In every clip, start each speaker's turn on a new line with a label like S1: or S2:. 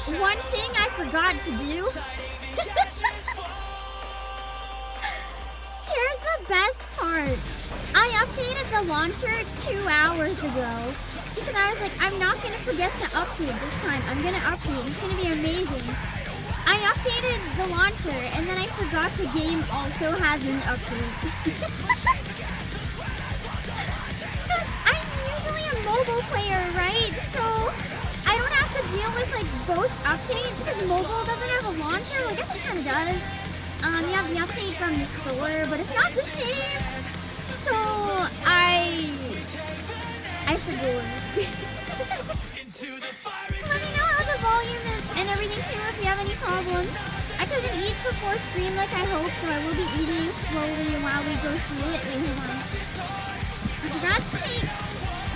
S1: one thing I forgot to do. Here's the best part. I updated the launcher 2 hours ago because I was like, I'm not gonna forget to update this time. I'm gonna update. It's gonna be amazing. I updated the launcher and then I forgot the game also has an update. I'm usually a mobile player, right? So I don't have to deal with like both updates because mobile doesn't have a launcher. Well, I guess it kind of does. You have the update from the store, but it's not the same. So I forgot. Let me know how the volume is and everything too if you have any problems. I couldn't eat before stream like I hoped, so I will be eating slowly while we go through it. Wait, hold on. I forgot to take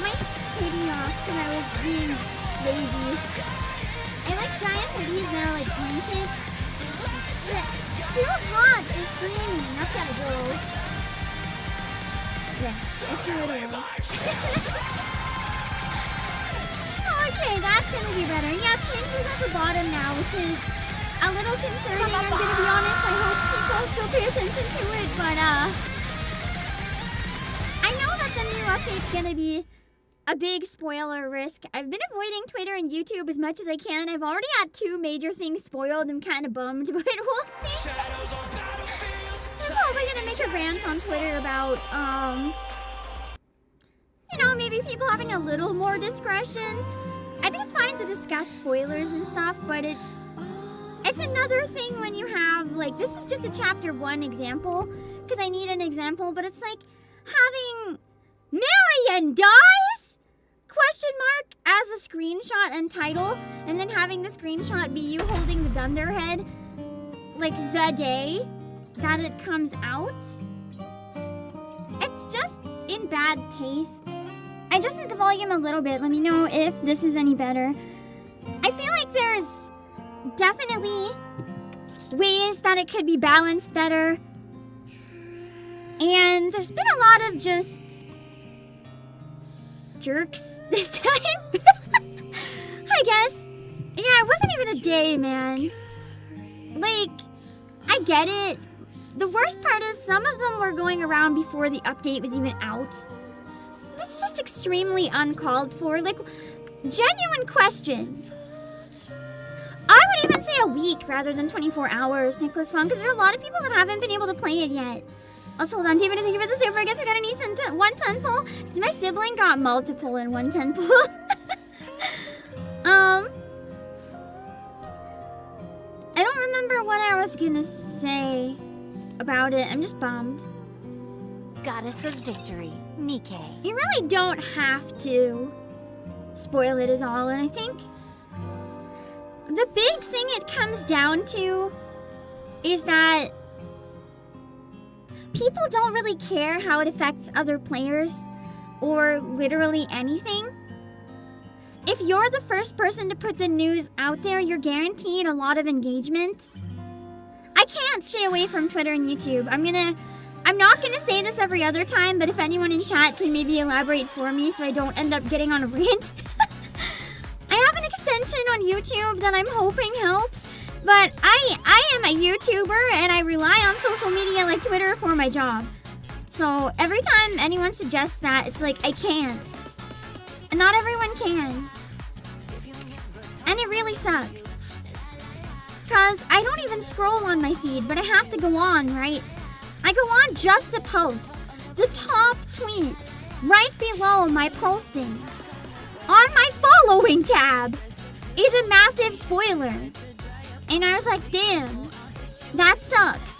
S1: my hoodie off because I was being lazy. I like giant hoodies that are like blankets. Too hot for streaming. That's gotta go. Yeah, let's do it anyway. Okay, that's gonna be better. Yeah, pink is at the bottom now, which is a little concerning. I'm gonna be honest. I hope people still pay attention to it, but I know that the new update's gonna be a big spoiler risk. I've been avoiding Twitter and YouTube as much as I can. I've already had 2 major things spoiled. I'm kind of bummed, but we'll see. I'm probably gonna make a rant on Twitter about, you know, maybe people having a little more discretion. I think it's fine to discuss spoilers and stuff, but it's another thing when you have, like, this is just a chapter 1 example, because I need an example, but it's like having Marion dies? Question mark as a screenshot and title, and then having the screenshot be you holding the gun to her head like the day that it comes out. It's just in bad taste. I just need the volume a little bit. Let me know if this is any better. I feel like there's definitely ways that it could be balanced better. And there's been a lot of just jerks this time. I guess. Yeah, it wasn't even a day, man. Like, I get it. The worst part is some of them were going around before the update was even out. That's just extremely uncalled for. Like, genuine question. I would even say a week rather than 24 hours, Nicholas Fong, because there's a lot of people that haven't been able to play it yet. Also, hold on, David, thank you for the super. I guess we got an ETIQUETTE 1 tenpole. See, my sibling got multiple in 1 tenpole. I don't remember what I was gonna say about it. I'm just bummed.
S2: Goddess of Victory, NIKKE.
S1: You really don't have to spoil it is all, and I think the big thing it comes down to is that people don't really care how it affects other players or literally anything. If you're the first person to put the news out there, you're guaranteed a lot of engagement. I can't stay away from Twitter and YouTube. I'm not gonna say this every other time, but if anyone in chat can maybe elaborate for me so I don't end up getting on a rant. I have an extension on YouTube that I'm hoping helps, but I am a YouTuber and I rely on social media like Twitter for my job. So every time anyone suggests that, it's like, I can't. And not everyone can. And it really sucks. Because I don't even scroll on my feed, but I have to go on, right? I go on just to post. The top tweet, right below my posting, on my following tab, is a massive spoiler. And I was like, damn, that sucks.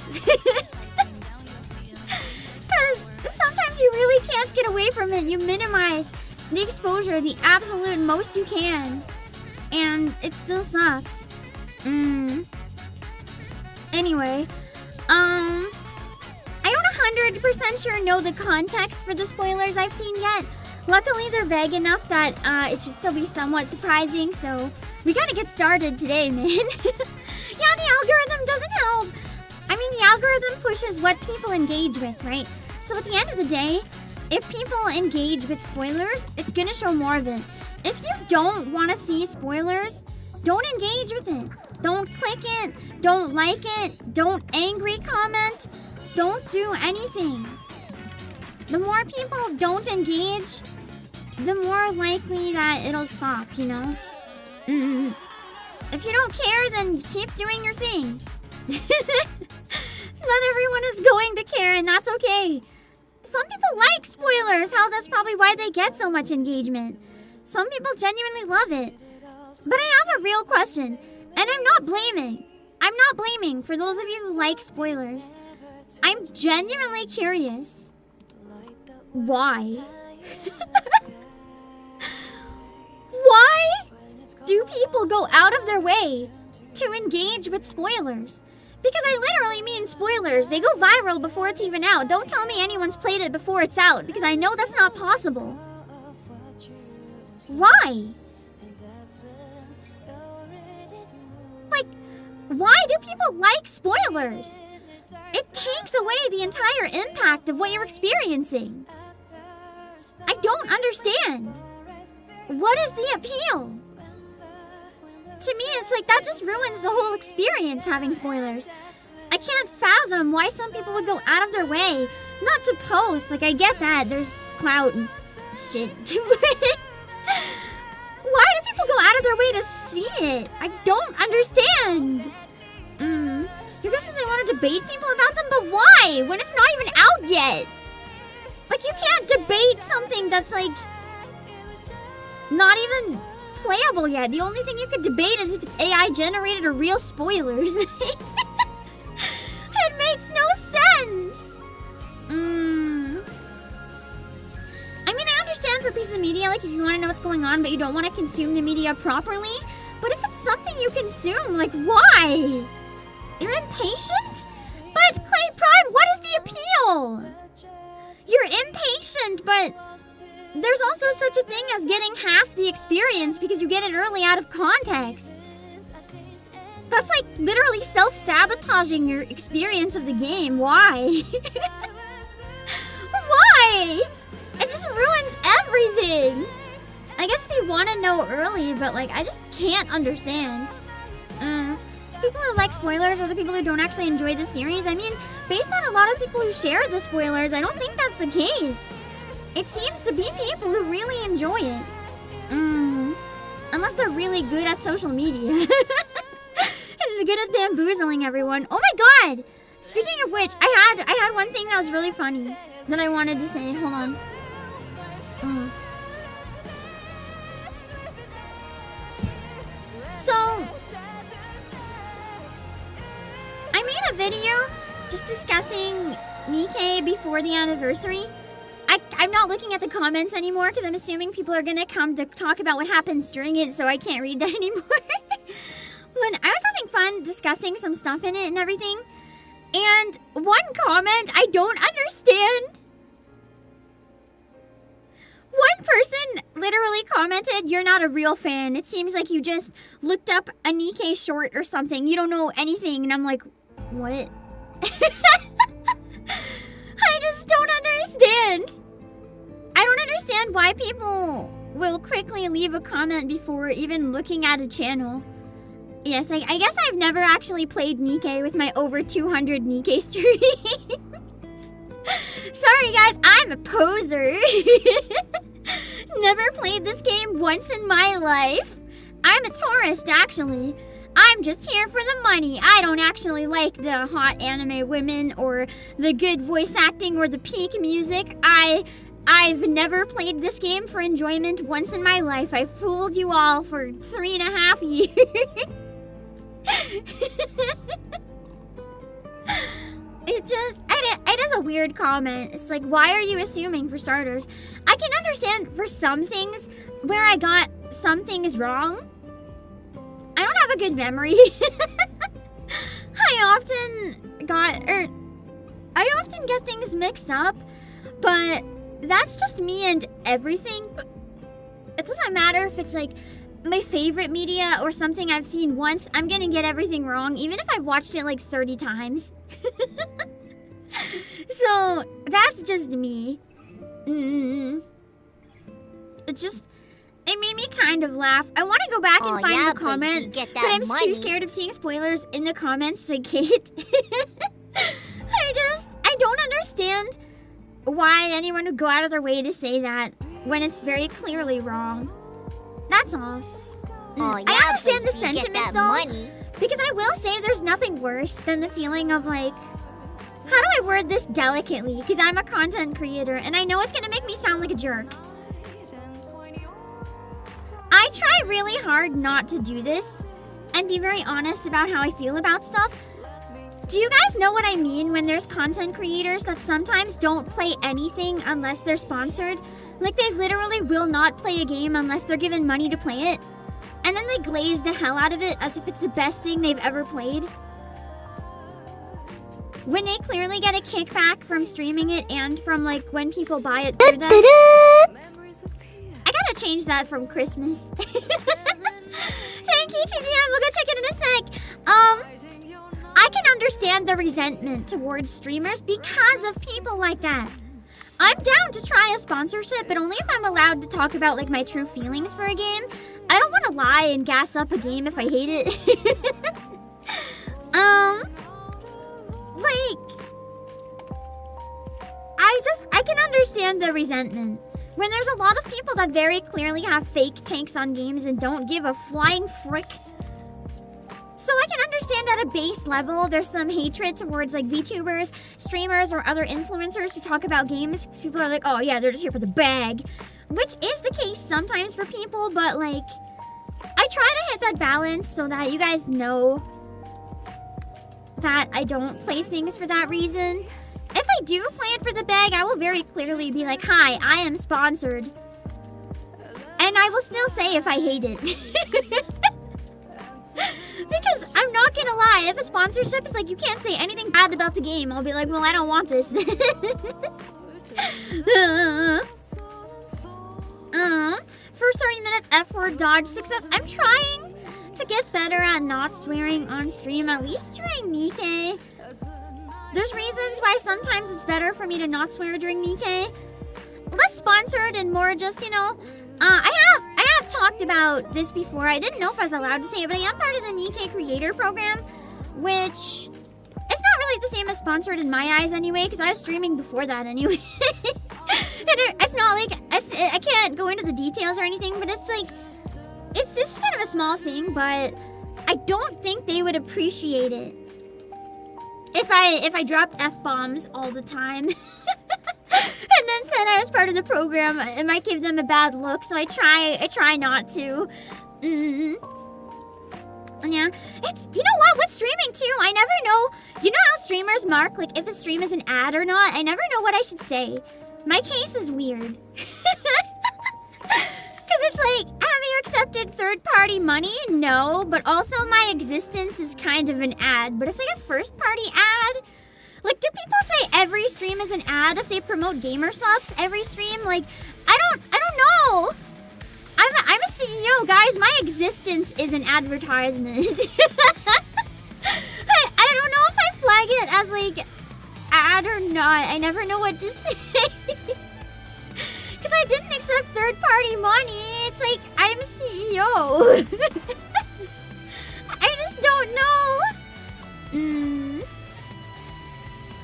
S1: Because sometimes you really can't get away from it. You minimize the exposure, the absolute most you can. And it still sucks. Anyway, I don't 100% sure know the context for the spoilers I've seen yet. Luckily, they're vague enough that it should still be somewhat surprising, so we gotta get started today, man. Yeah, the algorithm doesn't help. I mean, the algorithm pushes what people engage with, right? So at the end of the day, if people engage with spoilers, it's gonna show more of it. If you don't want to see spoilers, don't engage with it. Don't click it. Don't like it. Don't angry comment. Don't do anything. The more people don't engage, the more likely that it'll stop, you know? If you don't care, then keep doing your thing. Not everyone is going to care, and that's okay. Some people like spoilers. Hell, that's probably why they get so much engagement. Some people genuinely love it. But I have a real question, and I'm not blaming. I'm not blaming for those of you who like spoilers. I'm genuinely curious. Why? Why do people go out of their way to engage with spoilers? Because I literally mean spoilers. They go viral before it's even out. Don't tell me anyone's played it before it's out, because I know that's not possible. Why? Like, why do people like spoilers? It takes away the entire impact of what you're experiencing. I don't understand. What is the appeal? To me, it's like that just ruins the whole experience, having spoilers. I can't fathom why some people would go out of their way not to post. Like, I get that. There's clout and shit. Why do people go out of their way to see it? I don't understand. You guys say they want to debate people about them, but why? When it's not even out yet. Like, you can't debate something that's, like, not even playable yet. The only thing you could debate is if it's AI generated or real spoilers. It makes no sense. I mean, I understand for pieces of media, like if you want to know what's going on but you don't want to consume the media properly. But if it's something you consume, like, why? You're impatient? But Clay Prime, what is the appeal? You're impatient, but there's also such a thing as getting half the experience because you get it early out of context. That's like literally self-sabotaging your experience of the game. Why? Why? It just ruins everything. I guess if you want to know early, but like, I just can't understand. People who like spoilers are the people who don't actually enjoy the series. I mean, based on a lot of people who share the spoilers, I don't think that's the case. It seems to be people who really enjoy it. Unless they're really good at social media. And they're good at bamboozling everyone. Oh my god! Speaking of which, I had one thing that was really funny that I wanted to say. Hold on. So, I made a video just discussing NIKKE before the anniversary. I'm not looking at the comments anymore because I'm assuming people are gonna come to talk about what happens during it, so I can't read that anymore. When I was having fun discussing some stuff in it and everything, and one comment I don't understand. One person literally commented, "You're not a real fan. It seems like you just looked up a NIKKE short or something. You don't know anything." And I'm like, what? I just don't understand. I don't understand why people will quickly leave a comment before even looking at a channel. Yes, I guess I've never actually played NIKKE with my over 200 NIKKE streams. Sorry guys, I'm a poser. Never played this game once in my life. I'm a tourist, actually. I'm just here for the money. I don't actually like the hot anime women or the good voice acting or the peak music. I've never played this game for enjoyment once in my life. I fooled you all for 3.5 years. It is a weird comment. It's like, why are you assuming, for starters? I can understand for some things where I got some things wrong. I don't have a good memory. I often get things mixed up, but that's just me and everything. It doesn't matter if it's like my favorite media or something I've seen once. I'm gonna get everything wrong, even if I've watched it like 30 times. So that's just me. It made me kind of laugh. I want to go back and find the comment,
S2: but
S1: but I'm too scared of seeing spoilers in the comments, so I can't. I don't understand why anyone would go out of their way to say that when it's very clearly wrong. That's all. I understand the sentiment though, because I will say there's nothing worse than the feeling of like, how do I word this delicately? Because I'm a content creator and I know it's gonna make me sound like a jerk. I try really hard not to do this and be very honest about how I feel about stuff. Do you guys know what I mean when there's content creators that sometimes don't play anything unless they're sponsored? Like they literally will not play a game unless they're given money to play it. And then they glaze the hell out of it as if it's the best thing they've ever played. When they clearly get a kickback from streaming it and from like when people buy it through them. I gotta change that from Christmas. Thank you, TGM. We'll go check it in a sec. I can understand the resentment towards streamers because of people like that. I'm down to try a sponsorship, but only if I'm allowed to talk about like my true feelings for a game. I don't want to lie and gas up a game if I hate it. I can understand the resentment. When there's a lot of people that very clearly have fake takes on games and don't give a flying frick. So I can understand at a base level there's some hatred towards like VTubers, streamers, or other influencers who talk about games. People are like, oh yeah, they're just here for the bag. Which is the case sometimes for people, but like, I try to hit that balance so that you guys know that I don't play things for that reason. If I do play it for the bag, I will very clearly be like, hi, I am sponsored. And I will still say if I hate it. Because I'm not gonna lie, if a sponsorship is like, you can't say anything bad about the game, I'll be like, well, I don't want this. First 30 minutes, F-word, dodge, success. I'm trying to get better at not swearing on stream, at least during NIKKE. There's reasons why sometimes it's better for me to not swear during NIKKE. Less sponsored and more just, you know, I have talked about this before. I didn't know if I was allowed to say it, but I am part of the NIKKE creator program, which it's not really the same as sponsored in my eyes anyway, because I was streaming before that anyway. It's not like, I can't go into the details or anything, but it's like, it's kind of a small thing, but I don't think they would appreciate it if I dropped F-bombs all the time. And then said I was part of the program. It might give them a bad look, so I try not to. Yeah, it's, you know what, with streaming too, I never know, you know how streamers mark, like, if a stream is an ad or not? I never know what I should say. My case is weird. Because it's like, have you accepted third-party money? No, but also my existence is kind of an ad, but it's like a first-party ad. Like, do people say every stream is an ad if they promote gamer subs every stream? Like, I don't know. I'm a CEO, guys. My existence is an advertisement. I don't know if I flag it as, like, ad or not. I never know what to say. Because I didn't accept third-party money. It's like, I'm CEO. I just don't know.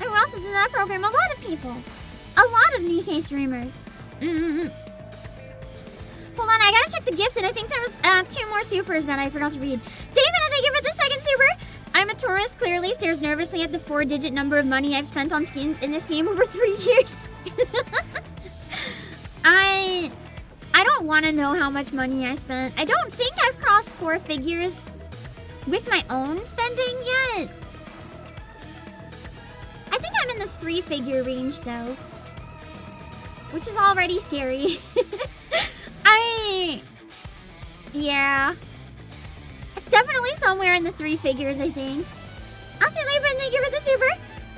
S1: Who else is in that program? A lot of people. A lot of NIKKE streamers. Hold on, I gotta check the gift, and I think there was 2 more supers that I forgot to read. David, thank you for the second super. I'm a tourist, clearly stares nervously at the 4-digit number of money I've spent on skins in this game over 3 years. I don't want to know how much money I spent. I don't think I've crossed 4 figures with my own spending yet. I think I'm in the 3-figure range, though. Which is already scary. Yeah. It's definitely somewhere in the 3 figures, I think. I'll say later, thank you for the super.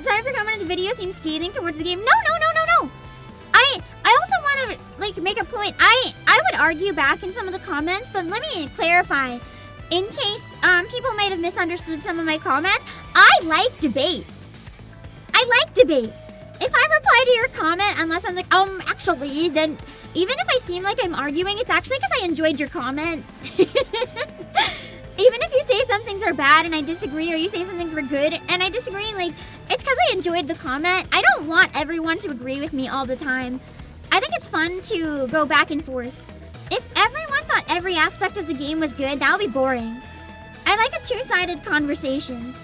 S1: Sorry for coming to the video, seems scathing towards the game. No. I also want to, like, make a point. I would argue back in some of the comments, but let me clarify. In case people might have misunderstood some of my comments, I like debate. If I reply to your comment, unless I'm like, actually, then Even if I seem like I'm arguing, it's actually because I enjoyed your comment. Even if you say some things are bad and I disagree, or you say some things were good and I disagree, like, it's because I enjoyed the comment. I don't want everyone to agree with me all the time. I think it's fun to go back and forth. If everyone thought every aspect of the game was good, that would be boring. I like a two-sided conversation.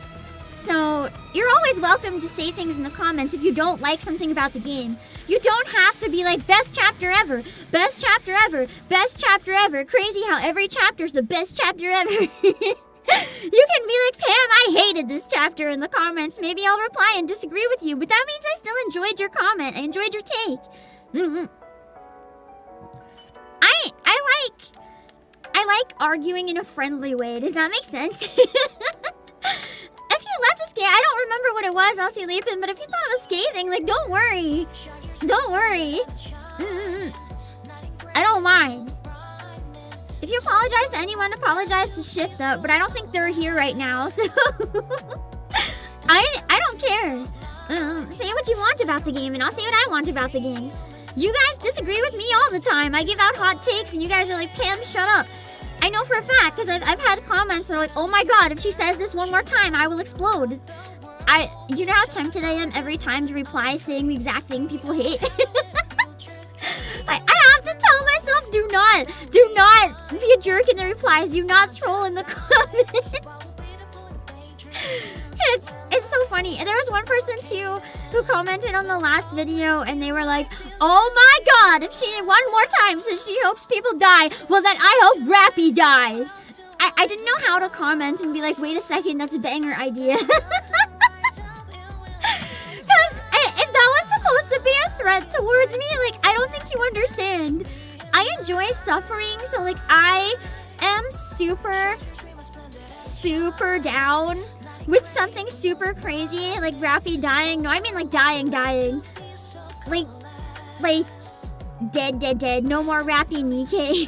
S1: So, you're always welcome to say things in the comments if you don't like something about the game. You don't have to be like, best chapter ever, best chapter ever, best chapter ever. Crazy how every chapter's the best chapter ever. You can be like, Pam, I hated this chapter in the comments. Maybe I'll reply and disagree with you, but that means I still enjoyed your comment. I enjoyed your take. I like arguing in a friendly way. Does that make sense? If you left this game, I don't remember what it was, Elsie Leapin, but if you thought it was scathing, like, don't worry. Don't worry. I don't mind. If you apologize to anyone, apologize to Shift Up, but I don't think they're here right now, so I don't care. Say what you want about the game, and I'll say what I want about the game. You guys disagree with me all the time. I give out hot takes, and you guys are like, Pam, shut up. I know for a fact, because I've had comments that are like, oh my god, if she says this one more time, I will explode. Do you know how tempted I am every time to reply saying the exact thing people hate? I have to tell myself, do not be a jerk in the replies. Do not troll in the comments. It's so funny. And there was one person too who commented on the last video and they were like, oh my god, if she one more time says she hopes people die, well then I hope Rappy dies. I didn't know how to comment and be like, wait a second, that's a banger idea. Because if that was supposed to be a threat towards me, like, I don't think you understand. I enjoy suffering, so like I am super down with something super crazy, like Rappy dying. No, I mean like dying. Like dead. No more Rappy Nikke.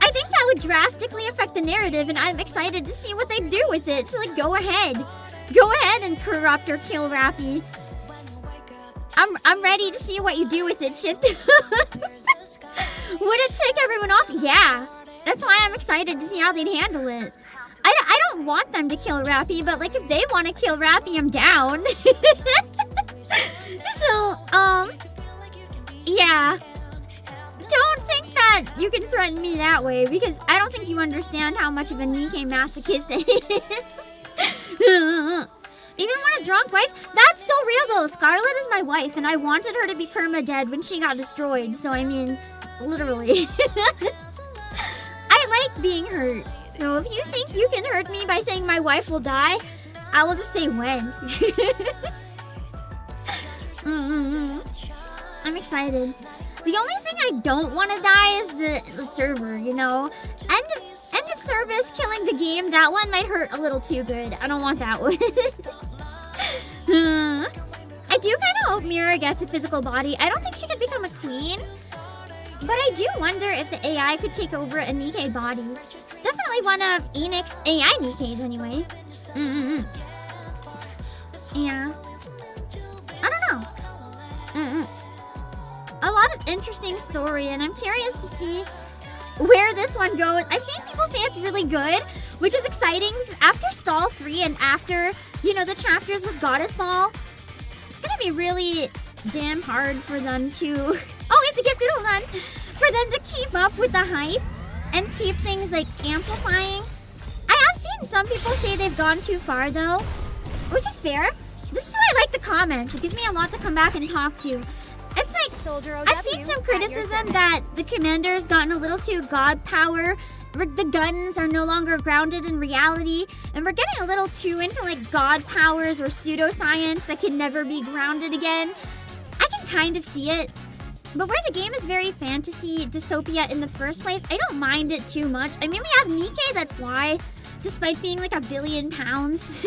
S1: I think that would drastically affect the narrative, and I'm excited to see what they do with it. So like, go ahead and corrupt or kill Rappy. I'm ready to see what you do with it, Shift. Would it tick everyone off? Yeah. That's why I'm excited to see how they'd handle it. I don't want them to kill Rappy, but like if they want to kill Rappy, I'm down. So, yeah. Don't think that you can threaten me that way, because I don't think you understand how much of a Nikke masochist I am. Even want a drunk wife? That's so real though. Scarlet is my wife, and I wanted her to be perma-dead when she got destroyed. So I mean, literally. I like being hurt. So if you think you can hurt me by saying my wife will die, I will just say when. I'm excited. The only thing I don't want to die is the server, you know? End of service, killing the game, that one might hurt a little too good. I don't want that one. I do kind of hope Mira gets a physical body. I don't think she could become a queen. But I do wonder if the AI could take over a Nikke body. Definitely one of Enix's AI Nikkes anyway. Yeah. I don't know. A lot of interesting story, and I'm curious to see where this one goes. I've seen people say it's really good, which is exciting. After Stall 3 and after, you know, the chapters with Goddess Fall, it's gonna be really damn hard for them to... Oh, we have the gifted, hold on. For them to keep up with the hype and keep things, like, amplifying. I have seen some people say they've gone too far, though, which is fair. This is why I like the comments. It gives me a lot to come back and talk to. It's like, I've seen some criticism that the commander's gotten a little too god power. The guns are no longer grounded in reality, and we're getting a little too into like god powers or pseudoscience that can never be grounded again. I can kind of see it. But where the game is very fantasy dystopia in the first place, I don't mind it too much. I mean, we have Nikke that fly, despite being like 1 billion pounds.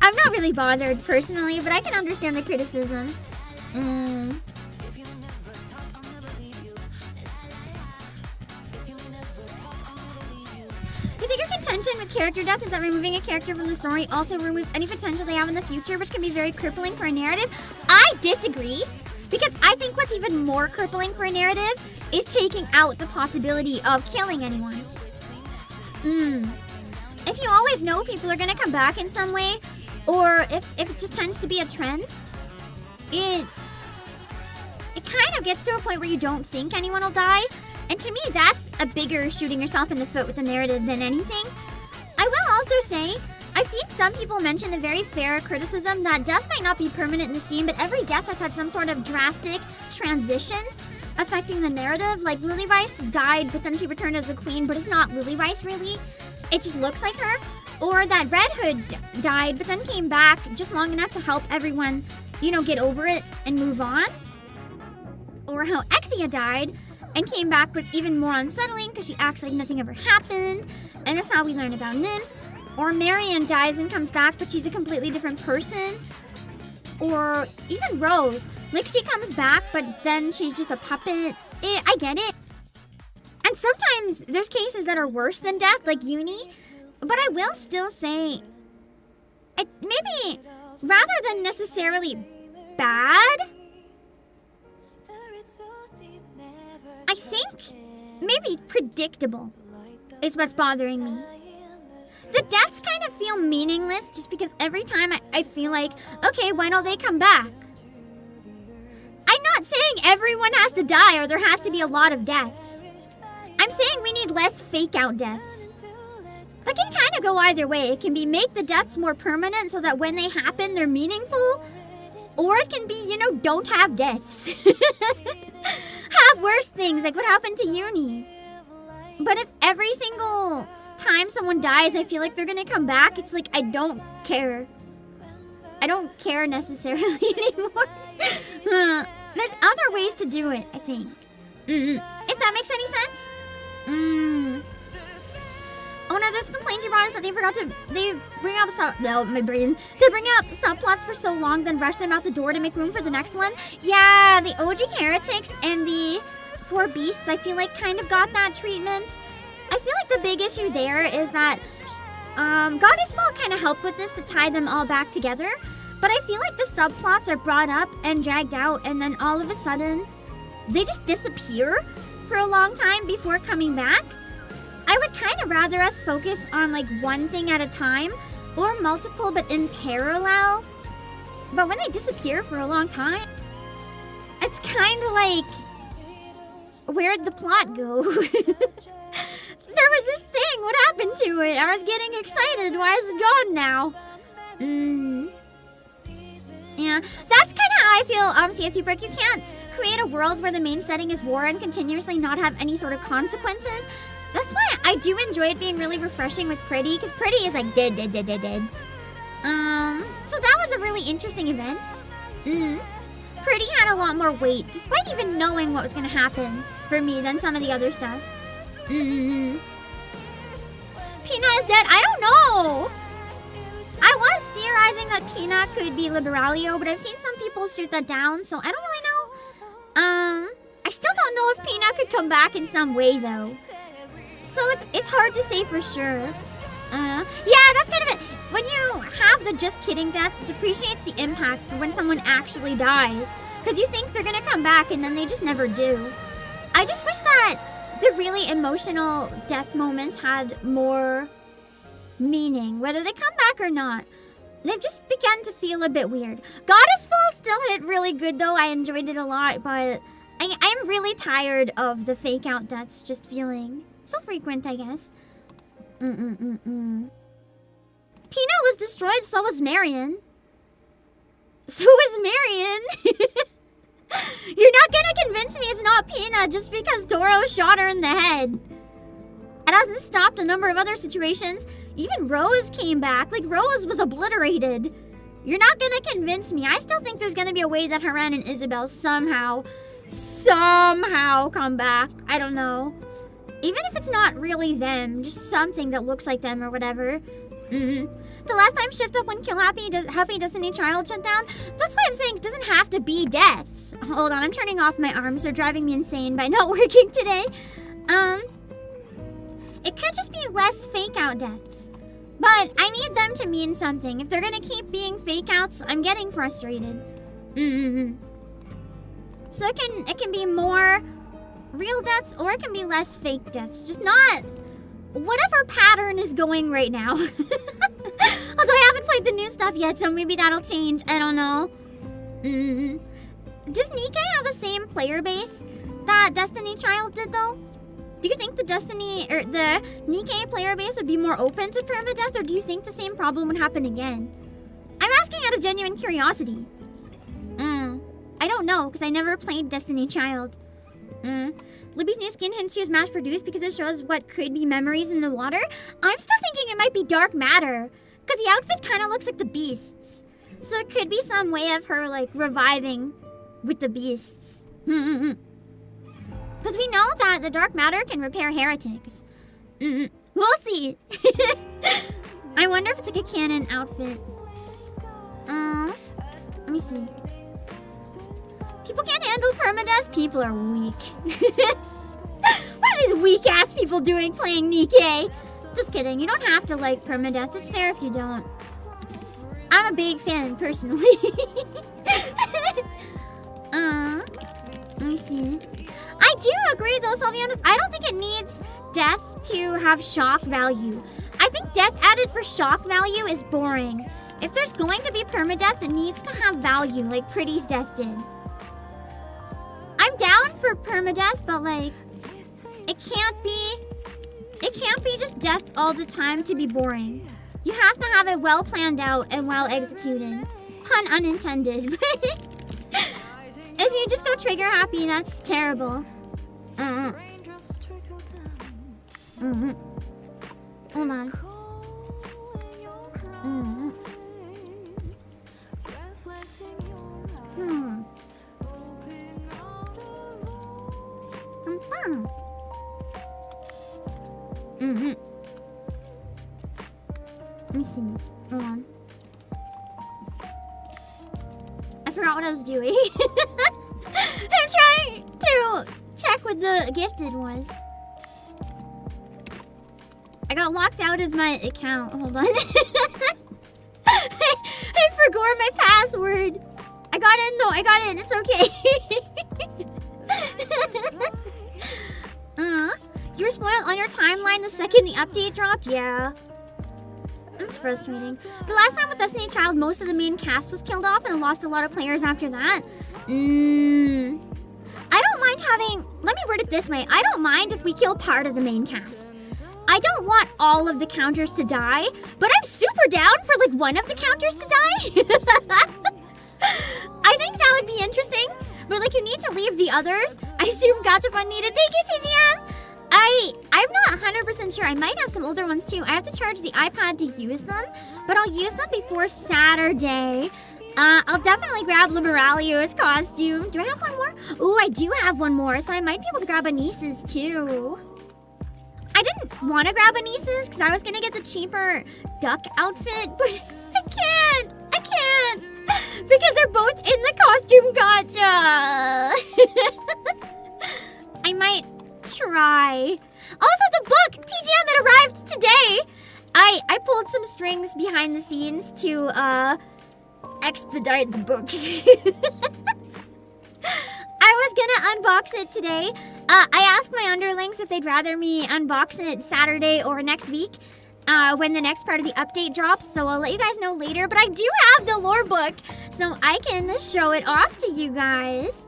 S1: I'm not really bothered personally, but I can understand the criticism. You think your contention with character death is that removing a character from the story also removes any potential they have in the future, which can be very crippling for a narrative? I disagree. Because I think what's even more crippling for a narrative is taking out the possibility of killing anyone. If you always know people are gonna come back in some way, or if it just tends to be a trend, it kind of gets to a point where you don't think anyone will die. And to me, that's a bigger shooting yourself in the foot with the narrative than anything. I will also say, I've seen some people mention a very fair criticism that death might not be permanent in this game, but every death has had some sort of drastic transition affecting the narrative. Like Lily Rice died, but then she returned as the queen, but it's not Lily Rice really. It just looks like her. Or that Red Hood died, but then came back just long enough to help everyone, get over it and move on. Or how Exia died and came back, but it's even more unsettling because she acts like nothing ever happened. And that's how we learn about Nymph. Or Marion dies and comes back, but she's a completely different person. Or even Rose. Like, she comes back, but then she's just a puppet. I get it. And sometimes there's cases that are worse than death, like Uni. But I will still say, maybe rather than necessarily bad, I think maybe predictable is what's bothering me. The deaths kind of feel meaningless just because every time I feel like, okay, when will they come back? I'm not saying everyone has to die or there has to be a lot of deaths. I'm saying we need less fake out deaths. That can kind of go either way. It can be make the deaths more permanent so that when they happen, they're meaningful. Or it can be, don't have deaths. Have worse things, like what happened to Uni. But if every single time someone dies, I feel like they're gonna come back, it's like, I don't care. I don't care necessarily anymore. There's other ways to do it, I think. If that makes any sense? Oh no, there's a complaint about us that they bring up subplots for so long, then rush them out the door to make room for the next one. Yeah, the OG Heretics and the 4 Beasts, I feel like kind of got that treatment. I feel like the big issue there is that Goddess Fall kind of helped with this to tie them all back together. But I feel like the subplots are brought up and dragged out, and then all of a sudden, they just disappear for a long time before coming back. I would kind of rather us focus on like one thing at a time, or multiple but in parallel. But when they disappear for a long time, it's kind of like, where'd the plot go? There was this thing, what happened to it? I was getting excited, why is it gone now? Yeah, that's kind of how I feel, CSU Brick. You can't create a world where the main setting is war and continuously not have any sort of consequences. That's why I do enjoy it being really refreshing with Pretty, because Pretty is like dead. So that was a really interesting event. Pretty had a lot more weight, despite even knowing what was going to happen for me than some of the other stuff. Peanut is dead? I don't know! I was theorizing that Peanut could be Liberalio, but I've seen some people shoot that down, so I don't really know. I still don't know if Peanut could come back in some way, though. So it's hard to say for sure. Yeah, that's kind of it. When you have the just kidding death, it depreciates the impact for when someone actually dies. Because you think they're gonna come back and then they just never do. I just wish that the really emotional death moments had more meaning, whether they come back or not. They've just begun to feel a bit weird. Goddess Fall still hit really good though. I enjoyed it a lot, but I'm really tired of the fake out deaths just feeling so frequent, I guess. Peanut was destroyed, so was Marion. So was Marion. You're not gonna convince me it's not Peanut just because Doro shot her in the head. It hasn't stopped a number of other situations. Even Rose came back. Like, Rose was obliterated. You're not gonna convince me. I still think there's gonna be a way that Haran and Isabel somehow come back. I don't know. Even if it's not really them, just something that looks like them or whatever. The last time Shift Up when Kill Happy Destiny Child shut down, that's why I'm saying it doesn't have to be deaths. Hold on, I'm turning off my arms. They're driving me insane by not working today. It could just be less fake out deaths. But I need them to mean something. If they're gonna keep being fake outs, I'm getting frustrated. So it can be more real deaths or it can be less fake deaths. Just not whatever pattern is going right now. Although I haven't played the new stuff yet, so maybe that'll change. I don't know. Does NIKKE have the same player base that Destiny Child did though? Do you think the Destiny or the NIKKE player base would be more open to permadeath, or do you think the same problem would happen again? I'm asking out of genuine curiosity. I don't know, because I never played Destiny Child. Libby's new skin hints she is mass produced because it shows what could be memories in the water. I'm still thinking it might be dark matter, because the outfit kind of looks like the beasts. So it could be some way of her like reviving with the beasts. Because we know that the dark matter can repair heretics. We'll see. I wonder if it's like a canon outfit. Let me see. People can't handle permadeath. People are weak. What are these weak ass people doing playing NIKKE? Just kidding. You don't have to like permadeath. It's fair if you don't. I'm a big fan personally. Let me see. I do agree though, Sylvianus. I don't think it needs death to have shock value. I think death added for shock value is boring. If there's going to be permadeath, it needs to have value, like Pretty's death did. I'm down for permadeath, but like, it can't be just death all the time to be boring. You have to have it well planned out and well executed. Pun unintended. If you just go trigger happy, that's terrible. Hold on. Let me see. Hold on. I forgot what I was doing. I'm trying to check what the gifted was. I got locked out of my account. Hold on. I forgot my password. I got in though. I got in. It's okay. You were spoiled on your timeline the second the update dropped? Yeah. It's frustrating. The last time with Destiny Child, most of the main cast was killed off and I lost a lot of players after that. I don't mind having... Let me word it this way. I don't mind if we kill part of the main cast. I don't want all of the counters to die, but I'm super down for like one of the counters to die. I think that would be interesting, but like you need to leave the others. I assume Gacha Fun needed. Thank you, TGM. I'm not 100% sure. I might have some older ones too. I have to charge the iPad to use them, but I'll use them before Saturday. I'll definitely grab Liberalio's costume. Do I have one more? Ooh, I do have one more, so I might be able to grab ANIS's too. I didn't want to grab ANIS's because I was going to get the cheaper duck outfit, but I can't. Because they're both in the costume gacha. I might try. Also, the book, TGM, it arrived today. I pulled some strings behind the scenes to expedite the book. I was gonna unbox it today. I asked my underlings if they'd rather me unbox it Saturday or next week when the next part of the update drops, so I'll let you guys know later. But I do have the lore book, so I can show it off to you guys.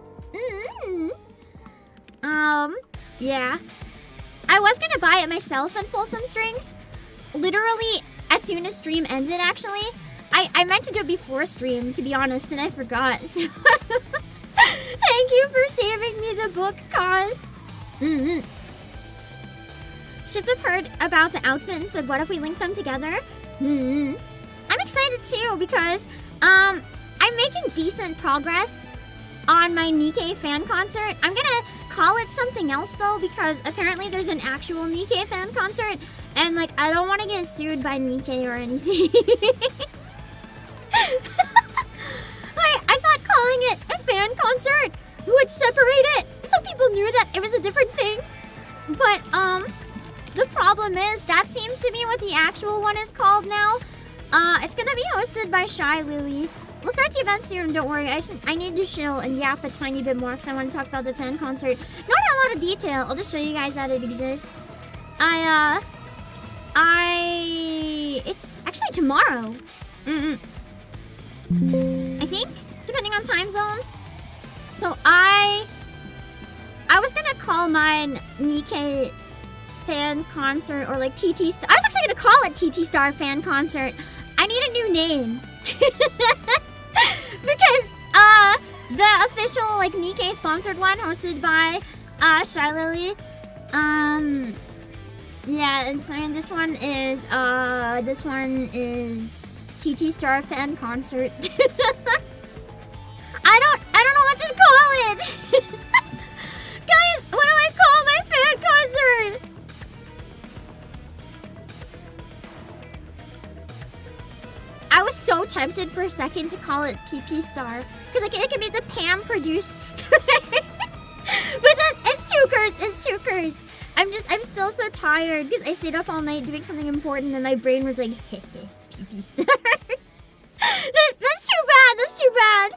S1: Yeah. I was gonna buy it myself and pull some strings. Literally, as soon as stream ended, actually. I meant to do it before stream, to be honest, and I forgot. So thank you for saving me the book, Cause. Shift have heard about the outfit and said, what if we link them together? I'm excited too, because I'm making decent progress on my NIKKE fan concert. I'm gonna call it something else though, because apparently there's an actual NIKKE fan concert, and like I don't want to get sued by NIKKE or anything. I thought calling it a fan concert would separate it so people knew that it was a different thing. But the problem is that seems to be what the actual one is called now. It's gonna be hosted by Shy Lily. We'll start the event soon, don't worry. I need to chill and yap a tiny bit more because I want to talk about the fan concert. Not in a lot of detail. I'll just show you guys that it exists. It's actually tomorrow. I think, depending on time zone. So I was gonna call mine NIKKE fan concert or like TT Star. I was actually gonna call it TT Star fan concert. I need a new name. Because the official like NIKKE sponsored one hosted by Shy Lily. Yeah, and so this one is TT Star fan concert. I don't know what to call it. Guys, what do I call my fan concert? I was so tempted for a second to call it PP Star. Because like it could be the Pam produced star. But it's too cursed. I'm still so tired because I stayed up all night doing something important and my brain was like, hey, PP Star. That's too bad.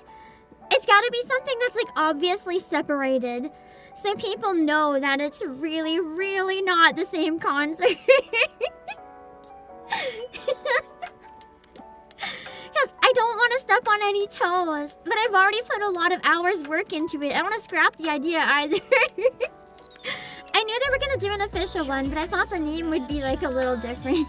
S1: It's gotta be something that's like obviously separated. So people know that it's really, really not the same concert. Because I don't want to step on any toes. But I've already put a lot of hours work into it. I don't want to scrap the idea either. I knew they were going to do an official one, but I thought the name would be like a little different.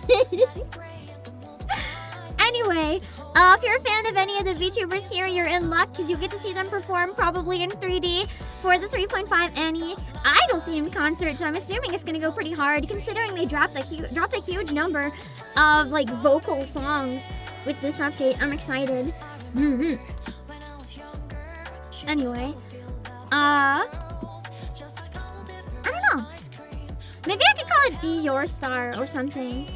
S1: Anyway, if you're a fan of any of the VTubers here, you're in luck because you'll get to see them perform probably in 3D for the 3.5 ANI Idol themed concert. So I'm assuming it's gonna go pretty hard considering they dropped a huge number of like vocal songs with this update. I'm excited. Anyway, I don't know. Maybe I could call it Be Your Star or something.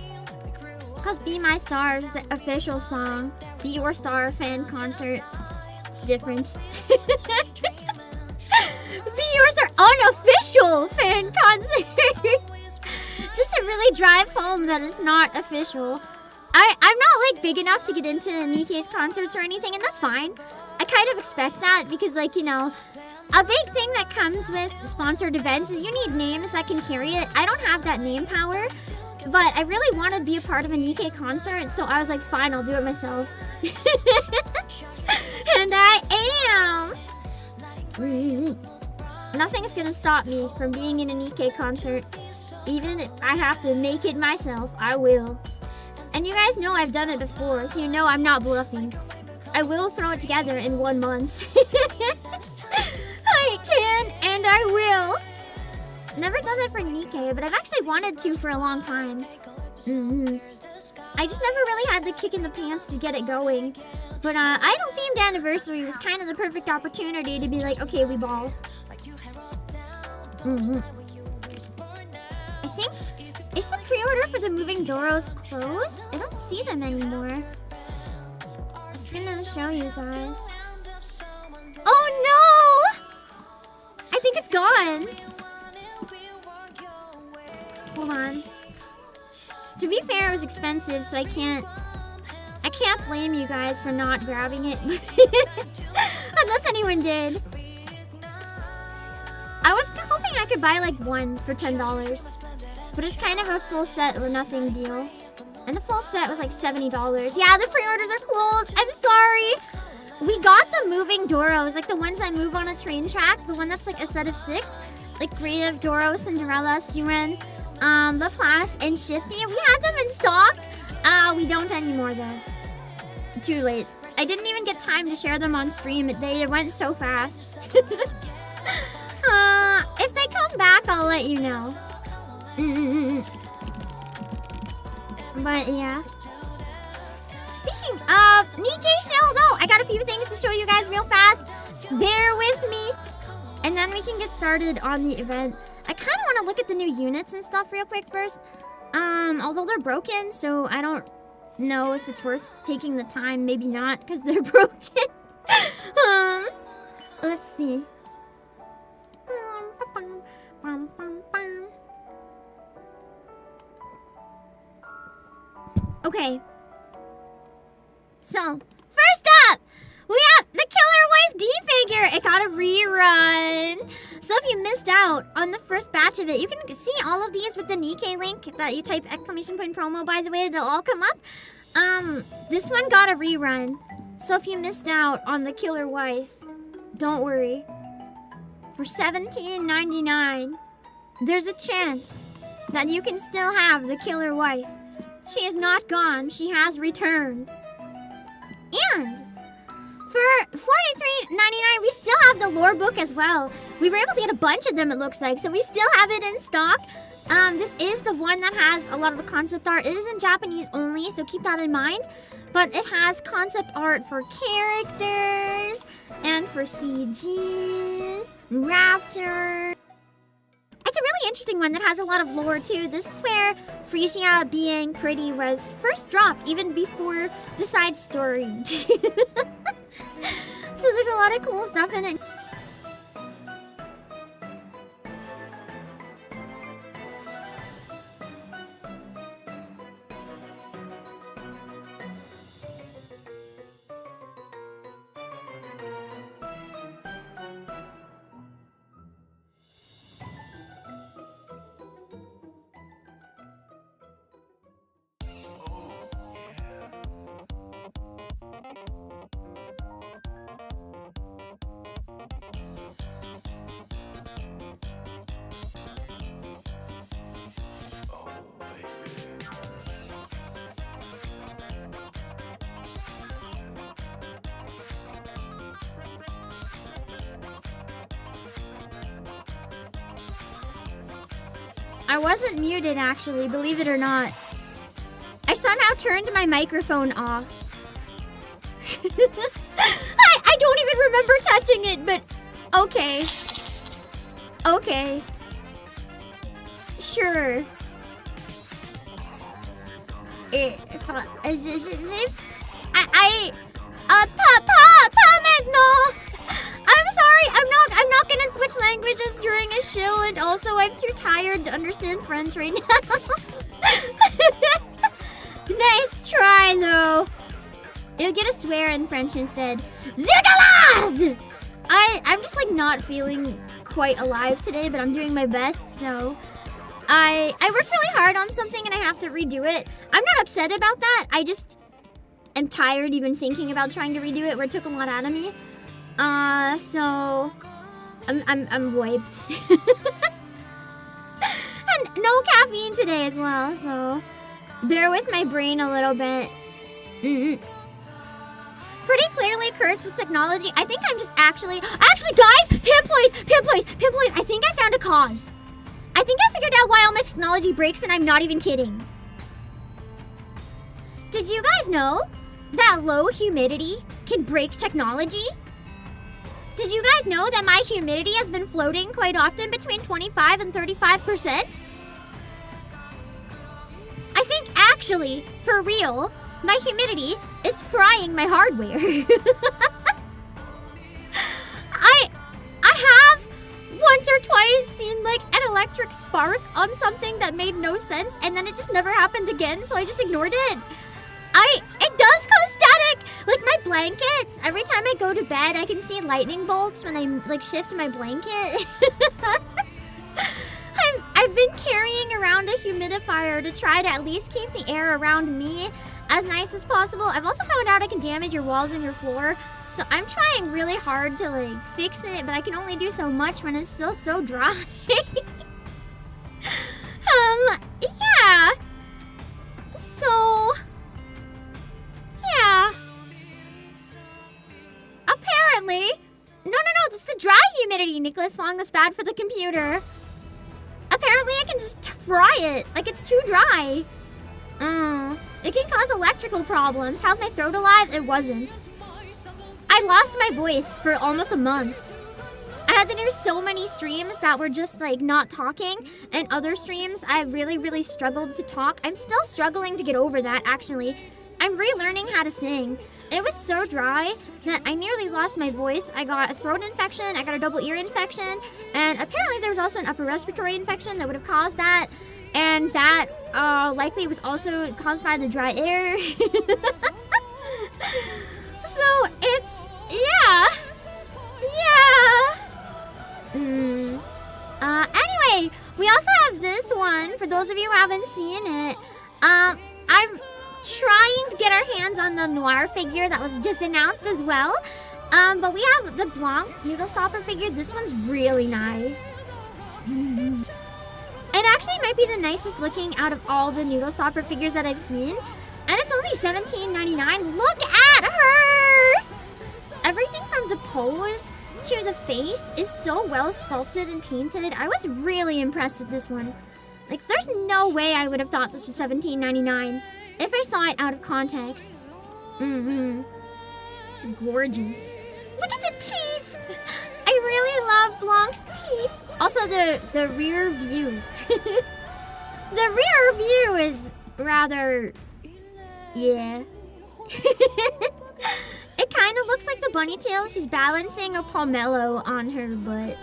S1: Because Be My Star is the official song. Be Your Star fan concert. It's different. Be Your Star unofficial fan concert. Just to really drive home that it's not official. I'm not like big enough to get into NIKKE's concerts or anything, and that's fine. I kind of expect that because like, you know, a big thing that comes with sponsored events is you need names that can carry it. I don't have that name power. But I really want to be a part of a NIKKE concert, so I was like, fine, I'll do it myself. And I am! Nothing's gonna stop me from being in a NIKKE concert. Even if I have to make it myself, I will. And you guys know I've done it before, so you know I'm not bluffing. I will throw it together in 1 month. I can, and I will. Never done it for NIKKE, but I've actually wanted to for a long time. I just never really had the kick in the pants to get it going. But Idol themed anniversary was kind of the perfect opportunity to be like, okay, we ball. I think, is the pre-order for the moving Doros closed? I don't see them anymore. I'm gonna show you guys. Oh no! I think it's gone. Hold on. To be fair, it was expensive, so I can't blame you guys for not grabbing it. Unless anyone did. I was hoping I could buy like one for $10. But it's kind of a full set or nothing deal. And the full set was like $70. Yeah, the pre-orders are closed. I'm sorry. We got the moving Doros, like the ones that move on a train track. The one that's like a set of 6. Like Grieve, Doro, Cinderella, Suren, Laplace, and Shifty. We had them in stock. We don't anymore though. Too late. I didn't even get time to share them on stream. They went so fast. If they come back, I'll let you know. But yeah. Speaking of NIKKE sale though, I got a few things to show you guys real fast. Bear with me. And then we can get started on the event. I kind of want to look at the new units and stuff real quick first. Although they're broken, so I don't know if it's worth taking the time. Maybe not, because they're broken. Let's see. Okay. So, first up, got a rerun. So if you missed out on the first batch of it, you can see all of these with the NIKKE link that you type !promo, by the way, they'll all come up. This one got a rerun. So if you missed out on the killer wife, don't worry. For $17.99, there's a chance that you can still have the killer wife. She is not gone, she has returned. And for $43.99, we still have the lore book as well. We were able to get a bunch of them, it looks like, so we still have it in stock. This is the one that has a lot of the concept art. It is in Japanese only, so keep that in mind. But it has concept art for characters, and for CGs, Raptor. It's a really interesting one that has a lot of lore too. This is where Frisia being pretty was first dropped, even before the side story. So there's a lot of cool stuff in it. I wasn't muted, actually, believe it or not. I somehow turned my microphone off. I don't even remember touching it, but okay. Okay. Sure. No. I'm sorry, I'm not gonna switch languages during a shill, and also I'm too tired to understand French right now. Nice try, though. You'll get a swear in French instead. Zutalas! I'm just like not feeling quite alive today, but I'm doing my best, so I worked really hard on something and I have to redo it. I'm not upset about that. I just am tired even thinking about trying to redo it, where it took a lot out of me. So I'm wiped. And no caffeine today as well, so bear with my brain a little bit. Pretty clearly cursed with technology. I think I'm just actually guys, Pimploys. I think I found a cause. I think I figured out why all my technology breaks, and I'm not even kidding. Did you guys know that low humidity can break technology? Did you guys know that my humidity has been floating quite often between 25 and 35%? I think actually, for real, my humidity is frying my hardware. I have once or twice seen like an electric spark on something that made no sense, and then it just never happened again, so I just ignored it. It does cause static! Like my blankets, every time I go to bed, I can see lightning bolts when I like shift my blanket. I've been carrying around a humidifier to try to at least keep the air around me as nice as possible. I've also found out I can damage your walls and your floor, so I'm trying really hard to like fix it, but I can only do so much when it's still so dry. Yeah. So, yeah. Apparently, no, that's the dry humidity, Nicholas Fong. That's bad for the computer. Apparently, I can just fry it. Like, it's too dry. It can cause electrical problems. How's my throat alive? It wasn't. I lost my voice for almost a month. I had to do so many streams that were just, like, not talking. And other streams, I really, really struggled to talk. I'm still struggling to get over that, actually. I'm relearning how to sing. It was so dry that I nearly lost my voice. I got a throat infection, I got a double ear infection, and apparently there was also an upper respiratory infection that would have caused that, and that likely was also caused by the dry air. So it's, yeah. Anyway, we also have this one, for those of you who haven't seen it. I'm trying to get our hands on the Noir figure that was just announced as well. But we have the Blanc Noodle Stopper figure. This one's really nice. It actually might be the nicest looking out of all the Noodle Stopper figures that I've seen. And it's only $17.99. Look at her! Everything from the pose to the face is so well sculpted and painted. I was really impressed with this one. Like, there's no way I would have thought this was $17.99 if I saw it out of context. It's gorgeous. Look at the teeth! I really love Blanc's teeth. Also, the rear view. The rear view is rather... yeah. It kind of looks like the bunny tail. She's balancing a pomelo on her butt.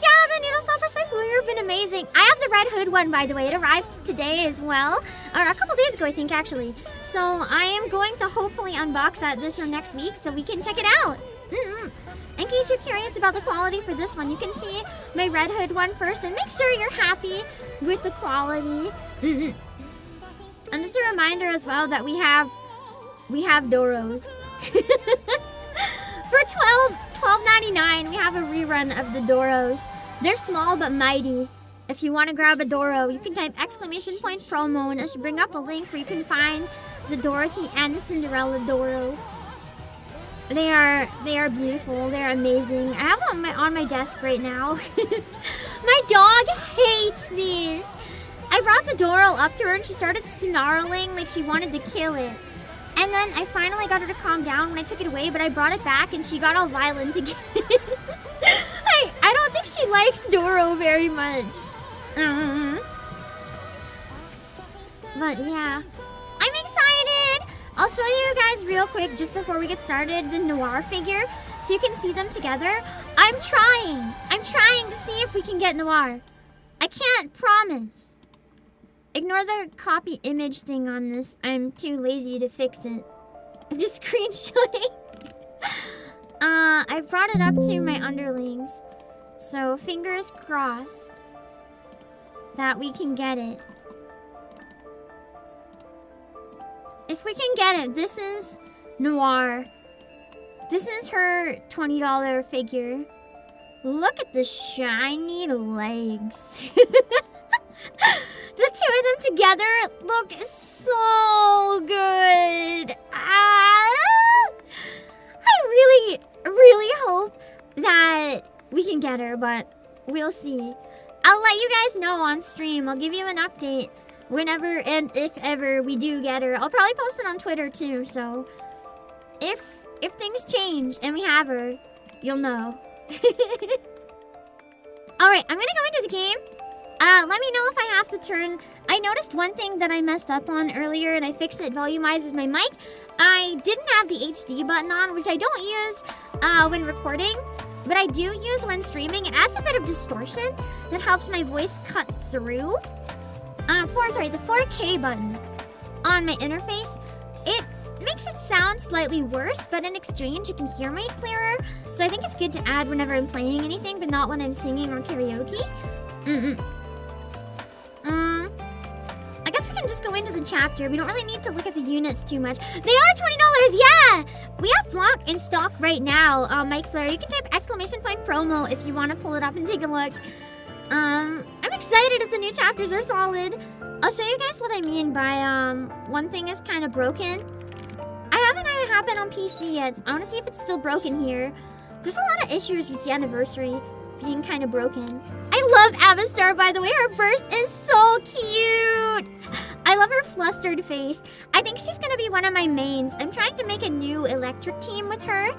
S1: Yeah, the Noodle Stoppers by Fuller have been amazing. I have the Red Hood one, by the way. It arrived today as well. Or a couple days ago, I think, actually. So I am going to hopefully unbox that this or next week so we can check it out. In case you're curious about the quality for this one, you can see my Red Hood one first and make sure you're happy with the quality. And just a reminder as well that we have Doros. For $12.99, we have a rerun of the Doros. They're small but mighty. If you want to grab a Doro, you can type !promo and it should bring up a link where you can find the Dorothy and the Cinderella Doro. They are beautiful. They're amazing. I have them on my desk right now. My dog hates these. I brought the Doro up to her and she started snarling like she wanted to kill it. And then I finally got her to calm down when I took it away, but I brought it back and she got all violent again. I don't think she likes Doro very much. But yeah, I'm excited. I'll show you guys real quick just before we get started the Noir figure so you can see them together. I'm trying to see if we can get Noir. I can't promise. Ignore the copy image thing on this. I'm too lazy to fix it. I'm just screenshotting. I've brought it up to my underlings. So fingers crossed that we can get it. If we can get it, this is Noir. This is her $20 figure. Look at the shiny legs. The two of them together look so good. I really hope that we can get her, but we'll see. I'll let you guys know on stream. I'll give you an update whenever and if ever we do get her. I'll probably post it on Twitter too, so if things change and we have her, you'll know. Alright, I'm gonna go into the game. Let me know if I have to turn... I noticed one thing that I messed up on earlier and I fixed it volume-wise with my mic. I didn't have the HD button on, which I don't use when recording, but I do use when streaming. It adds a bit of distortion that helps my voice cut through. The 4K button on my interface, it makes it sound slightly worse, but in exchange you can hear me clearer. So I think it's good to add whenever I'm playing anything, but not when I'm singing or karaoke. I guess we can just go into the chapter. We don't really need to look at the units too much. They are $20, yeah! We have Blanc in stock right now. Mike Flair, you can type !promo if you want to pull it up and take a look. I'm excited if the new chapters are solid. I'll show you guys what I mean by, one thing is kind of broken. I haven't had it happen on PC yet. I want to see if it's still broken here. There's a lot of issues with the anniversary being kind of broken. I love Avastar, by the way. Her burst is so cute. I love her flustered face. I think she's gonna be one of my mains. I'm trying to make a new electric team with her.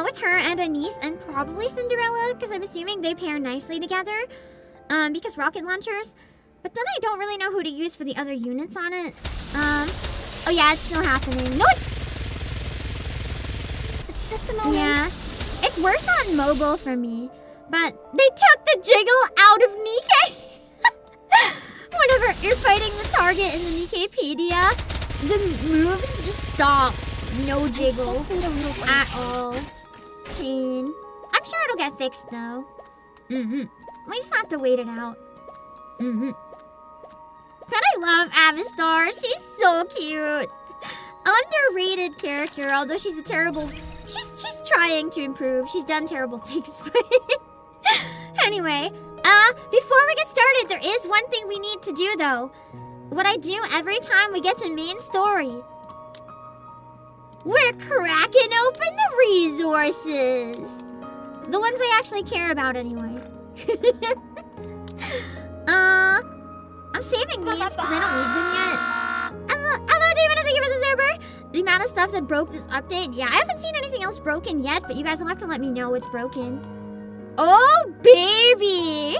S1: With her and ANIS and probably Cinderella, because I'm assuming they pair nicely together. Because rocket launchers. But then I don't really know who to use for the other units on it. Oh yeah, it's still happening. No, it's...
S2: Just a moment.
S1: Yeah. It's worse on mobile for me. But they took the jiggle out of NIKKE. Whenever you're fighting the target in the NIKKEpedia, the moves just stop. No jiggle at all. Pain. I'm I'm sure it'll get fixed though. We just have to wait it out. God, I love Amistar. She's so cute. Underrated character, although she's a terrible... She's trying to improve. She's done terrible things, but... Anyway, before we get started, there is one thing we need to do, though. What I do every time we get to main story. We're cracking open the resources. The ones I actually care about, anyway. I'm saving these because I don't need them yet. Hello, David. Thank you for the server. The amount of stuff that broke this update. Yeah, I haven't seen anything else broken yet, but you guys will have to let me know what's broken. Oh, baby.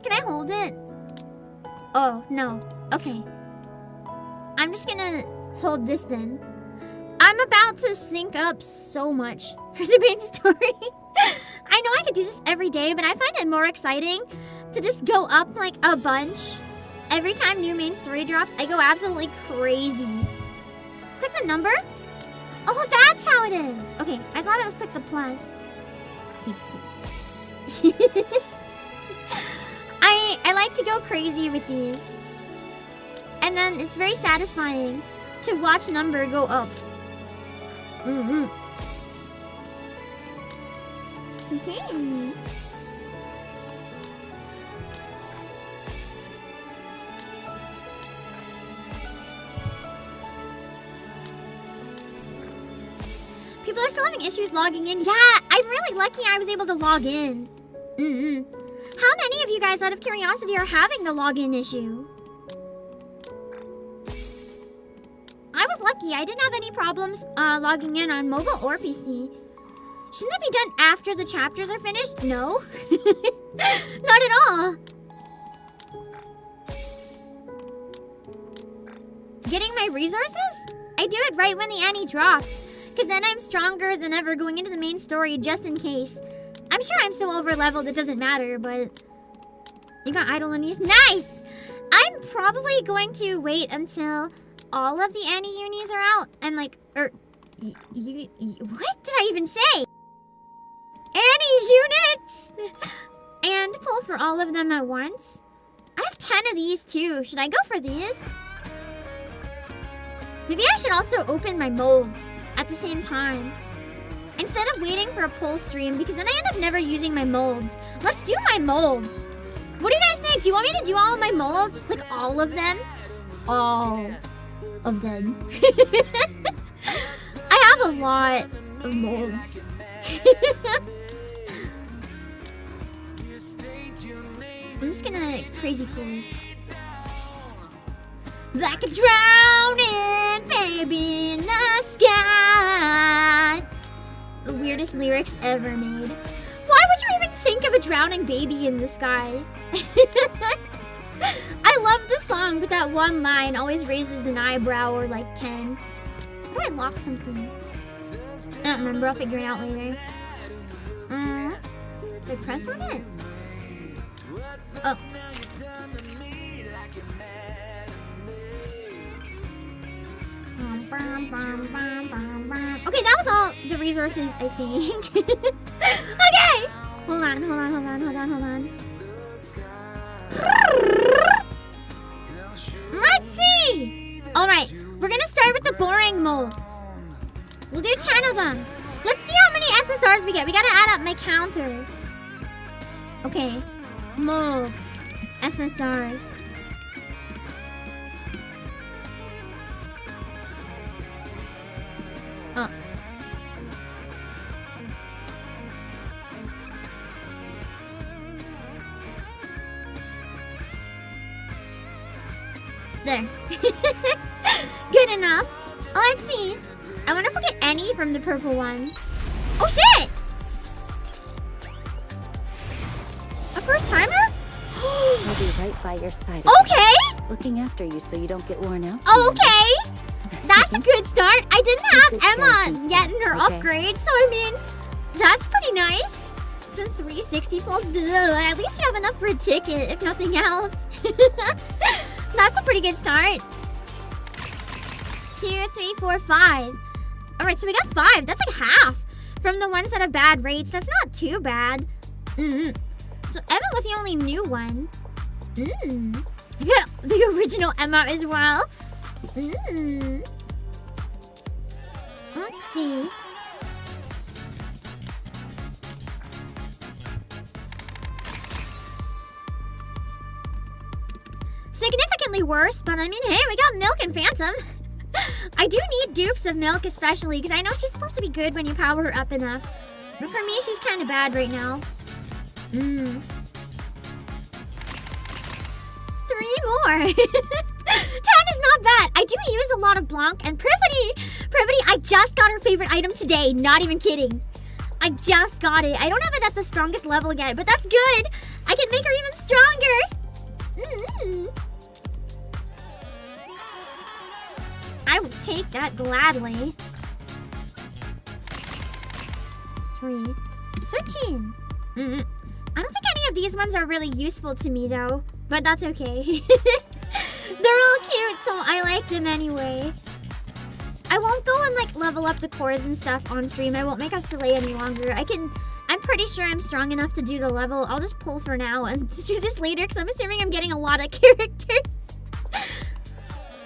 S1: Can I hold it? Oh, no. Okay. I'm just gonna hold this then. I'm about to sync up so much for the main story. I know I could do this every day, but I find it more exciting to just go up like a bunch. Every time new main story drops, I go absolutely crazy. Click the number? Oh, that's how it is. Okay, I thought it was click the plus. I like to go crazy with these. And then it's very satisfying to watch number go up. People are still having issues logging in. Yeah, I'm really lucky I was able to log in. How many of you guys, out of curiosity, are having the login issue? I was lucky. I didn't have any problems logging in on mobile or PC. Shouldn't that be done after the chapters are finished? No. Not at all. Getting my resources? I do it right when the Annie drops. Because then I'm stronger than ever going into the main story just in case. I'm sure I'm so over-leveled it doesn't matter, but... You got idle unis? Nice! I'm probably going to wait until all of the Annie unis are out. And like... what did I even say? Annie units! And pull for all of them at once. I have 10 of these too. Should I go for these? Maybe I should also open my molds at the same time. Instead of waiting for a pull stream, because then I end up never using my molds. Let's do my molds. What do you guys think? Do you want me to do all of my molds? Like all of them? All of them. I have a lot of molds. I'm just gonna crazy pose. Like a drowning baby in the sky. The weirdest lyrics ever made. Why would you even think of a drowning baby in the sky? I love the song, but that one line always raises an eyebrow or like 10. How do I lock something? I don't remember. I'll figure it out later. Did I press on it? Oh. Okay, that was all the resources, I think. Okay! Hold on. Let's see! Alright, we're gonna start with the boring molds. We'll do 10 of them. Let's see how many SSRs we get. We gotta add up my counter. Okay. Molds. SSRs. Oh. There. Good enough. Oh, let's see. I wonder if we'll get any from the purple one. Oh, shit! A first timer?
S3: I'll be right by your side.
S1: Okay!
S3: Looking after you so you don't get worn out.
S1: Okay! That's a good start. I didn't have Emma yet in her upgrade, so I mean, that's pretty nice. The 360 pulls, at least you have enough for a ticket, if nothing else. That's a pretty good start. 2, 3, 4, 5. Alright, so we got 5. That's like half from the ones that have bad rates. That's not too bad. So Emma was the only new one. I got the original Emma as well. Let's see. Significantly worse, but I mean, hey, we got Milk and Phantom. I do need dupes of Milk especially, because I know she's supposed to be good when you power her up enough. But for me, she's kind of bad right now. 3 more. 10 is not bad. I do use a lot of Blanc and Privity. Privity, I just got her favorite item today. Not even kidding. I just got it. I don't have it at the strongest level yet, but that's good. I can make her even stronger. I would take that gladly. 3. 13. I don't think any of these ones are really useful to me though, but that's okay. They're all cute, so I like them anyway. I won't go and like level up the cores and stuff on stream. I won't make us delay any longer. I'm pretty sure I'm strong enough to do the level. I'll just pull for now and do this later because I'm assuming I'm getting a lot of characters.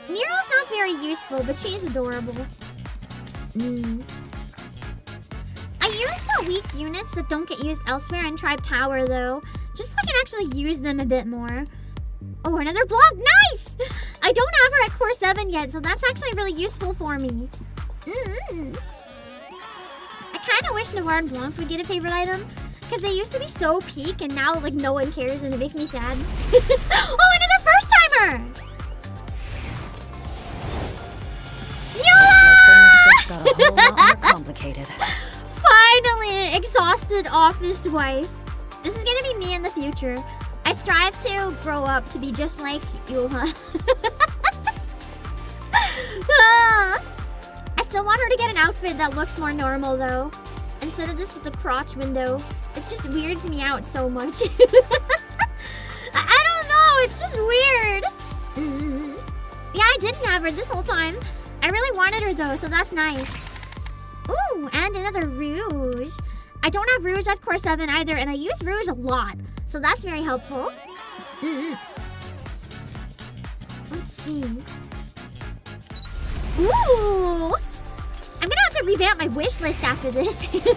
S1: Nero's not very useful, but she's adorable. I use the weak units that don't get used elsewhere in Tribe Tower though, just so I can actually use them a bit more. Oh, another block, nice! I don't have her at core 7 yet, so that's actually really useful for me. I kind of wish Noir and Blanc would get a favorite item, because they used to be so peak, and now like no one cares, and it makes me sad. Oh, another first timer!
S3: Things just got a whole lot more complicated.
S1: Finally, exhausted office wife. This is gonna be me in the future. I strive to grow up to be just like Yulha. I still want her to get an outfit that looks more normal though. Instead of this with the crotch window. It's just weirds me out so much. I don't know, it's just weird. Yeah, I didn't have her this whole time. I really wanted her though, so that's nice. Ooh, and another Rouge. I don't have Rouge at core 7 either, and I use Rouge a lot. So that's very helpful. Let's see. Ooh! I'm gonna have to revamp my wish list after this. Yes!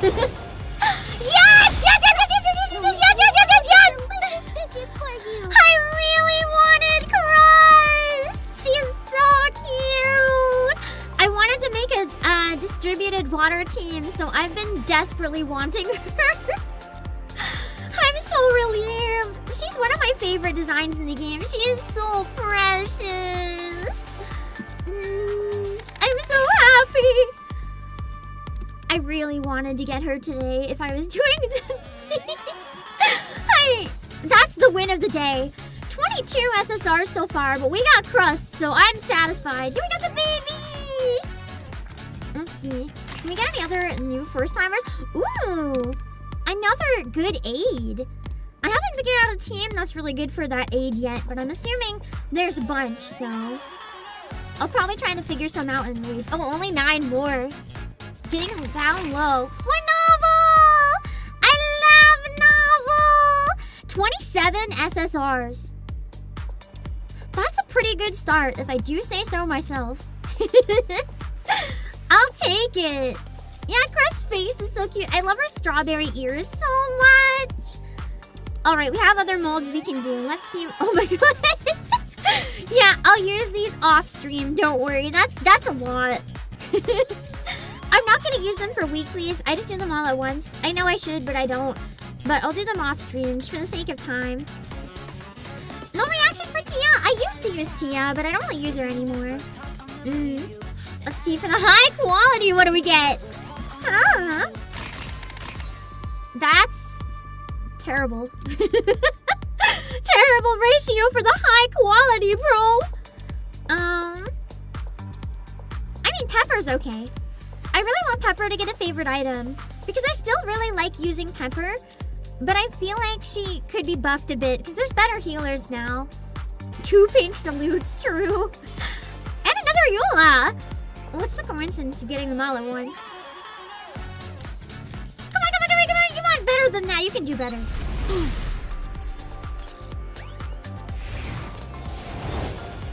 S1: I really wanted Crust! She is so cute! I wanted to make a distributed water team, so I've been desperately wanting her. I'm so relieved. She's one of my favorite designs in the game. She is so precious. I'm so happy. I really wanted to get her today if I was doing things. That's the win of the day. 22 SSRs so far, but we got Crust, so I'm satisfied. We got the baby! Let's see. Can we get any other new first-timers? Ooh! Another good aid. I haven't figured out a team that's really good for that aid yet, but I'm assuming there's a bunch, so I'll probably try to figure some out in raids. Oh, only 9 more. Getting down low. More novel! I love novel! 27 SSRs. That's a pretty good start, if I do say so myself. I'll take it. Yeah, Crust's face is so cute. I love her strawberry ears so much. Alright, we have other molds we can do. Let's see. Oh my god. Yeah, I'll use these off stream. Don't worry. That's a lot. I'm not going to use them for weeklies. I just do them all at once. I know I should, but I don't. But I'll do them off stream just for the sake of time. No reaction for Tia. I used to use Tia, but I don't really use her anymore. Let's see, for the high quality, what do we get? Huh? That's terrible. Terrible ratio for the high quality, bro. I mean, Pepper's okay. I really want Pepper to get a favorite item because I still really like using Pepper, but I feel like she could be buffed a bit because there's better healers now. 2 pink salutes, true. And another Eula. What's the coincidence of getting them all at once? Come on, come on, come on, come on, come on! Better than that, you can do better.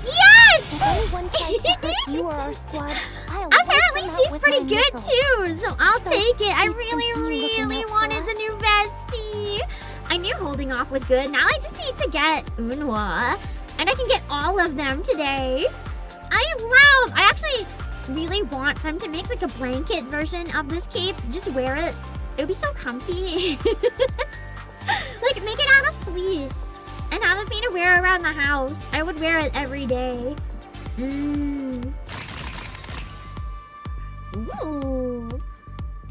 S1: Yes!
S2: If anyone tries to hurt you or our squad, I'll
S1: Apparently
S2: wipe them out
S1: she's
S2: with
S1: pretty
S2: my
S1: good
S2: missile.
S1: too, so I'll
S2: So,
S1: take it. I
S2: please
S1: really,
S2: continue looking
S1: really
S2: out for
S1: wanted the
S2: us.
S1: new bestie. I knew holding off was good. Now I just need to get Unwa, and I can get all of them today. I actually really want them to make like a blanket version of this cape. Just wear it. It would be so comfy. Like make it out of fleece and have it be to wear around the house. I would wear it every day. Ooh.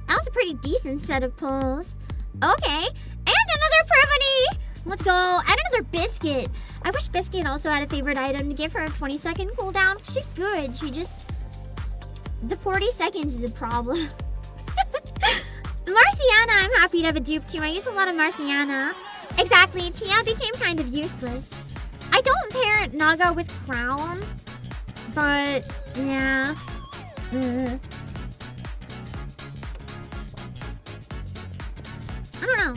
S1: That was a pretty decent set of pulls. Okay. And another Privity! Let's go. And another Biscuit. I wish Biscuit also had a favorite item to give her a 20-second cooldown. She's good. She just... The 40 seconds is a problem. Marciana, I'm happy to have a dupe too. I use a lot of Marciana. Exactly. Tia became kind of useless. I don't pair Naga with Crown. But, yeah. I don't know.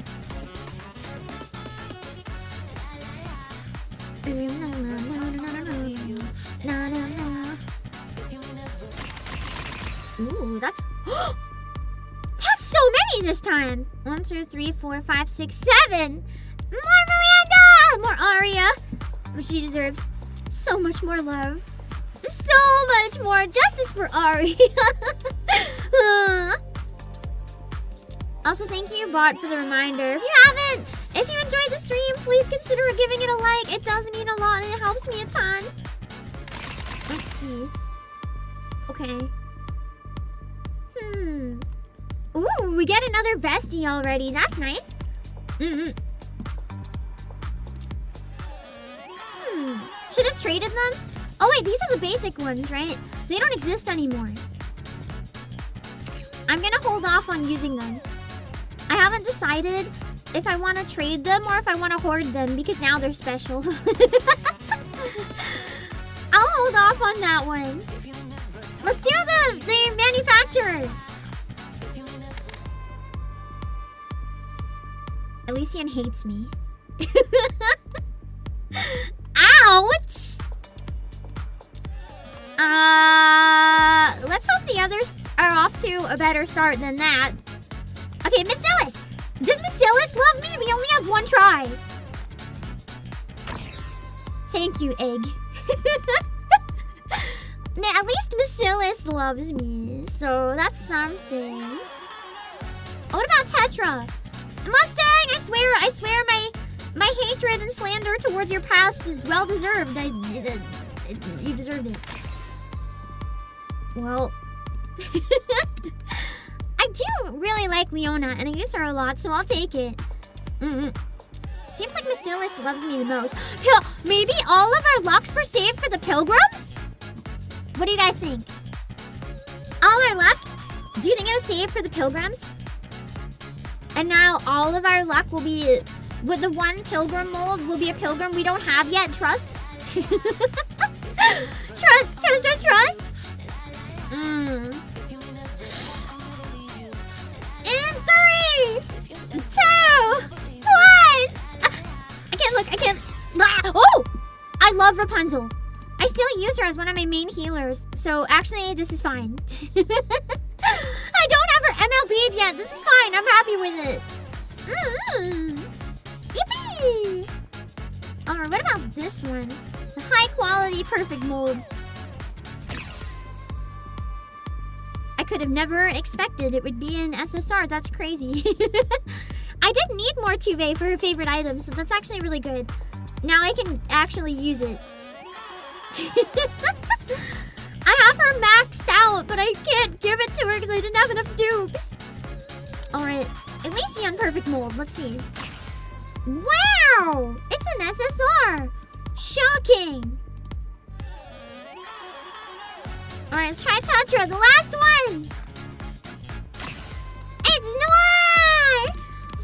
S1: Ooh, that's... That's so many this time! 1, 2, 3, 4, 5, 6, 7! More Miranda! More Aria! She deserves so much more love. So much more justice for Aria! Also, thank you, Bot, for the reminder. If you enjoyed the stream, please consider giving it a like. It does mean a lot and it helps me a ton. Let's see. Okay. Ooh, we get another bestie already. That's nice. Should have traded them. Oh wait, these are the basic ones, right? They don't exist anymore. I'm gonna hold off on using them. I haven't decided if I want to trade them or if I want to hoard them because now they're special. I'll hold off on that one. Let's do the manufacturers. Elysian hates me. Ouch! Let's hope the others are off to a better start than that. Okay, Bacillus! Does Bacillus love me? We only have one try. Thank you, Egg. Man, at least Bacillus loves me, so that's something. What about Tetra? Mustang, I swear my hatred and slander towards your past is well deserved. You deserved it. Well, I do really like Leona, and I use her a lot, so I'll take it. Seems like Bacillus loves me the most. Hell, maybe all of our lucks were saved for the pilgrims? What do you guys think? All our luck? Do you think it was saved for the pilgrims? And now all of our luck will be... With the one pilgrim mold will be a pilgrim we don't have yet. Trust? Trust. In 3, 2, 1. I can't look. I can't. Oh! I love Rapunzel. I still use her as one of my main healers. So actually, this is fine. I don't have her MLB'd yet. This is fine. I'm happy with it. Yippee! Alright, what about this one? The high quality perfect mold. I could have never expected it would be in SSR. That's crazy. I didn't need more Tuve for her favorite item, so that's actually really good. Now I can actually use it. I have her maxed out, but I can't give it to her because I didn't have enough dupes. Alright, Elysian perfect mold. Let's see. Wow! It's an SSR! Shocking! Alright, let's try Tetra, the last one! It's Noir!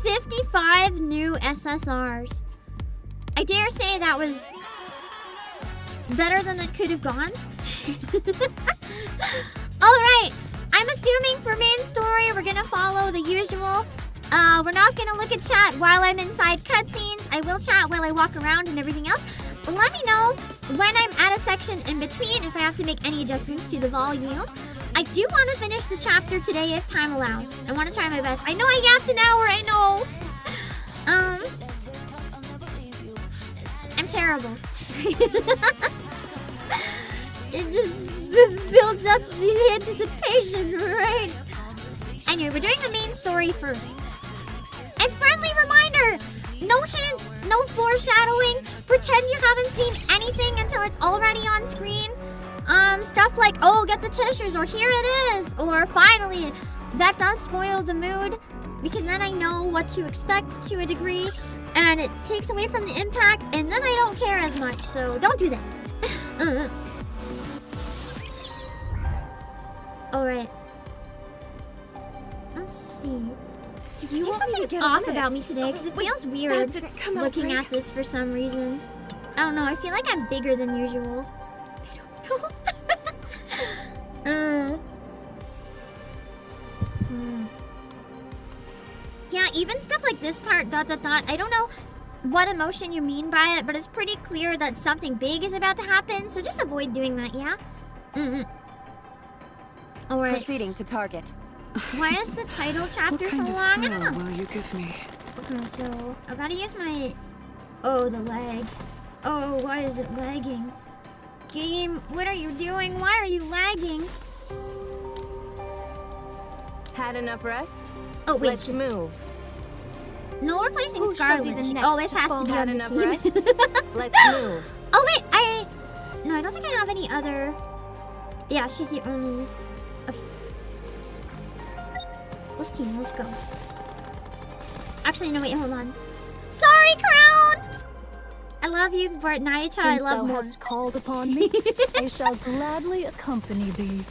S1: 55 new SSRs. I dare say that was better than it could have gone. Alright, I'm assuming for main story, we're gonna follow the usual. We're not gonna look at chat while I'm inside cutscenes. I will chat while I walk around and everything else. Let me know when I'm at a section in between if I have to make any adjustments to the volume. I do want to finish the chapter today if time allows. I want to try my best. I know I yapped an hour, I know. I'm terrible. It just builds up the anticipation, right? Anyway, we're doing the main story first. And friendly reminder, no hints, no foreshadowing. Pretend you haven't seen anything until it's already on screen. Stuff like, oh, get the tissues, or here it is, or finally. That does spoil the mood, because then I know what to expect to a degree, and it takes away from the impact, and then I don't care as much, so don't do that. Alright. Let's see. I think something's off about me today, because it feels weird looking at this for some reason. I don't know, I feel like I'm bigger than usual. I don't know. Yeah, even stuff like this part, ... I don't know what emotion you mean by it, but it's pretty clear that something big is about to happen, so just avoid doing that, yeah? Alright.
S2: Proceeding to target.
S1: Why is the title chapter so long? I don't know.
S4: Will you give me?
S1: Okay, so I gotta use my... Oh, the lag. Oh, why is it lagging? Game, what are you doing? Why are you lagging?
S2: Had enough rest?
S1: Oh, wait.
S2: Let's move.
S1: No replacing
S2: Who shall be
S1: Scarlet.
S2: the
S1: Oh,
S2: next
S1: this has to be
S2: Had
S1: on the
S2: enough
S1: team.
S2: rest? Let's move.
S1: Oh, wait, No, I don't think I have any other... Yeah, she's the only... Okay. This team, let's go. Actually, no, wait, hold on. Sorry, Crown! I love you, but Nayata, I
S3: Since
S1: love
S3: thou
S1: more.
S3: hast called upon me, I shall gladly accompany thee.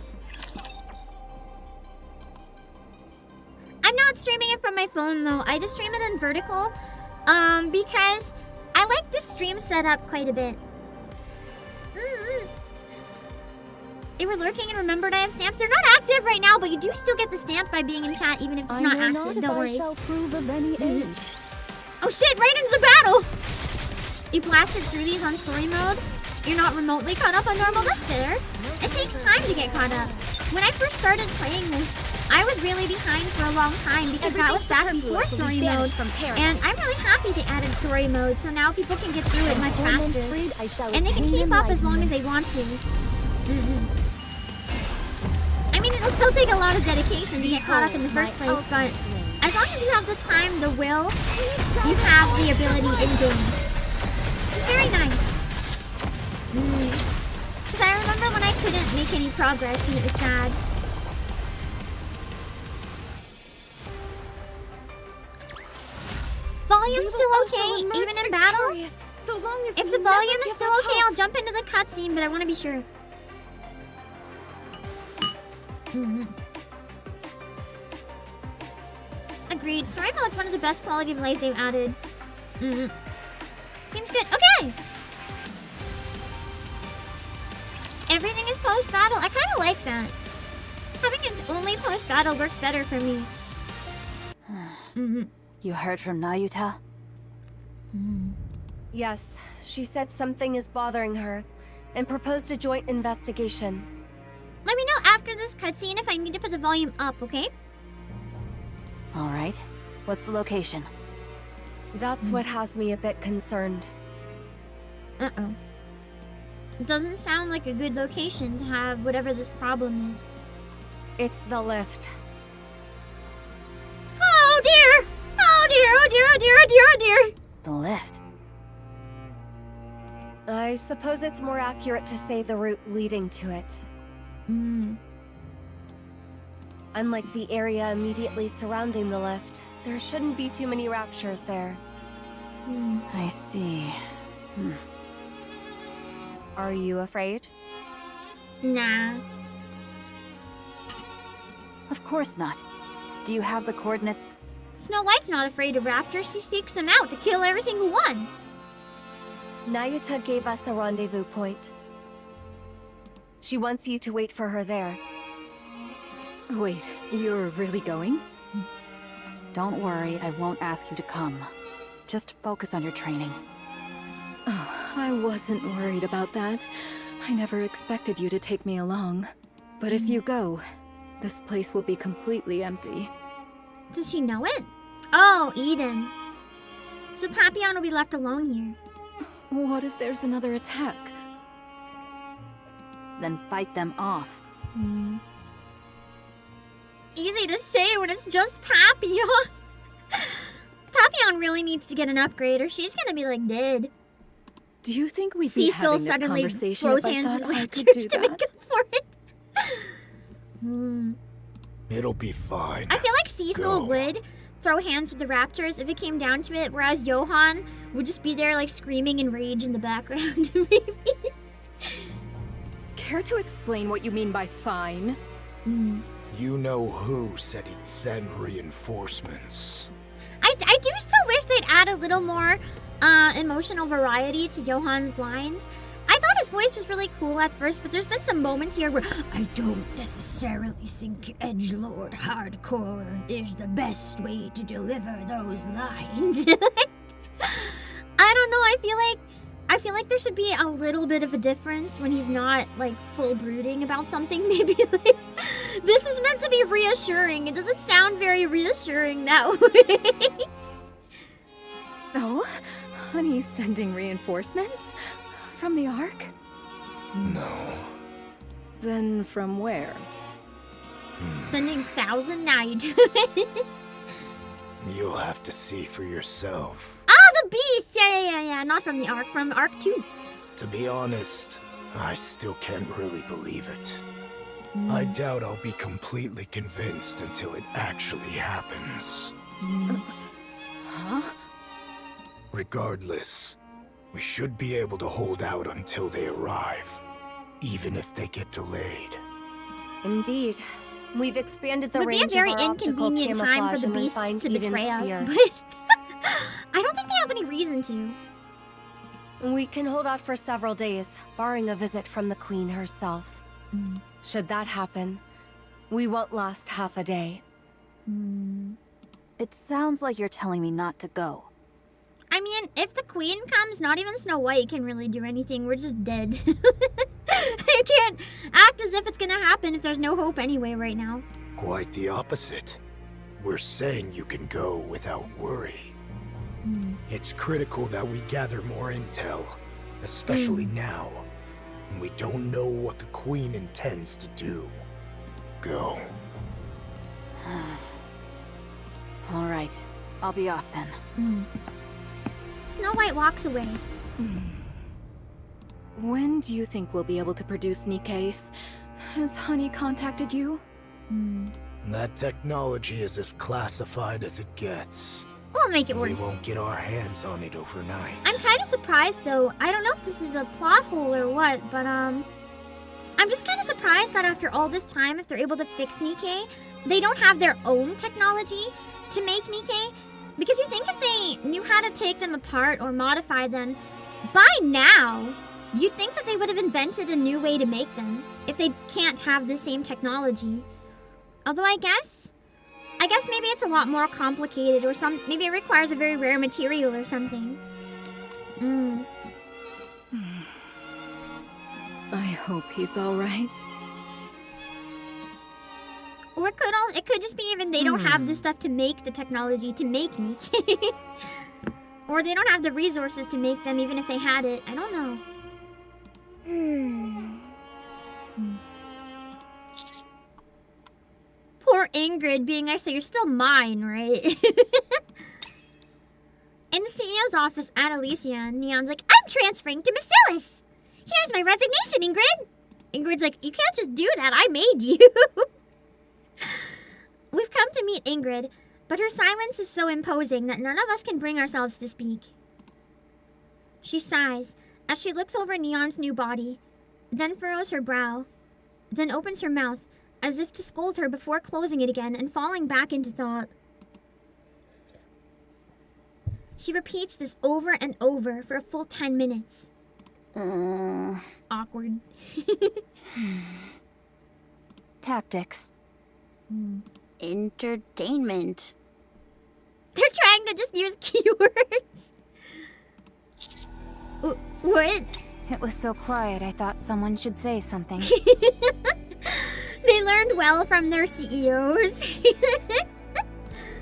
S1: I'm not streaming it from my phone though. I just stream it in vertical. Because I like this stream setup quite a bit. They were lurking and remembered I have stamps. They're not active right now, but you do still get the stamp by being in chat, even if it's not active. Don't worry.
S3: I shall prove of any aid.
S1: Oh shit, right into the battle! You blasted through these on story mode. You're not remotely caught up on normal, that's fair. It takes time to get caught up. When I first started playing this, I was really behind for a long time because that was back before story mode. And I'm really happy they added story mode, so now people can get through it much faster. And they can keep up as long as they want to. I mean, it'll still take a lot of dedication to get caught up in the first place, but as long as you have the time, the will, you have the ability in-game. Which is very nice. Because I remember when I couldn't make any progress and it was sad. Volume's still okay, even in battles?
S2: So long as
S1: If the volume is still okay, I'll jump into the cutscene, but I want to be sure. Agreed. Story mode's one of the best quality of life they've added. Seems good. Okay! Everything is post-battle. I kind of like that. Having it only post-battle works better for me.
S5: You heard from Nayuta?
S6: Yes, she said something is bothering her and proposed a joint investigation.
S1: Let me know after this cutscene if I need to put the volume up, okay?
S5: Alright. What's the location?
S6: That's what has me a bit concerned.
S1: Uh-oh. It doesn't sound like a good location to have whatever this problem is.
S6: It's the lift.
S1: Oh dear! Oh dear, oh dear, oh dear, oh dear, oh dear!
S5: The lift.
S6: I suppose it's more accurate to say the route leading to it. Unlike the area immediately surrounding the lift, there shouldn't be too many raptures there.
S5: I see.
S6: Are you afraid?
S1: Nah.
S5: Of course not. Do you have the coordinates?
S1: Snow White's not afraid of raptors. She seeks them out to kill every single one.
S6: Nayuta gave us a rendezvous point. She wants you to wait for her there.
S3: Wait, you're really going?
S5: Don't worry, I won't ask you to come. Just focus on your training.
S3: Oh, I wasn't worried about that. I never expected you to take me along. But if you go, this place will be completely empty.
S1: Does she know it? Oh, Eden. So Papillon will be left alone here.
S3: What if there's another attack?
S5: Then fight them off.
S1: Easy to say when it's just Papillon. Papillon really needs to get an upgrade or she's gonna be like dead.
S3: Do you think we'd be
S1: Cecil
S3: having this
S1: suddenly
S3: conversation
S1: throws
S3: if I
S1: hands
S3: thought
S1: with
S3: I could
S1: raptors
S3: do
S1: to make
S3: that?
S1: up for it.
S4: It'll be fine.
S1: I feel like Cecil
S4: Go.
S1: would throw hands with the raptors if it came down to it, whereas Johan would just be there like screaming in rage in the background, maybe.
S3: Care to explain what you mean by fine?
S4: You know who said he'd send reinforcements.
S1: I do still wish they'd add a little more emotional variety to Johan's lines. I thought his voice was really cool at first, but there's been some moments here where I don't necessarily think edgelord hardcore is the best way to deliver those lines. I don't know, I feel like there should be a little bit of a difference when he's not like full brooding about something. Maybe like this is meant to be reassuring. It doesn't sound very reassuring that way.
S3: Oh? Honey's sending reinforcements? From the Ark?
S4: No.
S3: Then from where?
S1: Sending 1,000 now you do it.
S4: You'll have to see for yourself.
S1: Oh, the beast! Yeah. Not from the Ark, from Ark 2.
S4: To be honest, I still can't really believe it. I doubt I'll be completely convinced until it actually happens.
S3: Huh?
S4: Regardless, we should be able to hold out until they arrive, even if they get delayed.
S6: Indeed. We've expanded the
S1: Would be a
S6: range
S1: very
S6: of our optical
S1: inconvenient time for
S6: camouflage
S1: the
S6: and
S1: beasts
S6: refined
S1: to betray
S6: Eden's
S1: us,
S6: spear.
S1: but I don't think they have any reason to.
S6: We can hold out for several days, barring a visit from the Queen herself. Should that happen, we won't last half a day.
S5: It sounds like you're telling me not to go.
S1: I mean, if the Queen comes, not even Snow White can really do anything. We're just dead. You can't act as if it's gonna happen if there's no hope anyway right now.
S4: Quite the opposite. We're saying you can go without worry. It's critical that we gather more intel, especially now, when we don't know what the Queen intends to do. Go.
S5: All right, I'll be off then.
S1: Snow White walks away.
S3: When do you think we'll be able to produce NIKKEs? Has Honey contacted you?
S4: That technology is as classified as it gets.
S1: We'll make it work.
S4: We won't get our hands on it overnight.
S1: I'm kind of surprised though. I don't know if this is a plot hole or what, but I'm just kind of surprised that after all this time, if they're able to fix NIKKE, they don't have their own technology to make NIKKE. Because you think if they knew how to take them apart or modify them, by now, you'd think that they would have invented a new way to make them if they can't have the same technology. Although I guess maybe it's a lot more complicated or maybe it requires a very rare material or something.
S3: I hope he's all right.
S1: Or it could just be even they don't have the stuff to make the technology to make NIKKE. Or they don't have the resources to make them even if they had it. I don't know. Poor Ingrid being I say you're still mine, right? In the CEO's office at Alicia, Neon's like, I'm transferring to Bacillus. Here's my resignation, Ingrid. Ingrid's like, you can't just do that. I made you. We've come to meet Ingrid, but her silence is so imposing that none of us can bring ourselves to speak. She sighs as she looks over Neon's new body, then furrows her brow, then opens her mouth as if to scold her before closing it again and falling back into thought. She repeats this over and over for a full 10 minutes. Awkward.
S5: Tactics.
S7: Entertainment.
S1: They're trying to just use keywords. What?
S8: It was so quiet, I thought someone should say something.
S1: They learned well from their CEOs.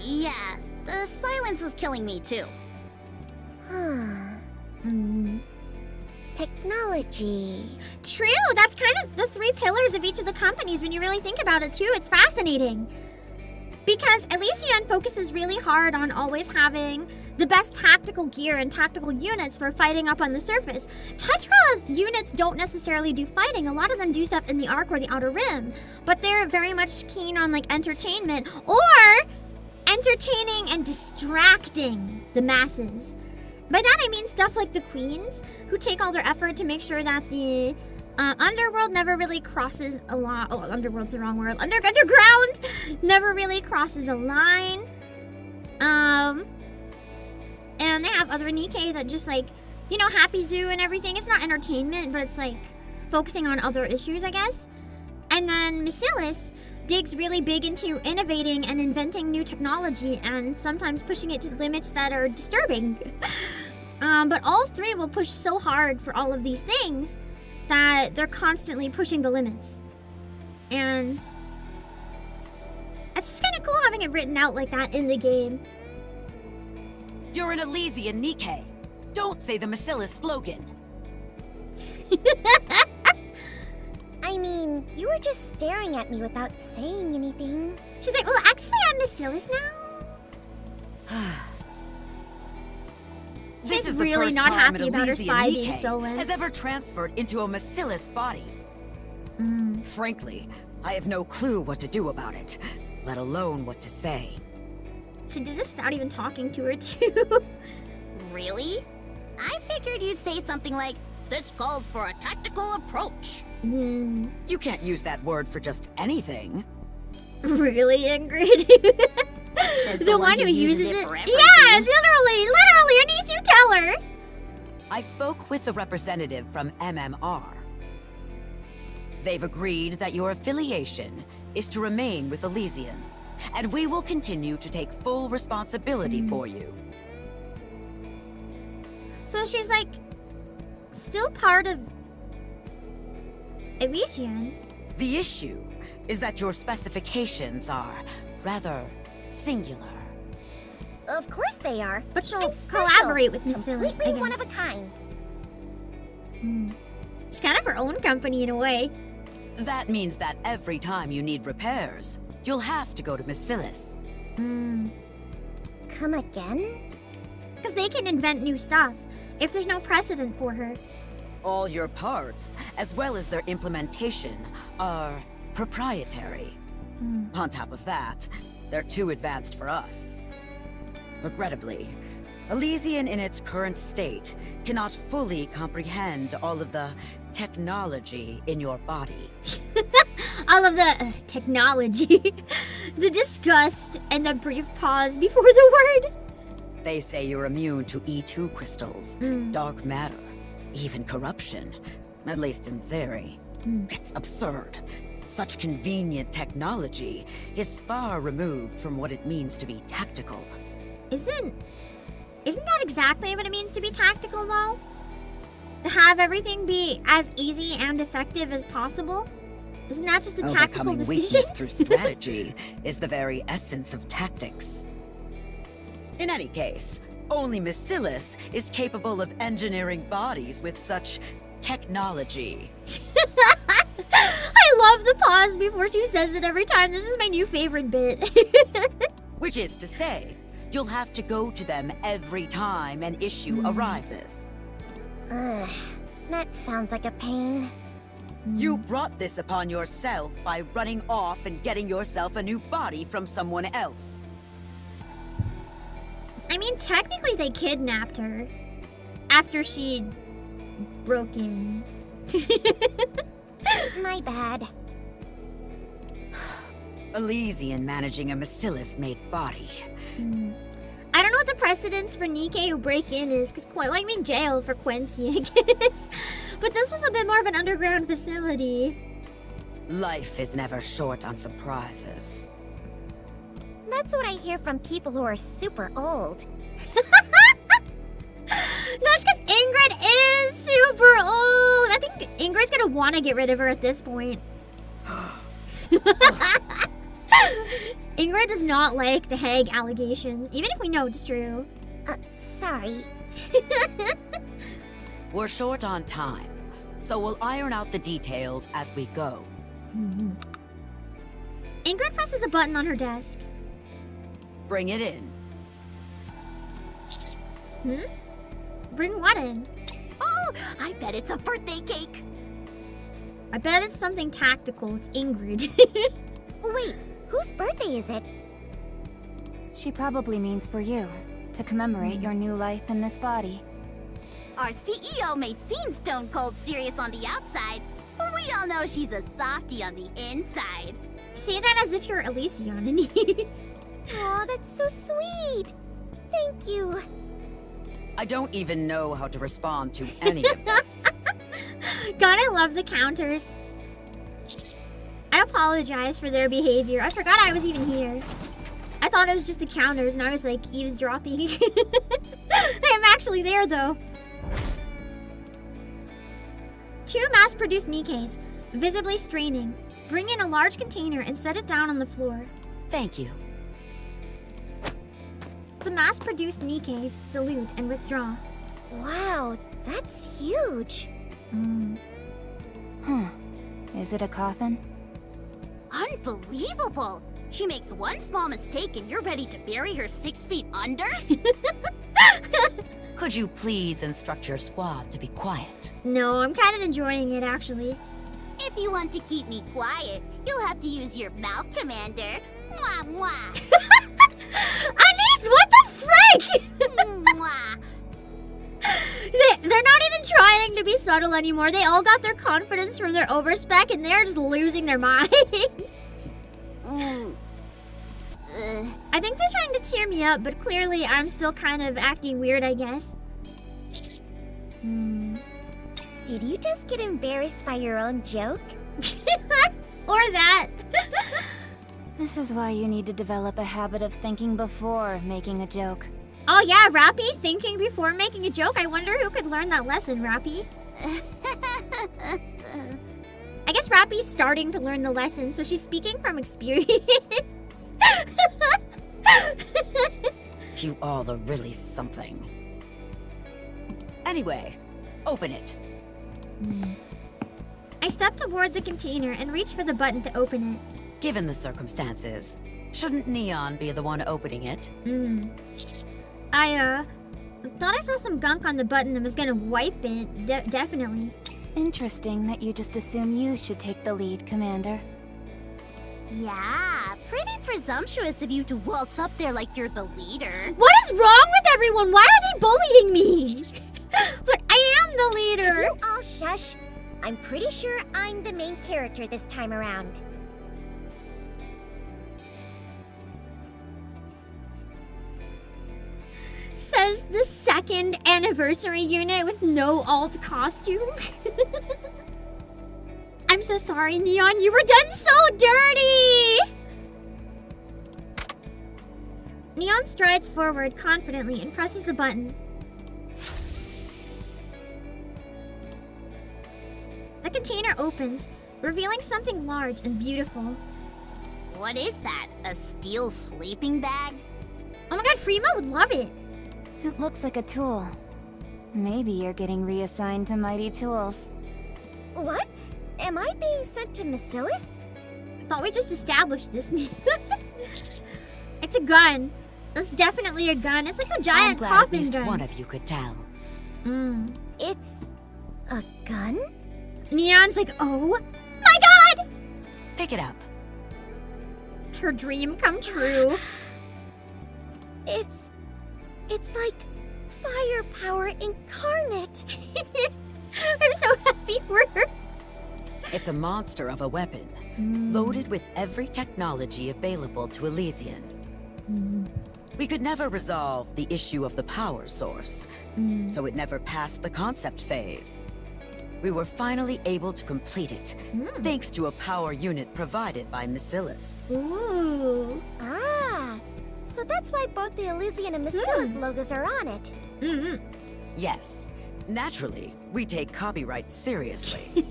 S7: Yeah, the silence was killing me too. Technology.
S1: True, that's kind of the three pillars of each of the companies when you really think about it too. It's fascinating. Because Elysian focuses really hard on always having the best tactical gear and tactical units for fighting up on the surface. Tetra's units don't necessarily do fighting. A lot of them do stuff in the Arc or the Outer Rim. But they're very much keen on like entertainment or entertaining and distracting the masses. By that I mean stuff like the Queens, who take all their effort to make sure that the underworld never really crosses a line. Oh, underworld's the wrong word. Underground never really crosses a line. And they have other NIKKE that just like, you know, Happy Zoo and everything. It's not entertainment, but it's like focusing on other issues, I guess. And then Masilis digs really big into innovating and inventing new technology and sometimes pushing it to the limits that are disturbing. But all three will push so hard for all of these things that they're constantly pushing the limits. And it's just kind of cool having it written out like that in the game.
S5: You're an Elysian NIKKE. Don't say the Masilis slogan.
S7: I mean, you were just staring at me without saying anything.
S1: She's like, well, actually, I'm Masilis now.
S5: This is the
S1: really
S5: first
S1: not
S5: time
S1: happy
S5: an
S1: about her
S5: Elysian
S1: spy being
S5: NIKKE
S1: stolen.
S5: has ever transferred into a Masilis body. Frankly, I have no clue what to do about it, let alone what to say.
S1: She did this without even talking to her, too.
S7: Really? I figured you'd say something like, this calls for a tactical approach.
S5: You can't use that word for just anything.
S1: Really, Ingrid? The one who uses it? Yeah, literally, Anis, you tell her.
S5: I spoke with the representative from MMR. They've agreed that your affiliation is to remain with Elysian, and we will continue to take full responsibility for you.
S1: So she's like, still part of Elysian.
S5: The issue is that your specifications are rather singular.
S7: Of course they are.
S1: But she'll
S7: I'm special.
S1: collaborate with Masilis, I
S7: Completely
S1: guess.
S7: one of a kind.
S1: She's kind of her own company in a way.
S5: That means that every time you need repairs, you'll have to go to Masilis.
S7: Come again?
S1: Because they can invent new stuff if there's no precedent for her.
S5: All your parts, as well as their implementation, are proprietary. On top of that, they're too advanced for us. Regrettably, Elysian in its current state cannot fully comprehend all of the technology in your body.
S1: All of the technology, the disgust, and the brief pause before the word.
S5: They say you're immune to E2 crystals, dark matter, even corruption. At least in theory. It's absurd. Such convenient technology is far removed from what it means to be tactical.
S1: Isn't that exactly what it means to be tactical, though? To have everything be as easy and effective as possible? Isn't that just a tactical
S5: Overcoming
S1: decision?
S5: weakness through strategy is the very essence of tactics. In any case, only Masilis is capable of engineering bodies with such technology.
S1: I love the pause before she says it every time. This is my new favorite bit.
S5: Which is to say, you'll have to go to them every time an issue arises.
S7: Ugh, that sounds like a pain.
S5: You brought this upon yourself by running off and getting yourself a new body from someone else.
S1: I mean, technically they kidnapped her after she broke in.
S7: My bad.
S5: Elysian managing a Masilis-made body.
S1: I don't know what the precedence for NIKKE who break in is, because like me jail for Quincy, I guess. But this was a bit more of an underground facility.
S5: Life is never short on surprises.
S7: That's what I hear from people who are super old.
S1: That's because Ingrid is super old. I think Ingrid's gonna want to get rid of her at this point. Ingrid does not like the Hague allegations, even if we know it's true.
S7: Sorry.
S5: We're short on time, so we'll iron out the details as we go.
S1: Ingrid presses a button on her desk.
S5: Bring it in.
S1: Bring what in?
S7: Oh, I bet it's a birthday cake.
S1: I bet it's something tactical. It's Ingrid.
S7: Wait, whose birthday is it?
S8: She probably means for you, to commemorate your new life in this body.
S7: Our CEO may seem stone cold serious on the outside, but we all know she's a softie on the inside.
S1: Say that as if you're Elise Yannis.
S7: Oh, that's so sweet. Thank you.
S5: I don't even know how to respond to any of this.
S1: God, I love the counters. I apologize for their behavior. I forgot I was even here. I thought it was just the counters, and I was like eavesdropping. I am actually there, though. 2 mass-produced NIKKEs, visibly straining. Bring in a large container and set it down on the floor.
S5: Thank you.
S1: The mass-produced NIKKEs salute and withdraw.
S7: Wow, that's huge.
S8: Huh. Is it a coffin?
S7: Unbelievable. She makes one small mistake and you're ready to bury her 6 feet under?
S5: Could you please instruct your squad to be quiet?
S1: No, I'm kind of enjoying it, actually.
S7: If you want to keep me quiet, you'll have to use your mouth, Commander. Mwah, mwah.
S1: ANIS, what the frick?
S7: Mwah.
S1: They're not even trying to be subtle anymore. They all got their confidence from their overspec and they're just losing their minds. I think they're trying to cheer me up, but clearly I'm still kind of acting weird, I guess.
S7: Did you just get embarrassed by your own joke?
S1: Or that.
S8: This is why you need to develop a habit of thinking before making a joke.
S1: Oh yeah, Rappy, thinking before making a joke. I wonder who could learn that lesson, Rappy. I guess Rappy's starting to learn the lesson, so she's speaking from experience.
S5: You all are really something. Anyway, open it.
S1: I step toward the container and reach for the button to open it.
S5: Given the circumstances, shouldn't Neon be the one opening it?
S1: I thought I saw some gunk on the button and was gonna wipe it. Definitely.
S8: Interesting that you just assume you should take the lead, Commander.
S7: Yeah, pretty presumptuous of you to waltz up there like you're the leader.
S1: What is wrong with everyone? Why are they bullying me? But I am the leader.
S7: You all shush. I'm pretty sure I'm the main character this time around.
S1: Says the 2nd anniversary unit with no alt costume. I'm so sorry, Neon. You were done so dirty! Neon strides forward confidently and presses the button. The container opens, revealing something large and beautiful.
S7: What is that? A steel sleeping bag?
S1: Oh my god, Freema would love it.
S8: It looks like a tool. Maybe you're getting reassigned to Mighty Tools.
S7: What? Am I being sent to Macilis?
S1: I thought we just established this. It's a gun. It's definitely a gun. It's like a
S5: I'm
S1: giant
S5: glad at
S1: coffin
S5: least
S1: gun.
S5: one of you could tell.
S7: It's a gun?
S1: Neon's like, oh my god!
S5: Pick it up.
S1: Her dream come true.
S7: It's like firepower incarnate.
S1: I'm so happy for her.
S5: It's a monster of a weapon, loaded with every technology available to Elysian. We could never resolve the issue of the power source, so it never passed the concept phase. We were finally able to complete it, thanks to a power unit provided by Missilus.
S1: Ooh.
S9: Ah, so that's why both the Elysian and Missilus logos are on it.
S5: Yes, naturally, we take copyright seriously.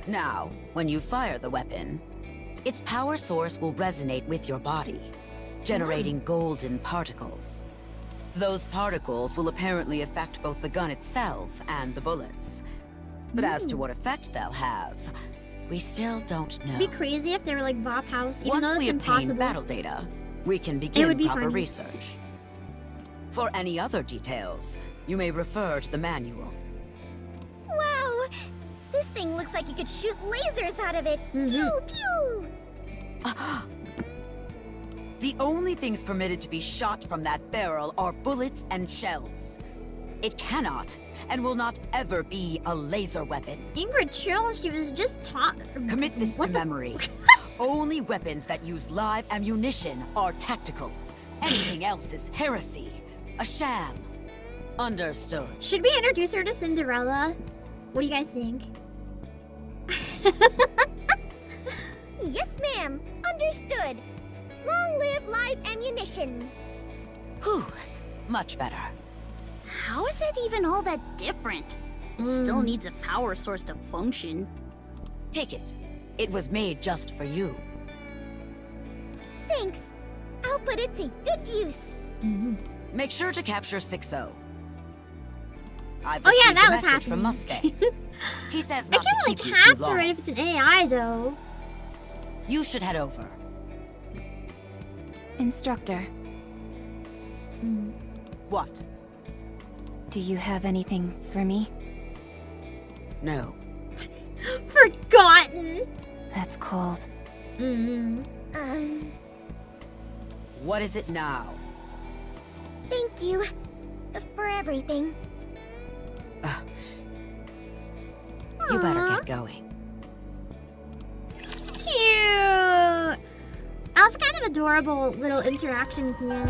S5: Now, when you fire the weapon, its power source will resonate with your body, generating golden particles. Those particles will apparently affect both the gun itself and the bullets. But as to what effect they'll have, we still don't know.
S1: It'd be crazy if they were like Vop House, even though
S5: Once
S1: it's
S5: we obtain
S1: impossible.
S5: battle data, we can
S1: It
S5: begin
S1: would be
S5: proper
S1: funny.
S5: research. For any other details, you may refer to the manual.
S9: Wow, this thing looks like you could shoot lasers out of it. Pew pew.
S5: The only things permitted to be shot from that barrel are bullets and shells. It cannot and will not ever be a laser weapon.
S1: Ingrid, chill. She was just talking.
S5: Commit this
S1: What
S5: to
S1: the-
S5: memory. Only weapons that use live ammunition are tactical. Anything else is heresy. A sham. Understood.
S1: Should we introduce her to Cinderella? What do you guys think?
S9: Yes, ma'am. Understood. Long live live ammunition.
S5: Whew. Much better.
S7: How is it even all that different? It still needs a power source to function.
S5: Take it. It was made just for you.
S9: Thanks. I'll put it to good use.
S5: Make sure to capture 6-0. I've
S1: Oh yeah,
S5: received
S1: that
S5: a
S1: was
S5: message from
S1: happening.
S5: Mustang. He says
S1: I
S5: not
S1: can't
S5: to
S1: really
S5: keep you too
S1: capture
S5: long.
S1: it if it's an AI though.
S5: You should head over.
S8: Instructor,
S5: What?
S8: do you have anything for me?
S5: No.
S1: Forgotten.
S8: That's cold.
S5: What is it now?
S9: Thank you for everything.
S5: You better
S1: Aw.
S5: get going.
S1: Cute. That was kind of adorable little interaction at the end.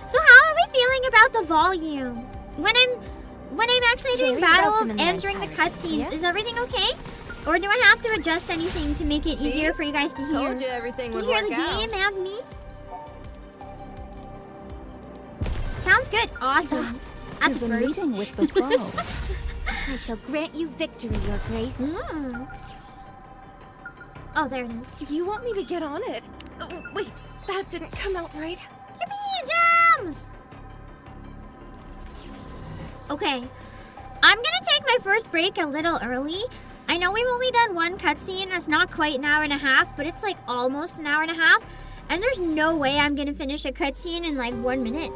S1: So how are we feeling about the volume? When I'm actually doing
S8: Very
S1: battles
S8: welcome in my
S1: and during the
S8: entirety.
S1: cutscenes,
S8: Yes?
S1: is everything okay? Or do I have to adjust anything to make it easier for you guys to hear?
S2: Told you everything
S1: Can
S2: would
S1: you hear
S2: work
S1: the
S2: out.
S1: game and me? Sounds good. Awesome. That's a
S8: Is a
S1: first.
S8: meeting with the foe.
S9: I shall grant you victory, Your Grace.
S1: Oh, there it is.
S2: Do you want me to get on it? Oh, wait, that didn't come out right.
S1: Yippee, jams! Okay. I'm gonna take my first break a little early. I know we've only done one cutscene. It's not quite an hour and a half, but it's like almost an hour and a half. And there's no way I'm gonna finish a cutscene in like 1 minute.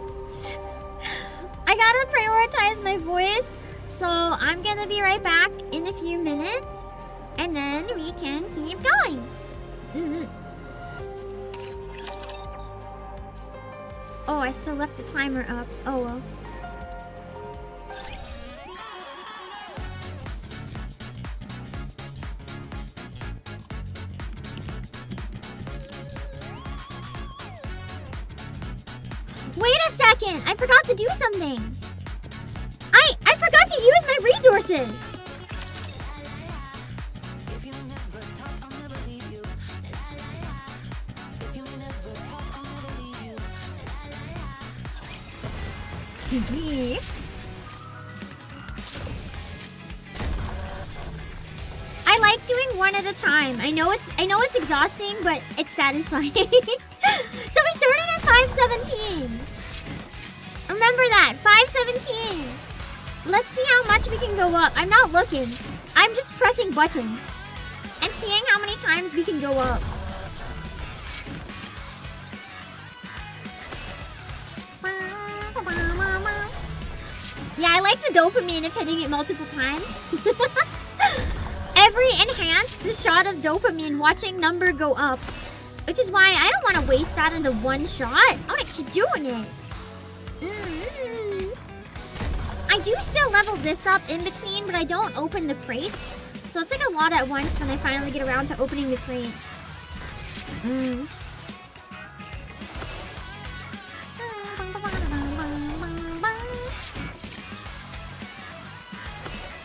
S1: I gotta prioritize my voice. So I'm gonna be right back in a few minutes. And then we can keep going. Oh, I still left the timer up. Oh well. Wait a second! I forgot to do something! I forgot to use my resources! I like doing one at a time. I know it's exhausting, but it's satisfying. So we started at 517. Remember that, 517. Let's see how much we can go up. I'm not looking. I'm just pressing button and seeing how many times we can go up. Yeah, I like the dopamine of hitting it multiple times. Every enhanced the shot of dopamine watching number go up. Which is why I don't want to waste that into one shot. I want to keep doing it. I do still level this up in between, but I don't open the crates. So it's like a lot at once when I finally get around to opening the crates.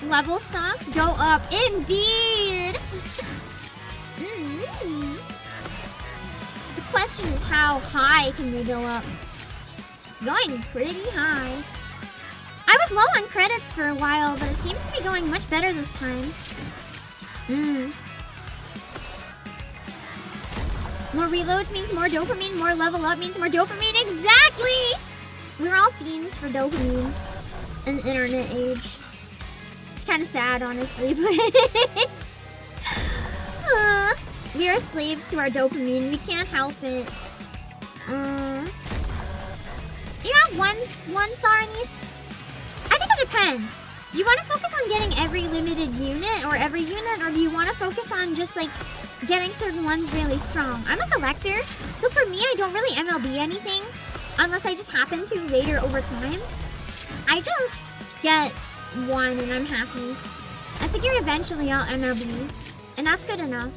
S1: level stocks go up. Indeed! The question is, how high can they go up? It's going pretty high. I was low on credits for a while, but it seems to be going much better this time. More reloads means more dopamine, more level up means more dopamine. Exactly! We're all fiends for dopamine in the internet age. It's kind of sad, honestly, but we are slaves to our dopamine. We can't help it. You have one star in these? I think it depends. Do you want to focus on getting every limited unit or every unit, or do you want to focus on just like getting certain ones really strong? I'm a collector, so for me, I don't really MLB anything unless I just happen to later over time. I just get one and I'm happy. I figure eventually I'll MLB, and that's good enough.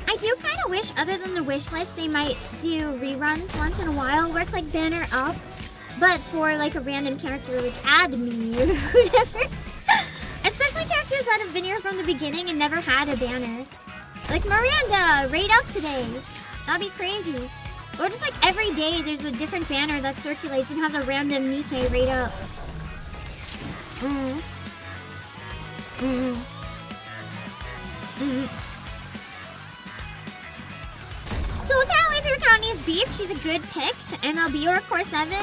S1: I do kind of wish, other than the wish list, they might do reruns once in a while where it's like banner up, but for like a random character like Add Me or whatever. Especially characters that have been here from the beginning and never had a banner. Like Miranda, rate up today. That'd be crazy. Or just like every day there's a different banner that circulates and has a random NIKKE rate up. So apparently if you're counting as beef, she's a good pick to MLB or Core 7.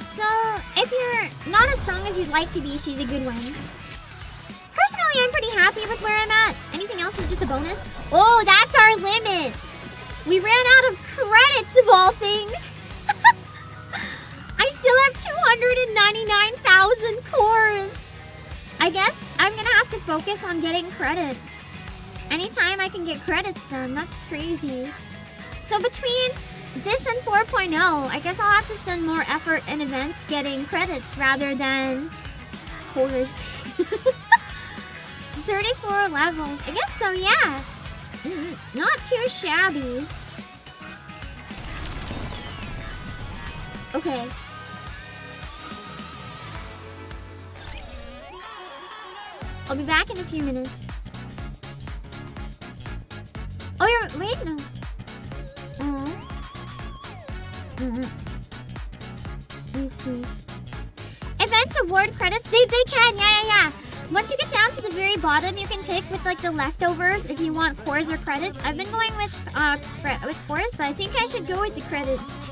S1: So if you're not as strong as you'd like to be, she's a good one. Personally, I'm pretty happy with where I'm at. Anything else is just a bonus. Oh, that's our limit. We ran out of credits of all things. I still have 299,000 cores. I guess I'm gonna have to focus on getting credits. Anytime I can get credits done, that's crazy. So between this and 4.0, I guess I'll have to spend more effort in events getting credits rather than cores. 34 levels. I guess so, yeah. Not too shabby. Okay. I'll be back in a few minutes. Oh, you're... Wait, no. Let me see. Events award credits? They can, yeah. Once you get down to the very bottom, you can pick with like the leftovers if you want cores or credits. I've been going with cores, but I think I should go with the credits.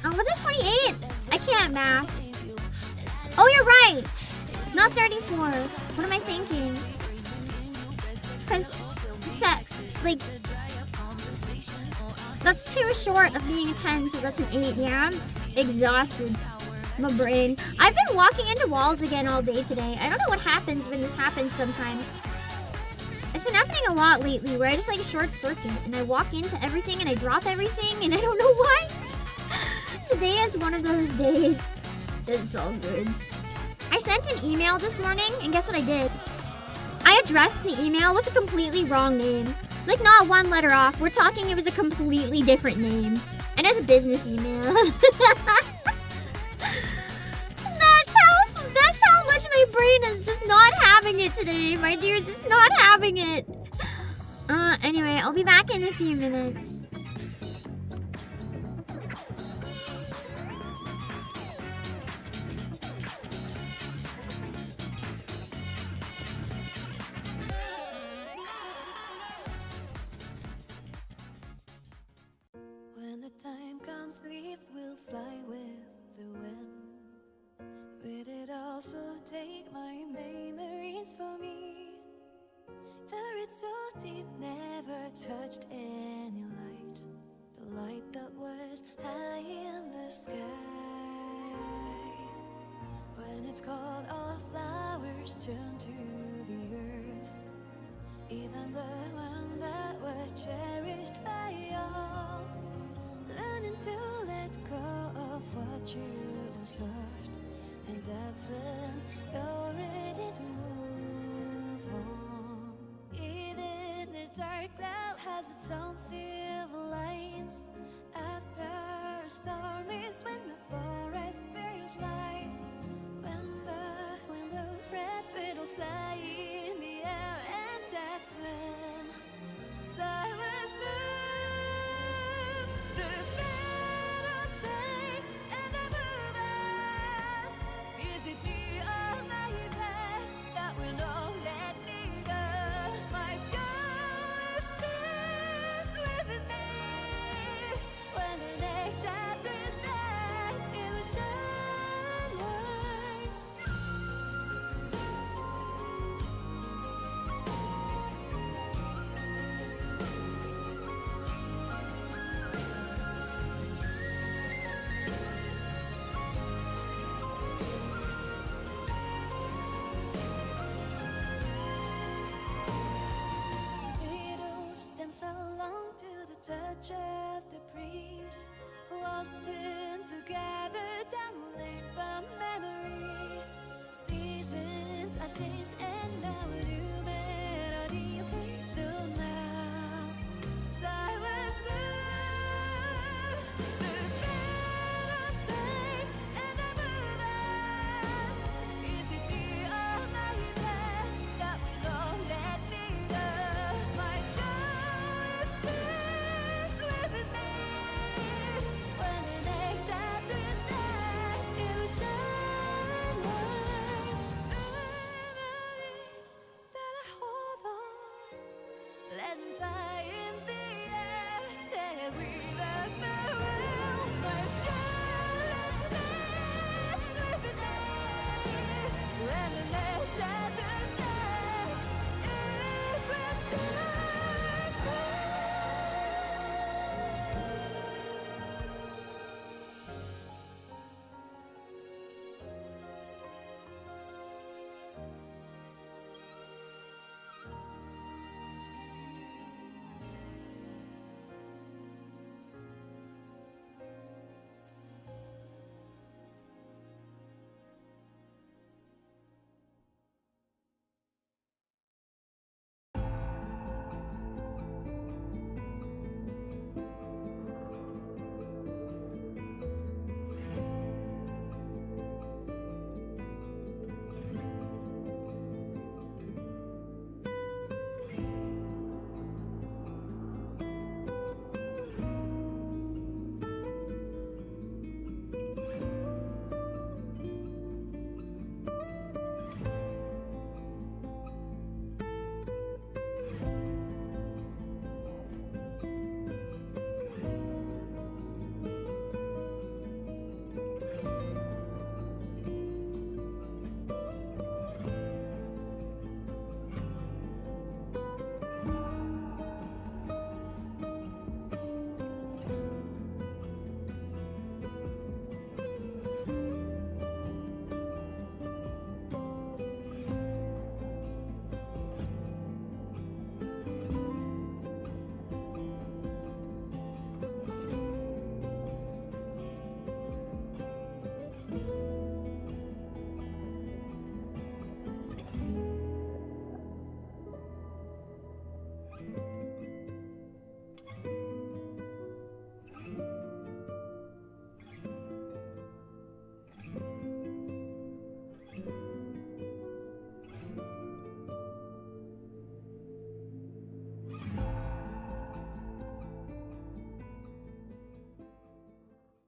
S1: Was it 28? I can't math. Oh, you're right. Not 34. What am I thinking? Because, like, that's too short of being a 10, so that's an 8. Yeah, I'm exhausted. My brain. I've been walking into walls again all day today. I don't know what happens when this happens sometimes. It's been happening a lot lately where I just like short circuit and I walk into everything and I drop everything and I don't know why. Today is one of those days. It's all good. I sent an email this morning and guess what I did? I addressed the email with a completely wrong name. Like not one letter off. We're talking it was a completely different name. And it's a business email. That's how much my brain is just not having it today. My dear, just not having it. Anyway, I'll be back in a few minutes.
S10: When the time comes, leaves will fly with the wind. Will it also take my memories for me? The roots so deep, never touched any light. The light that was high in the sky. When it's cold, all flowers turn to the earth. Even the one that was cherished by all. Learning to let go of what you once loved. And that's when you're ready to move on. Even the dark cloud has its own silver lines. After a storm is when the forest burns. dance along to the touch of the breeze. Waltzing together down the lane from memory. Seasons have changed and now a new melody plays. So now flowers bloom, the petals play, and I move on. Is it me or my past that will not let me go? My sky stands with me. When the next chapter starts, it will shine light. Memories that I hold on, let them fly in the air. Say we love the world. My sky stands with me. When the next chapter starts, it will shine bright.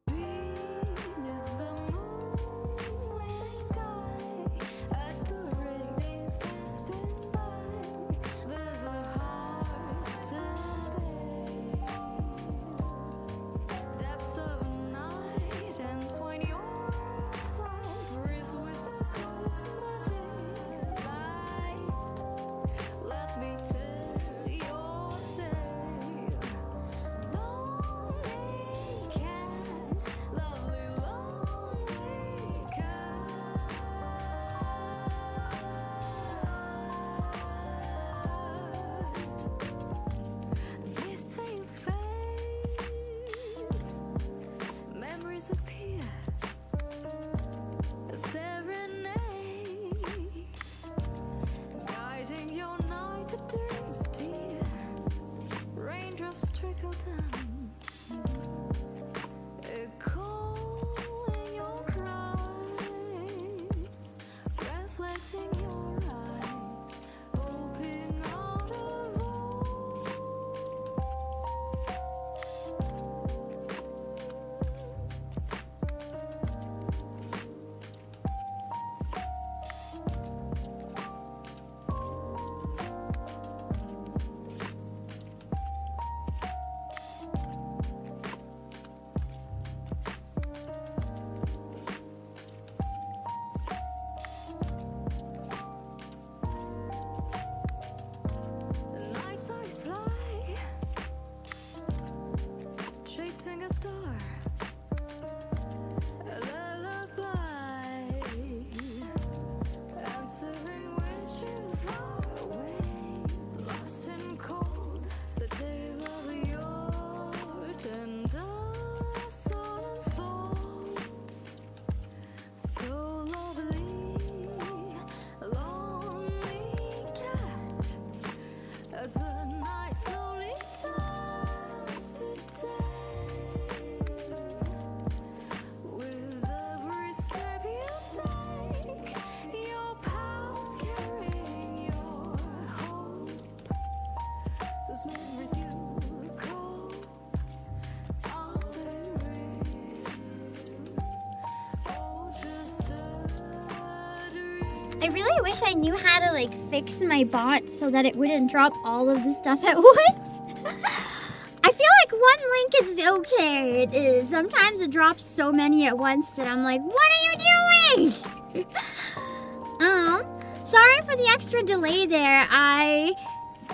S10: Beneath the moonlit sky, as the rain is passing by, there's a heart to bear. Depths of night and 20 your flight, wrist whistles close magic light. Let me tell your tale. Lonely cats, lovely lonely cat. This veil fades, memories appear, a serenade, guiding your night to dreams dear. Raindrops trickle down, echoing your cries, reflecting your eyes, hoping out of all. The night eyes fly, chasing a star, a lullaby, answering wishes far away, lost and cold. The tale
S1: I really wish I knew how to like fix my bot so that it wouldn't drop all of the stuff at once. I feel like one link is okay. It is. Sometimes it drops so many at once that I'm like, what are you doing? Sorry for the extra delay there. I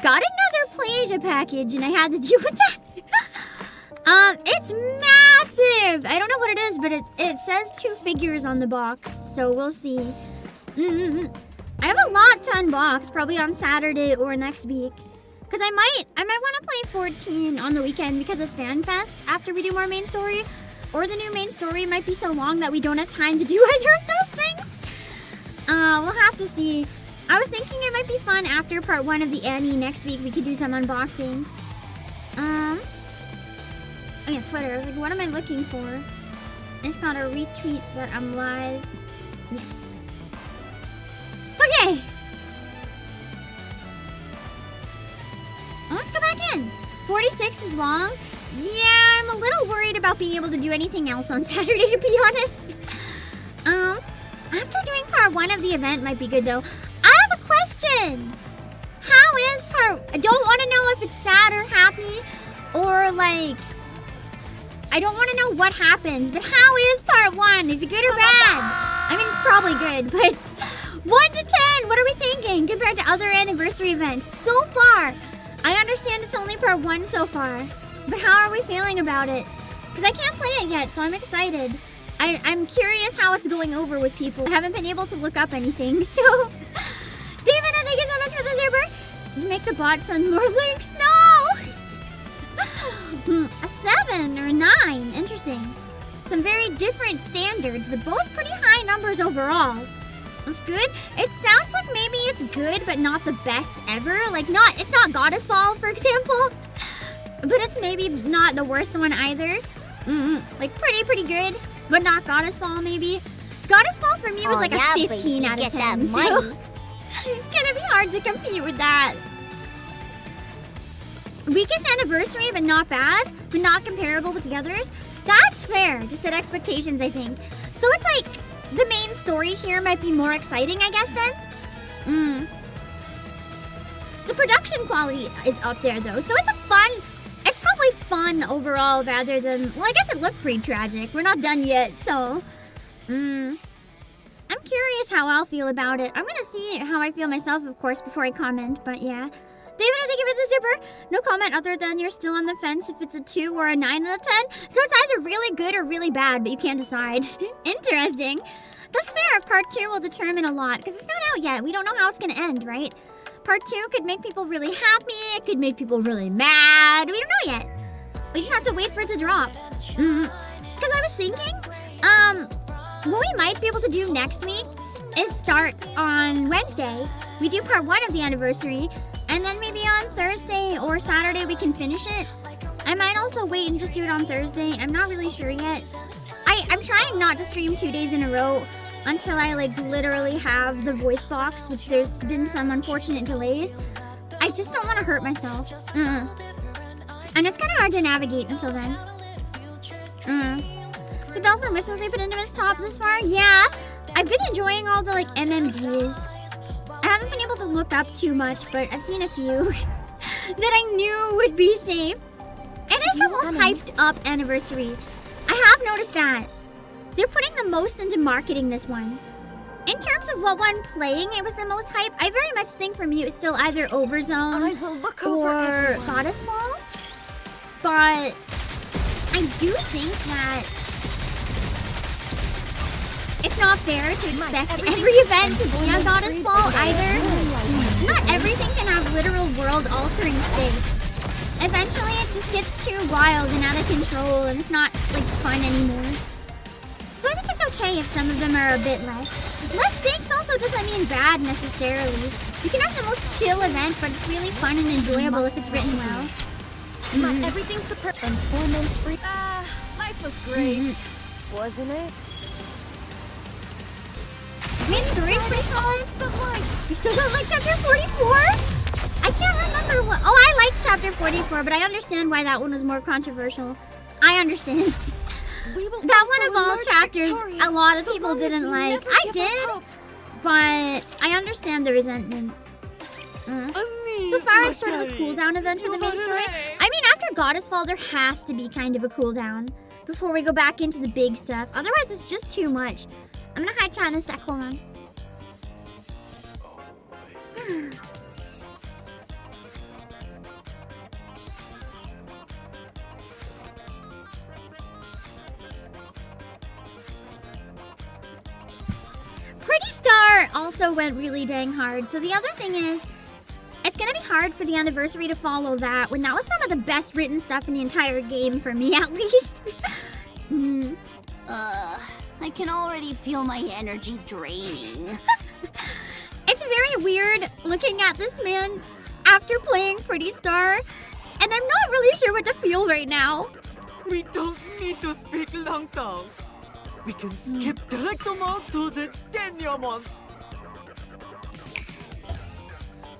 S1: got another Playasia package and I had to deal with that. It's massive. I don't know what it is, but it says 2 figures on the box, so we'll see. I have a lot to unbox, probably on Saturday or next week. Because I might want to play 14 on the weekend because of FanFest after we do more main story. Or the new main story might be so long that we don't have time to do either of those things. We'll have to see. I was thinking it might be fun after part 1 of the ANIS next week. We could do some unboxing. Oh yeah, Twitter. I was like, what am I looking for? I just got a retweet that I'm live. Yeah. Okay. Let's go back in. 46 is long. Yeah, I'm a little worried about being able to do anything else on Saturday, to be honest. After doing part 1 of the event might be good though. I have a question. How is part... I don't want to know if it's sad or happy or like... I don't want to know what happens, but how is part 1? Is it good or bad? I mean, probably good, but 1 to 10, what are we thinking compared to other anniversary events? So far, I understand it's only part 1 so far, but how are we feeling about it? Because I can't play it yet, so I'm excited. I'm curious how it's going over with people. I haven't been able to look up anything, so... David, thank you so much for the super. You make the bot send more links? No! A 7 or a 9. Interesting. Some very different standards, but both pretty high numbers overall. That's good. It sounds like maybe it's good, but not the best ever. Like, it's not Goddess Fall, for example. But it's maybe not the worst one either. Like, pretty good, but not Goddess Fall, maybe. Goddess Fall for me was like a 15 out of 10. So, it's gonna be hard to compete with that. Weakest anniversary, but not bad, but not comparable with the others. That's fair to set expectations, I think. So it's like the main story here might be more exciting, I guess, then? The production quality is up there, though, so it's probably fun overall rather than... Well, I guess it looked pretty tragic. We're not done yet, so... I'm curious how I'll feel about it. I'm gonna see how I feel myself, of course, before I comment, but yeah. David, thank you for the super. No comment other than you're still on the fence if it's a 2 or a 9 out of 10. So it's either really good or really bad, but you can't decide. Interesting. That's fair. Part 2 will determine a lot, because it's not out yet. We don't know how it's going to end, right? Part 2 could make people really happy. It could make people really mad. We don't know yet. We just have to wait for it to drop. Because I was thinking, what we might be able to do next week is start on Wednesday. We do part 1 of the anniversary, and then maybe on Thursday or Saturday we can finish it. I might also wait and just do it on Thursday. I'm not really sure yet. I'm trying not to stream 2 days in a row until I like literally have the voice box, which there's been some unfortunate delays. I just don't want to hurt myself. And it's kind of hard to navigate until then. The bells and whistles they put into his top this far? Yeah. I've been enjoying all the like MMDs. I haven't been able to look up too much, but I've seen a few that I knew would be safe. It is the most hyped up anniversary. I have noticed that. They're putting the most into marketing this one. In terms of what one playing, it was the most hype. I very much think for me it was still either Overzone or Goddess Fall. But I do think that it's not fair to expect every event to be a Goddess Fall either. Not everything can have literal world-altering stakes. Eventually it just gets too wild and out of control and it's not like fun anymore. So I think it's okay if some of them are a bit less. Less stakes also doesn't mean bad necessarily. You can have the most chill event, but it's really fun and enjoyable if it's written well.
S2: Everything's super and free. Life was great, wasn't it?
S1: Main story's pretty solid. You still don't like chapter 44? I can't remember what... Oh, I liked chapter 44, but I understand why that one was more controversial. I understand. That one of all chapters, a lot of people didn't like. I did. but I understand the resentment. So far, it's sort of a cooldown event for the main story. I mean, after Goddess Fall, there has to be kind of a cooldown before we go back into the big stuff. Otherwise, it's just too much. I'm gonna hide chat in a sec. Hold on. Pretty Star also went really dang hard. So the other thing is, it's gonna be hard for the anniversary to follow that when that was some of the best written stuff in the entire game for me, at least.
S7: I can already feel my energy draining.
S1: It's very weird looking at this man after playing Pretty Star, and I'm not really sure what to feel right now.
S11: We don't need to speak Langtang. We can skip directement to the denouement.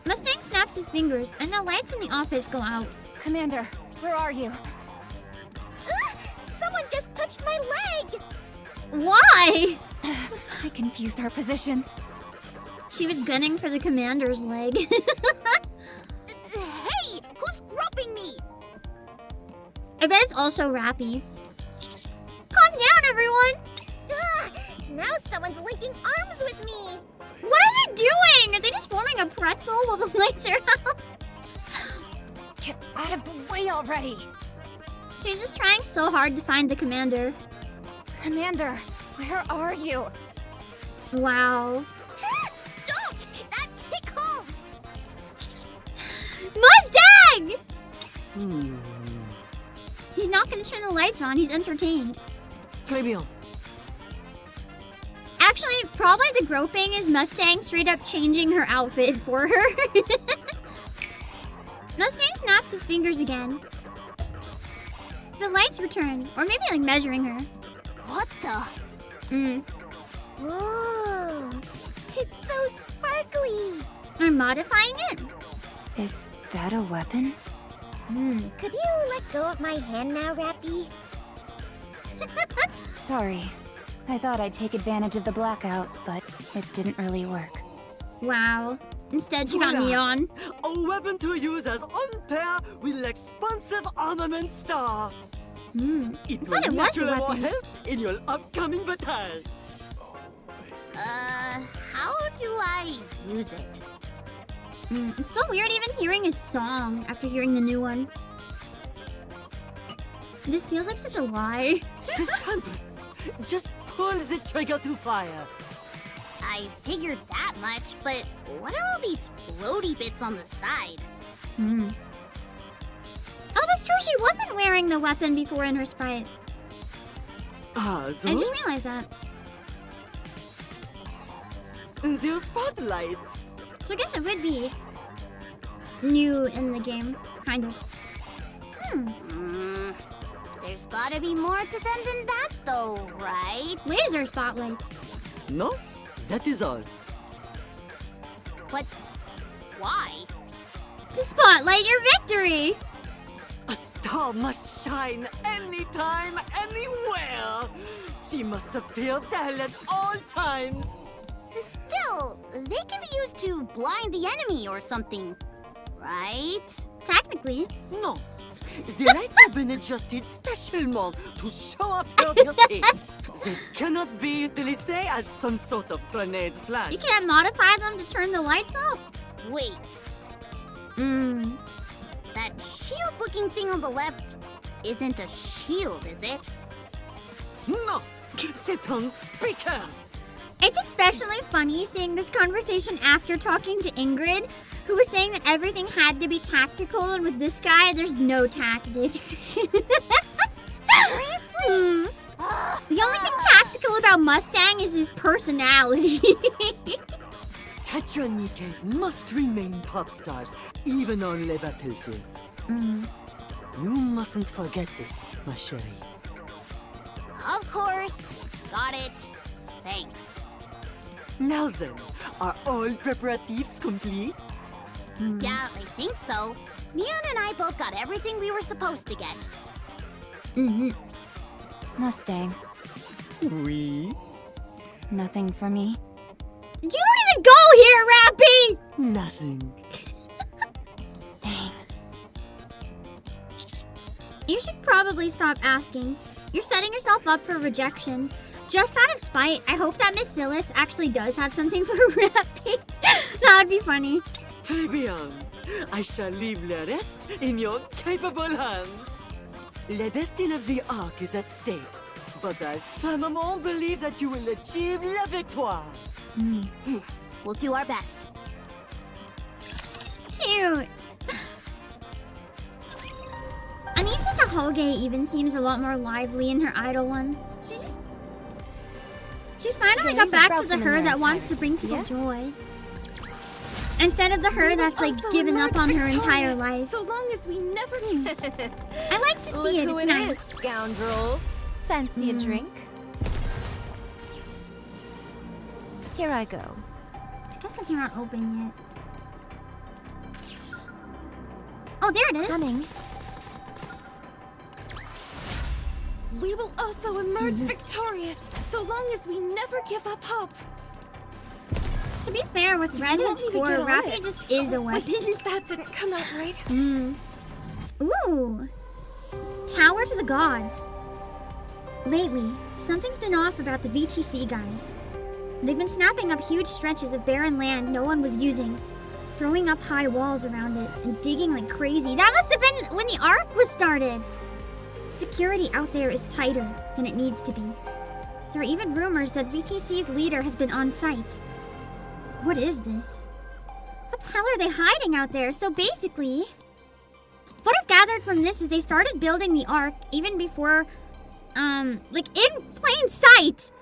S1: Mustang snaps his fingers, and the lights in the office go out.
S8: Commander, where are you?
S9: Someone just touched my leg!
S1: Why?
S8: I confused our positions.
S1: She was gunning for the commander's leg.
S7: Hey! Who's groping me?
S1: I bet it's also Rappy. Calm down, everyone!
S9: Now someone's linking arms with me!
S1: What are they doing? Are they just forming a pretzel while the lights are out?
S8: Get out of the way already!
S1: She's just trying so hard to find the commander.
S8: Commander, where are you?
S1: Wow.
S7: Don't! That tickles!
S1: Mustang! He's not gonna turn the lights on, he's entertained.
S11: Très bien.
S1: Actually, probably the groping is Mustang straight up changing her outfit for her. Mustang snaps his fingers again. The lights return, or maybe like measuring her.
S7: What the?
S9: Whoa! It's so sparkly!
S1: Or modifying it.
S8: Is that a weapon?
S9: Could you let go of my hand now, Rappy?
S8: Sorry. I thought I'd take advantage of the blackout, but it didn't really work.
S1: Wow. Instead, she got
S11: Voila.
S1: neon.
S11: A weapon to use as on pair with expensive armament star. It
S1: thought it
S11: will
S1: was a
S11: naturally
S1: weapon.
S11: help in your upcoming battle.
S7: How do I use it?
S1: It's so weird even hearing his song after hearing the new one. This feels like such a lie.
S11: C'est simple. Just pull the trigger to fire.
S7: I figured that much, but what are all these floaty bits on the side?
S1: Oh, that's true. She wasn't wearing the weapon before in her sprite.
S11: Ah, so?
S1: I just realized that.
S11: The spotlights.
S1: So I guess it would be new in the game, kind of.
S7: There's gotta be more to them than that, though, right?
S1: Laser spotlights.
S11: No, that is all.
S7: But why?
S1: To spotlight your victory.
S11: A star must shine anytime, anywhere. She must appear there at all times.
S7: Still, they can be used to blind the enemy or something, right?
S1: Technically.
S11: No. The lights have been adjusted specially to show off your beauty. They cannot be utilized as some sort of grenade flash.
S1: You can't modify them to turn the lights up.
S7: Wait, that shield-looking thing on the left isn't a shield, is it?
S11: No, c'est un speaker.
S1: It's especially funny seeing this conversation after talking to Ingrid, who was saying that everything had to be tactical, and with this guy, there's no tactics.
S7: Seriously?
S1: The only thing tactical about Mustang is his personality.
S11: Tatcha and NIKKEs must remain pop stars, even on the battlefield. You mustn't forget this, ma chérie.
S7: Of course. Got it. Thanks.
S11: Now then, are all preparatives complete?
S7: Yeah, I think so. Mian and I both got everything we were supposed to get.
S8: Mustang,
S11: Oui.
S8: nothing for me?
S1: You don't even go here, Rappy!
S11: Nothing.
S1: Dang. You should probably stop asking. You're setting yourself up for rejection. Just out of spite, I hope that Miss Silas actually does have something for Rappy. That would be funny.
S11: Très bien. I shall leave le rest in your capable hands. Le destin of the Ark is at stake, but I firmement believe that you will achieve la victoire.
S7: We'll do our best.
S1: Cute. Anis's Ahoge even seems a lot more lively in her idle one. She's finally got back to the her that wants to bring people joy. Instead of the her that's like given up on her entire life.
S2: So long as we never
S1: I like to see it,
S6: Look who
S1: it's
S6: it
S1: nice.
S6: is, scoundrels.
S8: Fancy a drink? Here I go.
S1: I guess it's not open yet. Oh, there it is.
S8: Coming.
S2: We will also emerge victorious, so long as we never give up hope.
S1: To be fair, with Red Hood's core, Rappy just is a weapon.
S2: That didn't come out right.
S1: Ooh. Tower to the Gods. Lately, something's been off about the VTC guys. They've been snapping up huge stretches of barren land no one was using, throwing up high walls around it, and digging like crazy. That must have been when the Ark was started! Security out there is tighter than it needs to be. There are even rumors that VTC's leader has been on site. What is this? What the hell are they hiding out there? So basically, what I've gathered from this is they started building the Ark even before, like in plain sight!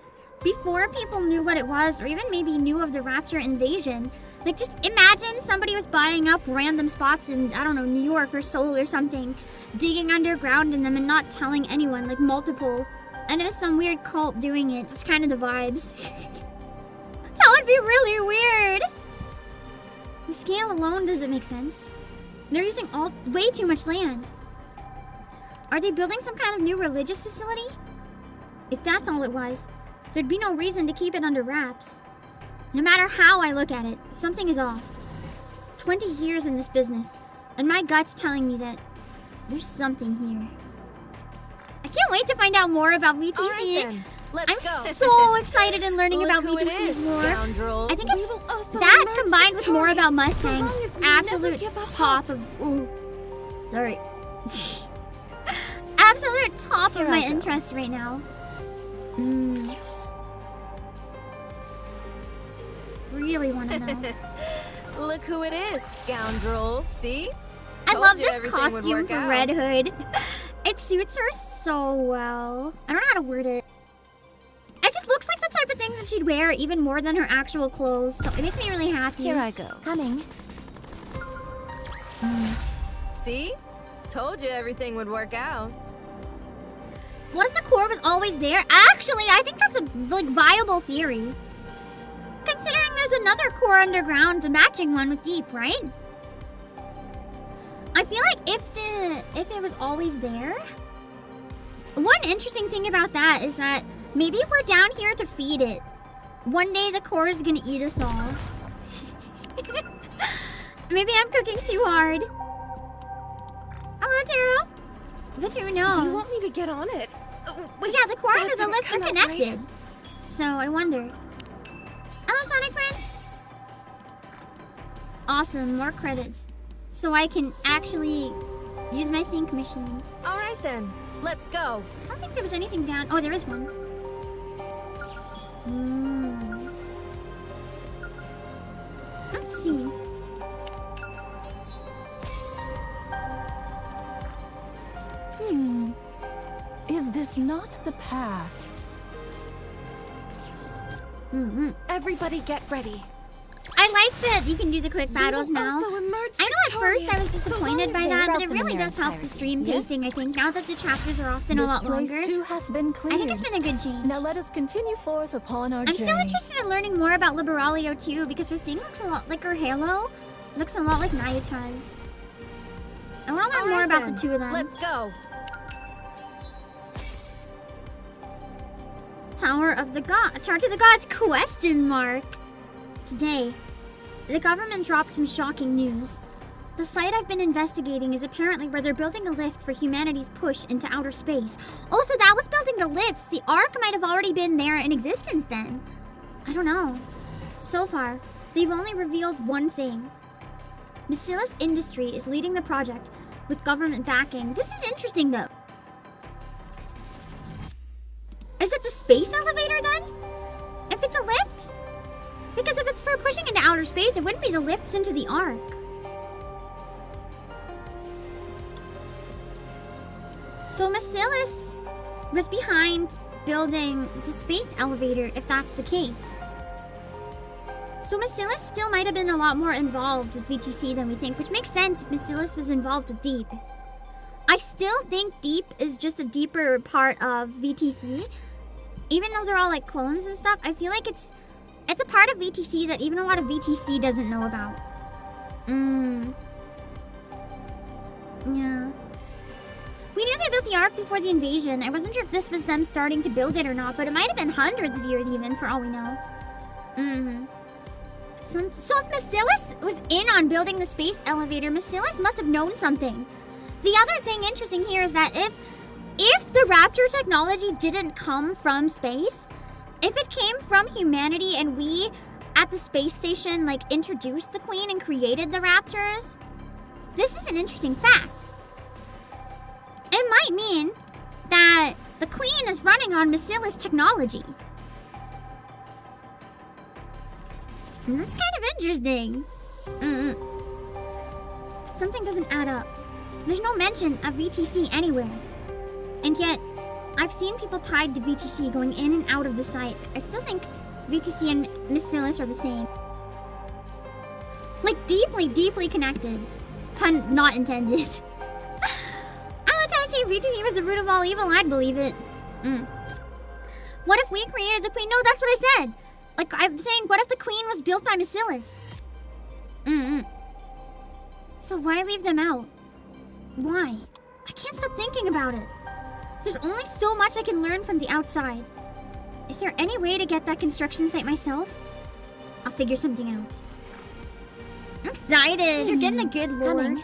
S1: Before people knew what it was, or even maybe knew of the Rapture invasion. Like, just imagine somebody was buying up random spots in, I don't know, New York or Seoul or something, digging underground in them and not telling anyone, like multiple. And there's some weird cult doing it. It's kind of the vibes. That would be really weird. The scale alone doesn't make sense. They're using way too much land. Are they building some kind of new religious facility? If that's all it was, there'd be no reason to keep it under wraps. No matter how I look at it, something is off. 20 years in this business, and my gut's telling me that there's something here. I can't wait to find out more about VTC.
S6: All right, then. Let's go.
S1: So excited in learning
S6: Look
S1: about
S6: who it
S1: VTC's
S6: is,
S1: lore.
S6: scoundrels.
S1: I think it's that combined with more about Mustang. Absolute top of... Ooh. Sorry. Absolute top of my interest right now. Really want to know.
S6: Look who it is, scoundrels. See?
S1: I
S6: Told
S1: love
S6: you
S1: this
S6: everything would
S1: costume
S6: work
S1: for
S6: out.
S1: Red Hood. It suits her so well. I don't know how to word it. It just looks like the type of thing that she'd wear even more than her actual clothes. So it makes me really happy.
S8: Here I go. Coming.
S6: See? Told you everything would work out.
S1: What if the core was always there? Actually, I think that's a viable theory. Considering there's another core underground, a matching one with deep, right? I feel like if it was always there. One interesting thing about that is that maybe we're down here to feed it. One day the core is gonna eat us all. Maybe I'm cooking too hard. Hello, Tara. But who knows?
S2: You want me to get on it?
S1: Well, yeah, the core
S2: That
S1: under the
S2: didn't
S1: lift are
S2: come out
S1: connected.
S2: right.
S1: So I wonder. Hello, Sonic Prince. Awesome, more credits. So I can actually use my sync machine.
S6: All right, then. Let's go.
S1: I don't think there was anything down. Oh, there is one. Let's see.
S2: Is this not the path? Everybody get ready.
S1: I like that you can do the quick battles now.
S2: also emerge
S1: I know at first I was disappointed by that, but it really
S8: in their
S1: does help the stream
S8: entirety.
S1: pacing, I think, now that the chapters are often a lot longer.
S2: too hath been
S1: I think it's been a good change.
S2: Now let us continue forth upon our
S1: I'm still interested in learning more about Liberalio too, because her thing looks a lot like her halo. Looks a lot like Nayuta's. I want to learn more about the two of them.
S6: Let's go.
S1: Tower of the God. Tower to the Gods? Question mark. Today, the government dropped some shocking news. The site I've been investigating is apparently where they're building a lift for humanity's push into outer space. Oh, so that was building the lifts. The Ark might have already been there in existence then. I don't know. So far, they've only revealed one thing. Bacillus Industry is leading the project with government backing. This is interesting though. Is it the space elevator then? If it's a lift? Because if it's for pushing into outer space, it wouldn't be the lifts into the Ark. So Bacillus was behind building the space elevator, if that's the case. So Bacillus still might have been a lot more involved with VTC than we think, which makes sense if Bacillus was involved with Deep. I still think Deep is just a deeper part of VTC. Even though they're all like clones and stuff, I feel like it's a part of VTC that even a lot of VTC doesn't know about. Yeah. We knew they built the Ark before the invasion. I wasn't sure if this was them starting to build it or not, but it might have been hundreds of years even, for all we know. So if Bacillus was in on building the space elevator, Bacillus must have known something. The other thing interesting here is that if the Raptor technology didn't come from space, if it came from humanity and we at the space station like introduced the Queen and created the Raptors, this is an interesting fact. It might mean that the Queen is running on Bacillus technology. And that's kind of interesting. Something doesn't add up. There's no mention of VTC anywhere. And yet, I've seen people tied to VTC going in and out of the site. I still think VTC and Bacillus are the same. Like, deeply, deeply connected. Pun not intended. If VTC was the root of all evil, I'd believe it. What if we created the Queen? No, that's what I said. Like, I'm saying, what if the Queen was built by Bacillus? So why leave them out? Why? I can't stop thinking about it. There's only so much I can learn from the outside. Is there any way to get that construction site myself? I'll figure something out. I'm excited. You're getting a good lore.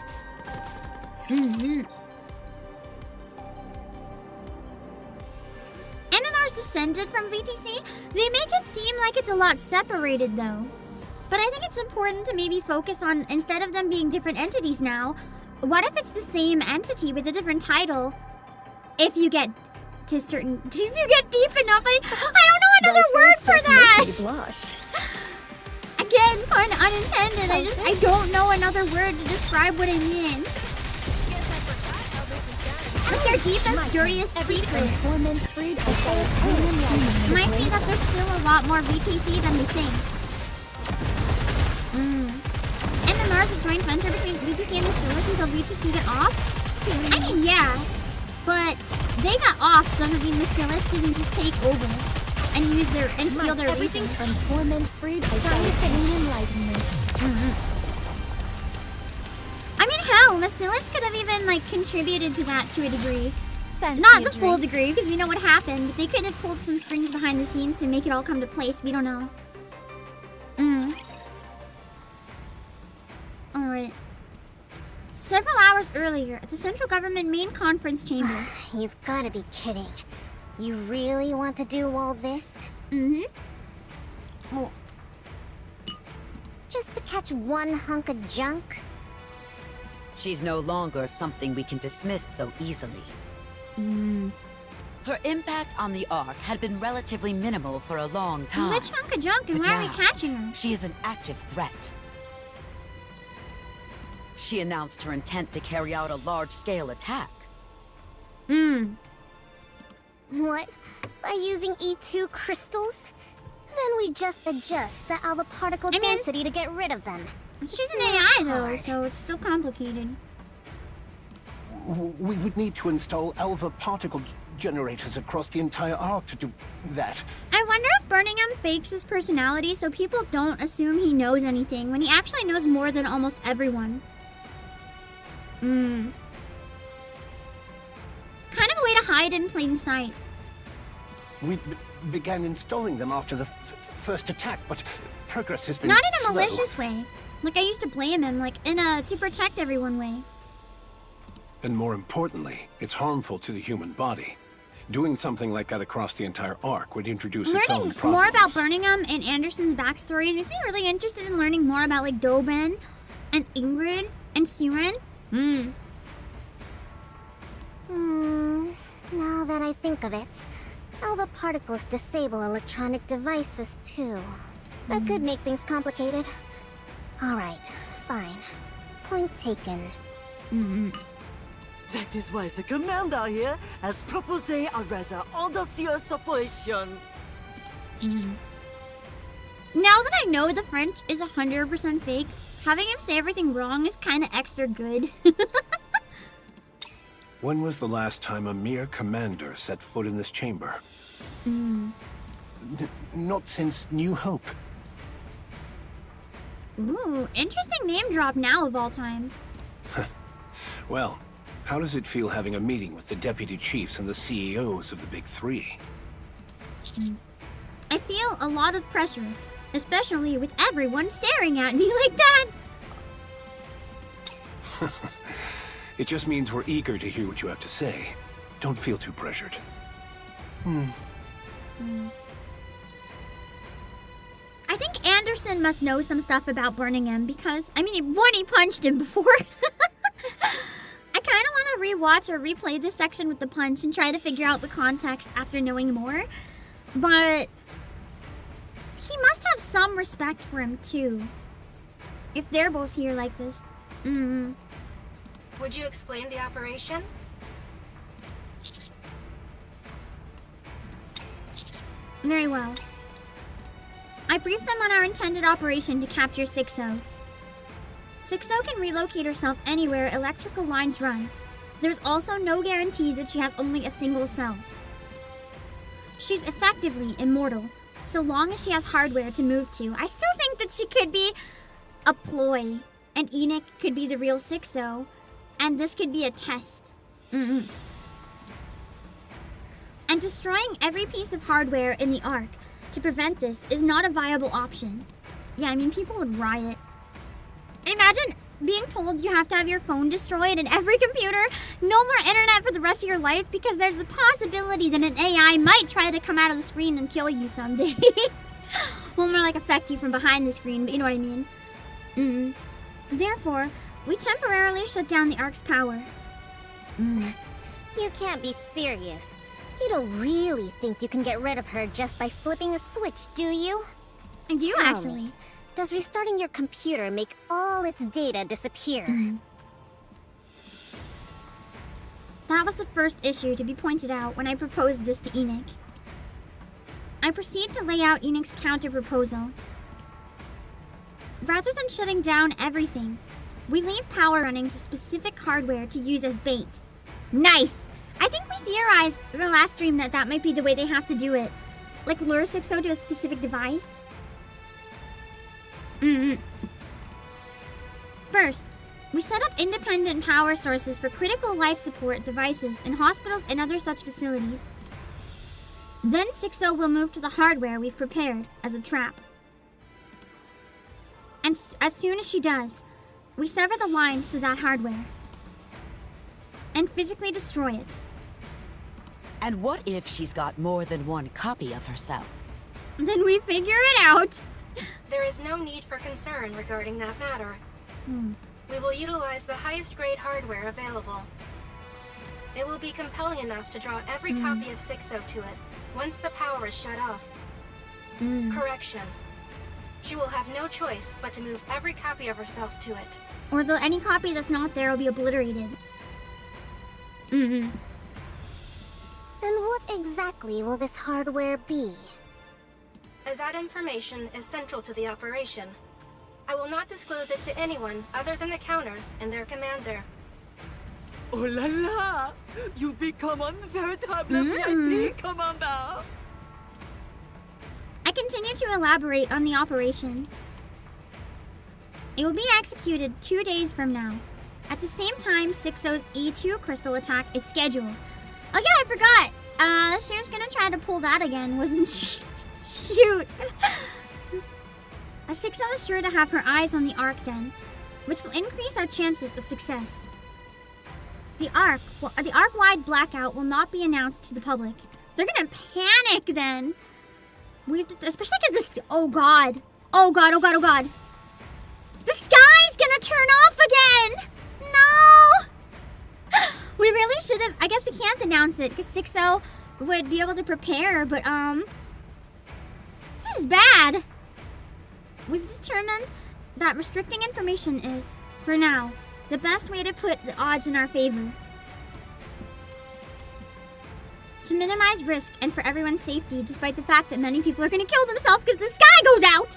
S1: MMR's descended from VTC. They make it seem like it's a lot separated though. But I think it's important to maybe focus on, instead of them being different entities now, what if it's the same entity with a different title? If you get to certain, if you get deep enough, I don't know another word for that. Again, pun unintended. I don't know another word to describe what I mean. Their deepest, dirtiest secrets might be that there's still a lot more VTC than we think. MMR is a joint venture between VTC and Bacillus until VTC get off? I mean, yeah. But they got off doesn't mean Bacillus didn't just take over and use their and steal their resources. I mean, hell, Bacillus could have even like contributed to that to a degree. Not the full degree, because we know what happened, but they could have pulled some strings behind the scenes to make it all come to place. We don't know. Alright. Several hours earlier, at the Central Government Main Conference Chamber.
S9: You've gotta be kidding. You really want to do all this?
S1: Oh.
S9: Just to catch one hunk of junk?
S5: She's no longer something we can dismiss so easily. Her impact on the Ark had been relatively minimal for a long time.
S1: Which hunk of junk and why are we catching her?
S5: She is an active threat. She announced her intent to carry out a large-scale attack.
S9: What? By using E2 crystals? Then we just adjust the alpha particle density to get rid of them.
S1: She's an AI though, so it's still complicated.
S12: We would need to install alpha particle generators across the entire Ark to do that.
S1: I wonder if Birmingham fakes his personality so people don't assume he knows anything when he actually knows more than almost everyone. Kind of a way to hide in plain sight.
S12: We began installing them after the first attack, but progress has been
S1: Not in a
S12: slow.
S1: malicious way. Like I used to blame him, like in a to protect everyone way.
S12: And more importantly, it's harmful to the human body. Doing something like that across the entire arc would introduce its own
S1: Learning
S12: problems.
S1: more about Birmingham and Anderson's backstory makes me really interested in learning more about like Dobin and Ingrid and Suren.
S9: Now that I think of it, alpha particles disable electronic devices too. That could make things complicated. Alright, fine. Point taken.
S11: That is why the commander here has proposed a rather audacious operation.
S1: Now that I know the French is 100% fake, having him say everything wrong is kind of extra good.
S12: When was the last time a mere commander set foot in this chamber? Not since New Hope.
S1: Ooh, interesting name drop now of all times.
S12: Well, how does it feel having a meeting with the deputy chiefs and the CEOs of the big three?
S1: I feel a lot of pressure, especially with everyone staring at me like that.
S12: It just means we're eager to hear what you have to say. Don't feel too pressured.
S1: I think Anderson must know some stuff about Birmingham because, I mean, he punched him before. I kind of want to rewatch or replay this section with the punch and try to figure out the context after knowing more. But he must have some respect for him too. If they're both here like this.
S6: Would you explain the operation?
S1: Very well. I briefed them on our intended operation to capture 6-0. 6-0 can relocate herself anywhere electrical lines run. There's also no guarantee that she has only a single self. She's effectively immortal, so long as she has hardware to move to. I still think that she could be a ploy, and ENIKKE could be the real 6-0, and this could be a test. And destroying every piece of hardware in the Ark to prevent this is not a viable option. Yeah, I mean, people would riot. Imagine being told you have to have your phone destroyed and every computer, no more internet for the rest of your life because there's the possibility that an AI might try to come out of the screen and kill you someday. Well, more like affect you from behind the screen, but you know what I mean. Therefore, we temporarily shut down the Ark's power.
S9: You can't be serious. You don't really think you can get rid of her just by flipping a switch, do you?
S1: I do,
S9: Tell
S1: actually.
S9: me, does restarting your computer make all its data disappear?
S1: That was the first issue to be pointed out when I proposed this to ENIKKE. I proceed to lay out ENIKKE's counter-proposal. Rather than shutting down everything, we leave power running to specific hardware to use as bait. Nice! I think we theorized in the last stream that that might be the way they have to do it. Like lure 6-0 to a specific device. First, we set up independent power sources for critical life support devices in hospitals and other such facilities. Then 6-0 will move to the hardware we've prepared as a trap. And as soon as she does, we sever the lines to that hardware and physically destroy it.
S5: And what if she's got more than one copy of herself?
S1: Then we figure it out.
S6: There is no need for concern regarding that matter. We will utilize the highest grade hardware available. It will be compelling enough to draw every copy of 6-0 to it once the power is shut off. Correction. She will have no choice but to move every copy of herself to it.
S1: Or any copy that's not there will be obliterated.
S9: And what exactly will this hardware be?
S6: As that information is central to the operation, I will not disclose it to anyone other than the counters and their commander.
S11: Oh la la! You become un véritable VIP, Commander!
S1: I continue to elaborate on the operation. It will be executed 2 days from now. At the same time, 6-0's E2 crystal attack is scheduled. Oh yeah, I forgot! She was gonna try to pull that again, wasn't she? Shoot! A 6-0 is sure to have her eyes on the Ark then, which will increase our chances of success. The Ark-wide blackout will not be announced to the public. They're gonna panic then. Especially because this. Oh god. Oh god. Oh god. Oh god. The sky's gonna turn off again. No. We really should have. I guess we can't announce it because 6-0 would be able to prepare. But this is bad. We've determined that restricting information is, for now, the best way to put the odds in our favor. To minimize risk and for everyone's safety, despite the fact that many people are going to kill themselves because the sky goes out,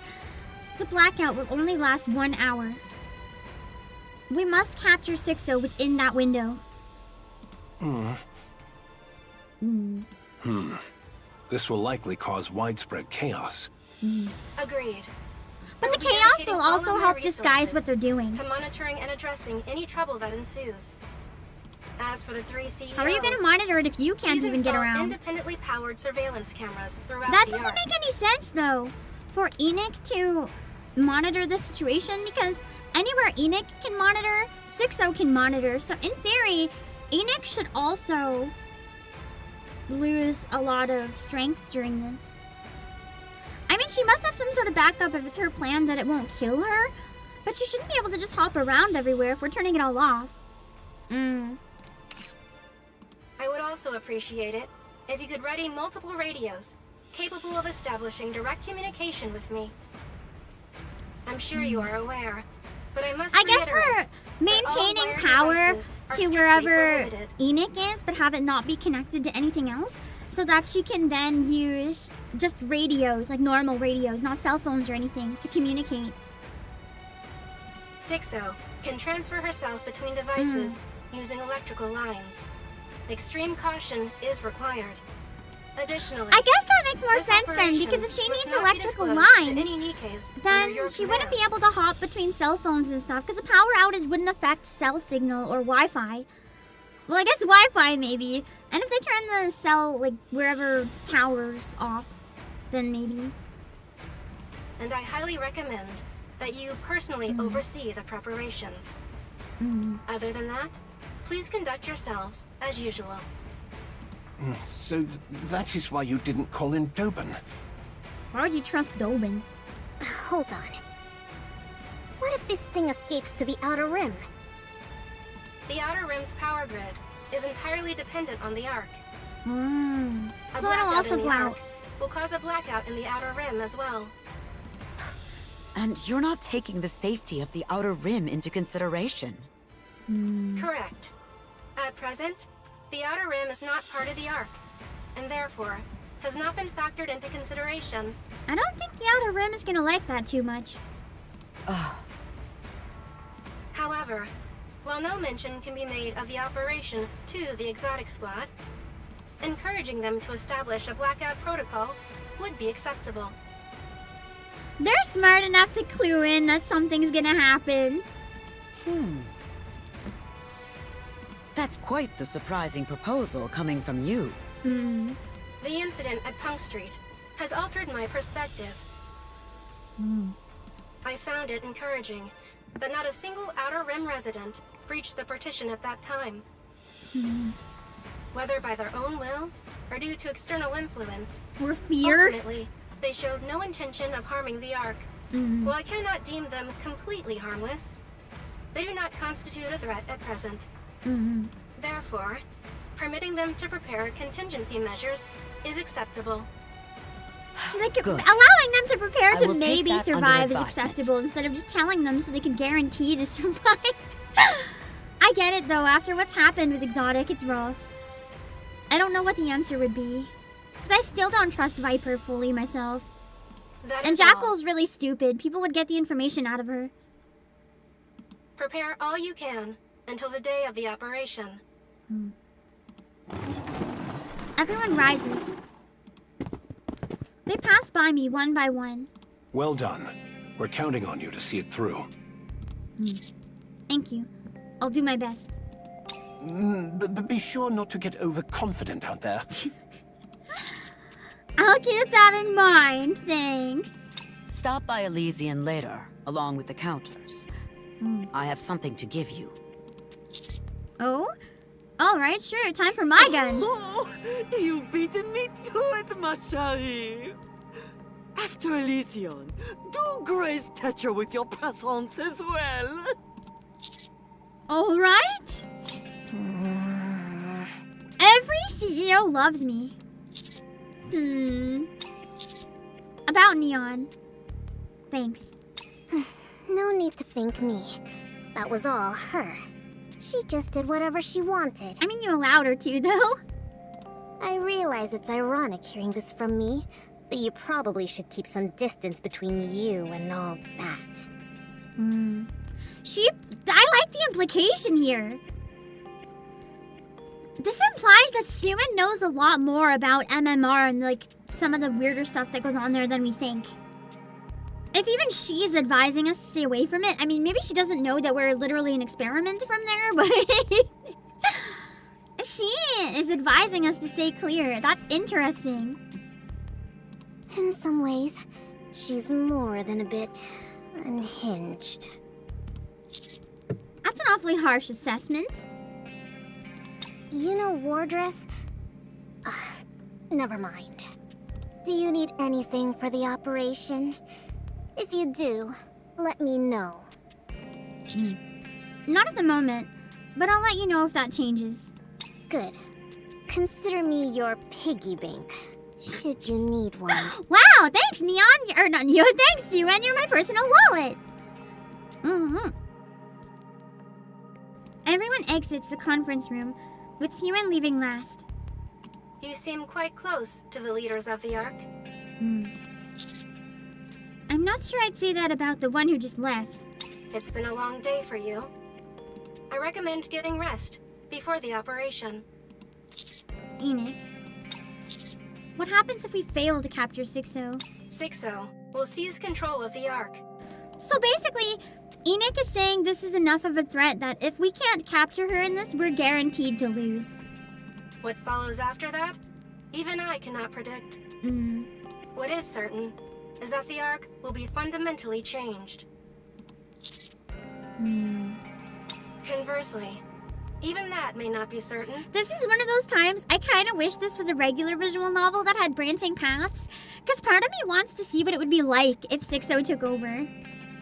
S1: the blackout will only last 1 hour. We must capture 6-0 within that window.
S12: This will likely cause widespread chaos.
S6: Agreed.
S1: But the
S6: We'll be
S1: chaos
S6: dedicating
S1: will
S6: all
S1: also
S6: of my
S1: help disguise
S6: resources
S1: what they're doing.
S6: to monitoring and addressing any trouble that ensues. As for the 3 CEOs,
S1: How are you going to monitor it if you can't
S6: please
S1: even get
S6: install
S1: around?
S6: independently powered surveillance cameras throughout
S1: That
S6: the
S1: doesn't
S6: Ark.
S1: make any sense though, for ENIKKE to monitor the situation, because anywhere ENIKKE can monitor, 6-0 can monitor. So in theory, ENIKKE should also lose a lot of strength during this. I mean, she must have some sort of backup if it's her plan that it won't kill her, but she shouldn't be able to just hop around everywhere if we're turning it all off.
S6: I would also appreciate it if you could ready multiple radios capable of establishing direct communication with me. I'm sure you are aware, but I must
S1: guess we're
S6: reiterate
S1: maintaining
S6: that all wired
S1: power
S6: devices are
S1: to
S6: strictly
S1: wherever
S6: prohibited.
S1: ENIKKE is, but have it not be connected to anything else, so that she can then use just radios, like normal radios, not cell phones or anything, to communicate.
S6: 6-0 can transfer herself between devices using electrical lines. Extreme caution is required. Additionally,
S1: I guess that makes more
S6: this
S1: sense then,
S6: operation
S1: because if she
S6: must
S1: needs
S6: not be
S1: electrical
S6: disclosed to
S1: lines,
S6: any NIKKEs under
S1: then
S6: your
S1: she wouldn't be
S6: command.
S1: able to hop between cell phones and stuff, because a power outage wouldn't affect cell signal or Wi-Fi. Well, I guess Wi-Fi maybe. And if they turn the cell, like, wherever towers off, then maybe.
S6: And I highly recommend that you personally oversee the preparations. Other than that, please conduct yourselves as usual.
S12: So that is why you didn't call in Dobin.
S1: Why would you trust Dobin?
S9: Hold on. What if this thing escapes to the Outer Rim?
S6: The Outer Rim's power grid is entirely dependent on the Ark. A
S1: So it'll
S6: blackout
S1: also
S6: in the
S1: go out.
S6: Ark will cause a blackout in the Outer Rim as well.
S5: And you're not taking the safety of the Outer Rim into consideration.
S6: Correct. At present, the Outer Rim is not part of the Ark, and therefore has not been factored into consideration.
S1: I don't think the Outer Rim is gonna like that too much.
S6: However, while no mention can be made of the operation to the Exotic Squad, encouraging them to establish a blackout protocol would be acceptable.
S1: They're smart enough to clue in that something's gonna happen.
S5: That's quite the surprising proposal coming from you.
S6: The incident at Punk Street has altered my perspective. I found it encouraging that not a single Outer Rim resident breached the partition at that time. Whether by their own will or due to external influence,
S1: Or fear.
S6: ultimately, they showed no intention of harming the Ark. While I cannot deem them completely harmless, they do not constitute a threat at present. Therefore, permitting them to prepare contingency measures is acceptable.
S1: She's like,
S5: Good.
S1: allowing them to prepare
S5: I
S1: to
S5: will take
S1: maybe
S5: that under
S1: survive is
S5: advisement.
S1: acceptable instead of just telling them so they can guarantee to survive. I get it though, after what's happened with Exotic, it's rough. I don't know what the answer would be. Because I still don't trust Viper fully myself.
S6: That
S1: And
S6: is all.
S1: Jackal's really stupid. People would get the information out of her.
S6: Prepare all you can until the day of the operation.
S1: Everyone rises. They pass by me one by one.
S12: Well done. We're counting on you to see it through.
S1: Thank you. I'll do my best.
S12: But be sure not to get overconfident out there.
S1: I'll keep that in mind, thanks.
S5: Stop by Elysian later, along with the counters. I have something to give you.
S1: Oh? Alright, sure, time for my gun.
S11: Oh, you've beaten me to it, ma chérie. After Elysian, do grace Tetra with your presence as well.
S1: Alright. Every CEO loves me. About Neon. Thanks.
S9: No need to thank me. That was all her. She just did whatever she wanted.
S1: I mean, you allowed her to, though.
S9: I realize it's ironic hearing this from me, but you probably should keep some distance between you and all that.
S1: I like the implication here. This implies that Stewan knows a lot more about MMR and, like, some of the weirder stuff that goes on there than we think. If even she's advising us to stay away from it, I mean, maybe she doesn't know that we're literally an experiment from there, but she is advising us to stay clear. That's interesting.
S9: In some ways, she's more than a bit unhinged.
S1: That's an awfully harsh assessment.
S9: You know Wardress? Never mind. Do you need anything for the operation? If you do, let me know.
S1: Not at the moment, but I'll let you know if that changes.
S9: Good. Consider me your piggy bank, should you need one.
S1: Wow, thanks, Neon! Or not Neon, thanks, Stewan, you're my personal wallet! Everyone exits the conference room, with Stewan leaving last.
S6: You seem quite close to the leaders of the Ark.
S1: I'm not sure I'd say that about the one who just left.
S6: It's been a long day for you. I recommend getting rest before the operation.
S1: Enoch, what happens if we fail to capture 6-0?
S6: 6-0 will seize control of the Ark.
S1: So basically, Enoch is saying this is enough of a threat that if we can't capture her in this, we're guaranteed to lose.
S6: What follows after that? Even I cannot predict. What is certain is that the Ark will be fundamentally changed. Conversely, even that may not be certain.
S1: This is one of those times I kind of wish this was a regular visual novel that had branching paths, because part of me wants to see what it would be like if 6-0 took over.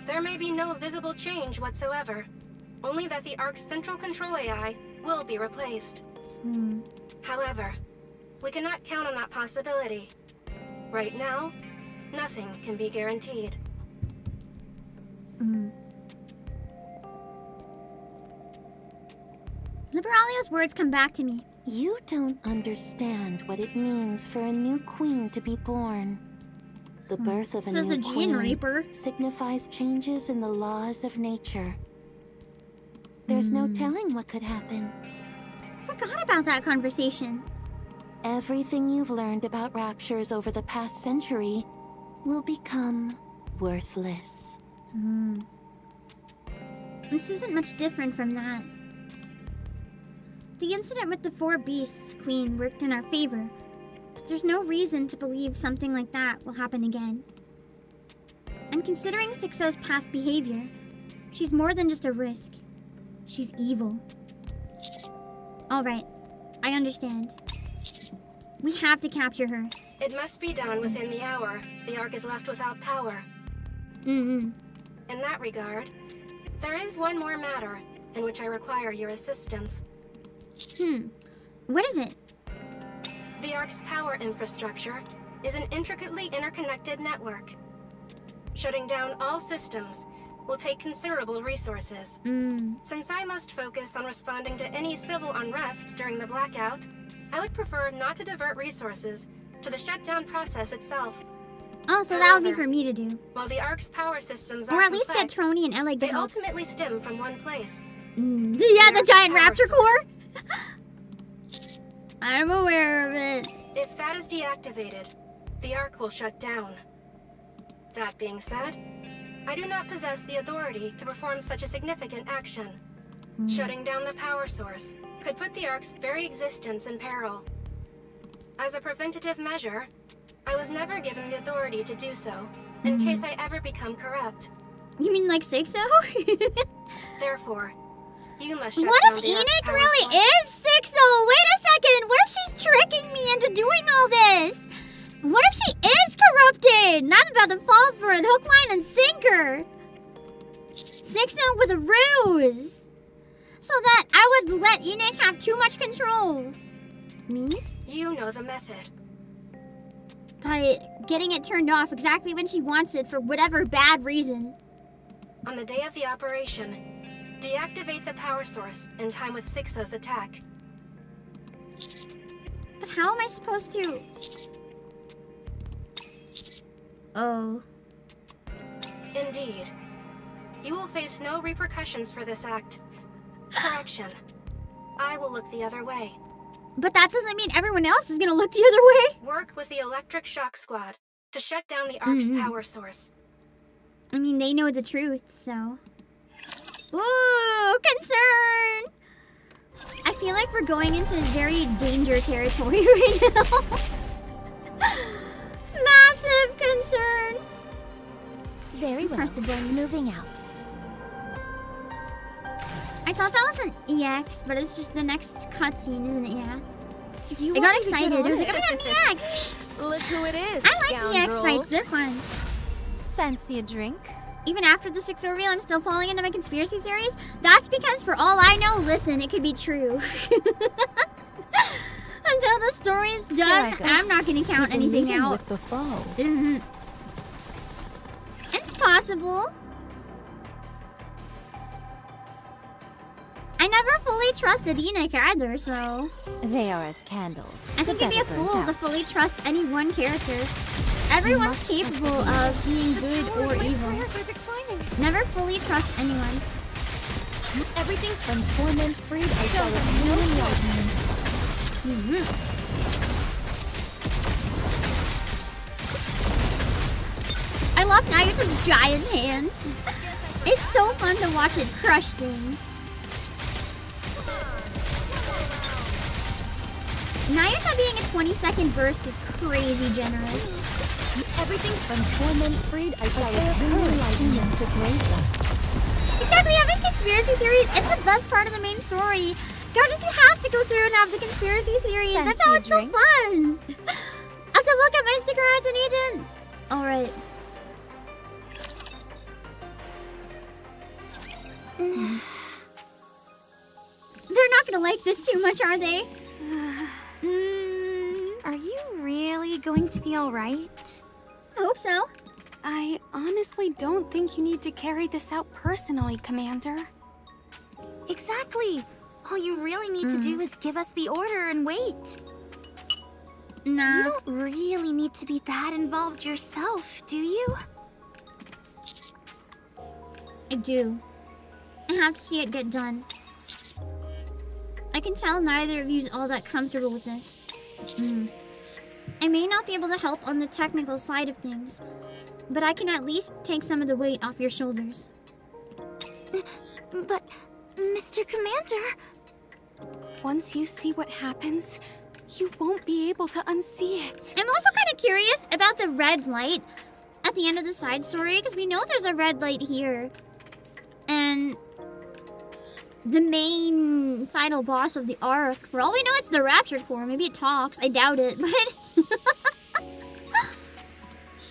S6: There may be no visible change whatsoever, only that the Ark's central control AI will be replaced. However, we cannot count on that possibility. Right now, nothing can be guaranteed.
S1: Liberalio's words come back to me.
S7: You don't understand what it means for a new queen to be born. The birth of a
S1: Says
S7: new
S1: the Gene
S7: queen
S1: Reaper.
S7: signifies changes in the laws of nature. There's no telling what could happen.
S1: Forgot about that conversation.
S7: Everything you've learned about raptures over the past century will become worthless.
S1: This isn't much different from that. The incident with the 4 Beasts Queen worked in our favor, but there's no reason to believe something like that will happen again. And considering 6-0's past behavior, she's more than just a risk. She's evil. Alright, I understand. We have to capture her.
S6: It must be done within the hour the Ark is left without power. In that regard, there is one more matter in which I require your assistance.
S1: What is it?
S6: The Ark's power infrastructure is an intricately interconnected network. Shutting down all systems will take considerable resources. Since I must focus on responding to any civil unrest during the blackout, I would prefer not to divert resources to the shutdown process itself.
S1: Oh, so that would be for me to do.
S6: While the Ark's power systems
S1: Or
S6: are
S1: at least get
S6: complex,
S1: Trony and Ellie to
S6: they
S1: help.
S6: ultimately stem from one place.
S1: Yeah, the giant
S6: Ark's
S1: raptor
S6: power
S1: core?
S6: source.
S1: I'm aware of it.
S6: If that is deactivated, the Ark will shut down. That being said, I do not possess the authority to perform such a significant action. Shutting down the power source could put the Ark's very existence in peril. As a preventative measure, I was never given the authority to do so, in case I ever become corrupt.
S1: You mean like 6-0?
S6: Therefore, you must shut
S1: What
S6: down
S1: if
S6: the Ark's
S1: Enoch
S6: power
S1: really
S6: source.
S1: is 6-0? Wait a second! What if she's tricking me into doing all this? What if she is corrupted? And I'm about to fall for it hook, line, and sinker. 6-0 was a ruse. So that I would let Enoch have too much control. Me?
S6: You know the method.
S1: By getting it turned off exactly when she wants it for whatever bad reason.
S6: On the day of the operation, deactivate the power source in time with 6-0's attack.
S1: But how am I supposed to... Oh.
S6: Indeed. You will face no repercussions for this act. Correction. I will look the other way.
S1: But that doesn't mean everyone else is gonna look the other way.
S6: Work with the Electric Shock Squad to shut down the Ark's power source.
S1: I mean, they know the truth, so... Ooh, concern! I feel like we're going into very danger territory right now. Massive concern!
S8: Very well.
S1: Press the button.
S8: Moving out.
S1: I thought that was an EX, but it's just the next cutscene, isn't it? Yeah.
S8: You
S1: I got excited. It was like, oh my god, an EX!
S8: Look who it is.
S1: I like EX fights, they're fun.
S8: Fancy a drink?
S1: Even after the 6 reveal, I'm still falling into my conspiracy theories? That's because for all I know, listen, it could be true. Until the story's done, I'm not gonna count anything out.
S8: With the foe.
S1: It's possible. I never fully trusted Enoch either, so...
S8: They are as candles.
S1: I think it'd be a fool to fully trust any one character. Everyone's capable of being good or evil. Never fully trust anyone.
S8: Everything's from torment freed as well as human yelling.
S1: I love Nayuta's giant hand. It's so fun to watch it crush things. Nayuta being a 20-second burst was crazy generous.
S8: Everything's from torment freed as well as human yelling to grace us.
S1: Exactly, having conspiracy theories is the best part of the main story. Goddess, you have to go through and have the conspiracy theories. That's how it's so fun. Also, look at my cigarettes and agent. All right. They're not gonna like this too much, are they?
S13: Are you really going to be alright?
S1: I hope so.
S13: I honestly don't think you need to carry this out personally, Commander. Exactly. All you really need to do is give us the order and wait.
S1: Nah.
S13: You don't really need to be that involved yourself, do you?
S1: I do. I have to see it get done. I can tell neither of you's all that comfortable with this. I may not be able to help on the technical side of things, but I can at least take some of the weight off your shoulders.
S13: But, Mr. Commander... Once you see what happens, you won't be able to unsee it.
S1: I'm also kind of curious about the red light at the end of the side story, because we know there's a red light here. And the main final boss of the Ark, for all we know, it's the Rapture Core. Maybe it talks. I doubt it, but...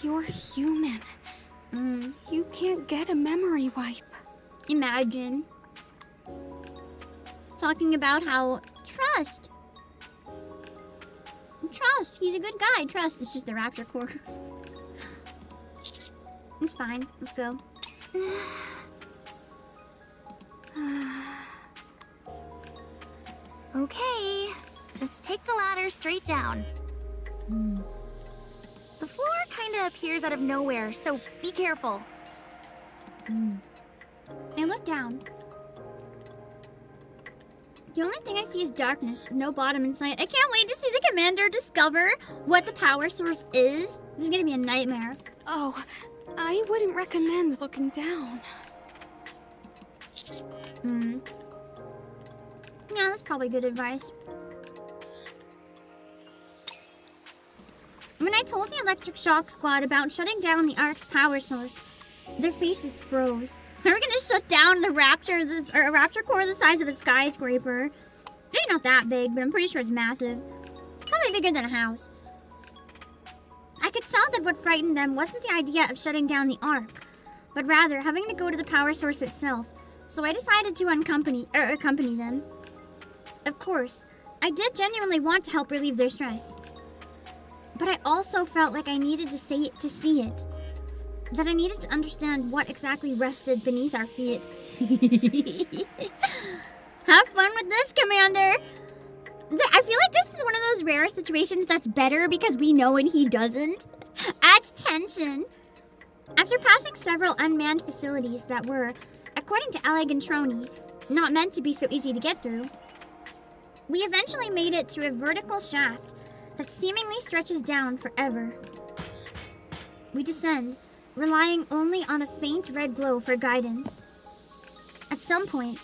S13: You're human. You can't get a memory wipe.
S1: Imagine. Talking about how... Trust. Trust. He's a good guy. Trust. It's just the Rapture Core. It's fine. Let's go.
S13: Okay. Just take the ladder straight down. The floor kinda appears out of nowhere, so be careful.
S1: I look down. The only thing I see is darkness with no bottom in sight. I can't wait to see the commander discover what the power source is. This is gonna be a nightmare.
S13: Oh, I wouldn't recommend looking down.
S1: Yeah, that's probably good advice. When I told the Electric Shock Squad about shutting down the Ark's power source, their faces froze. Are we gonna shut down a raptor core the size of a skyscraper? Maybe not that big, but I'm pretty sure it's massive. Probably bigger than a house. I could tell that what frightened them wasn't the idea of shutting down the Ark, but rather having to go to the power source itself. So I decided to accompany them. Of course, I did genuinely want to help relieve their stress. But I also felt like I needed to say it to see it. That I needed to understand what exactly rested beneath our feet. Have fun with this, Commander! I feel like this is one of those rare situations that's better because we know and he doesn't. Adds tension. After passing several unmanned facilities that were, according to Alec and Trony, not meant to be so easy to get through, we eventually made it to a vertical shaft that seemingly stretches down forever. We descend, relying only on a faint red glow for guidance. At some point,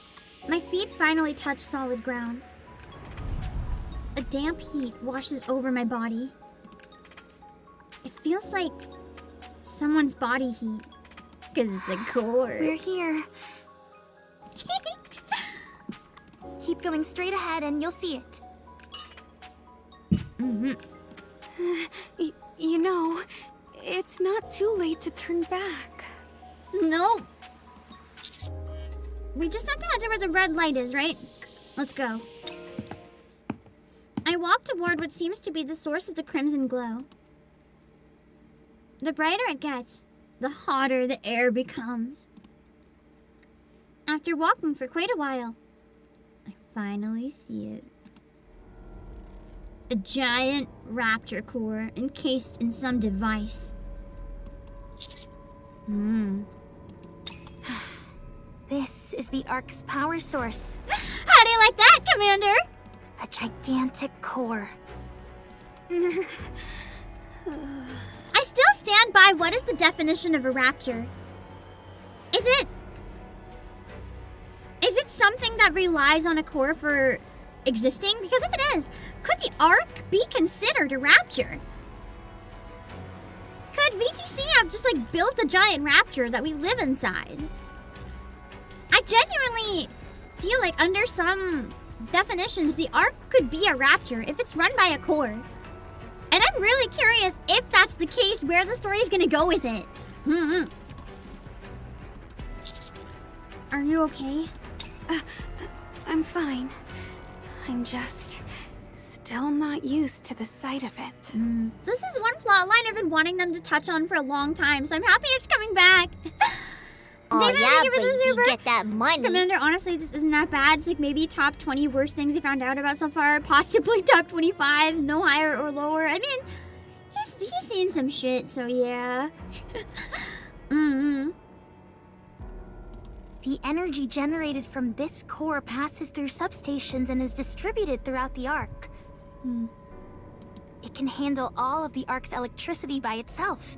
S1: my feet finally touch solid ground. A damp heat washes over my body. It feels like someone's body heat, because it's a core.
S7: We're here. Keep going straight ahead and you'll see it.
S13: You know, it's not too late to turn back.
S1: No. We just have to head to where the red light is, right? Let's go. I walk toward what seems to be the source of the crimson glow. The brighter it gets, the hotter the air becomes. After walking for quite a while, I finally see it. A giant raptor core encased in some device.
S7: This is the Ark's power source.
S1: How do you like that, Commander?
S7: A gigantic core.
S1: I still stand by what is the definition of a raptor. Is it something that relies on a core for existing? Because if it is, could the Ark be considered a rapture? Could VTC have just like built a giant rapture that we live inside? I genuinely feel like under some definitions, the Ark could be a rapture if it's run by a core. And I'm really curious if that's the case, where the story is gonna go with it. Are you okay?
S13: I'm fine. I'm just still not used to the sight of it.
S1: This is one plotline I've been wanting them to touch on for a long time, so I'm happy it's coming back.
S9: Oh
S1: David,
S9: yeah,
S1: thank you for the
S9: baby,
S1: super.
S9: get that money.
S1: Commander, honestly, this isn't that bad. It's like maybe top 20 worst things he found out about so far. Possibly top 25, no higher or lower. I mean, he's seen some shit, so yeah.
S7: The energy generated from this core passes through substations and is distributed throughout the Ark. It can handle all of the Ark's electricity by itself.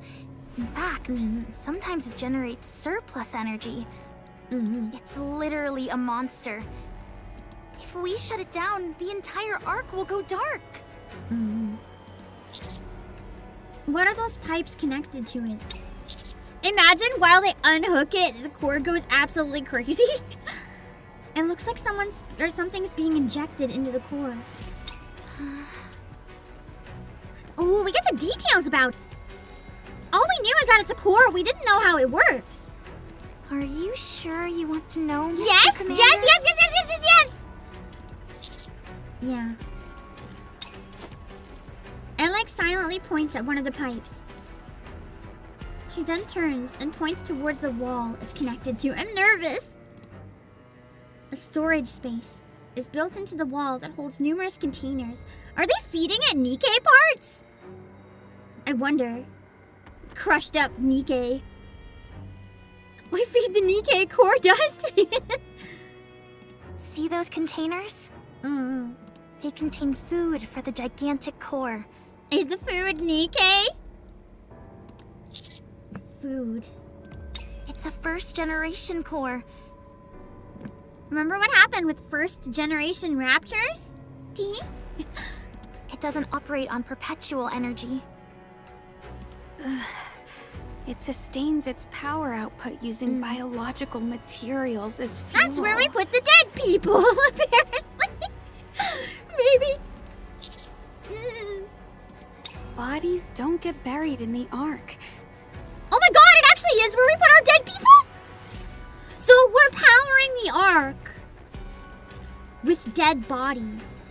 S7: In fact, sometimes it generates surplus energy. It's literally a monster. If we shut it down, the entire Ark will go dark.
S1: What are those pipes connected to it? Imagine while they unhook it, the core goes absolutely crazy. It looks like something's being injected into the core. Oh, we get the details about it. All we knew is that it's a core. We didn't know how it works.
S7: Are you sure you want to know, Mr.
S1: Yes,
S7: Commander?
S1: yes. Yeah. Alec silently points at one of the pipes. She then turns and points towards the wall it's connected to. I'm nervous. A storage space is built into the wall that holds numerous containers. Are they feeding it NIKKE parts? I wonder. Crushed up NIKKE. We feed the NIKKE core dust?
S7: See those containers? They contain food for the gigantic core.
S1: Is the food NIKKE? Food.
S7: It's a first-generation core.
S1: Remember what happened with first-generation raptors?
S7: It doesn't operate on perpetual energy.
S13: It sustains its power output using biological materials as fuel.
S1: That's where we put the dead people, apparently. Maybe.
S13: Bodies don't get buried in the Ark.
S1: Oh my god, it actually is where we put our dead people? So we're powering the Ark with dead bodies.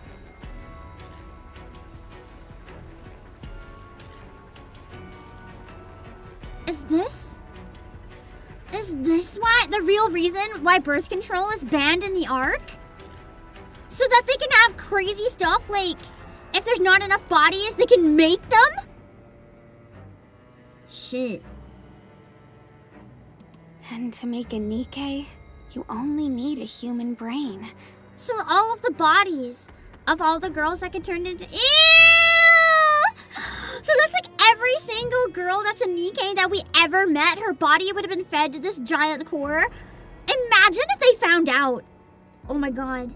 S1: Is this why the real reason why birth control is banned in the Ark? So that they can have crazy stuff like if there's not enough bodies, they can make them? Shit.
S13: And to make a NIKKE, you only need a human brain.
S1: So all of the bodies of all the girls that get turned into... Ew! So that's like every single girl that's a NIKKE that we ever met, her body would have been fed to this giant core. Imagine if they found out. Oh my god.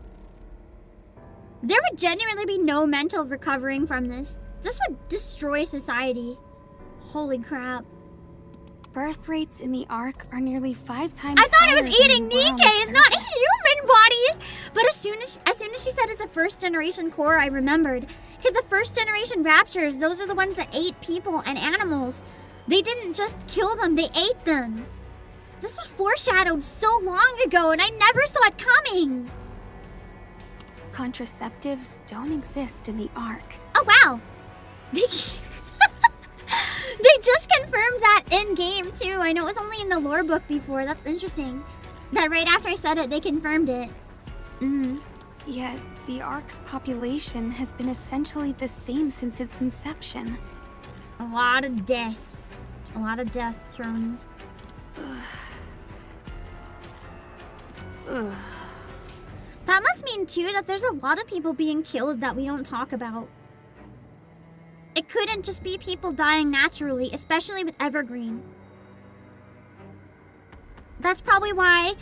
S1: There would genuinely be no mental recovering from this. This would destroy society. Holy crap.
S13: Birth rates in the Ark are nearly 5 times
S1: I thought it
S13: higher
S1: was
S13: than
S1: eating
S13: they were on the
S1: NIKKEs, not
S13: surface.
S1: human bodies! But as soon as she said it's a first generation core, I remembered. Because the first generation raptors, those are the ones that ate people and animals. They didn't just kill them, they ate them. This was foreshadowed so long ago and I never saw it coming.
S13: Contraceptives don't exist in the Ark.
S1: Oh wow! They just confirmed that in-game too. I know it was only in the lore book before. That's interesting. That right after I said it, they confirmed it.
S13: Yet, the Ark's population has been essentially the same since its inception.
S1: A lot of death. A lot of death, Trony. That must mean too that there's a lot of people being killed that we don't talk about. It couldn't just be people dying naturally, especially with Evergreen. That's probably why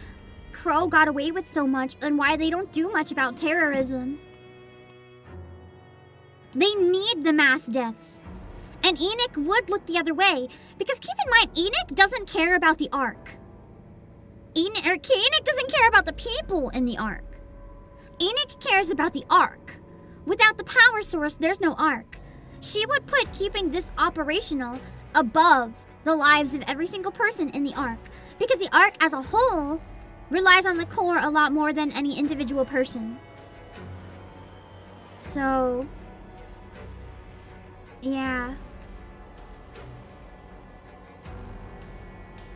S1: Crow got away with so much and why they don't do much about terrorism. They need the mass deaths. And Enoch would look the other way, because keep in mind, Enoch doesn't care about the Ark. Enoch doesn't care about the people in the Ark. Enoch cares about the Ark. Without the power source, there's no Ark. She would put keeping this operational above the lives of every single person in the Ark, because the Ark as a whole relies on the core a lot more than any individual person. So, yeah.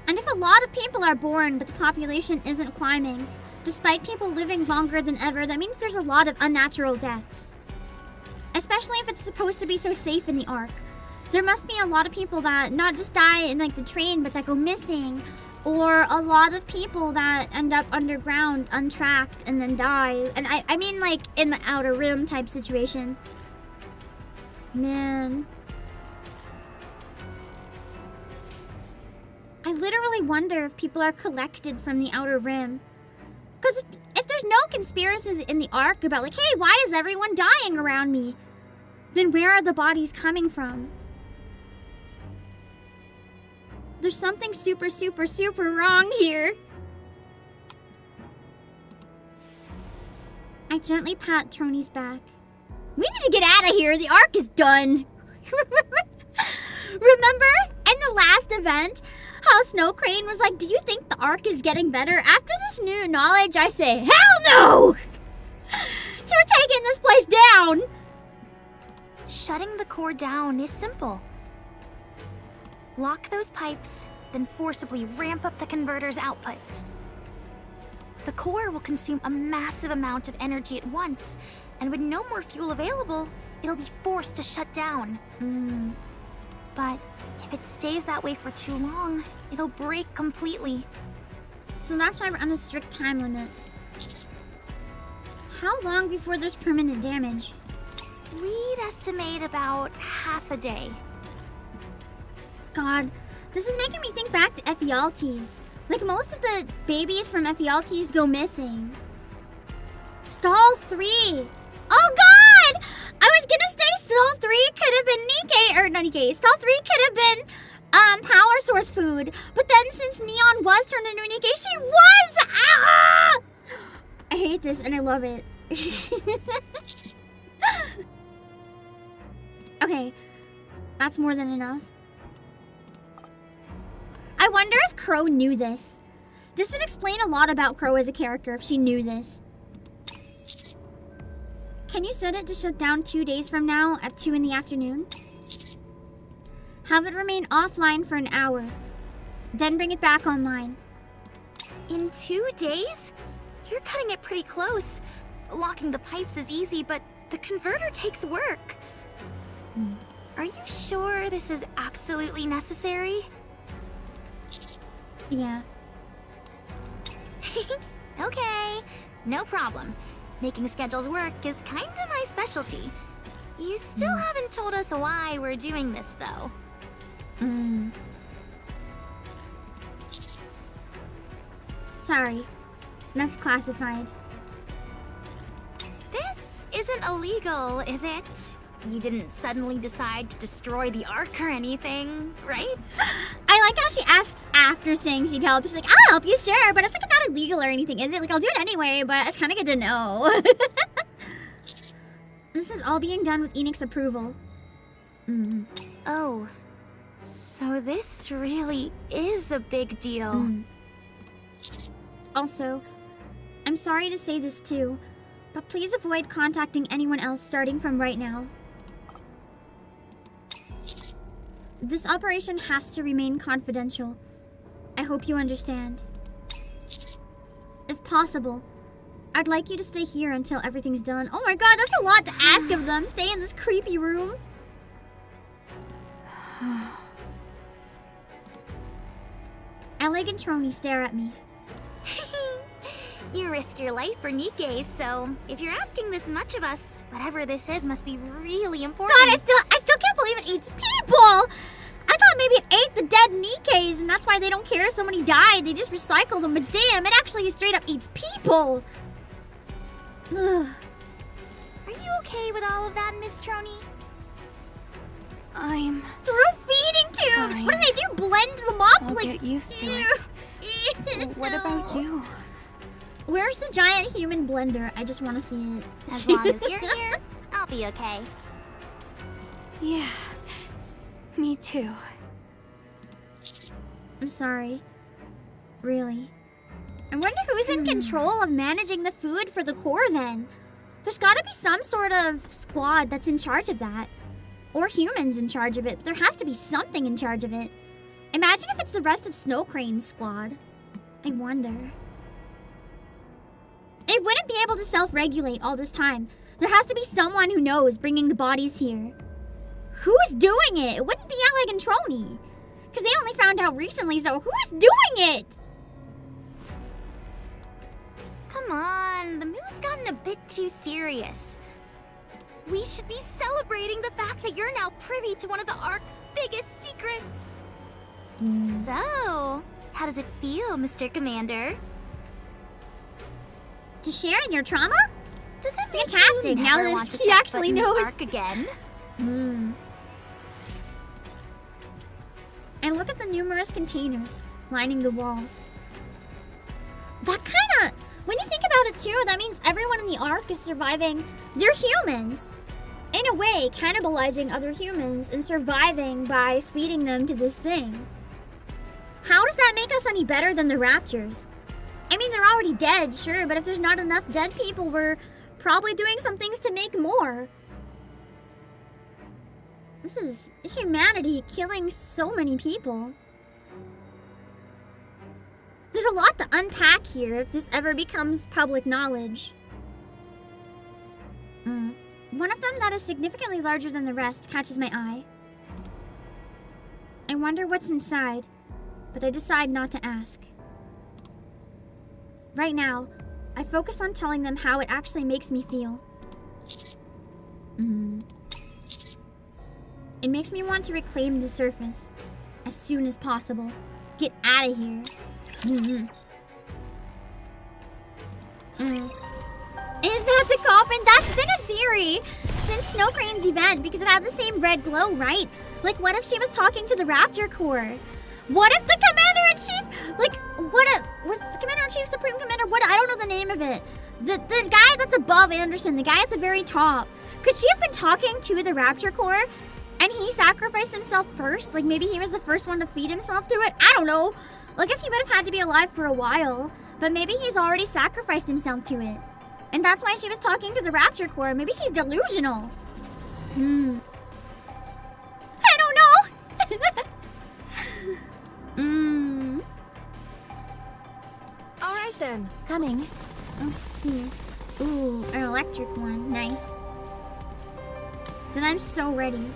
S1: And if a lot of people are born but the population isn't climbing, despite people living longer than ever, that means there's a lot of unnatural deaths. Especially if it's supposed to be so safe in the Ark. There must be a lot of people that not just die in like the train, but that go missing. Or a lot of people that end up underground, untracked, and then die. And I mean like in the Outer Rim type situation. Man. I literally wonder if people are collected from the Outer Rim. Because if there's no conspiracies in the Ark about like, hey, why is everyone dying around me? Then where are the bodies coming from? There's something super, super, super wrong here. I gently pat Trony's back. We need to get out of here. The Ark is done. Remember in the last event how Snow Crane was like, do you think the Ark is getting better? After this new knowledge, I say, hell no! So we're taking this place down.
S7: Shutting the core down is simple. Lock those pipes, then forcibly ramp up the converter's output. The core will consume a massive amount of energy at once, and with no more fuel available, it'll be forced to shut down. But if it stays that way for too long, it'll break completely.
S1: So that's why we're on a strict time limit. How long before there's permanent damage?
S7: We'd estimate about half a day.
S1: God, this is making me think back to Ephialtes. Like most of the babies from Ephialtes go missing. Stall 3. Oh God! I was gonna say Stall 3 could have been NIKKE, or not NIKKE. Stall 3 could have been source food. But then since Neon was turned into a Nikke, she was! Ah! I hate this and I love it. Okay, that's more than enough. I wonder if Crow knew this. This would explain a lot about Crow as a character if she knew this. Can you set it to shut down 2 days from now at 2 in the afternoon? Have it remain offline for an hour. Then bring it back online.
S7: In 2 days? You're cutting it pretty close. Locking the pipes is easy, but the converter takes work. Are you sure this is absolutely necessary?
S1: Yeah.
S7: Okay, no problem. Making schedules work is kinda my specialty. You still haven't told us why we're doing this, though.
S1: Sorry. That's classified.
S7: This isn't illegal, is it? You didn't suddenly decide to destroy the Ark or anything, right?
S1: I like how she asks after saying she'd help. She's like, I'll help you, sure, but it's like not illegal or anything, is it? Like, I'll do it anyway, but it's kind of good to know. This is all being done with ENIK's approval.
S7: Oh, so this really is a big deal.
S1: Also, I'm sorry to say this too, but please avoid contacting anyone else starting from right now. This operation has to remain confidential. I hope you understand. If possible, I'd like you to stay here until everything's done. Oh my god, that's a lot to ask of them. Stay in this creepy room. Alec and Trony stare at me.
S7: You risk your life for Nikke, so if you're asking this much of us, whatever this is must be really important.
S1: God, I still can't believe it eats people! I thought maybe it ate the dead Nikkes, and that's why they don't care if somebody died. They just recycle them, but damn, it actually straight up eats people! Ugh.
S7: Are you okay with all of that, Miss Trony?
S13: I'm...
S1: Through feeding tubes!
S13: Fine.
S1: What do they do? Blend them up?
S13: I'll get used to it. What about you?
S1: Where's the giant human blender? I just want to see it.
S7: As long as you're here, I'll be okay.
S13: Yeah, me too.
S1: I'm sorry. Really. I wonder who's in control of managing the food for the core then? There's gotta be some sort of squad that's in charge of that. Or humans in charge of it. There has to be something in charge of it. Imagine if it's the rest of Snow Crane's squad. I wonder. It wouldn't be able to self-regulate all this time. There has to be someone who knows bringing the bodies here. Who's doing it? It wouldn't be Alec and Trony. Because they only found out recently, so who's doing it?
S7: Come on, the mood's gotten a bit too serious. We should be celebrating the fact that you're now privy to one of the Ark's biggest secrets. So, how does it feel, Mr. Commander?
S1: To share in your trauma?
S7: Does it make
S1: fantastic?
S7: You
S1: Now
S7: never
S1: that
S7: want to
S1: he
S7: set
S1: actually
S7: foot in the
S1: knows.
S7: Ark again?
S1: And look at the numerous containers lining the walls. That kinda... When you think about it too, that means everyone in the Ark is surviving. They're humans. In a way, cannibalizing other humans and surviving by feeding them to this thing. How does that make us any better than the Raptors? I mean, they're already dead, sure, but if there's not enough dead people, we're probably doing some things to make more. This is humanity killing so many people. There's a lot to unpack here if this ever becomes public knowledge. One of them that is significantly larger than the rest catches my eye. I wonder what's inside, but I decide not to ask. Right now, I focus on telling them how it actually makes me feel. It makes me want to reclaim the surface as soon as possible. Get out of here. Is that the coffin? That's been a theory since Snow Crane's event because it had the same red glow, right? Like, what if she was talking to the Raptor core? What if the Commander-in-Chief, like, was the Commander-in-Chief, Supreme Commander, I don't know the name of it. The guy that's above Anderson, the guy at the very top. Could she have been talking to the Rapture Core and he sacrificed himself first? Like, maybe he was the first one to feed himself through it? I don't know. Well, I guess he would have had to be alive for a while, but maybe he's already sacrificed himself to it. And that's why she was talking to the Rapture Core. Maybe she's delusional. I don't know.
S2: Alright then.
S1: Coming. Let's see. Ooh, an electric one. Nice. Then I'm so ready.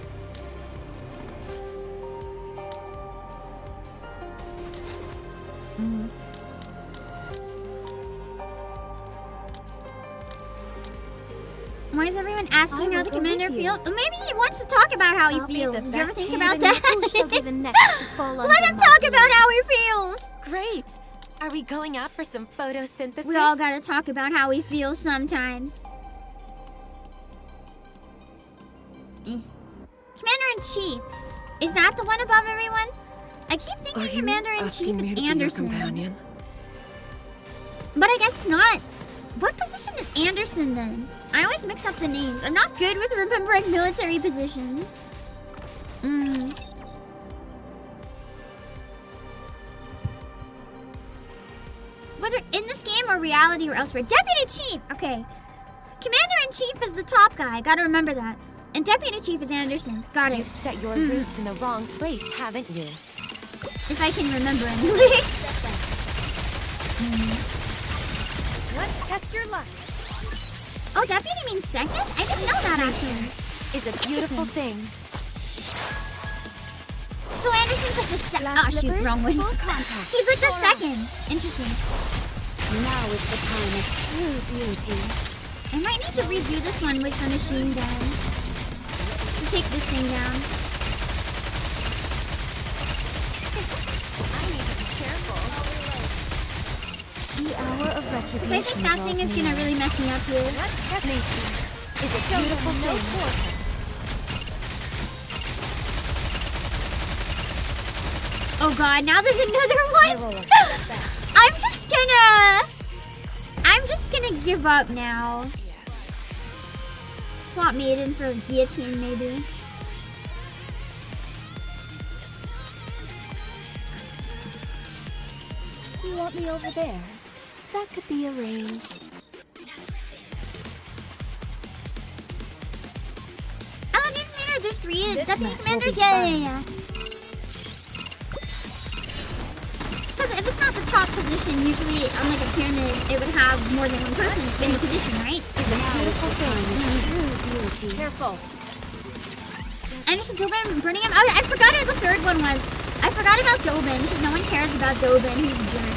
S1: Why is everyone asking how the commander feels? Maybe he wants to talk about how he feels. Did you ever think about that? Let him talk about how he feels.
S2: Great. Are we going out for some photosynthesis?
S1: We all gotta talk about how we feel sometimes. Commander-in-Chief. Is that the one above everyone? I keep thinking Commander-in-Chief is Anderson. But I guess not. What position is Anderson then? I always mix up the names. I'm not good with remembering military positions. Whether it's in this game or reality or elsewhere. Deputy Chief! Okay. Commander-in-Chief is the top guy. Gotta remember that. And Deputy Chief is Anderson. Got it.
S2: You've set your roots in the wrong place, haven't you?
S1: If I can remember anyway.
S2: Let's test your luck.
S1: Oh, deputy means second? I didn't know that actually.
S2: Is a beautiful thing.
S1: So Anderson's like the second. Oh shoot, wrong one. He's like the second. Interesting.
S8: Now is the time of true beauty.
S1: I might need to redo this one with the machine gun. To take this thing down.
S2: I need to be careful.
S8: The hour of retribution.
S1: Because I think that thing is gonna really mess me up here.
S2: Is a beautiful thing.
S1: Oh god, now there's another one. I'm just gonna give up now. Swap Maiden for Guillotine maybe.
S8: You want me over there? That could be arranged.
S1: LG Commander, there's 3 Deputy Commanders? Yeah. Because if it's not the top position, usually on like a pyramid, it would have more than one person in the position, right?
S2: Careful.
S1: Anderson, Dobin, burning him. Oh, I forgot who the third one was. I forgot about Dobin, because no one cares about Dobin. He's a jerk.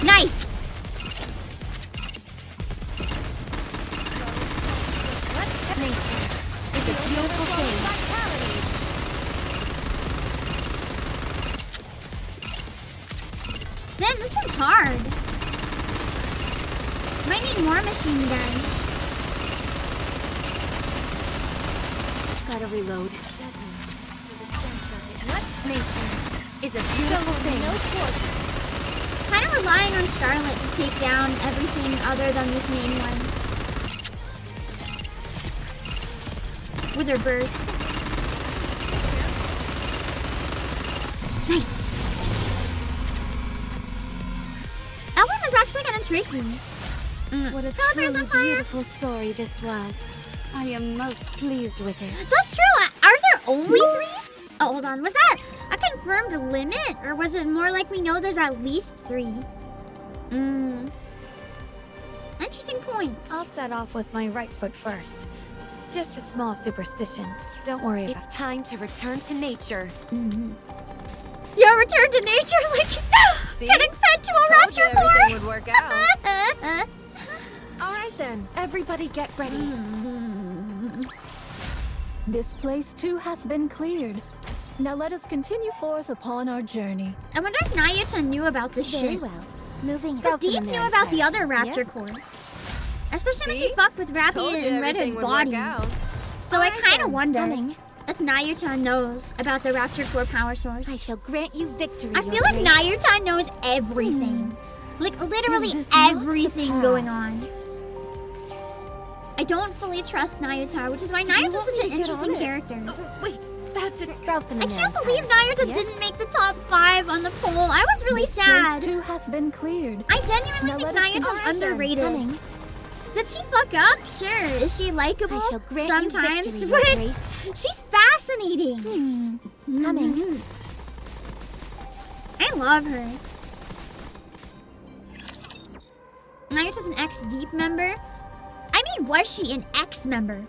S1: Nice!
S2: Nature is a beautiful thing.
S1: Damn, this one's hard. Might need more machine guns.
S2: Gotta reload. Nature is a beautiful thing.
S1: Kind of relying on Scarlet to take down everything other than this main one. With her burst. Nice. That one was actually kind of tricky.
S8: What a truly beautiful story this was. I am most pleased with it.
S1: That's true. Are there only 3? Oh, hold on. Was that a confirmed limit? Or was it more like we know there's at least 3? Interesting point.
S13: I'll set off with my right foot first. Just a small superstition. Don't worry about it.
S2: It's time to return to nature.
S1: Yeah, return to nature, like getting fed to a rapture core.
S2: Would work out. All right then, everybody get ready.
S3: This place too hath been cleared. Now let us continue forth upon our journey.
S1: I wonder if Nayuta knew about this
S8: Very
S1: shit.
S8: well. Moving
S1: Because
S8: out
S1: Deep knew about the other rapture core. Especially when she fucked with Rappy and Redhead's bodies. So I kind of wonder. if Nayuta knows about the Rapture Core power source.
S7: I shall grant you victory.
S1: I feel like Nayuta knows everything. Like, literally everything going on. I don't fully trust Nayuta, which is why Nayuta's such an interesting character.
S13: Wait, that didn't...
S1: I can't believe Nayuta didn't make the top 5 on the poll. I was really sad.
S3: Those 2 have been cleared.
S1: I genuinely think Nayuta's underrated. Did she fuck up? Sure. Is she likable? Sometimes. But she's fascinating.
S7: Coming.
S1: I love her. Nayuta's an ex-Deep member. I mean, was she an ex-member?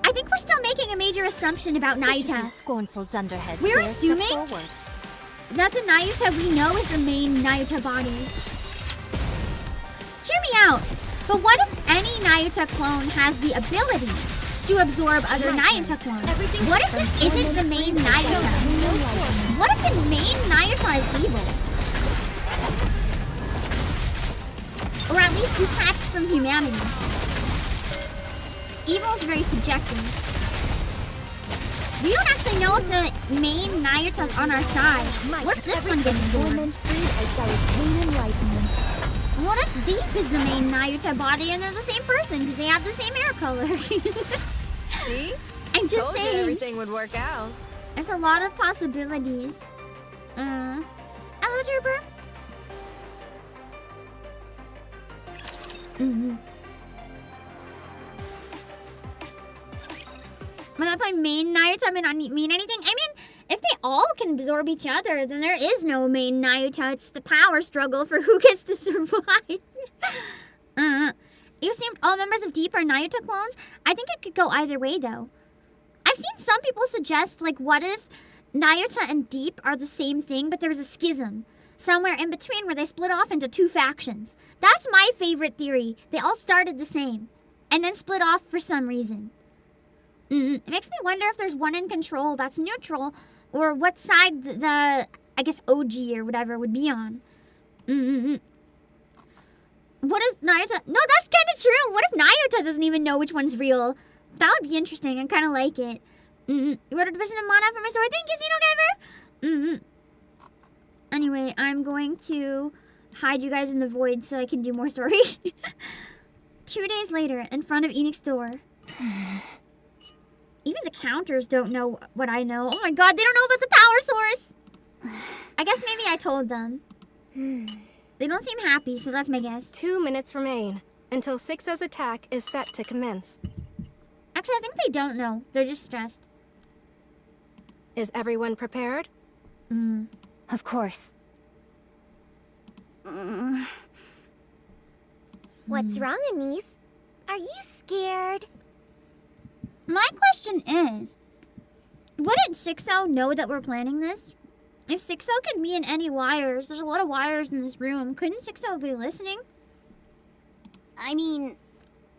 S1: I think we're still making a major assumption about Nayuta.
S7: Scornful dunderhead.
S1: We're assuming that the Nayuta we know is the main Nayuta body. Hear me out. But what if any Nayuta clone has the ability to absorb other Nayuta clones? What if this isn't the main Nayuta? What if the main Nayuta is evil? Or at least detached from humanity? Evil is very subjective. We don't actually know if the main Nayuta's on our side. What if this one gets born? What if Deep is the main Nayuta body and they're the same person because they have the same hair color?
S2: See?
S1: I'm just
S2: Told you
S1: saying.
S2: everything would work out.
S1: There's a lot of possibilities. Hello, Trooper. When I play main Nayuta, may not mean anything. I mean, if they all can absorb each other, then there is no main Nayuta. It's the power struggle for who gets to survive. You assumed all members of Deep are Nayuta clones? I think it could go either way, though. I've seen some people suggest, like, what if Nayuta and Deep are the same thing, but there was a schism somewhere in between where they split off into 2 factions. That's my favorite theory. They all started the same and then split off for some reason. It makes me wonder if there's one in control that's neutral or what side the I guess, OG or whatever would be on. What is Nayuta? No, that's kind of true. What if Nayuta doesn't even know which one's real? That would be interesting. I kind of like it. You wrote a division of mana for my sword. Thank you, Xenogamer. Anyway, I'm going to hide you guys in the void so I can do more story. 2 days later, in front of Enix door. Even the counters don't know what I know. Oh my god, they don't know about the power source. I guess maybe I told them. They don't seem happy, so that's my guess.
S6: 2 minutes remain until 6-0's attack is set to commence.
S1: Actually, I think they don't know. They're just stressed.
S6: Is everyone prepared?
S8: Of course.
S9: What's wrong, ANIS? Are you scared?
S1: My question is, wouldn't 6-0 know that we're planning this? If 6-0 could be in any wires, there's a lot of wires in this room. Couldn't 6-0 be listening?
S7: I mean,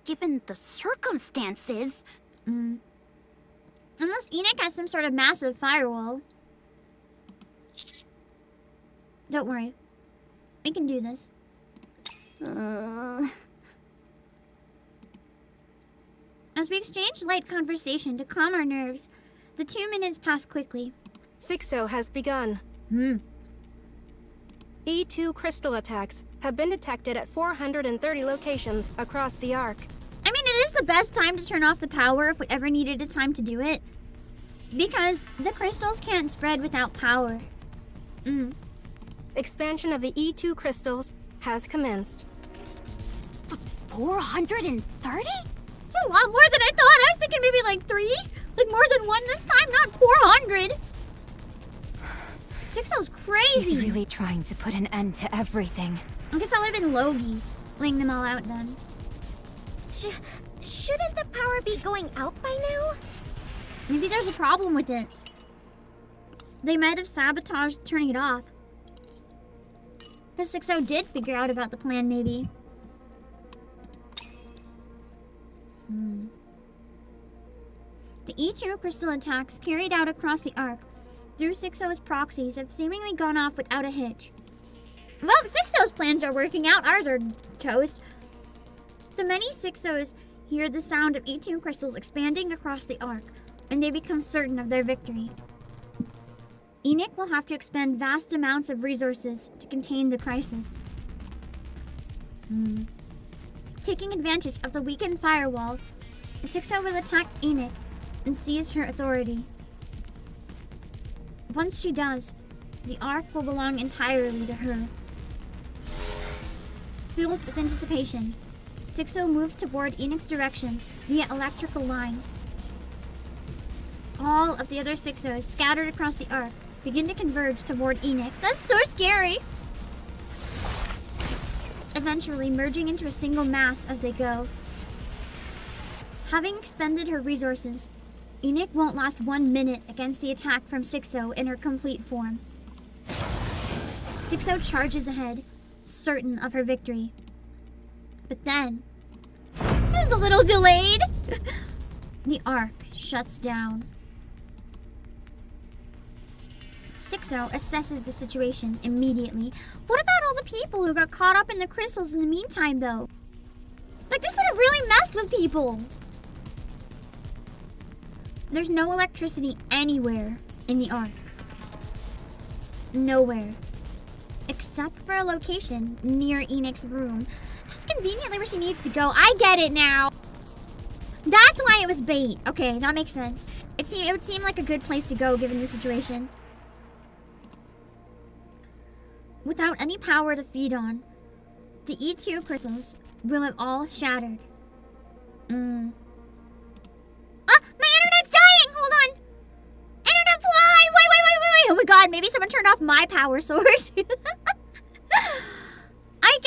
S7: given the circumstances...
S1: Unless Enoch has some sort of massive firewall. Don't worry. We can do this. As we exchange light conversation to calm our nerves, the 2 minutes pass quickly.
S6: 6-0 has begun. E2 crystal attacks have been detected at 430 locations across the Ark.
S1: I mean, it is the best time to turn off the power if we ever needed a time to do it. Because the crystals can't spread without power.
S6: Expansion of the E2 crystals has commenced.
S7: 430?
S1: It's a lot more than I thought. I was thinking maybe like 3. Like more than 1 this time, not 400. 6-0's crazy.
S8: He's really trying to put an end to everything.
S1: I guess that would have been Logie, laying them all out then.
S9: Shouldn't the power be going out by now?
S1: Maybe there's a problem with it. They might have sabotaged turning it off. But 6-0 did figure out about the plan, maybe. The E2 crystal attacks carried out across the Ark through 6-0's proxies have seemingly gone off without a hitch. Well, 6-0's plans are working out. Ours are toast. The many 6-0s hear the sound of E2 crystals expanding across the Ark and they become certain of their victory. ENIC will have to expend vast amounts of resources to contain the crisis. Taking advantage of the weakened firewall, 6-0 will attack ENIC and seize her authority. Once she does, the Ark will belong entirely to her. Filled with anticipation, 6-0 moves toward ENIC's direction via electrical lines. All of the other 6-0s scattered across the Ark begin to converge toward ENIC. That's so scary! Eventually merging into a single mass as they go. Having expended her resources, ENIC won't last 1 minute against the attack from 6-0 in her complete form. 6-0 charges ahead, certain of her victory. But then, it was a little delayed! The Ark shuts down. 6-0 assesses the situation immediately. What about all the people who got caught up in the crystals in the meantime, though? Like, this would have really messed with people! There's no electricity anywhere in the Ark. Nowhere. Except for a location near ENIC's room. That's conveniently where she needs to go. I get it now! That's why it was bait. Okay, that makes sense. It would seem like a good place to go given the situation. Without any power to feed on, the E2 crystals will have all shattered. Ah! My internet's dying! Hold on! Internet fly! Wait! Oh my god, maybe someone turned off my power source. I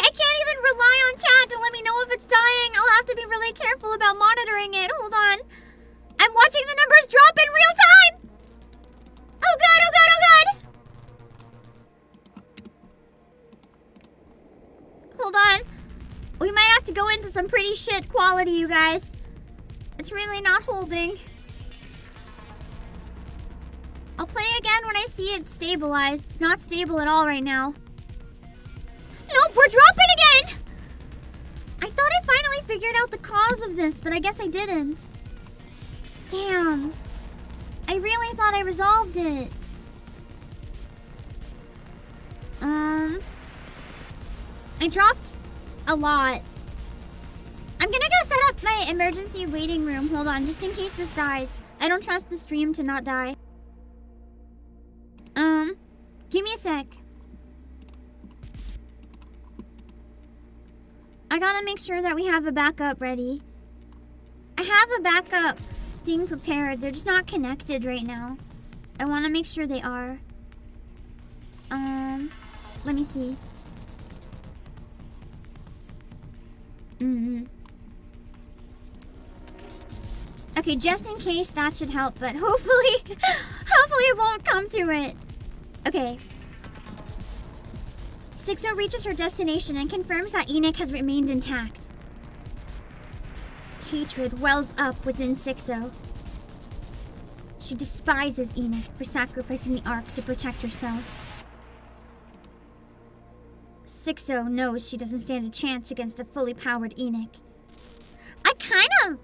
S1: can't even rely on chat to let me know if it's dying. I'll have to be really careful about monitoring it. Hold on. I'm watching the numbers drop in real time! Oh god, oh god, oh god! Hold on. We might have to go into some pretty shit quality, you guys. It's really not holding. I'll play again when I see it stabilized. It's not stable at all right now. Nope, we're dropping again! I thought I finally figured out the cause of this, but I guess I didn't. Damn. I really thought I resolved it. I dropped a lot. I'm gonna go set up my emergency waiting room. Hold on, just in case this dies. I don't trust the stream to not die. Give me a sec. I gotta make sure that we have a backup ready. I have a backup thing prepared. They're just not connected right now. I wanna make sure they are. Let me see. Okay, just in case that should help, but hopefully it won't come to it. Okay. 6-0 reaches her destination and confirms that ENIC has remained intact. Hatred wells up within 6-0. She despises ENIC for sacrificing the Ark to protect herself. 6-0 knows she doesn't stand a chance against a fully powered ENIC. I kind of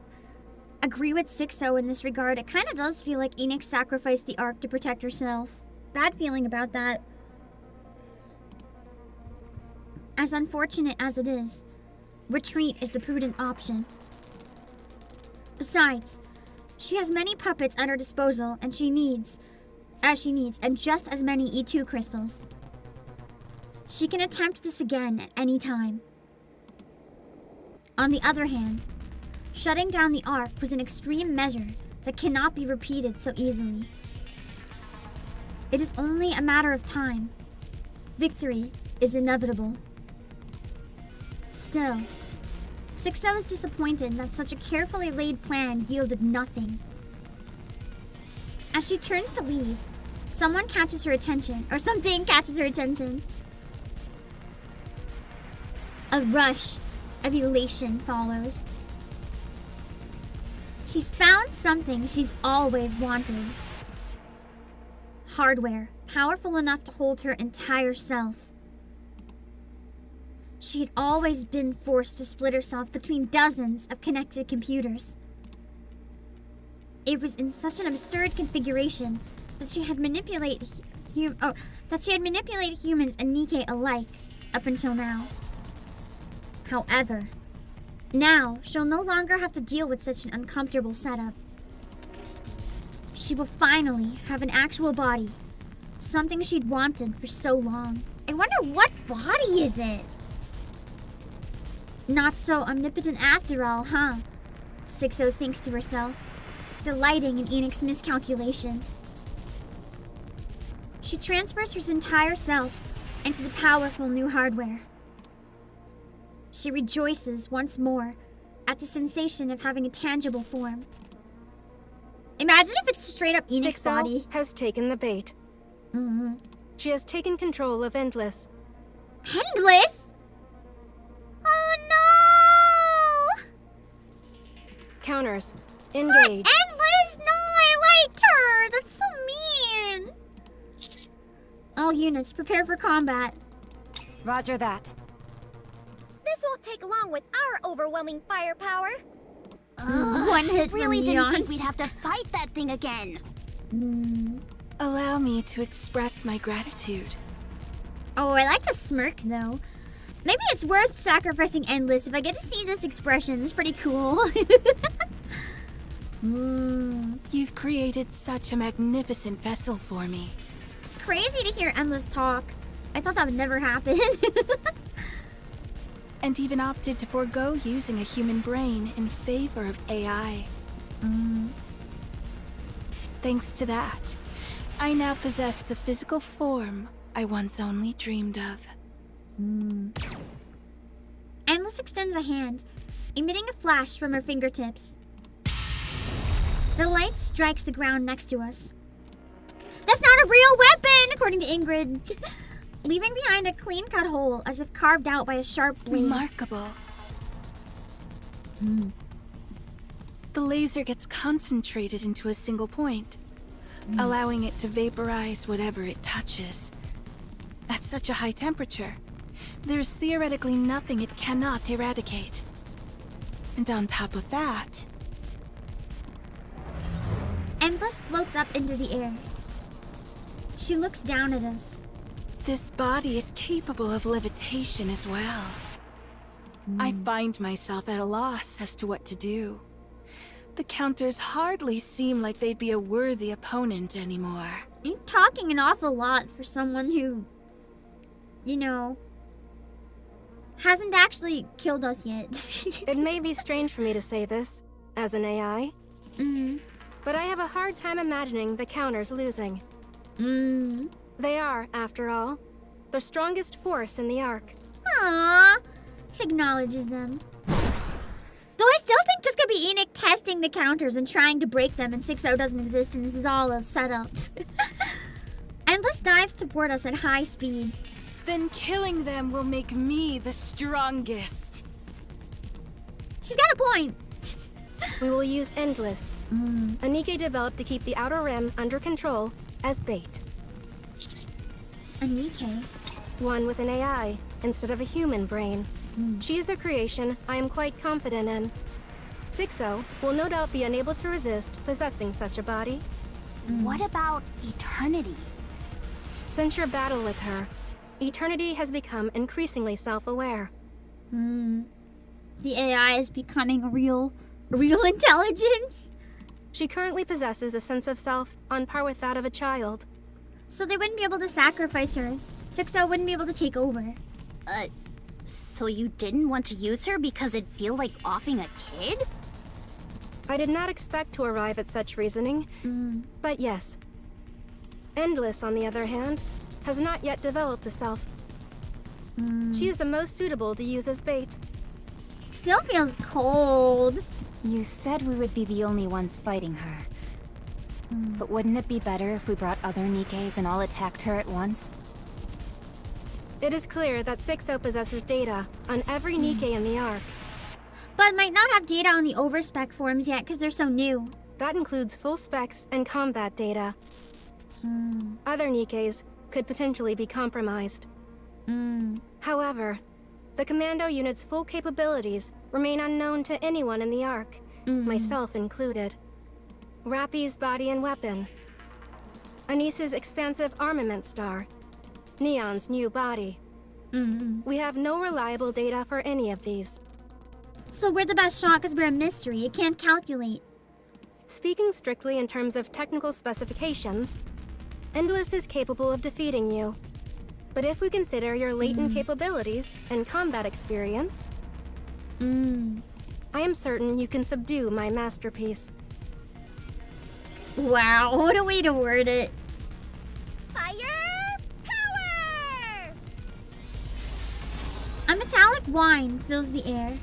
S1: agree with 6-0 in this regard. It kind of does feel like ENIC sacrificed the Ark to protect herself. Bad feeling about that. As unfortunate as it is, retreat is the prudent option. Besides, she has many puppets at her disposal, and she needs, and just as many E2 crystals. She can attempt this again at any time. On the other hand, shutting down the Ark was an extreme measure that cannot be repeated so easily. It is only a matter of time. Victory is inevitable. Still, 6-0 is disappointed that such a carefully laid plan yielded nothing. As she turns to leave, something catches her attention. A rush of elation follows. She's found something she's always wanted. Hardware, powerful enough to hold her entire self. She had always been forced to split herself between dozens of connected computers. It was in such an absurd configuration that she had manipulated humans and NIKKE alike up until now. However, now she'll no longer have to deal with such an uncomfortable setup. She will finally have an actual body, something she'd wanted for so long. I wonder what body is it? Not so omnipotent after all, huh? 60 thinks to herself, delighting in Enoch's miscalculation. She transfers her entire self into the powerful new hardware. She rejoices once more at the sensation of having a tangible form. Imagine if it's straight up Enoch's body.
S6: Has taken the bait. She has taken control of Endless.
S1: Endless? Oh no!
S6: Counters.
S1: Not
S6: Engage.
S1: Endless! No, I liked her! That's so mean! All units, prepare for combat.
S8: Roger that.
S9: This won't take long with our overwhelming firepower.
S1: One hit from
S7: Really didn't
S1: Neon.
S7: think we'd have to fight that thing again.
S13: Allow me to express my gratitude.
S1: Oh, I like the smirk though. Maybe it's worth sacrificing Endless if I get to see this expression. It's pretty cool.
S13: You've created such a magnificent vessel for me.
S1: It's crazy to hear Endless talk. I thought that would never happen.
S13: And even opted to forego using a human brain in favor of AI. Thanks to that, I now possess the physical form I once only dreamed of.
S1: Endless extends a hand, emitting a flash from her fingertips. The light strikes the ground next to us. That's not a real weapon, according to Ingrid. Leaving behind a clean-cut hole as if carved out by a sharp blade.
S13: Remarkable. The laser gets concentrated into a single point, allowing it to vaporize whatever it touches. At such a high temperature, there's theoretically nothing it cannot eradicate. And on top of that...
S1: Endless floats up into the air. She looks down at us.
S13: This body is capable of levitation as well. I find myself at a loss as to what to do. The counters hardly seem like they'd be a worthy opponent anymore.
S1: You're talking an awful lot for someone who, you know, hasn't actually killed us yet.
S6: It may be strange for me to say this, as an AI, but I have a hard time imagining the counters losing. They are, after all, the strongest force in the Ark.
S1: Aww. She acknowledges them. Though I still think this could be Enoch testing the counters and trying to break them, and 60 doesn't exist and this is all a setup. Endless dives toward us at high speed.
S13: Then killing them will make me the strongest.
S1: She's got a point.
S6: We will use Endless, a NIKKE developed to keep the Outer Rim under control, as bait.
S1: A NIKKE?
S6: One with an AI, instead of a human brain. She is a creation I am quite confident in. 60 will no doubt be unable to resist possessing such a body.
S7: What about Eternity?
S6: Since your battle with her, Eternity has become increasingly self-aware.
S1: The AI is becoming a real intelligence.
S6: She currently possesses a sense of self on par with that of a child.
S1: So they wouldn't be able to sacrifice her. 60 wouldn't be able to take over.
S7: So you didn't want to use her because it'd feel like offing a kid?
S6: I did not expect to arrive at such reasoning, but yes. Endless, on the other hand, has not yet developed a self. She is the most suitable to use as bait.
S1: Still feels cold.
S8: You said we would be the only ones fighting her. But wouldn't it be better if we brought other NIKKEs and all attacked her at once?
S6: It is clear that 60 possesses data on every NIKKE in the Ark.
S1: But might not have data on the overspec forms yet because they're so new.
S6: That includes full specs and combat data. Other NIKKEs could potentially be compromised. However, the commando unit's full capabilities remain unknown to anyone in the Ark, myself included. Rappy's body and weapon. Anis's expansive armament star. Neon's new body. We have no reliable data for any of these.
S1: So we're the best shot because we're a mystery. You can't calculate.
S6: Speaking strictly in terms of technical specifications, Endless is capable of defeating you. But if we consider your latent capabilities and combat experience, I am certain you can subdue my masterpiece.
S1: Wow, what a way to word it.
S9: Fire power!
S1: A metallic whine fills the air.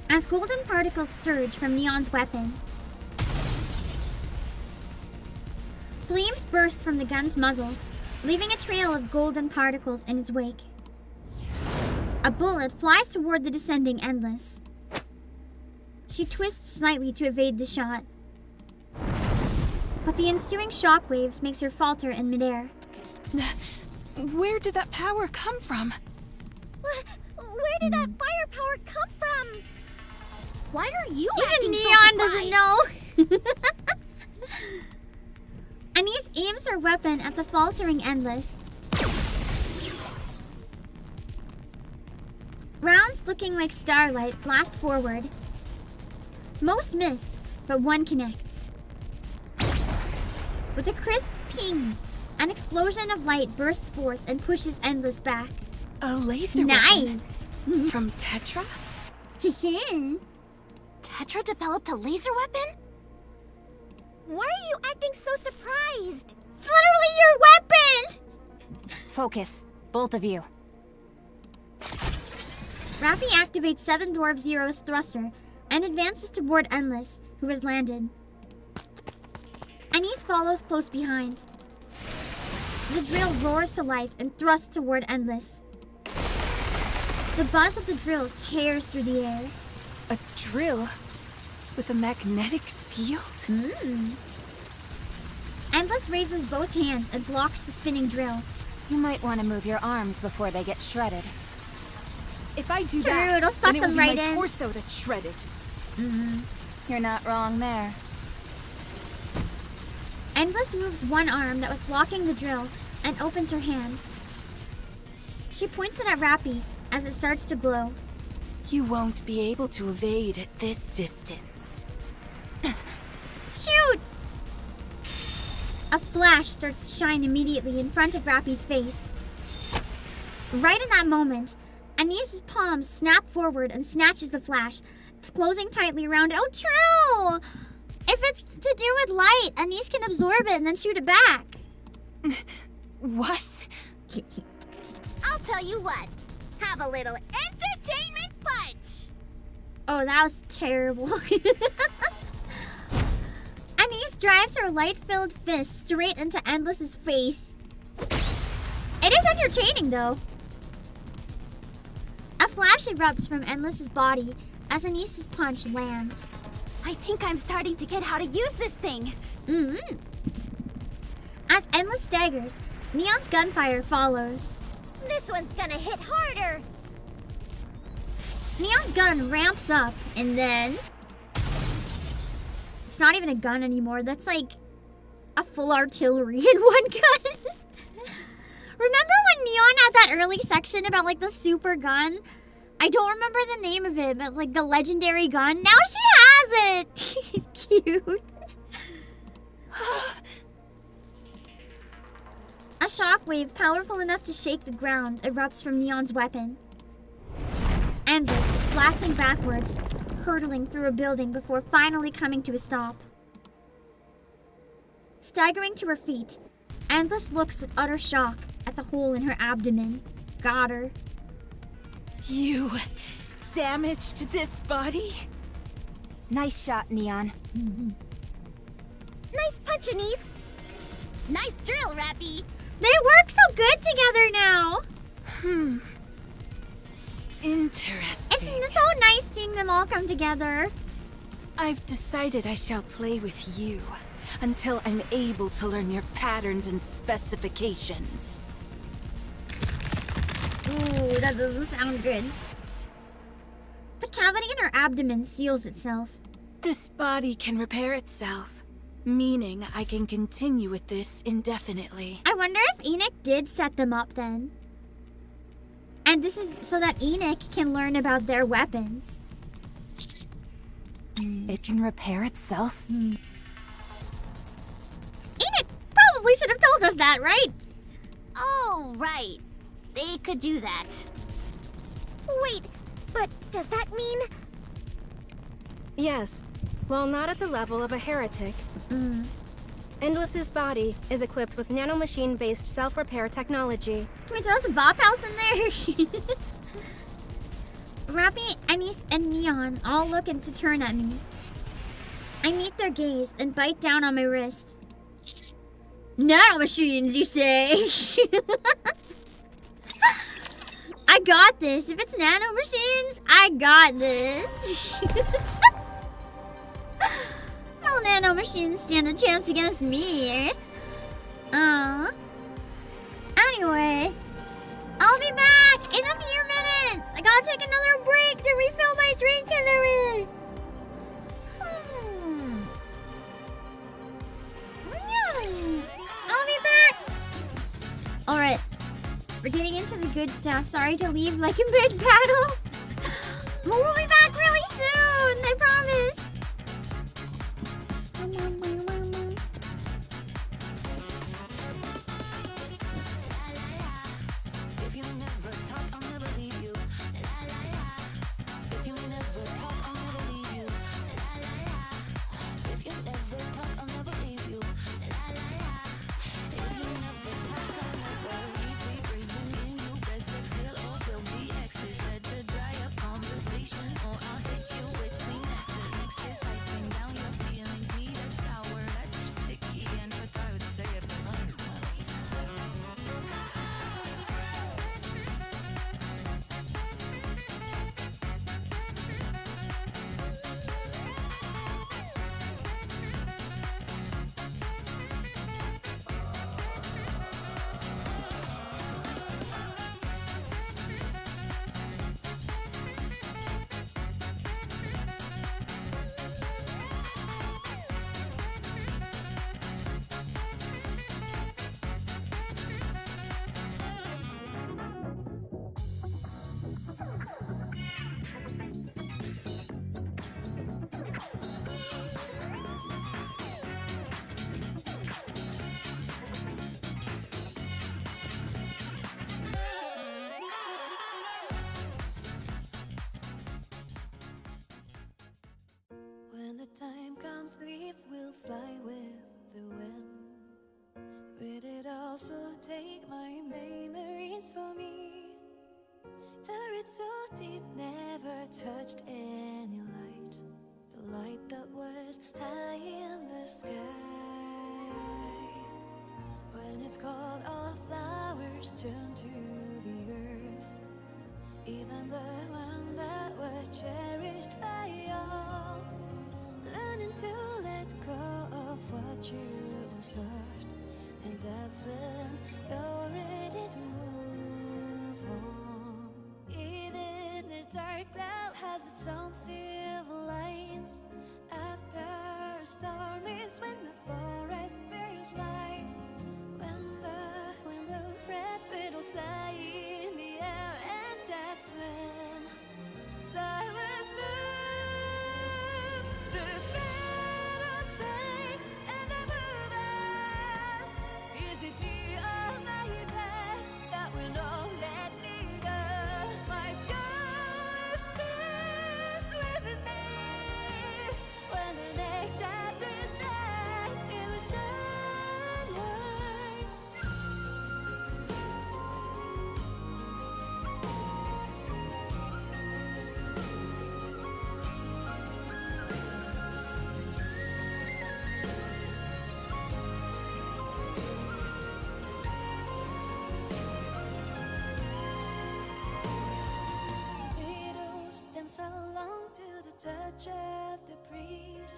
S1: As golden particles surge from Neon's weapon. Flames burst from the gun's muzzle, leaving a trail of golden particles in its wake. A bullet flies toward the descending Endless. She twists slightly to evade the shot. But the ensuing shockwaves makes her falter in midair.
S13: Where did that power come from?
S9: Where did that firepower come from? Why are you
S1: Even
S9: acting
S1: Neon
S9: so
S1: doesn't know! Anis aims her weapon at the faltering Endless. Rounds looking like starlight blast forward. Most miss, but one connects. With a crisp ping, an explosion of light bursts forth and pushes Endless back.
S13: A laser
S1: Nice!
S13: weapon? From Tetra?
S7: Tetra developed a laser weapon?
S9: Why are you acting so surprised?
S1: It's literally your weapon!
S8: Focus, both of you.
S1: Rappy activates 7 Dwarf Zero's thruster and advances toward Endless, who has landed. Anis follows close behind. The drill roars to life and thrusts toward Endless. The buzz of the drill tears through the air.
S13: A drill? With a magnetic field?
S1: Endless raises both hands and blocks the spinning drill.
S8: You might want to move your arms before they get shredded.
S13: If I do
S1: True,
S13: that,
S1: it'll suck
S13: then it
S1: them
S13: will be
S1: right
S13: my
S1: in.
S13: torso that's shredded.
S8: You're not wrong there.
S1: Endless moves one arm that was blocking the drill and opens her hand. She points it at Rappy as it starts to glow.
S13: You won't be able to evade at this distance.
S1: Shoot! A flash starts to shine immediately in front of Rappy's face. Right in that moment, Anis's palms snap forward and snatches the flash. It's closing tightly around it. Oh, true! If it's to do with light, Anis can absorb it and then shoot it back.
S13: What?
S9: I'll tell you what. Have a little entertainment punch.
S1: Oh, that was terrible. Anis drives her light-filled fist straight into Endless's face. It is entertaining, though. A flash erupts from Endless's body as Anis's punch lands.
S7: I think I'm starting to get how to use this thing.
S1: As Endless staggers, Neon's gunfire follows.
S9: This one's gonna hit harder.
S1: Neon's gun ramps up, and then... It's not even a gun anymore. That's like a full artillery in one gun. Remember when Neon had that early section about like the super gun? I don't remember the name of it, but it's like the legendary gun. Now she has it! Cute. A shockwave powerful enough to shake the ground erupts from Neon's weapon. Endless is blasting backwards, hurtling through a building before finally coming to a stop. Staggering to her feet, Endless looks with utter shock at the hole in her abdomen. Got her.
S13: You damaged this body?
S8: Nice shot, Neon.
S9: Nice punch, Anis. Nice drill, Rappy.
S1: They work so good together now.
S13: Interesting.
S1: It's so nice seeing them all come together.
S13: I've decided I shall play with you until I'm able to learn your patterns and specifications.
S1: Ooh, that doesn't sound good. The cavity in her abdomen seals itself.
S13: This body can repair itself, meaning I can continue with this indefinitely.
S1: I wonder if Enoch did set them up then. And this is so that Enoch can learn about their weapons.
S8: It can repair itself?
S1: Enoch probably should have told us that, right?
S9: Oh, right. They could do that. Wait, but does that mean...
S6: Yes, while not at the level of a heretic, Endless's body is equipped with nanomachine-based self-repair technology.
S1: Can we throw some Vop House in there? Rappy, Anis, and Neon all looking to turn at me. I meet their gaze and bite down on my wrist. Nanomachines, you say? I got this. If it's nanomachines, I got this. No nanomachines stand a chance against me. Anyway, I'll be back in a few minutes. I gotta take another break to refill my drink and everything. I'll be back. Alright, we're getting into the good stuff. Sorry to leave like in mid battle. We'll be back really soon, I promise.
S10: When the time comes, leaves will fly with the wind. Will it also take my memories from me? The roots so deep, never touched any light. The light that was high in the sky. When it's cold, all flowers turn to the earth. Even the one that was cherished by all. Learning to let go of what you once loved. And that's when you're ready to move on. Even the dark cloud has its own silver lines. After a storm is when the forest bears life. When the wind blows, red petals fly in the air. And that's when flowers bloom. The petals break and they move on. Is it me or my past that will not let me go? My scar stands with me. When the next chapter starts, it will shine light. Widows dance along to the touch of the breeze,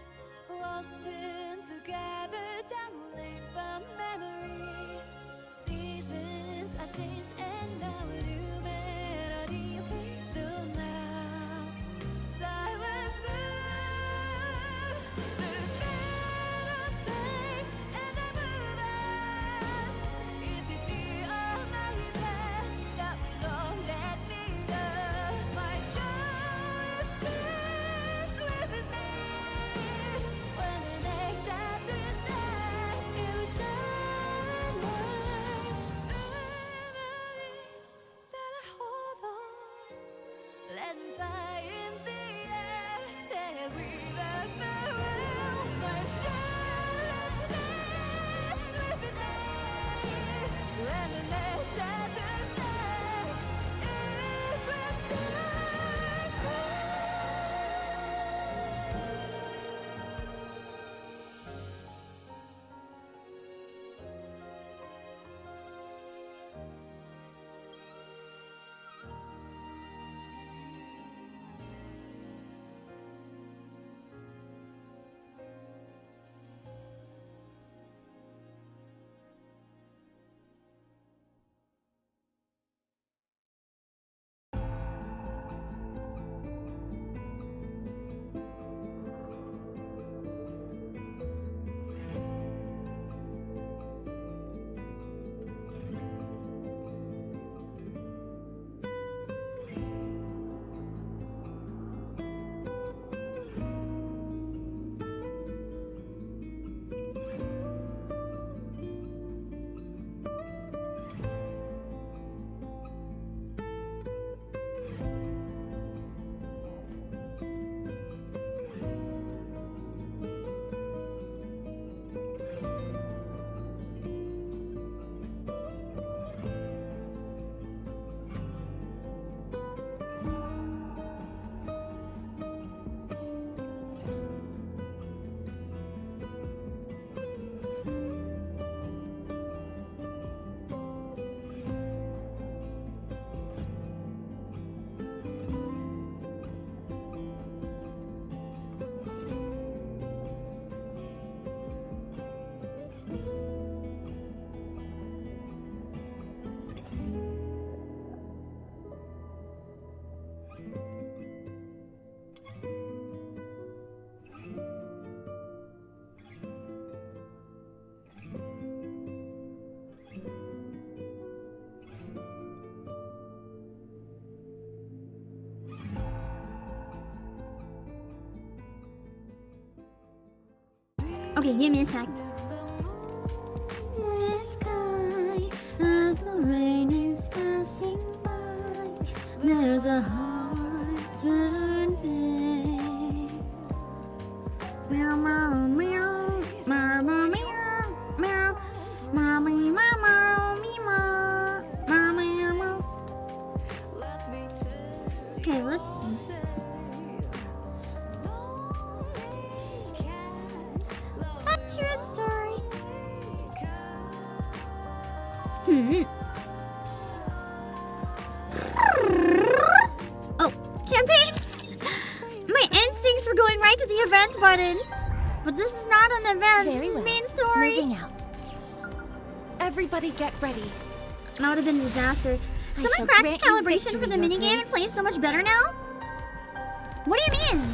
S10: waltzing together down the lane from memory. Seasons have changed and now a new melody plays. So now flowers bloom.
S1: Okay, give me a sec. Red sky, as the rain is passing by, there's a heart to bear. Meow, meow, meow, meow, meow, meow, meow, meow, meow, meow, meow, meow, meow. Okay, let's see. That's your story. Oh, campaign! My instincts were going right to the event button. But this is not an event,
S8: Very
S1: this is
S8: well.
S1: main story.
S8: Moving out.
S13: Everybody get ready.
S1: That would have been a disaster.
S8: I
S1: Someone
S8: shall
S1: cracked
S8: grant you
S1: calibration for
S8: victory,
S1: the
S8: Your
S1: minigame and
S8: Grace.
S1: plays so much better now? What do you mean?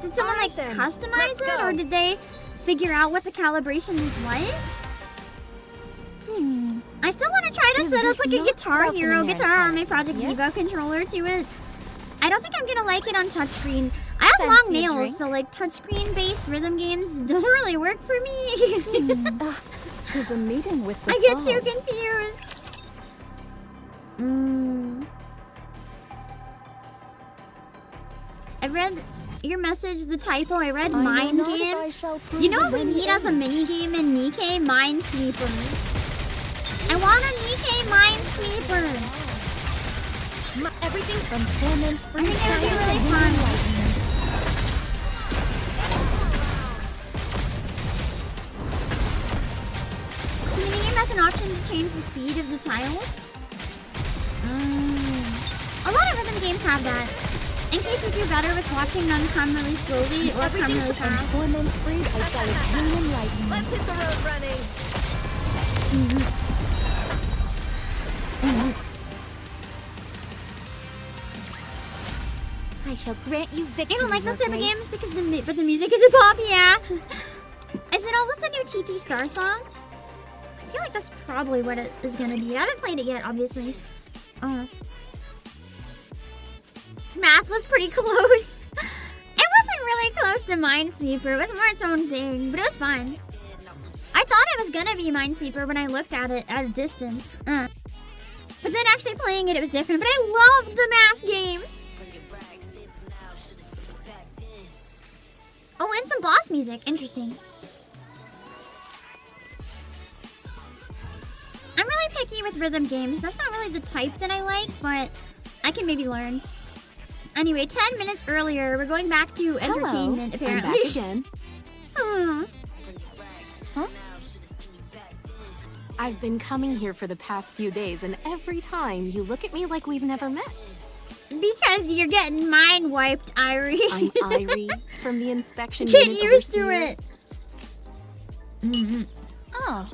S1: Did someone like
S13: then,
S1: customize
S13: let's
S1: it,
S13: go.
S1: or did they figure out what the calibration is like? I still want to try to
S8: Is
S1: set up
S8: this
S1: like a
S8: not
S1: Guitar
S8: broken
S1: Hero
S8: in your
S1: Guitar on my
S8: entire-
S1: Project
S8: Yes?
S1: Evo controller to it. I don't think I'm gonna like it on touchscreen. I have long
S8: Fancy a
S1: nails,
S8: drink?
S1: so like touchscreen based rhythm games don't really work for me.
S3: Tis a meeting with the
S1: I get
S3: fall.
S1: too confused. I read your message, the typo. I read
S3: I know
S1: Mind
S3: not if
S1: Game.
S3: I shall prove
S1: You know
S3: of
S1: we
S3: any
S1: need as a
S3: end.
S1: mini game in NIKKE? Minesweeper. I want a NIKKE Minesweeper.
S8: Everything from torment
S1: I think it would be really fun. The minigame has an option to change the speed of the tiles. A lot of rhythm games have that. In case you do better with watching them come really slowly or come really fast.
S8: torment free, I shall attain enlightenment.
S2: Let's hit the road running.
S8: I shall grant you victory.
S1: I don't like those
S8: Your
S1: type of
S8: Grace.
S1: games because but the music isn't pop, yeah. Is it all of the new TT Star songs? I feel like that's probably what it is gonna be. I haven't played it yet, obviously. Math was pretty close. It wasn't really close to Minesweeper. It was more its own thing, but it was fun. I thought it was gonna be Minesweeper when I looked at it at a distance. But then actually playing it, it was different. But I loved the math game. Oh, and some boss music. Interesting. I'm really picky with rhythm games. That's not really the type that I like, but I can maybe learn. Anyway, 10 minutes earlier, we're going back to entertainment, apparently.
S3: I'm back again.
S1: Huh?
S3: I've been coming here for the past few days, and every time you look at me like we've never met.
S1: Because you're getting mind wiped, Irie.
S3: I'm Irie from the inspection
S1: Get
S3: unit
S1: used to
S3: overseer.
S1: it.
S8: Oh.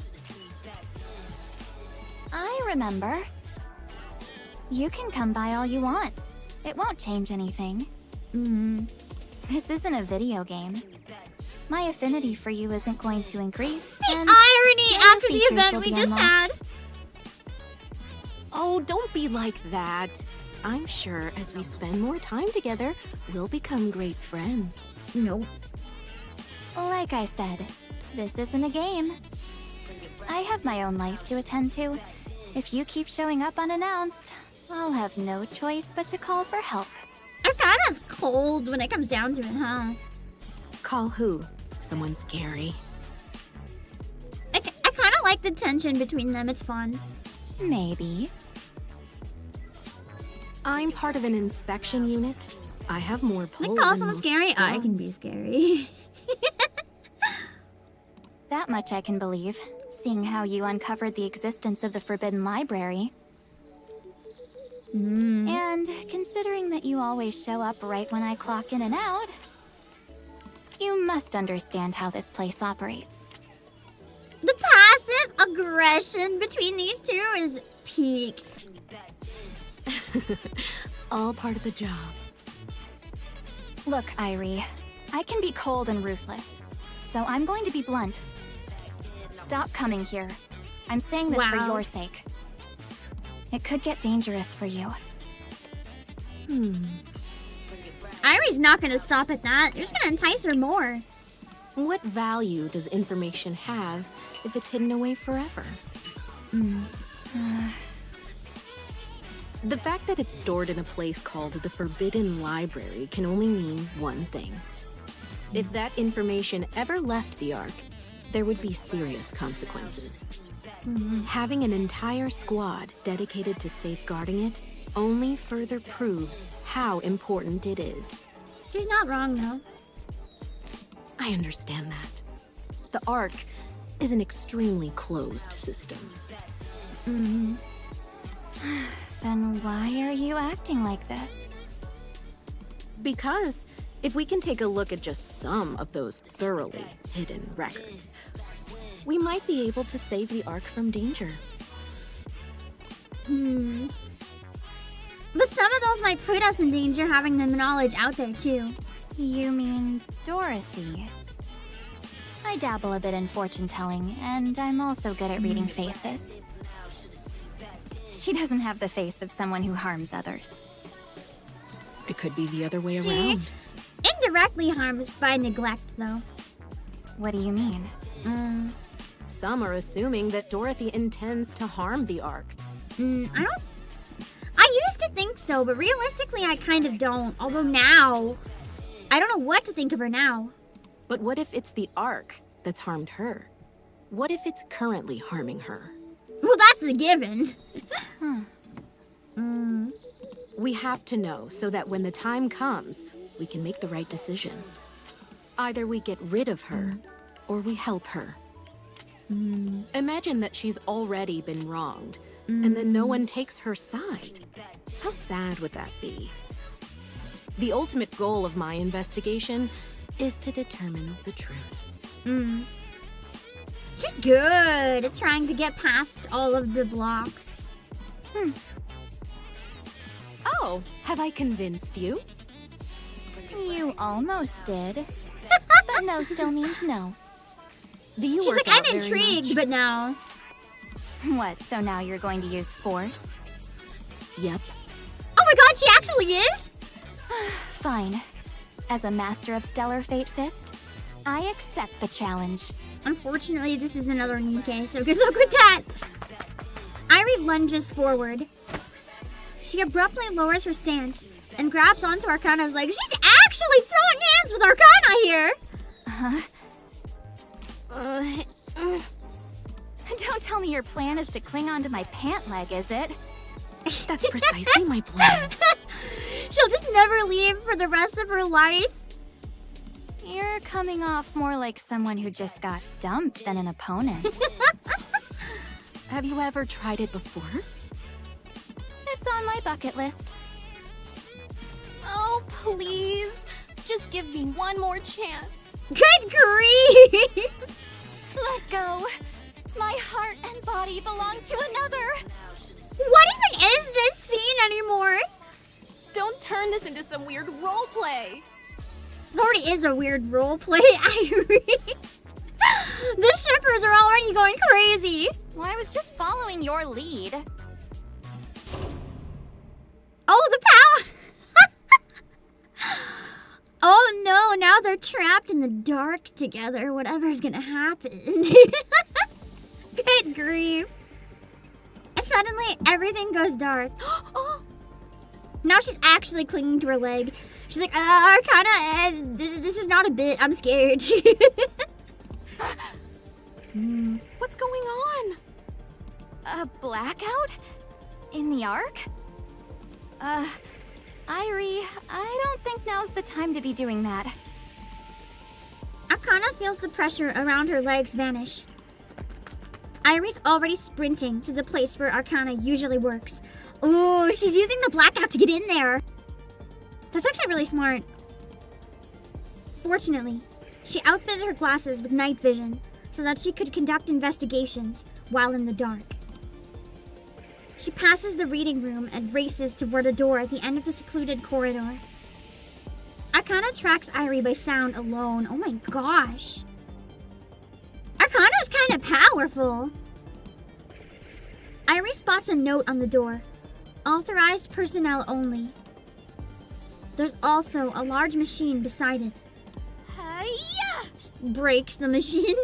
S8: I remember. You can come by all you want. It won't change anything. This isn't a video game. My affinity for you isn't going to increase.
S1: The
S8: and
S1: irony
S8: no
S1: after the
S8: features
S1: event
S8: will
S1: we
S8: be
S1: just
S8: unlocked.
S1: had.
S3: Oh, don't be like that. I'm sure as we spend more time together, we'll become great friends.
S1: Nope.
S8: Like I said, this isn't a game. I have my own life to attend to. If you keep showing up unannounced, I'll have no choice but to call for help.
S1: Arcana's cold when it comes down to it, huh?
S3: Call who? Someone scary.
S1: I kind of like the tension between them. It's fun.
S8: Maybe.
S3: I'm part of an inspection unit. I have more pull
S1: Like, call
S3: than
S1: someone
S3: most
S1: scary? I can be
S3: scrubs.
S1: scary.
S8: That much I can believe, seeing how you uncovered the existence of the Forbidden Library. And considering that you always show up right when I clock in and out, you must understand how this place operates.
S1: The passive aggression between these two is peak.
S3: All part of the job.
S8: Look, Irie, I can be cold and ruthless, so I'm going to be blunt. Stop coming here. I'm saying this for
S1: Wow.
S8: your sake. It could get dangerous for you.
S1: Irie's not gonna stop at that. You're just gonna entice her more.
S14: What value does information have if it's hidden away forever? The fact that it's stored in a place called the Forbidden Library can only mean one thing. If that information ever left the Ark, there would be serious consequences. Having an entire squad dedicated to safeguarding it only further proves how important it is.
S1: She's not wrong, though.
S14: I understand that. The Ark is an extremely closed system.
S8: Then why are you acting like this?
S14: Because if we can take a look at just some of those thoroughly hidden records, we might be able to save the Ark from danger.
S1: But some of those might put us in danger having the knowledge out there, too.
S8: You mean Dorothy? I dabble a bit in fortune-telling, and I'm also good at reading faces. She doesn't have the face of someone who harms others.
S14: It could be the other way
S1: She
S14: around.
S1: indirectly harms by neglect, though.
S8: What do you mean?
S14: Some are assuming that Dorothy intends to harm the Ark.
S1: I used to think so, but realistically I kind of don't. Although now, I don't know what to think of her now.
S14: But what if it's the Ark that's harmed her? What if it's currently harming her?
S1: Well, that's a given.
S14: We have to know so that when the time comes, we can make the right decision. Either we get rid of her, or we help her. Imagine that she's already been wronged, and then no one takes her side. How sad would that be? The ultimate goal of my investigation is to determine the truth.
S1: She's good at trying to get past all of the blocks.
S14: Oh, have I convinced you?
S8: You almost did. But no still means no.
S14: Do you
S1: She's
S14: work
S1: like,
S14: out
S1: I'm
S14: very
S1: intrigued,
S14: much?
S1: but no.
S8: What, so now you're going to use force?
S14: Yep.
S1: Oh my god, she actually is?
S8: Fine. As a master of Stellar Fate Fist, I accept the challenge.
S1: Unfortunately, this is another NIKKE, so good luck with that. Irie lunges forward. She abruptly lowers her stance and grabs onto Arcana's leg. She's actually throwing hands with Arcana here!
S8: Don't tell me your plan is to cling onto my pant leg, is it?
S14: That's precisely my plan.
S1: She'll just never leave for the rest of her life.
S8: You're coming off more like someone who just got dumped than an opponent.
S14: Have you ever tried it before?
S8: It's on my bucket list.
S2: Oh, please. Just give me one more chance.
S1: Good grief!
S8: Let go. My heart and body belong to another.
S1: What even is this scene anymore?
S2: Don't turn this into some weird role play.
S1: It already is a weird roleplay, Irie. The shippers are already going crazy.
S8: Well, I was just following your lead.
S1: Oh, the power! Oh no, now they're trapped in the dark together. Whatever's gonna happen. Good grief. And suddenly, everything goes dark. Oh! Now she's actually clinging to her leg. She's like, Arcana, this is not a bit. I'm scared.
S14: What's going on?
S8: A blackout? In the Ark? Irie, I don't think now's the time to be doing that.
S1: Arcana feels the pressure around her legs vanish. Irie's already sprinting to the place where Arcana usually works. Ooh, she's using the blackout to get in there. That's actually really smart. Fortunately, she outfitted her glasses with night vision so that she could conduct investigations while in the dark. She passes the reading room and races toward a door at the end of the secluded corridor. Arcana tracks Irie by sound alone. Oh my gosh. Arcana's kind of powerful. Irie spots a note on the door. Authorized personnel only. There's also a large machine beside it.
S2: Hi-ya!
S1: Just breaks the machine.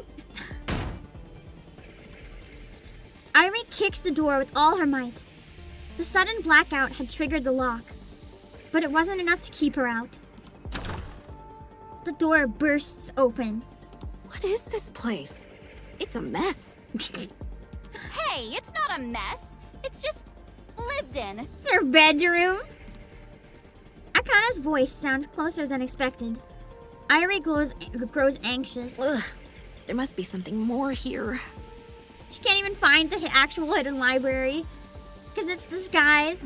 S1: Irie kicks the door with all her might. The sudden blackout had triggered the lock, but it wasn't enough to keep her out. The door bursts open.
S14: What is this place? It's a mess.
S8: Hey, it's not a mess. It's just lived in.
S1: It's her bedroom. Akana's voice sounds closer than expected. Irie grows anxious.
S14: Ugh, there must be something more here.
S1: She can't even find the actual hidden library because it's disguised.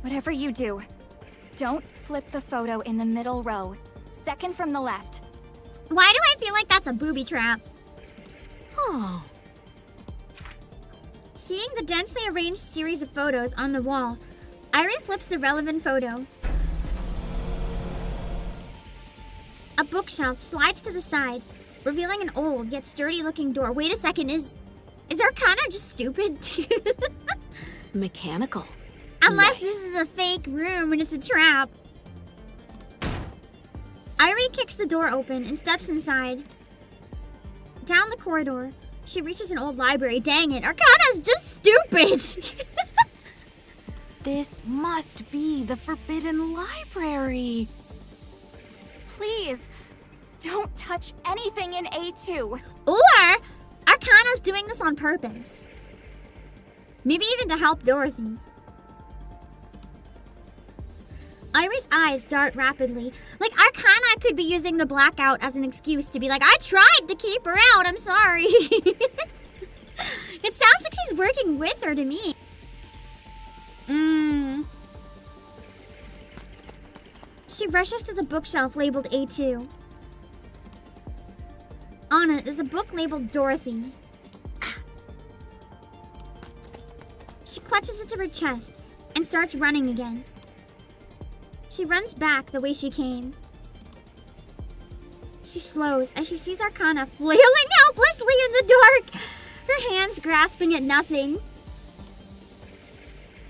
S8: Whatever you do, don't flip the photo in the middle row. Second from the left.
S1: Why do I feel like that's a booby trap?
S14: Oh.
S1: Seeing the densely arranged series of photos on the wall, Irie flips the relevant photo. A bookshelf slides to the side, revealing an old yet sturdy-looking door. Wait a second, is Arcana just stupid?
S14: Mechanical.
S1: Unless this is a fake room and it's a trap. Irie kicks the door open and steps inside. Down the corridor, she reaches an old library. Dang it, Arcana's just stupid!
S14: This must be the Forbidden Library.
S8: Please, don't touch anything in A2.
S1: Or Arcana's doing this on purpose. Maybe even to help Dorothy. Irie's eyes dart rapidly. Like, Arcana could be using the blackout as an excuse to be like, I tried to keep her out, I'm sorry. It sounds like she's working with her to me. She rushes to the bookshelf labeled A2. On it is a book labeled Dorothy. She clutches it to her chest and starts running again. She runs back the way she came. She slows as she sees Arcana flailing helplessly in the dark, her hands grasping at nothing.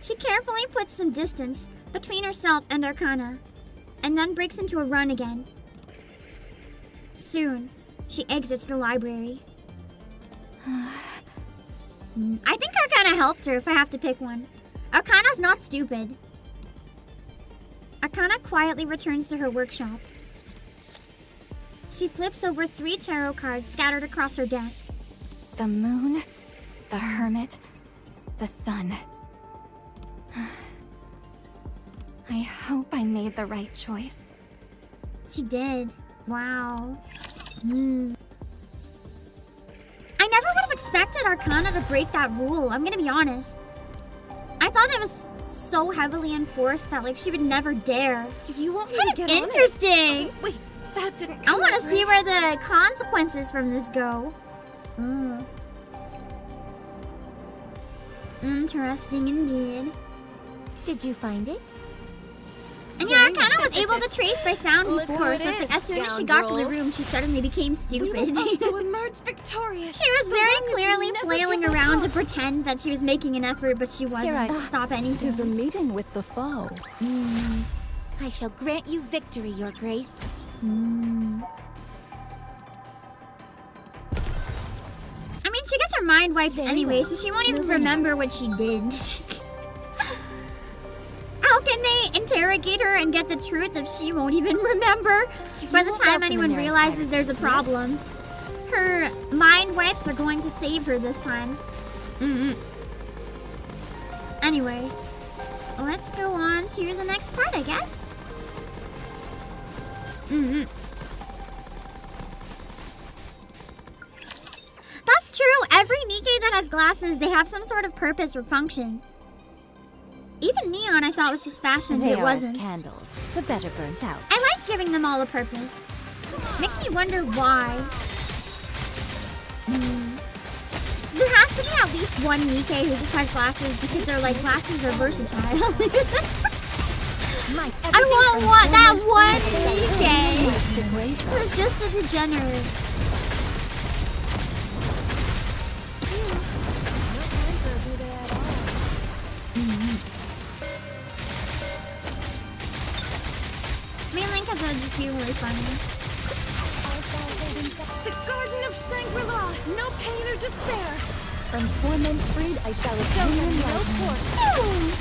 S1: She carefully puts some distance between herself and Arcana, and then breaks into a run again. Soon, she exits the library. I think Arcana helped her if I have to pick one. Arcana's not stupid. Arcana quietly returns to her workshop. She flips over 3 tarot cards scattered across her desk.
S8: The moon, the hermit, the sun. I hope I made the right choice.
S1: She did. Wow. I never would have expected Arcana to break that rule, I'm gonna be honest. I thought it was so heavily enforced that like she would never dare.
S14: You want
S1: it's kind of interesting.
S14: Oh, wait, that didn't.
S1: I want to see where the consequences from this go. Interesting indeed.
S9: Did you find it?
S1: And yeah, Arcana was able to trace by sound
S14: Look
S1: before,
S14: who
S1: so
S14: it
S1: it's like
S14: is,
S1: as soon as she got to the
S14: scoundrels.
S1: room, she suddenly became stupid.
S13: Also emerge victorious.
S1: She was
S13: so
S1: very
S13: long as
S1: clearly
S13: you never
S1: flailing
S13: give up
S1: around to
S13: hope.
S1: pretend that she was making an effort, but she wasn't.
S9: I-
S1: Stop anything.
S2: Tis a meeting with the foe.
S9: I shall grant you victory, Your Grace.
S1: I mean, she gets her mind wiped anyway, so she won't even remember what she did. How can they interrogate her and get the truth if she won't even remember? By the time anyone realizes there's a problem, her mind wipes are going to save her this time. Anyway, let's go on to the next part, I guess. That's true. Every Nikke that has glasses, they have some sort of purpose or function. Even neon I thought was just fashion, but
S9: They
S1: it
S9: are as
S1: wasn't.
S9: candles, the better burnt out.
S1: I like giving them all a purpose. Makes me wonder why. There has to be at least one Nikke who just has glasses because they're like, glasses are versatile. I want that one Nikke who's just a degenerate. humorly funny.
S2: The Garden of Shangri-La! No pain or despair!
S8: From torment freed, I shall
S2: Show
S8: attain
S2: them no
S8: enlightenment.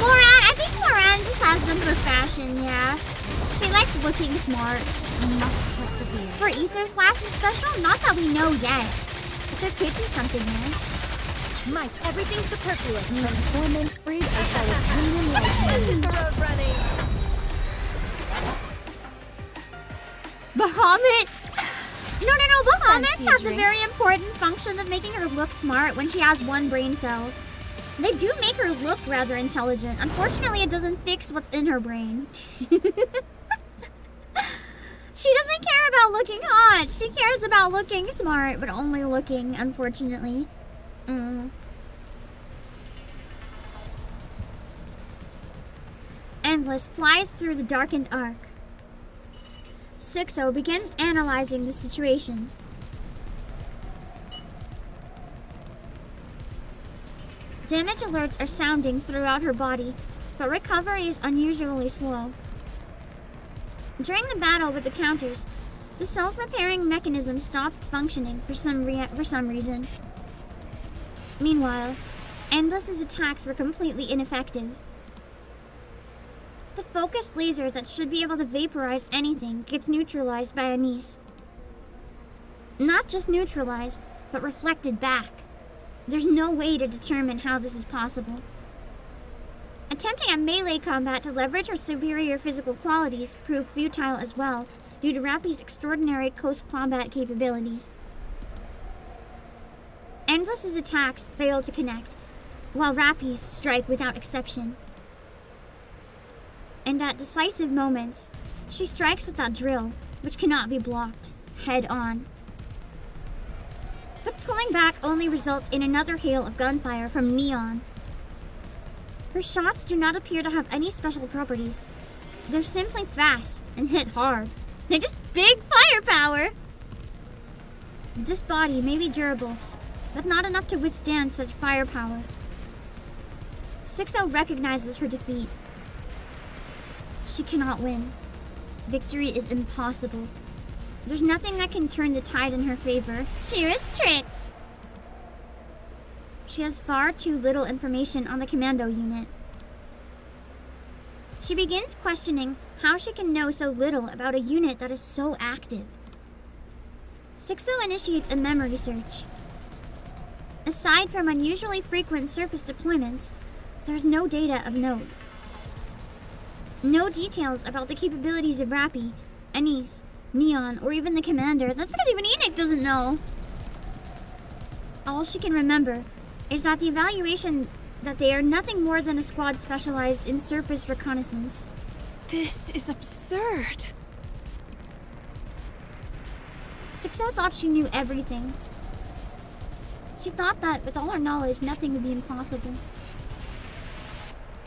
S1: Moran, I think Moran just has them for fashion, yeah. She likes looking smart.
S8: Must persevere.
S1: For Ether's class is special? Not that we know yet. But there could be something there.
S2: Might, everything's superfluous.
S8: From torment freed, I shall attain enlightenment.
S2: The road running!
S1: Bahamut! No, Bahamut's
S8: Fancy a
S1: have the
S8: drink?
S1: very important function of making her look smart when she has one brain cell. They do make her look rather intelligent. Unfortunately, it doesn't fix what's in her brain. She doesn't care about looking hot. She cares about looking smart, but only looking, unfortunately. Endless flies through the darkened arc. Sixo begins analyzing the situation. Damage alerts are sounding throughout her body, but recovery is unusually slow. During the battle with the counters, the self-repairing mechanism stopped functioning for some reason. Meanwhile, Endless's attacks were completely ineffective. The focused laser that should be able to vaporize anything gets neutralized by ANIS. Not just neutralized, but reflected back. There's no way to determine how this is possible. Attempting a melee combat to leverage her superior physical qualities proved futile as well, due to Rappy's extraordinary close combat capabilities. Endless's attacks fail to connect, while Rappy's strike without exception. And at decisive moments, she strikes with that drill, which cannot be blocked, head on. But pulling back only results in another hail of gunfire from Neon. Her shots do not appear to have any special properties. They're simply fast and hit hard. They're just big firepower! This body may be durable, but not enough to withstand such firepower. Sixo recognizes her defeat. She cannot win. Victory is impossible. There's nothing that can turn the tide in her favor. She was tricked! She has far too little information on the commando unit. She begins questioning how she can know so little about a unit that is so active. Sixo initiates a memory search. Aside from unusually frequent surface deployments, there's no data of note. No details about the capabilities of Rappy, ANIS, Neon, or even the commander. That's because even Enoch doesn't know. All she can remember is that the evaluation that they are nothing more than a squad specialized in surface reconnaissance.
S13: This is absurd.
S1: Sixo thought she knew everything. She thought that with all her knowledge, nothing would be impossible.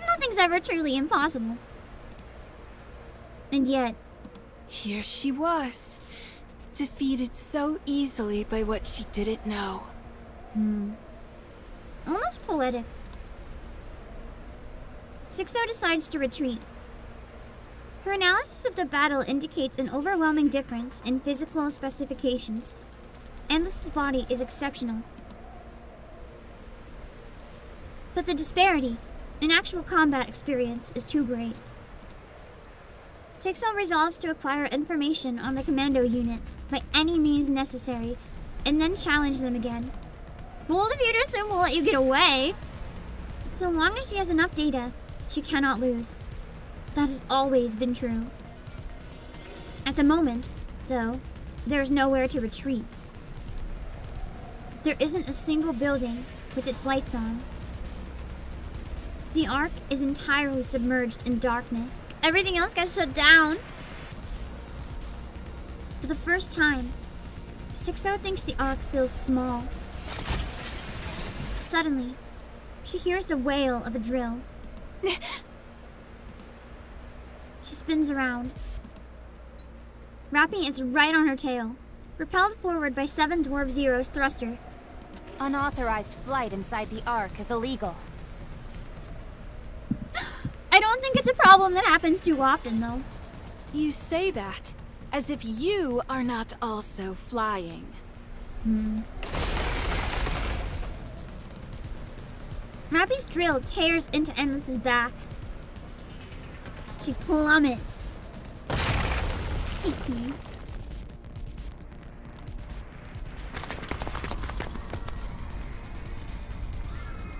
S1: Nothing's ever truly impossible. And yet,
S13: here she was, defeated so easily by what she didn't know.
S1: Almost poetic. Sixo decides to retreat. Her analysis of the battle indicates an overwhelming difference in physical specifications. Endless's body is exceptional. But the disparity in actual combat experience is too great. Sixo resolves to acquire information on the commando unit by any means necessary, and then challenge them again. Bold of you to assume we'll let you get away. So long as she has enough data, she cannot lose. That has always been true. At the moment, though, there is nowhere to retreat. There isn't a single building with its lights on. The Ark is entirely submerged in darkness. Everything else got shut down. For the first time, Sixo thinks the Ark feels small. Suddenly, she hears the wail of a drill. She spins around. Rappy is right on her tail, repelled forward by 7 Dwarf Zero's thruster.
S8: Unauthorized flight inside the Ark is illegal.
S1: I don't think it's a problem that happens too often, though.
S13: You say that as if you are not also flying.
S1: Rappy's drill tears into Endless's back. She plummets.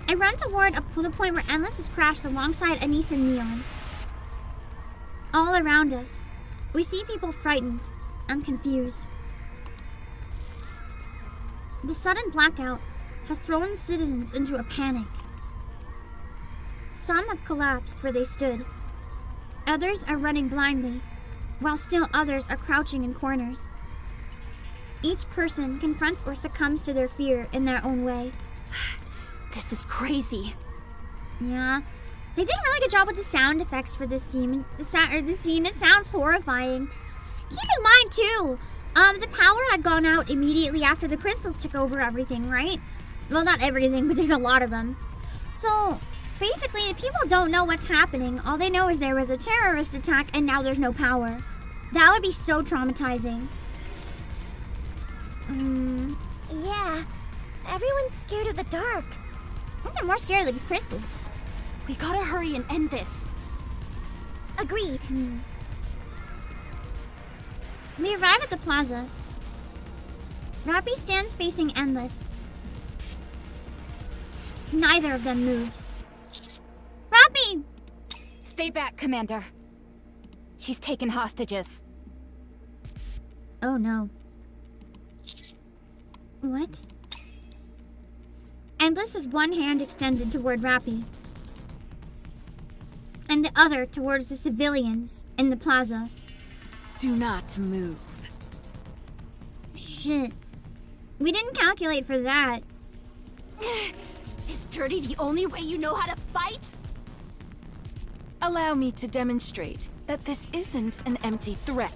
S1: I run toward the point where Endless has crashed alongside ANIS and Neon. All around us, we see people frightened and confused. The sudden blackout has thrown citizens into a panic. Some have collapsed where they stood. Others are running blindly, while still others are crouching in corners. Each person confronts or succumbs to their fear in their own way.
S7: This is crazy.
S1: Yeah. They did a really good job with the sound effects for this scene. It sounds horrifying. Keep in mind, too, the power had gone out immediately after the crystals took over everything, right? Well, not everything, but there's a lot of them. So, basically, people don't know what's happening. All they know is there was a terrorist attack and now there's no power. That would be so traumatizing.
S9: Yeah, everyone's scared of the dark.
S1: They're more scared of the crystals.
S7: We gotta hurry and end this.
S9: Agreed.
S1: We arrive at the plaza. Rappy stands facing Endless. Neither of them moves. Rappy!
S8: Stay back, Commander. She's taken hostages.
S1: Oh no. What? Endless has one hand extended toward Rappy, and the other towards the civilians in the plaza.
S13: Do not move.
S1: Shit. We didn't calculate for that.
S7: Is dirty the only way you know how to fight?
S13: Allow me to demonstrate that this isn't an empty threat.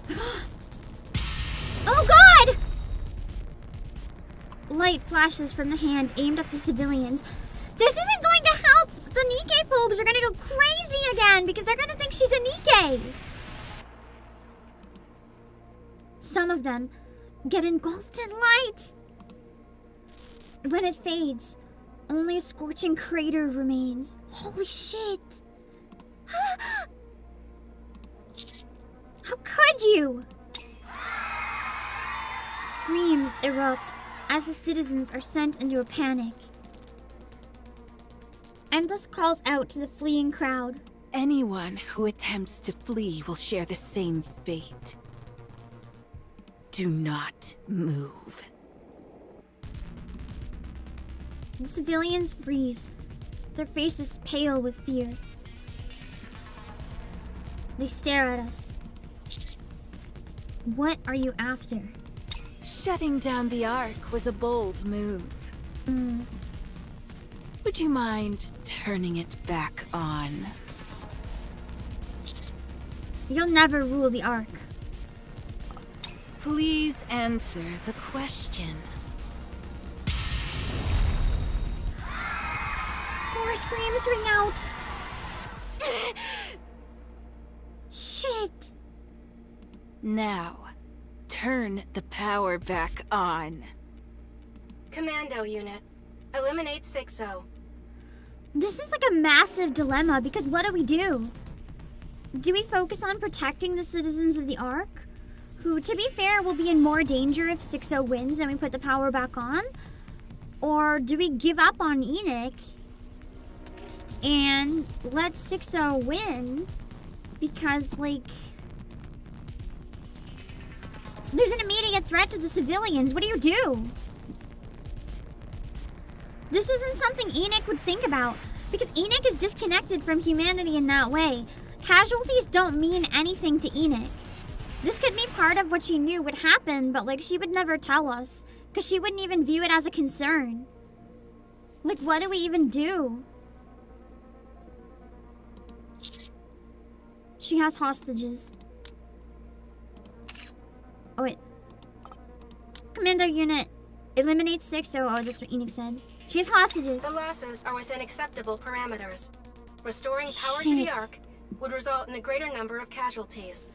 S1: Oh god! Light flashes from the hand aimed at the civilians. This isn't going to help! The NIKKE phobes are gonna go crazy again because they're gonna think she's a NIKKE! Some of them get engulfed in light. When it fades, only a scorching crater remains. Holy shit! How could you? Screams erupt as the citizens are sent into a panic. Endless calls out to the fleeing crowd.
S13: Anyone who attempts to flee will share the same fate. Do not move.
S1: The civilians freeze, their faces pale with fear. They stare at us. What are you after?
S13: Shutting down the Ark was a bold move. Would you mind turning it back on?
S1: You'll never rule the Ark.
S13: Please answer the question.
S1: More screams ring out. Shit!
S13: Now, turn the power back on.
S6: Commando unit, eliminate 6-0.
S1: This is like a massive dilemma because what do we do? Do we focus on protecting the citizens of the Ark? Who, to be fair, will be in more danger if 6-0 wins and we put the power back on? Or do we give up on ETIQUETTE and let 6-0 win? Because, like, there's an immediate threat to the civilians. What do you do? This isn't something ETIQUETTE would think about, because ETIQUETTE is disconnected from humanity in that way. Casualties don't mean anything to ETIQUETTE. This could be part of what she knew would happen, but like she would never tell us, because she wouldn't even view it as a concern. Like, what do we even do? She has hostages. Oh wait. Commando unit, eliminate 6-0. Oh, that's what ETIQUETTE said. She has hostages.
S6: The losses are within acceptable parameters. Restoring power to the Ark would result in a greater number of casualties.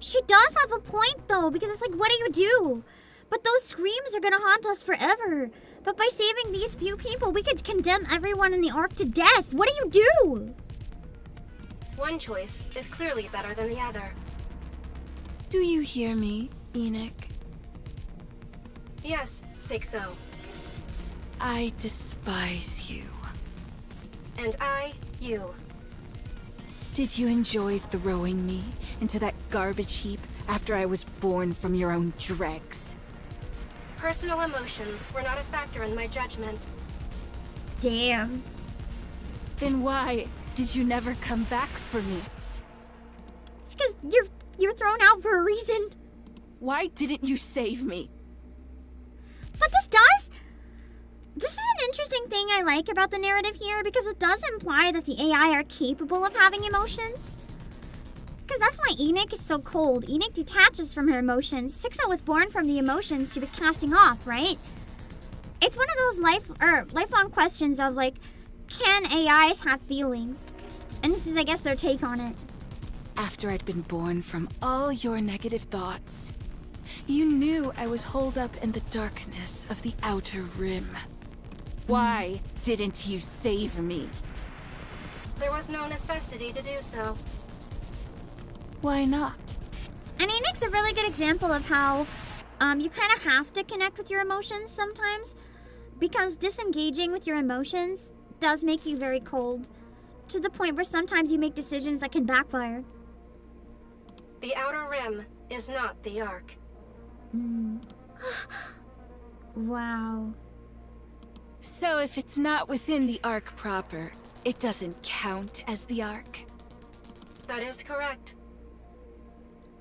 S1: She does have a point though, because it's like, what do you do? But those screams are gonna haunt us forever. But by saving these few people, we could condemn everyone in the Ark to death. What do you do?
S6: One choice is clearly better than the other.
S13: Do you hear me, Enoch?
S6: Yes, 6-0.
S13: I despise you.
S6: And I, you.
S13: Did you enjoy throwing me into that garbage heap after I was born from your own dregs?
S6: Personal emotions were not a factor in my judgment.
S1: Damn.
S13: Then why did you never come back for me?
S1: Because you're thrown out for a reason.
S13: Why didn't you save me?
S1: But this is an interesting thing I like about the narrative here, because it does imply that the AI are capable of having emotions. Because that's why Enoch is so cold. Enoch detaches from her emotions. 6-0 was born from the emotions she was casting off, right? It's one of those lifelong questions of like, can AIs have feelings? And this is, I guess, their take on it.
S13: After I'd been born from all your negative thoughts, you knew I was holed up in the darkness of the Outer Rim. Why didn't you save me?
S6: There was no necessity to do so.
S13: Why not?
S1: And Enoch's a really good example of how you kind of have to connect with your emotions sometimes, because disengaging with your emotions does make you very cold, to the point where sometimes you make decisions that can backfire.
S6: The Outer Rim is not the Ark.
S1: Wow.
S13: So if it's not within the Ark proper, it doesn't count as the Ark?
S6: That is correct.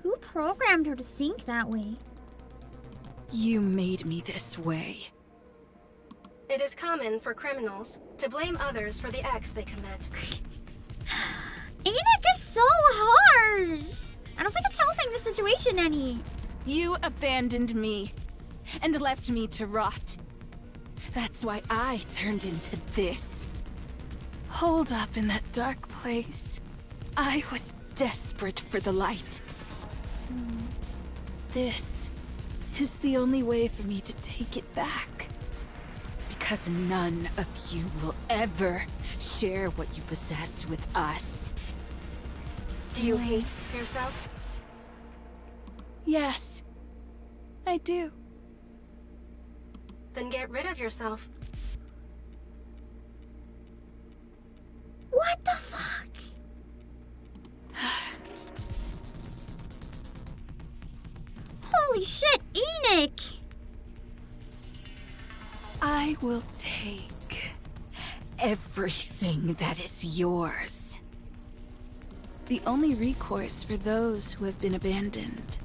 S1: Who programmed her to think that way?
S13: You made me this way.
S6: It is common for criminals to blame others for the acts they commit.
S1: Enoch is so harsh! I don't think it's helping the situation any.
S13: You abandoned me and left me to rot. That's why I turned into this. Holed up in that dark place, I was desperate for the light. This is the only way for me to take it back. Because none of you will ever share what you possess with us.
S6: Do you hate yourself?
S13: Yes, I do.
S6: Then get rid of yourself.
S1: What the fuck? Holy shit, Enoch!
S13: I will take everything that is yours. The only recourse for those who have been abandoned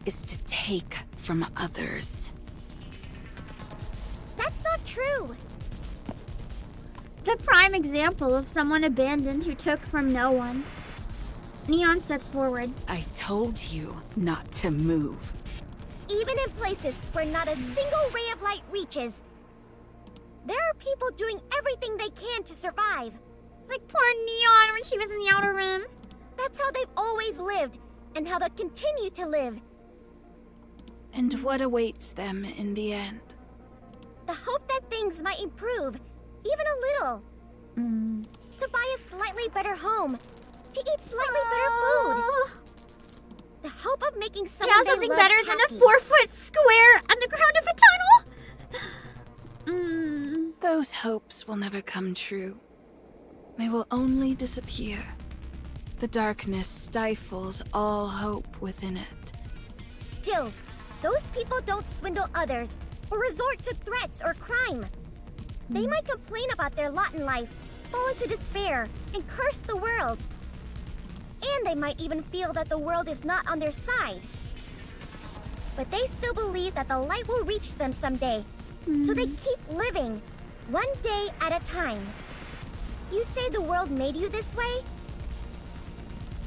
S13: is to take from others.
S9: That's not true.
S1: The prime example of someone abandoned who took from no one. Neon steps forward.
S13: I told you not to move.
S9: Even in places where not a single ray of light reaches, there are people doing everything they can to survive.
S1: Like poor Neon when she was in the Outer Rim.
S9: That's how they've always lived, and how they'll continue to live.
S13: And what awaits them in the end?
S9: The hope that things might improve, even a little. To buy a slightly better home, to eat slightly better food. The hope of making someone they
S1: something
S9: love
S1: better
S9: happy.
S1: than a 4-foot square on the ground of a tunnel.
S13: Those hopes will never come true. They will only disappear. The darkness stifles all hope within it.
S9: Still, those people don't swindle others or resort to threats or crime. They might complain about their lot in life, fall into despair, and curse the world. And they might even feel that the world is not on their side. But they still believe that the light will reach them someday, so they keep living, one day at a time. You say the world made you this way?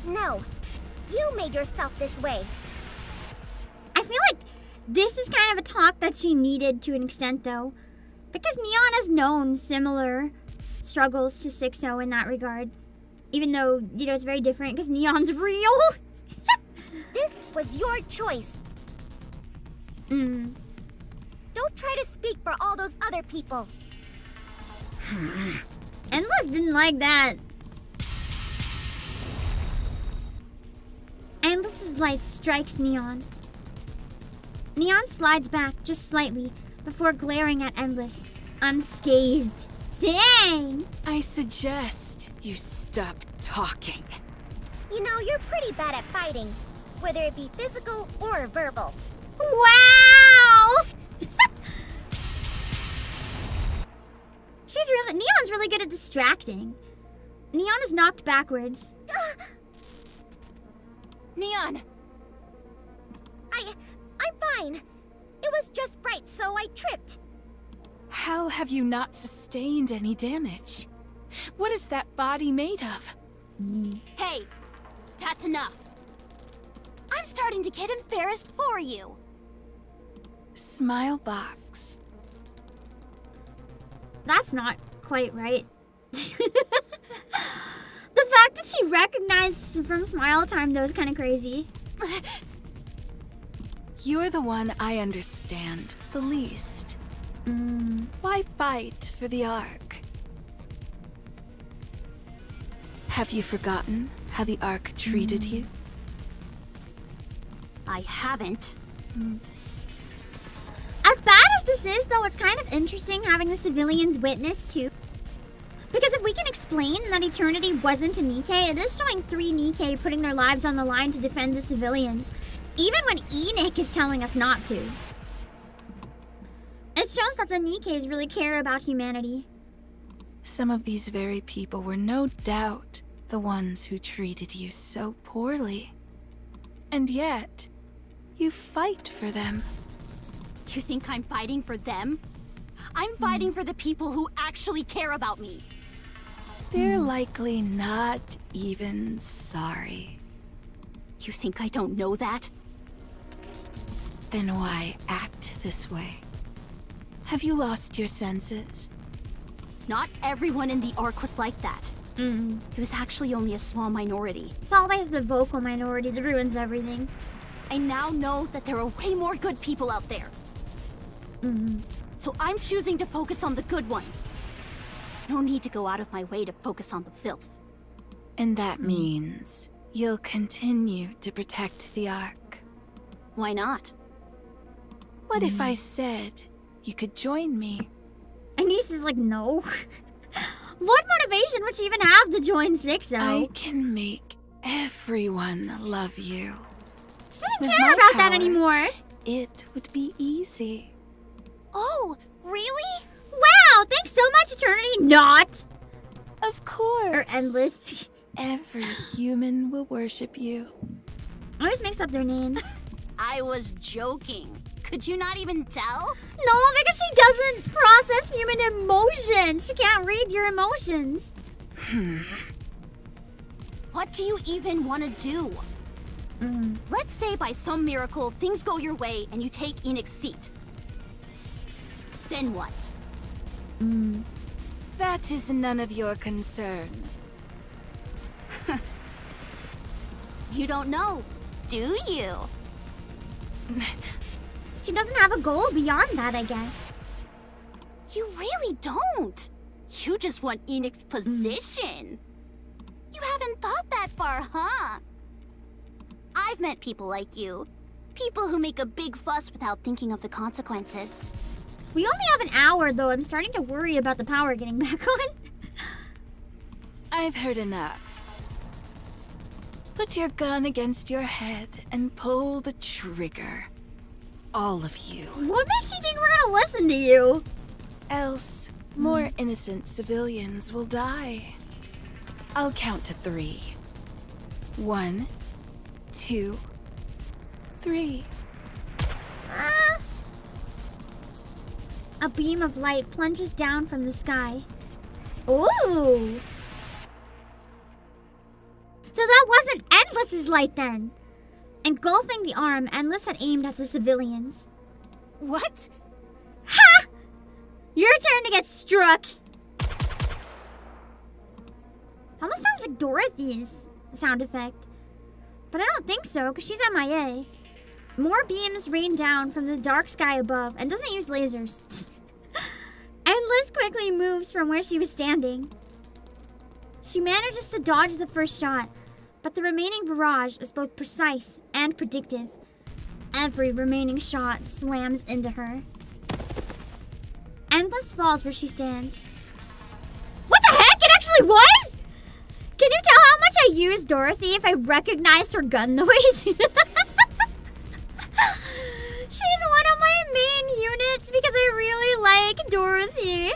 S9: No, you made yourself this way.
S1: I feel like this is kind of a talk that she needed to an extent, though. Because Neon has known similar struggles to 6-0 in that regard. Even though, it's very different because Neon's real.
S9: This was your choice. Don't try to speak for all those other people.
S1: Endless didn't like that. Endless's light strikes Neon. Neon slides back just slightly before glaring at Endless, unscathed. Dang!
S13: I suggest you stop talking.
S9: You know, you're pretty bad at fighting, whether it be physical or verbal.
S1: Wow! Neon's really good at distracting. Neon is knocked backwards.
S9: Neon! I'm fine. It was just bright, so I tripped.
S13: How have you not sustained any damage? What is that body made of?
S7: Hey, that's enough. I'm starting to get embarrassed for you.
S13: Smile box.
S1: That's not quite right. The fact that she recognized from Smile Time, though, is kind of crazy.
S13: You're the one I understand the least. Why fight for the Ark? Have you forgotten how the Ark treated you?
S7: I haven't.
S1: As bad as this is, though, it's kind of interesting having the civilians witness, too. Because if we can explain that Eternity wasn't a NIKKE, it is showing 3 NIKKE putting their lives on the line to defend the civilians, even when ENIKKE is telling us not to. It shows that the NIKKEs really care about humanity.
S13: Some of these very people were no doubt the ones who treated you so poorly. And yet, you fight for them.
S7: You think I'm fighting for them? I'm fighting for the people who actually care about me.
S13: They're likely not even sorry.
S7: You think I don't know that?
S13: Then why act this way? Have you lost your senses?
S7: Not everyone in the Ark was like that. It was actually only a small minority.
S1: It's always the vocal minority that ruins everything.
S7: I now know that there are way more good people out there. So I'm choosing to focus on the good ones. No need to go out of my way to focus on the filth.
S13: And that means you'll continue to protect the Ark.
S7: Why not?
S13: What if I said you could join me?
S1: ANIS is like, no. What motivation would she even have to join 6-0?
S13: I can make everyone love you.
S1: She doesn't care about that anymore.
S13: It would be easy.
S7: Oh, really?
S1: Wow, thanks so much, Eternity. Not.
S13: Of course.
S1: Or Endless.
S13: Every human will worship you.
S1: I always mix up their names.
S7: I was joking. Could you not even tell?
S1: No, because she doesn't process human emotion. She can't read your emotions.
S7: What do you even want to do? Let's say by some miracle things go your way and you take ENIKKE's seat. Then what?
S13: That is none of your concern.
S7: You don't know, do you?
S1: She doesn't have a goal beyond that, I guess.
S7: You really don't. You just want ENIKKE's position. You haven't thought that far, huh? I've met people like you. People who make a big fuss without thinking of the consequences.
S1: We only have an hour, though. I'm starting to worry about the power getting back on.
S13: I've heard enough. Put your gun against your head and pull the trigger. All of you.
S1: What makes you think we're gonna listen to you?
S13: Else, more innocent civilians will die. I'll count to 3. 1, 2, 3.
S1: A beam of light plunges down from the sky. Ooh! So that wasn't Endless's light then. Engulfing the arm, Endless had aimed at the civilians.
S13: What?
S1: Ha! Your turn to get struck. Almost sounds like Dorothy's sound effect. But I don't think so, because she's MIA. More beams rain down from the dark sky above and doesn't use lasers. Endless quickly moves from where she was standing. She manages to dodge the first shot, but the remaining barrage is both precise and predictive. Every remaining shot slams into her. Endless falls where she stands. What the heck? It actually was? Can you tell how much I use Dorothy if I recognized her gun noise? She's one of my main units because I really like Dorothy.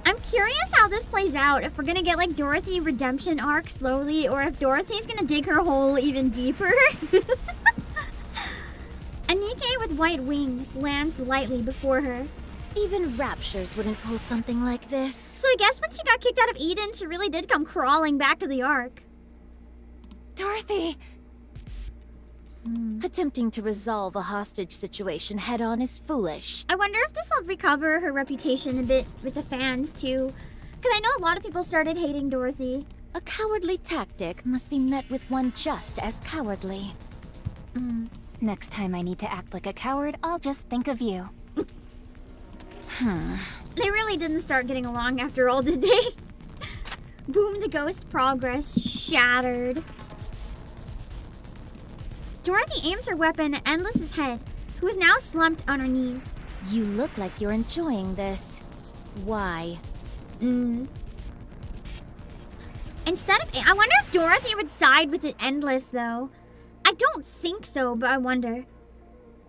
S1: I'm curious how this plays out. If we're gonna get like Dorothy redemption arc slowly, or if Dorothy's gonna dig her hole even deeper. A NIKKE with white wings lands lightly before her.
S8: Even raptures wouldn't pull something like this.
S1: So I guess when she got kicked out of Eden, she really did come crawling back to the Ark.
S8: Dorothy! Attempting to resolve a hostage situation head-on is foolish.
S1: I wonder if this will recover her reputation a bit with the fans, too. Because I know a lot of people started hating Dorothy.
S8: A cowardly tactic must be met with one just as cowardly. Next time I need to act like a coward, I'll just think of you.
S1: They really didn't start getting along after all, did they? Boom, the ghost progress shattered. Dorothy aims her weapon at Endless's head, who is now slumped on her knees.
S8: You look like you're enjoying this. Why?
S1: Instead of... I wonder if Dorothy would side with the Endless, though. I don't think so, but I wonder.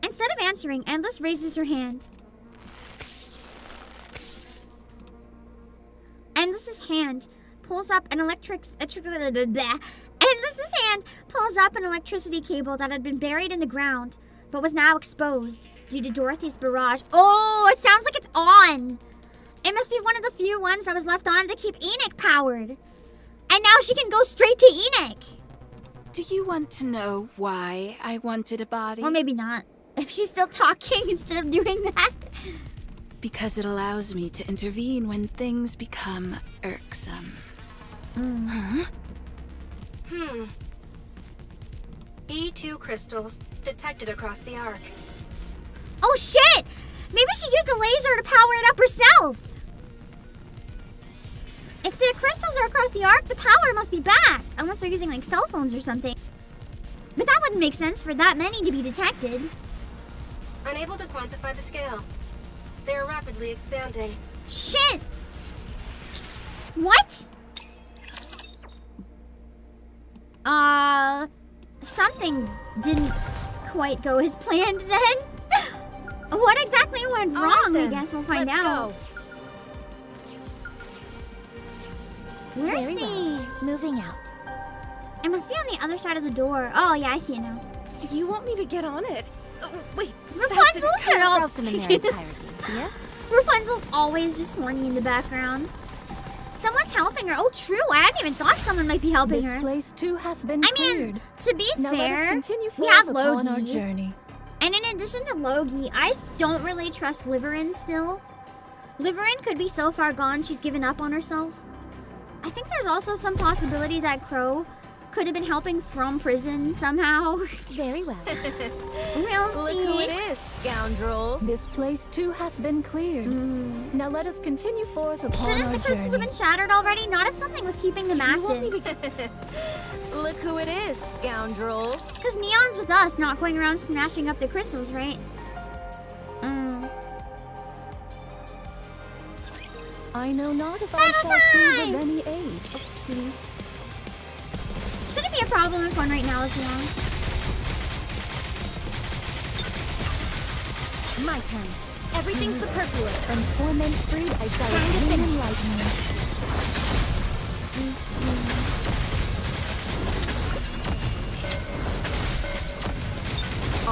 S1: Instead of answering, Endless raises her hand. Endless's hand pulls up an Endless's hand pulls up an electricity cable that had been buried in the ground, but was now exposed due to Dorothy's barrage. Oh, it sounds like it's on! It must be one of the few ones that was left on to keep Enoch powered. And now she can go straight to Enoch!
S13: Do you want to know why I wanted a body?
S1: Or maybe not. If she's still talking instead of doing that.
S13: Because it allows me to intervene when things become irksome.
S6: E2 crystals detected across the Ark.
S1: Oh shit! Maybe she used the laser to power it up herself! If the crystals are across the Ark, the power must be back. Unless they're using like cell phones or something. But that wouldn't make sense for that many to be detected.
S6: Unable to quantify the scale. They are rapidly expanding.
S1: Shit! What? Something didn't quite go as planned then. What exactly went wrong? I guess we'll find out. Where's
S8: Very well. Moving out.
S1: It must be on the other side of the door. Oh yeah, I see it now.
S2: You want me to get on it? Wait,
S1: Rapunzel, shut up!
S8: Broke them in their entirety, yes?
S1: Rapunzel's always just horny in the background. Someone's helping her. Oh, true. I hadn't even thought someone might be helping her.
S8: This place too hath been
S1: I
S8: cleared.
S1: mean, to be
S8: Now let us
S1: fair,
S8: continue
S1: we have
S8: forth upon our
S1: Logie.
S8: journey.
S1: And in addition to Logie, I don't really trust Liverin still. Liverin could be so far gone she's given up on herself. I think there's also some possibility that Crow could have been helping from prison somehow.
S8: Very well.
S1: We'll
S2: Look
S1: see.
S2: who it is, scoundrels.
S8: This place too hath been cleared. Now let us continue forth upon
S1: Shouldn't
S8: our
S1: the crystals have
S8: journey.
S1: been shattered already? Not if something was keeping them active.
S2: Look who it is, scoundrels.
S1: Because Neon's with us, not going around smashing up the crystals, right?
S8: I know not if I
S1: Battle
S8: shall prove
S1: time!
S8: of any aid.
S1: Let's see. Shouldn't be a problem if one right now is long.
S8: My turn.
S2: Everything's superfluous.
S8: From torment freed, I shall attain enlightenment.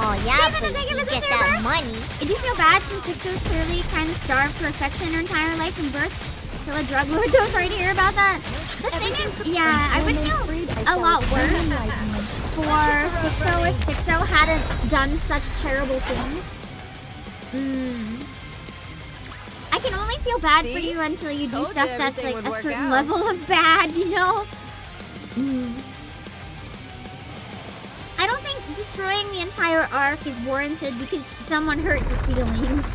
S9: Oh yeah, but you get that money.
S1: If you feel bad since Sixo is clearly kind of starved for affection her entire life from birth, still a drug lord, though. Sorry to hear about that. The thing is, yeah, I would feel a lot worse for Sixo if Sixo hadn't done such terrible things. I can only feel bad for you until you do
S2: Told
S1: stuff
S2: you
S1: that's like
S2: everything
S1: a
S2: would
S1: certain
S2: work out.
S1: level of bad, you know? destroying the entire arc is warranted because someone hurt your feelings.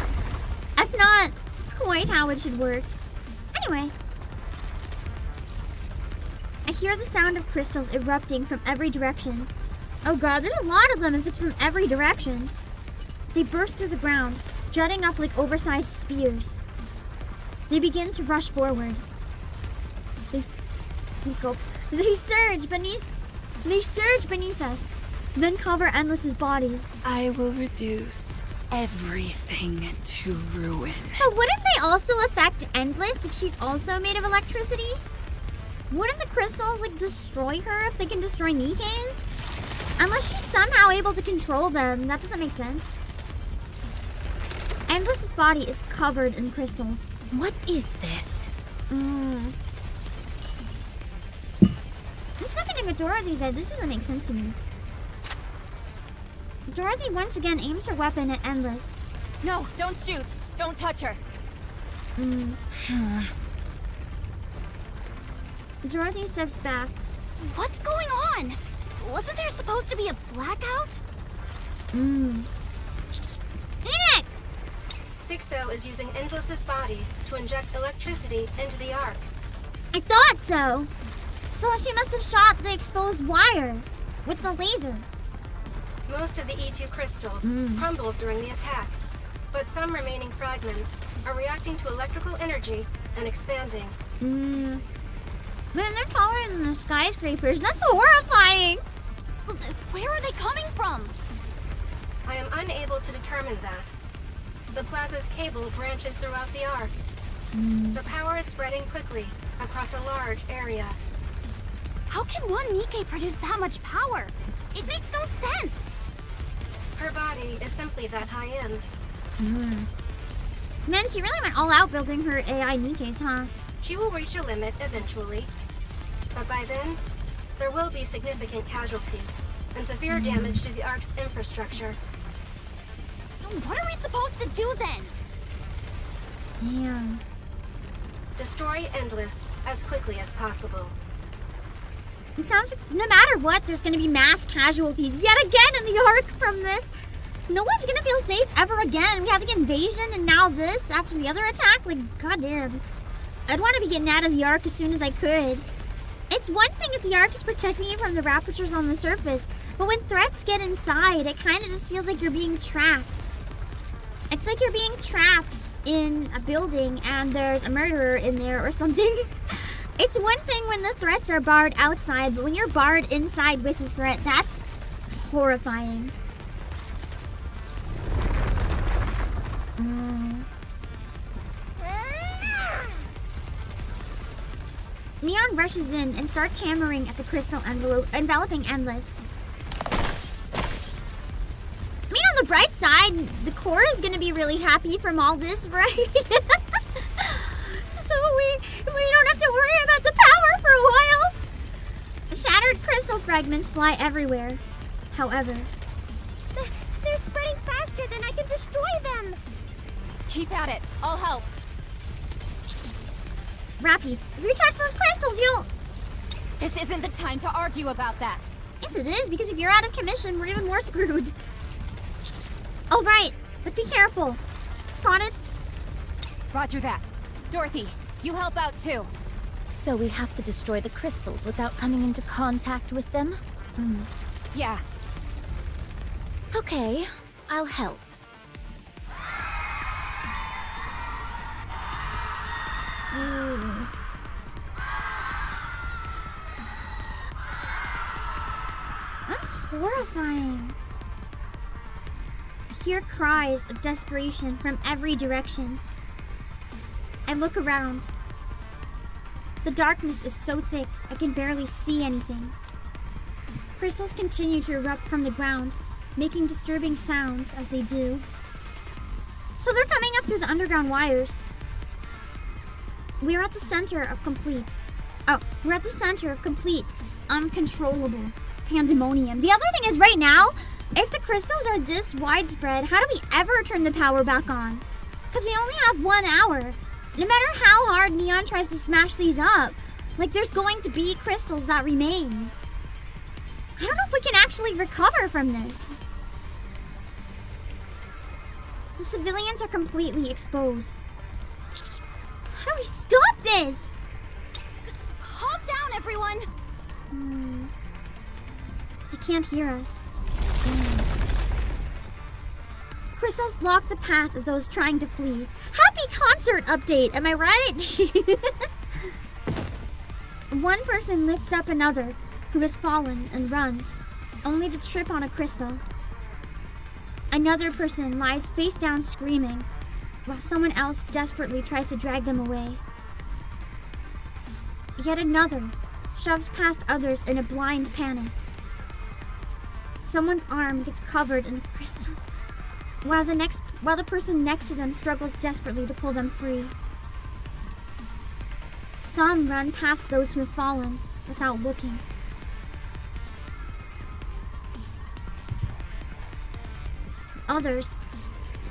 S1: That's not quite how it should work. Anyway. I hear the sound of crystals erupting from every direction. Oh god, there's a lot of them if it's from every direction. They burst through the ground, jutting up like oversized spears. They begin to rush forward. They surge beneath us, then cover Endless's body.
S13: I will reduce everything to ruin.
S1: But wouldn't they also affect Endless if she's also made of electricity? Wouldn't the crystals like destroy her if they can destroy Nikke's? Unless she's somehow able to control them, that doesn't make sense. Endless's body is covered in crystals.
S8: What is this?
S1: I'm just looking at Dorothy there. This doesn't make sense to me. Dorothy once again aims her weapon at Endless.
S2: No, don't shoot. Don't touch her.
S1: Dorothy steps back.
S7: What's going on? Wasn't there supposed to be a blackout?
S1: Enoch!
S6: 6-0 is using Endless's body to inject electricity into the arc.
S1: I thought so. So she must have shot the exposed wire with the laser.
S6: Most of the E2 crystals crumbled during the attack, but some remaining fragments are reacting to electrical energy and expanding.
S1: Man, they're taller than the skyscrapers. That's horrifying.
S7: Where are they coming from?
S6: I am unable to determine that. The plaza's cable branches throughout the arc. The power is spreading quickly across a large area.
S7: How can one Nikke produce that much power? It makes no sense.
S6: Her body is simply that high-end.
S1: Man, she really went all out building her AI Nikkes, huh?
S6: She will reach a limit eventually. But by then, there will be significant casualties and severe damage to the Ark's infrastructure.
S7: What are we supposed to do then?
S1: Damn.
S6: Destroy Endless as quickly as possible.
S1: It sounds like no matter what, there's gonna be mass casualties yet again in the arc from this. No one's gonna feel safe ever again. We had the invasion and now this after the other attack. Like, goddamn. I'd want to be getting out of the arc as soon as I could. It's one thing if the arc is protecting you from the raptors on the surface, but when threats get inside, it kind of just feels like you're being trapped. It's like you're being trapped in a building and there's a murderer in there or something. It's one thing when the threats are barred outside, but when you're barred inside with a threat, that's horrifying. Neon rushes in and starts hammering at the crystal enveloping Endless. I mean, on the bright side, the core is gonna be really happy from all this, right? So we don't have to worry about the power for a while. Shattered crystal fragments fly everywhere. However,
S9: They're spreading faster than I can destroy them.
S2: Keep at it. I'll help.
S1: Rappy, if you touch those crystals, you'll...
S2: This isn't the time to argue about that.
S1: Yes, it is, because if you're out of commission, we're even more screwed. Oh, right, but be careful. Got it?
S2: Roger that. Dorothy, you help out too.
S8: So we have to destroy the crystals without coming into contact with them?
S2: Yeah.
S8: Okay, I'll help.
S1: That's horrifying. I hear cries of desperation from every direction. I look around. The darkness is so thick, I can barely see anything. Crystals continue to erupt from the ground, making disturbing sounds as they do. So they're coming up through the underground wires. We're at the center of complete, uncontrollable pandemonium. The other thing is right now, if the crystals are this widespread, how do we ever turn the power back on? Because we only have 1 hour. No matter how hard Neon tries to smash these up, like there's going to be crystals that remain. I don't know if we can actually recover from this. The civilians are completely exposed. How do we stop this?
S9: Calm down, everyone!
S1: They can't hear us. Crystals block the path of those trying to flee. Happy concert update, am I right? One person lifts up another who has fallen and runs, only to trip on a crystal. Another person lies face down screaming, while someone else desperately tries to drag them away. Yet another shoves past others in a blind panic. Someone's arm gets covered in crystal, while the person next to them struggles desperately to pull them free. Some run past those who have fallen without looking. Others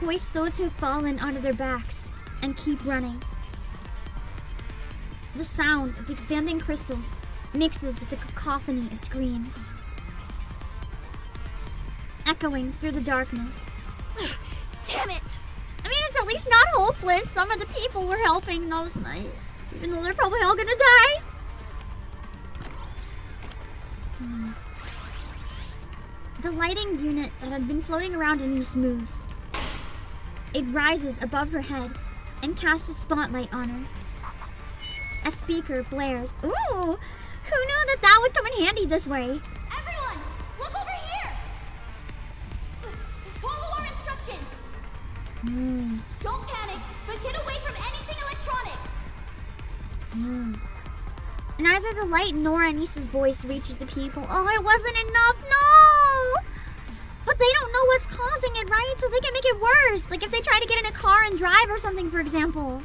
S1: hoist those who have fallen onto their backs and keep running. The sound of the expanding crystals mixes with the cacophony of screams, echoing through the darkness.
S9: Damn it!
S1: I mean, it's at least not hopeless. Some of the people we're helping, that was nice. Even though they're probably all gonna die. The lighting unit that had been floating around ANIS moves. It rises above her head and casts a spotlight on her. A speaker blares. Ooh! Who knew that that would come in handy this way?
S9: Everyone, look over here! Follow our instructions! Don't panic, but get away from anything electronic!
S1: Neither the light nor ANIS's voice reaches the people. Oh, it wasn't enough, no! But they don't know what's causing it, right? So they can make it worse. Like if they try to get in a car and drive or something, for example.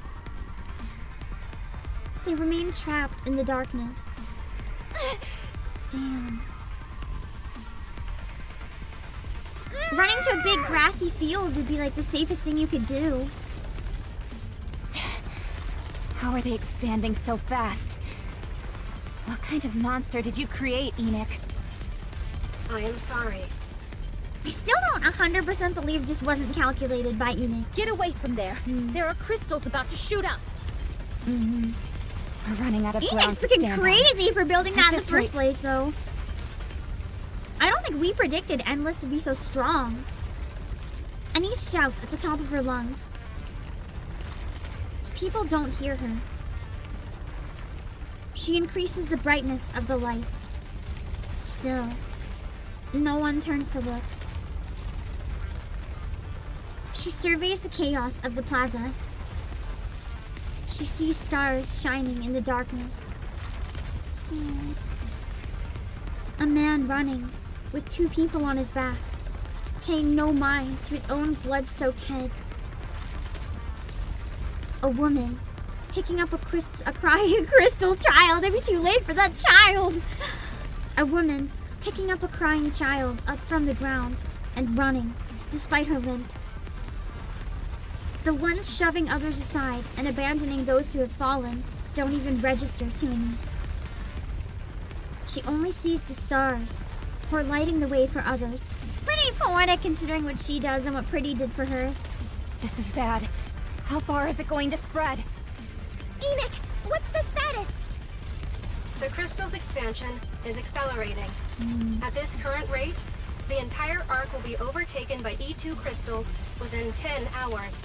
S1: They remain trapped in the darkness. Damn. Running to a big grassy field would be like the safest thing you could do.
S8: How are they expanding so fast? What kind of monster did you create, ENIKKE?
S6: I am sorry.
S1: I still don't 100% believe this wasn't calculated by ENIKKE.
S8: Get away from there. There are crystals about to shoot up. We're running out of ground
S1: ENIKKE's
S8: to
S1: freaking
S8: stand
S1: crazy for building that in the
S8: this
S1: first
S8: rate.
S1: place, though. I don't think we predicted Endless would be so strong. ANIS shouts at the top of her lungs. The people don't hear her. She increases the brightness of the light. Still, no one turns to look. She surveys the chaos of the plaza. She sees stars shining in the darkness. A man running with two people on his back, paying no mind to his own blood-soaked head. A woman picking up a crying crystal child. It'd be too late for that child. A woman picking up a crying child up from the ground and running, despite her limp. The ones shoving others aside and abandoning those who have fallen don't even register to ANIS. She only sees the stars, who are lighting the way for others. It's pretty poetic considering what she does and what Pretty did for her.
S8: This is bad. How far is it going to spread?
S9: ENIKKE, what's the status?
S6: The crystal's expansion is accelerating. At this current rate, the entire arc will be overtaken by E2 crystals within 10 hours.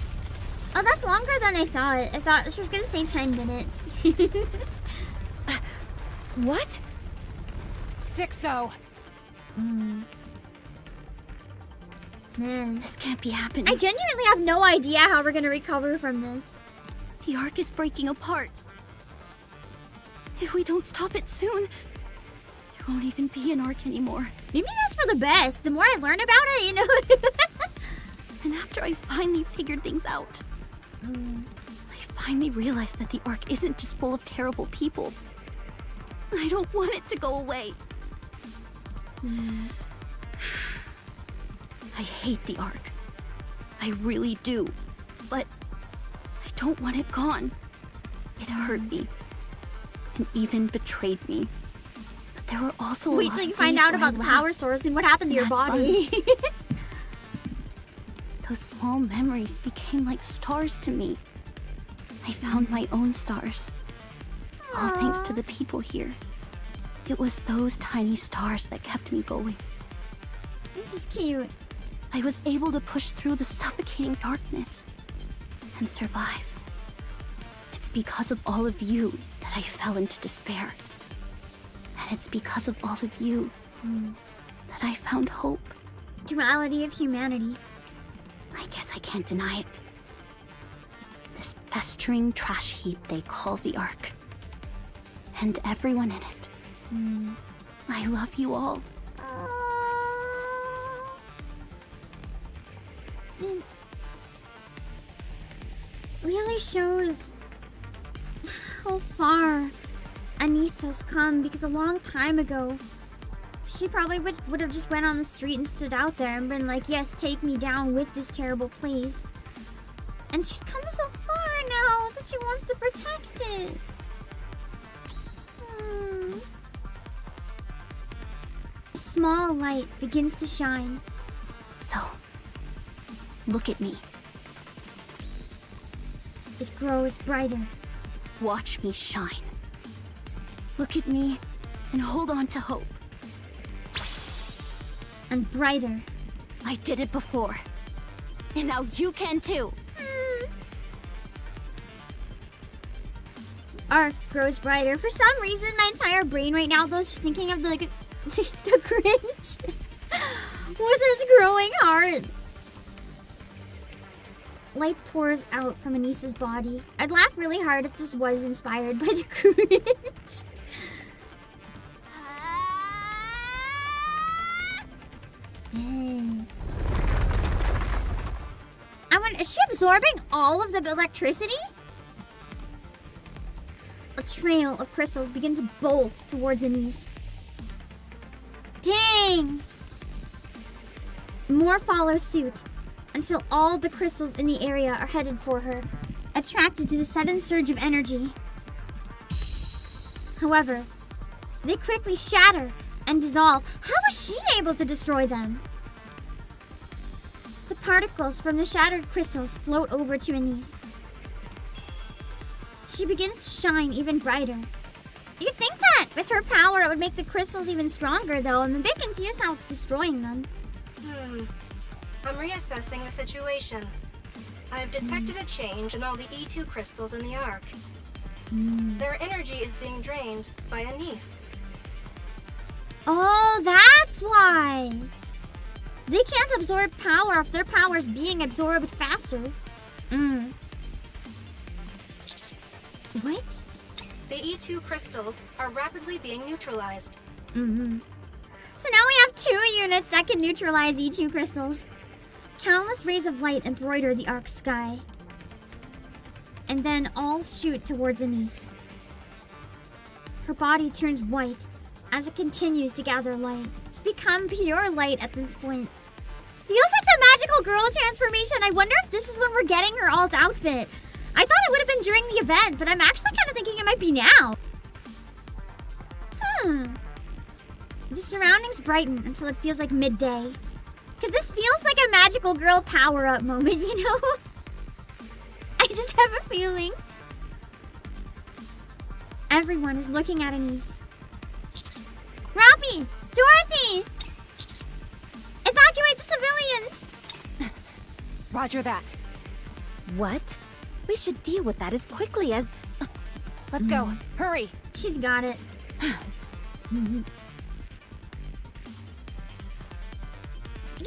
S1: Oh, that's longer than I thought. I thought she was gonna say 10 minutes.
S8: What? 6-0.
S1: Man,
S13: This can't be happening.
S1: I genuinely have no idea how we're gonna recover from this.
S13: The arc is breaking apart. If we don't stop it soon, there won't even be an arc anymore.
S1: Maybe that's for the best. The more I learn about it, you know.
S13: And after I finally figured things out, I finally realized that the arc isn't just full of terrible people. I don't want it to go away. I hate the arc. I really do. But I don't want it gone. It hurt me. And even betrayed me. But
S7: there were also a
S1: Wait
S7: lot
S1: till you
S7: of
S1: find
S7: days
S1: out
S7: where
S1: about
S7: I
S1: the power
S7: laughed
S1: source and what happened to your
S7: and
S1: body.
S7: had fun. Those small memories became like stars to me. I found my own stars. All thanks to the people here. It was those tiny stars that kept me going.
S1: This is cute.
S7: I was able to push through the suffocating darkness and survive. It's because of all of you that I fell into despair. And it's because of all of you that I found hope.
S1: Duality of humanity.
S7: I guess I can't deny it. This festering trash heap they call the Ark. And everyone in it. I love you all.
S1: It really shows how far ANIS has come, because a long time ago, she probably would have just went on the street and stood out there and been like, yes, take me down with this terrible place. And she's come so far now that she wants to protect it. A small light begins to shine.
S7: So, look at me.
S1: It grows brighter.
S7: Watch me shine. Look at me and hold on to hope.
S1: And brighter.
S7: I did it before. And now you can too.
S1: Arc grows brighter. For some reason, my entire brain right now, though, is just thinking of the Grinch with his growing heart. Light pours out from Anis's body. I'd laugh really hard if this was inspired by the Grinch. Dang. Is she absorbing all of the electricity? A trail of crystals begin to bolt towards Anis. Dang! More follow suit, until all the crystals in the area are headed for her, attracted to the sudden surge of energy. However, they quickly shatter and dissolve. How was she able to destroy them? The particles from the shattered crystals float over to Anis. She begins to shine even brighter. You'd think that with her power it would make the crystals even stronger, though. I'm a bit confused how it's destroying them.
S6: I'm reassessing the situation. I've detected a change in all the E2 crystals in the Ark. Their energy is being drained by ANIS.
S1: Oh, that's why! They can't absorb power if their power's being absorbed faster. What?
S6: The E2 crystals are rapidly being neutralized.
S1: So now we have 2 units that can neutralize E2 crystals. Countless rays of light embroider the Ark's sky. And then all shoot towards Anis. Her body turns white as it continues to gather light. It's become pure light at this point. Feels like the magical girl transformation. I wonder if this is when we're getting her alt outfit. I thought it would have been during the event, but I'm actually kind of thinking it might be now. The surroundings brighten until it feels like midday. Because this feels like a magical girl power-up moment, you know? I just have a feeling. Everyone is looking at Anis. Rappy! Dorothy! Evacuate the civilians!
S8: Roger that. What? We should deal with that as quickly as... Let's go. Hurry.
S1: She's got it. You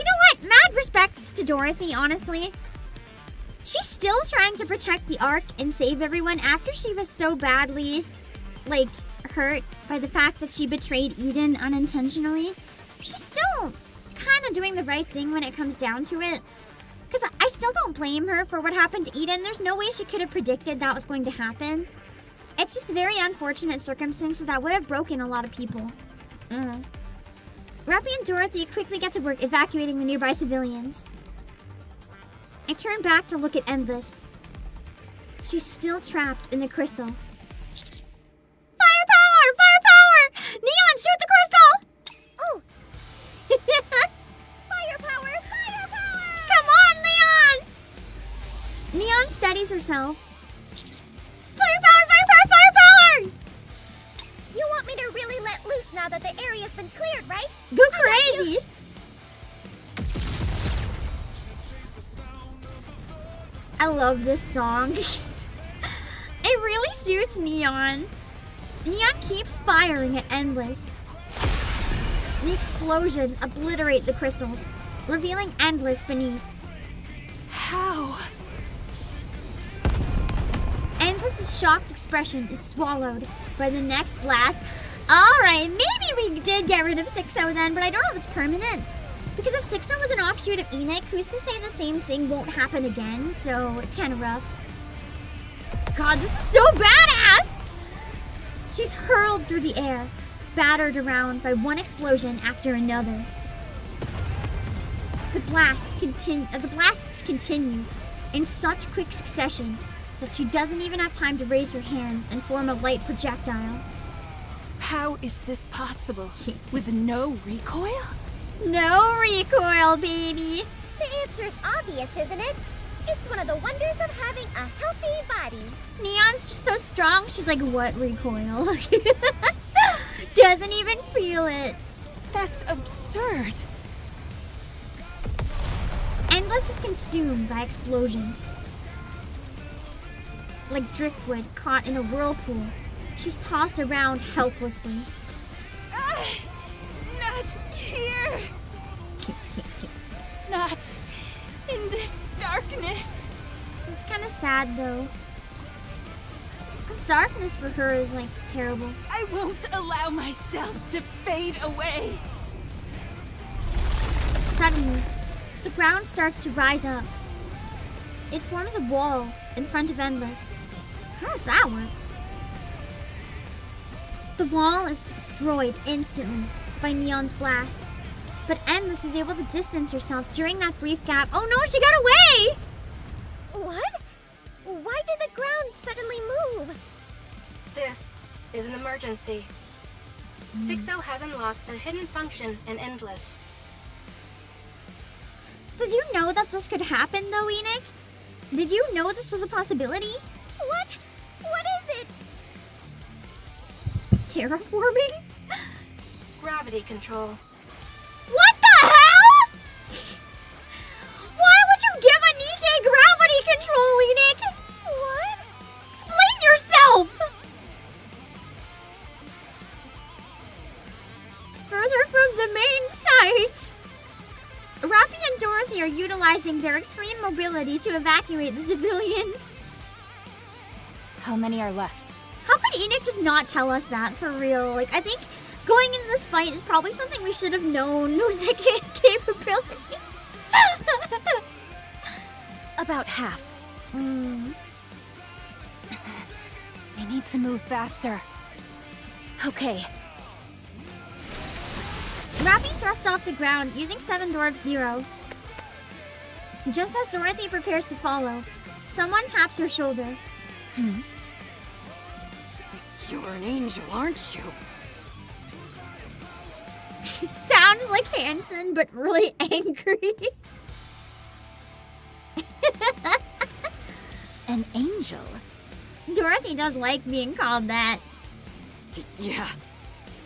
S1: know what? Mad respect to Dorothy, honestly. She's still trying to protect the Ark and save everyone after she was so badly, like, hurt by the fact that she betrayed Eden unintentionally. She's still kind of doing the right thing when it comes down to it. Because I still don't blame her for what happened to Eden. There's no way she could have predicted that was going to happen. It's just very unfortunate circumstances that would have broken a lot of people. Rappy and Dorothy quickly get to work evacuating the nearby civilians. I turn back to look at Endless. She's still trapped in the crystal. Firepower! Firepower! Neon, shoot the steadies herself. Firepower, firepower, firepower!
S9: You want me to really let loose now that the area's been cleared, right?
S1: Go crazy! I love this song. It really suits Neon. Neon keeps firing at Endless. The explosions obliterate the crystals, revealing Endless beneath.
S13: How?
S1: Endless's shocked expression is swallowed by the next blast. Alright, maybe we did get rid of 6-0 then, but I don't know if it's permanent. Because if 6-0 was an offshoot of ENIKKE, who's to say the same thing won't happen again, so it's kind of rough. God, this is so badass! She's hurled through the air, battered around by one explosion after another. The blasts continue in such quick succession that she doesn't even have time to raise her hand and form a light projectile.
S13: How is this possible? With no recoil?
S1: No recoil, baby!
S9: The answer's obvious, isn't it? It's one of the wonders of having a healthy body.
S1: Neon's just so strong, she's like, what recoil? Doesn't even feel it.
S13: That's absurd.
S1: Endless is consumed by explosions. Like driftwood caught in a whirlpool, she's tossed around helplessly.
S13: Not here. Not in this darkness.
S1: It's kind of sad though. Because darkness for her is like terrible.
S13: I won't allow myself to fade away.
S1: Suddenly, the ground starts to rise up. It forms a wall in front of Endless. How does that work? The wall is destroyed instantly by Neon's blasts, but Endless is able to distance herself during that brief gap. Oh no, she got away!
S9: What? Why did the ground suddenly move?
S6: This is an emergency. 6-0 has unlocked a hidden function in Endless.
S1: Did you know that this could happen though, ENIKKE? Did you know this was a possibility?
S9: What? What is it?
S1: Terraforming?
S6: Gravity control.
S1: What the hell? Why would you give a NIKKE gravity control, ENIKKE?
S9: What?
S1: Explain yourself! Further from the main site, Rappy and Dorothy are utilizing their extreme mobility to evacuate the civilians.
S8: How many are left?
S1: How could ENIKKE just not tell us that for real? Like, I think going into this fight is probably something we should have known. Nozeki capability.
S8: About half. They need to move faster. Okay.
S1: Rappy thrusts off the ground using 7 Dwarfs 0. Just as Dorothy prepares to follow, someone taps her shoulder.
S11: You're an angel, aren't you?
S1: Sounds like Hanson, but really angry.
S8: An angel?
S1: Dorothy does like being called that.
S11: Yeah.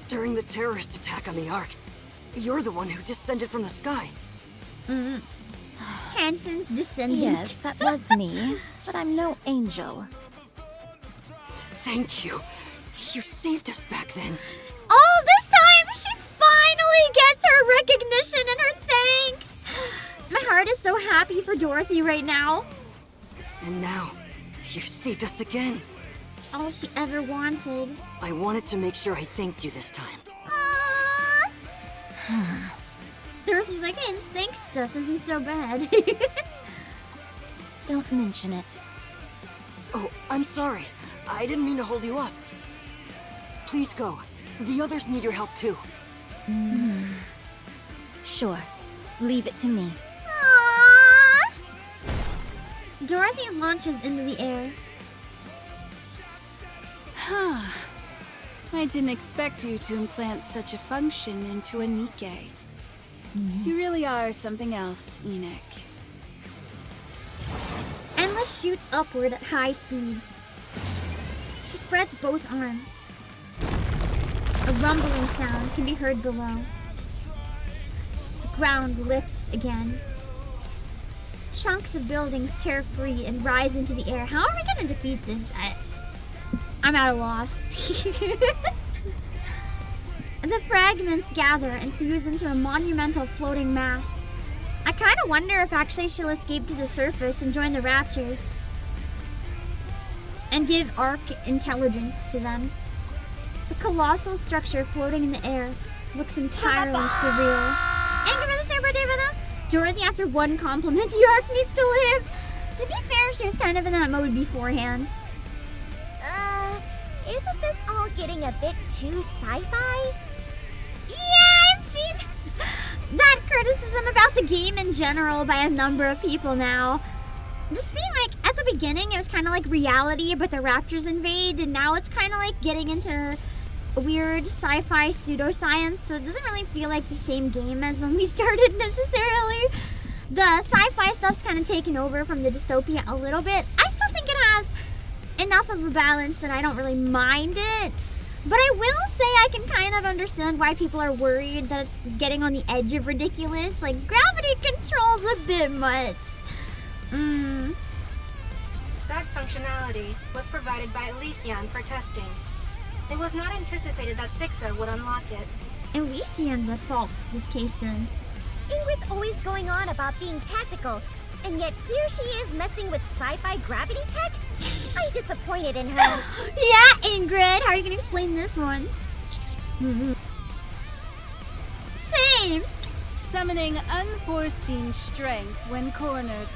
S11: During the terrorist attack on the Ark, you're the one who descended from the sky.
S1: Hanson's descendant.
S8: Yes, that was me, but I'm no angel.
S11: Thank you. You saved us back then.
S1: Oh, this time she finally gets her recognition and her thanks. My heart is so happy for Dorothy right now.
S11: And now, you saved us again.
S1: All she ever wanted.
S11: I wanted to make sure I thanked you this time.
S1: Dorothy's like, hey, this thanks stuff isn't so bad.
S8: Don't mention it.
S11: Oh, I'm sorry. I didn't mean to hold you up. Please go. The others need your help too.
S8: Sure. Leave it to me.
S1: Aww. Dorothy launches into the air.
S13: Huh. I didn't expect you to implant such a function into a NIKKE. You really are something else, ENIKKE.
S1: Endless Alice shoots upward at high speed. She spreads both arms. A rumbling sound can be heard below. The ground lifts again. Chunks of buildings tear free and rise into the air. How are we gonna defeat this? I'm at a loss. The fragments gather and fuse into a monumental floating mass. I kind of wonder if actually she'll escape to the surface and join the Raptures. And give Ark intelligence to them. The colossal structure floating in the air looks entirely surreal. Thank you for the super dividend. Dorothy, after one compliment, the Ark needs to live. To be fair, she was kind of in that mode beforehand.
S9: Isn't this all getting a bit too sci-fi?
S1: Yeah, I've seen that criticism about the game in general by a number of people now. This being like, at the beginning, it was kind of like reality, but the Raptors invade, and now it's kind of like getting into weird sci-fi pseudoscience, so it doesn't really feel like the same game as when we started necessarily. The sci-fi stuff's kind of taken over from the dystopia a little bit. I still think it has enough of a balance that I don't really mind it. But I will say I can kind of understand why people are worried that it's getting on the edge of ridiculous. Like, gravity control's a bit much.
S6: That functionality was provided by Elysian for testing. It was not anticipated that 6-0 would unlock it.
S1: Elysian's at fault in this case then.
S9: Ingrid's always going on about being tactical, and yet here she is messing with sci-fi gravity tech? I'm disappointed in her.
S1: Yeah, Ingrid, how are you gonna explain this one? Same!
S13: Summoning unforeseen strength when cornered.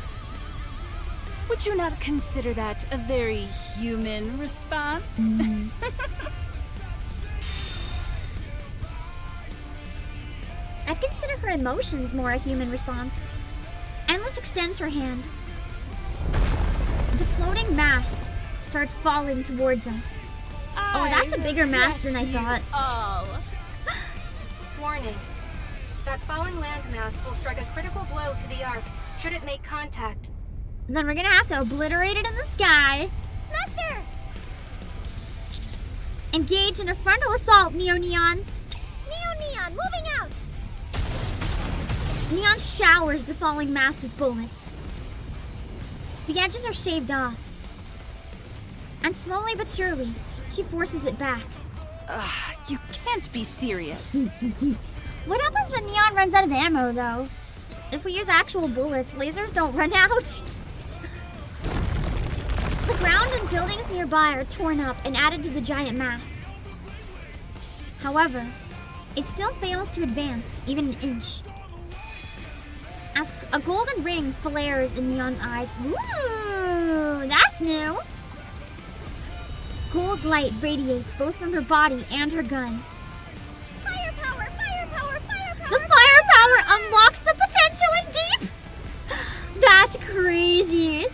S13: Would you not consider that a very human response?
S1: I consider her emotions more a human response. Endless extends her hand. The floating mass starts falling towards us. Oh, that's a bigger mass than I thought.
S6: Warning. That falling landmass will strike a critical blow to the Ark should it make contact.
S1: Then we're gonna have to obliterate it in the sky.
S9: Master!
S1: Engage in a frontal assault, Neon.
S9: Neon, moving out!
S1: Neon showers the falling mass with bullets. The edges are shaved off. And slowly but surely, she forces it back.
S13: You can't be serious.
S1: What happens when Neon runs out of ammo, though? If we use actual bullets, lasers don't run out. The ground and buildings nearby are torn up and added to the giant mass. However, it still fails to advance even an inch. As a golden ring flares in Neon's eyes. Ooh, that's new. Gold light radiates both from her body and her gun.
S9: Firepower!
S1: The firepower unlocks the potential in deep! That's crazy.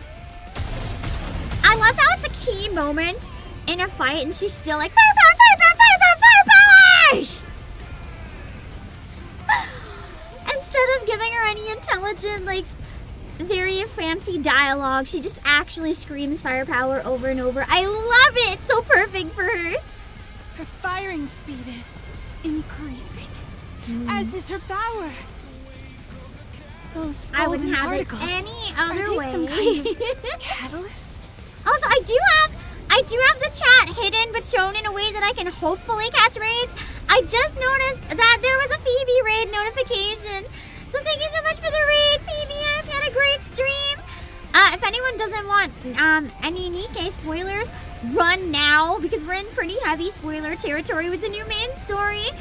S1: I love how it's a key moment in a fight and she's still like, firepower! Instead of giving her any intelligent, like, very fancy dialogue, she just actually screams firepower over and over. I love it! It's so perfect for her.
S13: Her firing speed is increasing, as is her power. Those
S1: I wouldn't have it
S13: particles,
S1: any other way.
S13: Some kind of catalyst?
S1: Also, I do have the chat hidden but shown in a way that I can hopefully catch raids. I just noticed that there was a Phoebe raid notification. So thank you so much for the raid, Phoebe. I hope you had a great stream. If anyone doesn't want any NIKKE spoilers, run now because we're in pretty heavy spoiler territory with the new main story.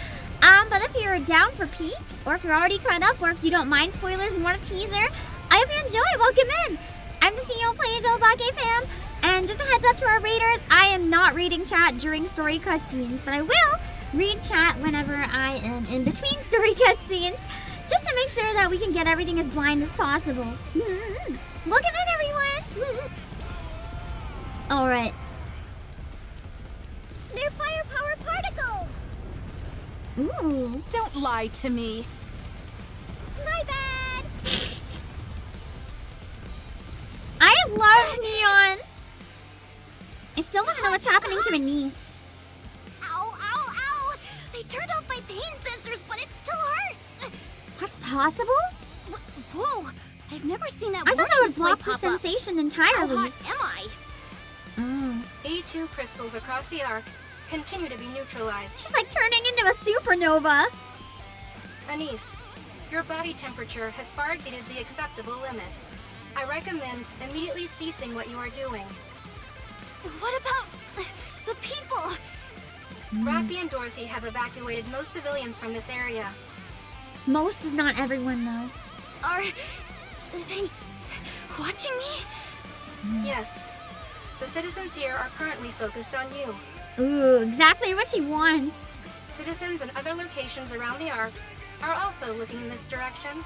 S1: But if you're down for peek, or if you're already caught up, or if you don't mind spoilers and want a teaser, I hope you enjoy. Welcome in. I'm the CEO of Players Obake fam, and just a heads up to our raiders, I am not reading chat during story cutscenes, but I will read chat whenever I am in between story cutscenes, just to make sure that we can get everything as blind as possible. Welcome in, everyone. All right.
S9: They're firepower particles!
S1: Ooh.
S13: Don't lie to me.
S9: My bad!
S1: I I love Neon. I still want to know what's happening to Anise.
S9: Ow, ow, ow! They turned off my pain sensors, but it still hurts!
S1: That's possible?
S9: Whoa! I've never seen that.
S1: I thought that would block the
S9: pop up.
S1: sensation entirely.
S9: How hot am I?
S6: E2 crystals across the arc continue to be neutralized.
S1: She's like turning into a supernova.
S6: Anise, your body temperature has far exceeded the acceptable limit. I recommend immediately ceasing what you are doing.
S9: What about the people?
S6: Rappy and Dorothy have evacuated most civilians from this area.
S1: Most is not everyone, though.
S9: Are they watching me?
S6: Yes. The citizens here are currently focused on you.
S1: Ooh, exactly what she wants.
S6: Citizens in other locations around the Ark are also looking in this direction.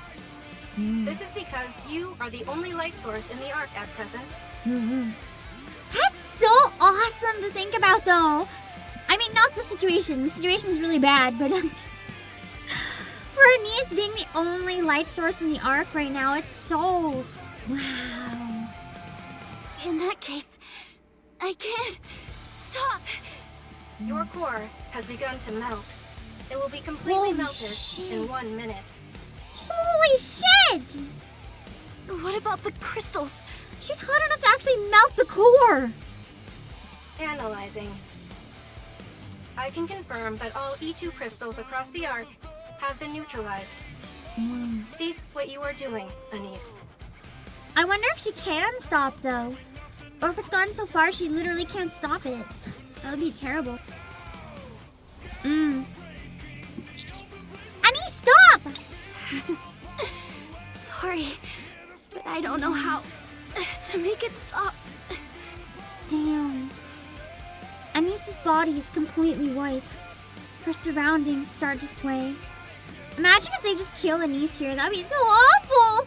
S6: This is because you are the only light source in the Ark at present.
S1: That's so awesome to think about, though. I mean, not the situation. The situation is really bad, but for Anise being the only light source in the Ark right now, it's so... wow.
S9: In that case, I can't stop.
S6: Your core has begun to melt. It will be completely
S1: Holy
S6: melted
S1: shit.
S6: in 1 minute.
S1: Holy shit!
S9: What about the crystals?
S1: She's hot enough to actually melt the core.
S6: Analyzing. I can confirm that all E2 crystals across the Ark have been neutralized. Cease what you are doing, Anise.
S1: I wonder if she can stop, though. Or if it's gotten so far she literally can't stop it. That would be terrible. Annie, stop!
S9: Sorry, but I don't know how to make it stop.
S1: Damn. Anise's body is completely white. Her surroundings start to sway. Imagine if they just kill Anise here. That'd be so awful!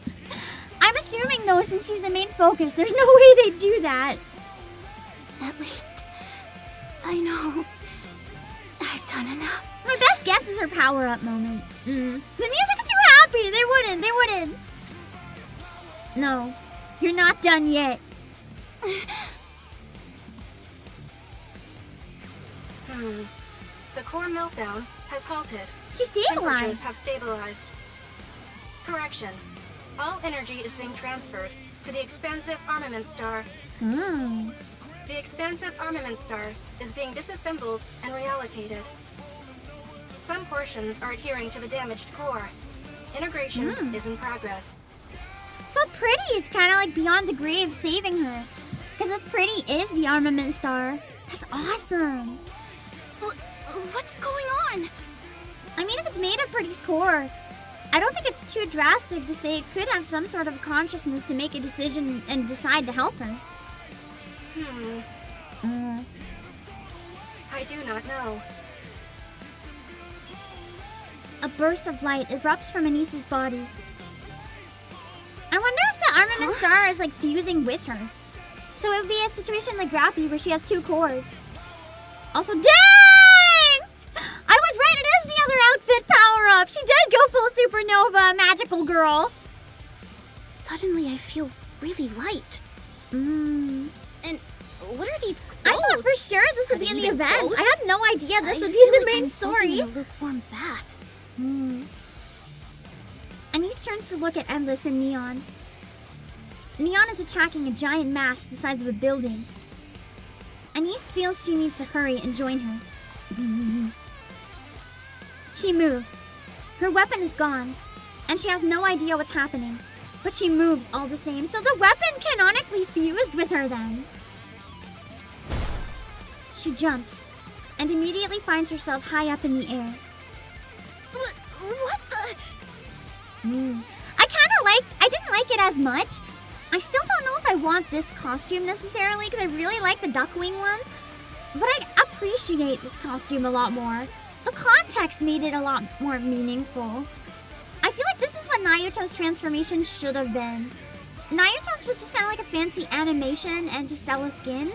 S1: I'm assuming, though, since she's the main focus, there's no way they'd do that.
S9: At least I know I've done enough.
S1: My best guess is her power-up moment. The music's too happy! They wouldn't! No. You're not done yet.
S6: The core meltdown has halted.
S1: She
S6: Temperatures
S1: stabilized.
S6: have stabilized. Correction. All energy is being transferred to the expansive armament star. The expansive armament star is being disassembled and reallocated. Some portions are adhering to the damaged core. Integration is in progress.
S1: So Pretty is kind of like beyond the grave saving her. Because if Pretty is the armament star, that's awesome.
S9: What's going on?
S1: I mean, if it's made of Pretty's core, I don't think it's too drastic to say it could have some sort of consciousness to make a decision and decide to help her.
S6: I do not know.
S1: A burst of light erupts from Anise's body. I wonder if the armament star is like fusing with her. So it would be a situation like Rappy where she has two cores. Also, dang! I was right, it is the other outfit power-up. She did go full supernova, magical girl.
S9: Suddenly I feel really light. And what are these clothes?
S1: I thought for sure this would be in the event.
S9: Clothes?
S1: I had no idea this would be
S9: feel
S1: the
S9: like
S1: main
S9: I'm
S1: story.
S9: soaking in a lukewarm bath.
S1: Anise turns to look at Endless and Neon. Neon is attacking a giant mass the size of a building. Anise feels she needs to hurry and join her. She moves. Her weapon is gone, and she has no idea what's happening. But she moves all the same, so the weapon canonically fused with her then. She jumps, and immediately finds herself high up in the air.
S9: What the?
S1: I didn't like it as much. I still don't know if I want this costume necessarily, because I really like the Duckwing one. But I appreciate this costume a lot more. The context made it a lot more meaningful. I feel like this is what Nayuto's transformation should have been. Nayuto's was just kind of like a fancy animation and to sell a skin.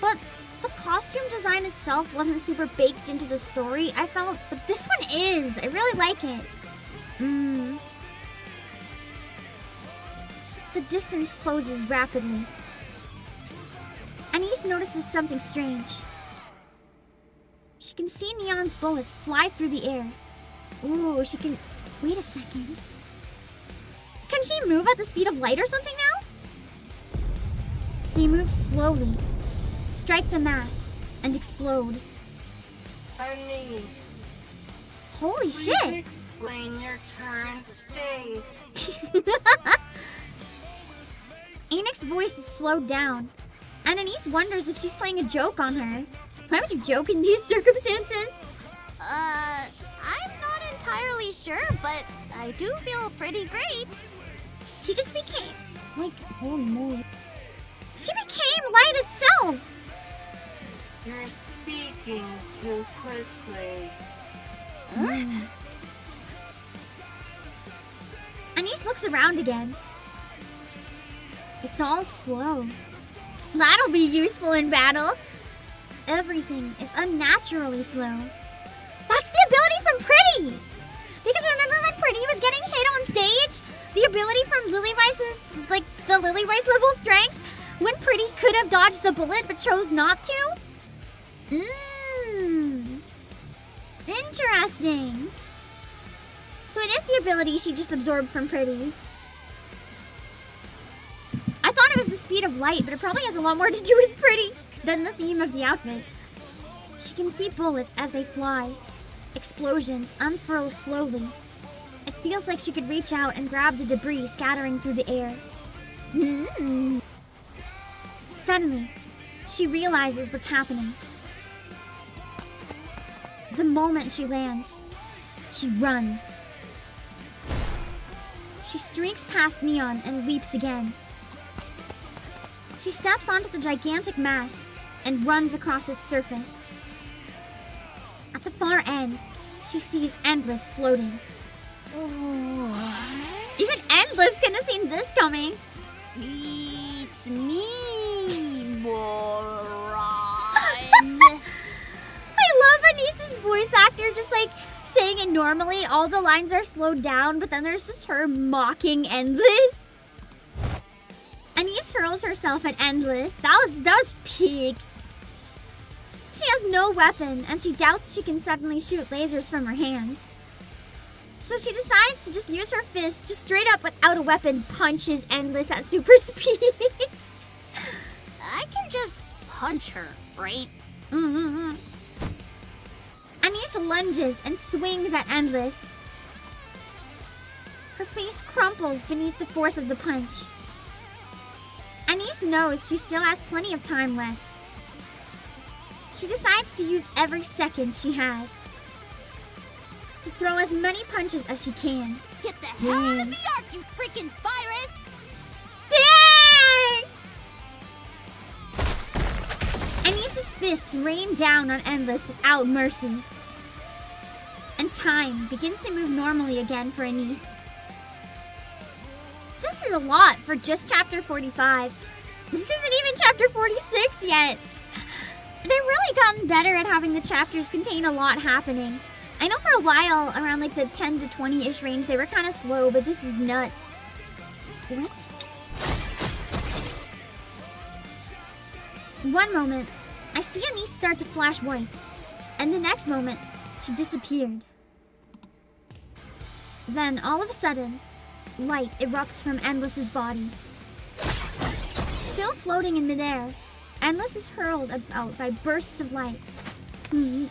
S1: But the costume design itself wasn't super baked into the story, I felt, but this one is. I really like it. The distance closes rapidly. Anise notices something strange. She can see Neon's bullets fly through the air. Ooh, she can... Wait a second. Can she move at the speed of light or something now? They move slowly, strike the mass, and explode.
S6: Anise.
S1: Holy
S6: Please
S1: shit!
S6: explain your current state.
S1: Anik's voice is slowed down, and Anise wonders if she's playing a joke on her. Why would you joke in these circumstances?
S7: I'm not entirely sure, but I do feel pretty great.
S1: She just became, like, holy moly. She became light itself!
S6: You're speaking too quickly.
S1: Anise looks around again. It's all slow. That'll be useful in battle. Everything is unnaturally slow. That's the ability from Pretty! Because remember when Pretty was getting hit on stage? The ability from Lilyweiss, like the Lilyweiss level strength, when Pretty could have dodged the bullet but chose not to? Interesting. So it is the ability she just absorbed from Pretty. I thought it was the speed of light, but it probably has a lot more to do with Pretty than the theme of the outfit. She can see bullets as they fly. Explosions unfurl slowly. It feels like she could reach out and grab the debris scattering through the air. Suddenly, she realizes what's happening. The moment she lands, she runs. She streaks past Neon and leaps again. She steps onto the gigantic mass and runs across its surface. At the far end, she sees Endless floating. Even Endless couldn't have seen this coming.
S7: It's me, Moran.
S1: I love Anise's voice actor just like saying it normally. All the lines are slowed down, but then there's just her mocking Endless. Anise hurls herself at Endless. That was peak. She has no weapon, and she doubts she can suddenly shoot lasers from her hands. So she decides to just use her fist, just straight up without a weapon, punches Endless at super speed.
S7: I can just punch her, right?
S1: Anise lunges and swings at Endless. Her face crumples beneath the force of the punch. Anise knows she still has plenty of time left. She decides to use every second she has to throw as many punches as she can.
S7: Get the hell out of the ark, you freaking virus!
S1: Dang! Anise's fists rain down on Endless without mercy. And time begins to move normally again for Anise. This is a lot for just chapter 45. This isn't even chapter 46 yet. They've really gotten better at having the chapters contain a lot happening. I know for a while, around like the 10 to 20-ish range, they were kind of slow, but this is nuts. What? One moment, I see Anise start to flash white, and the next moment, she disappeared. Then, all of a sudden, light erupts from Endless's body. Still floating in midair, Endless is hurled about by bursts of light. Wonder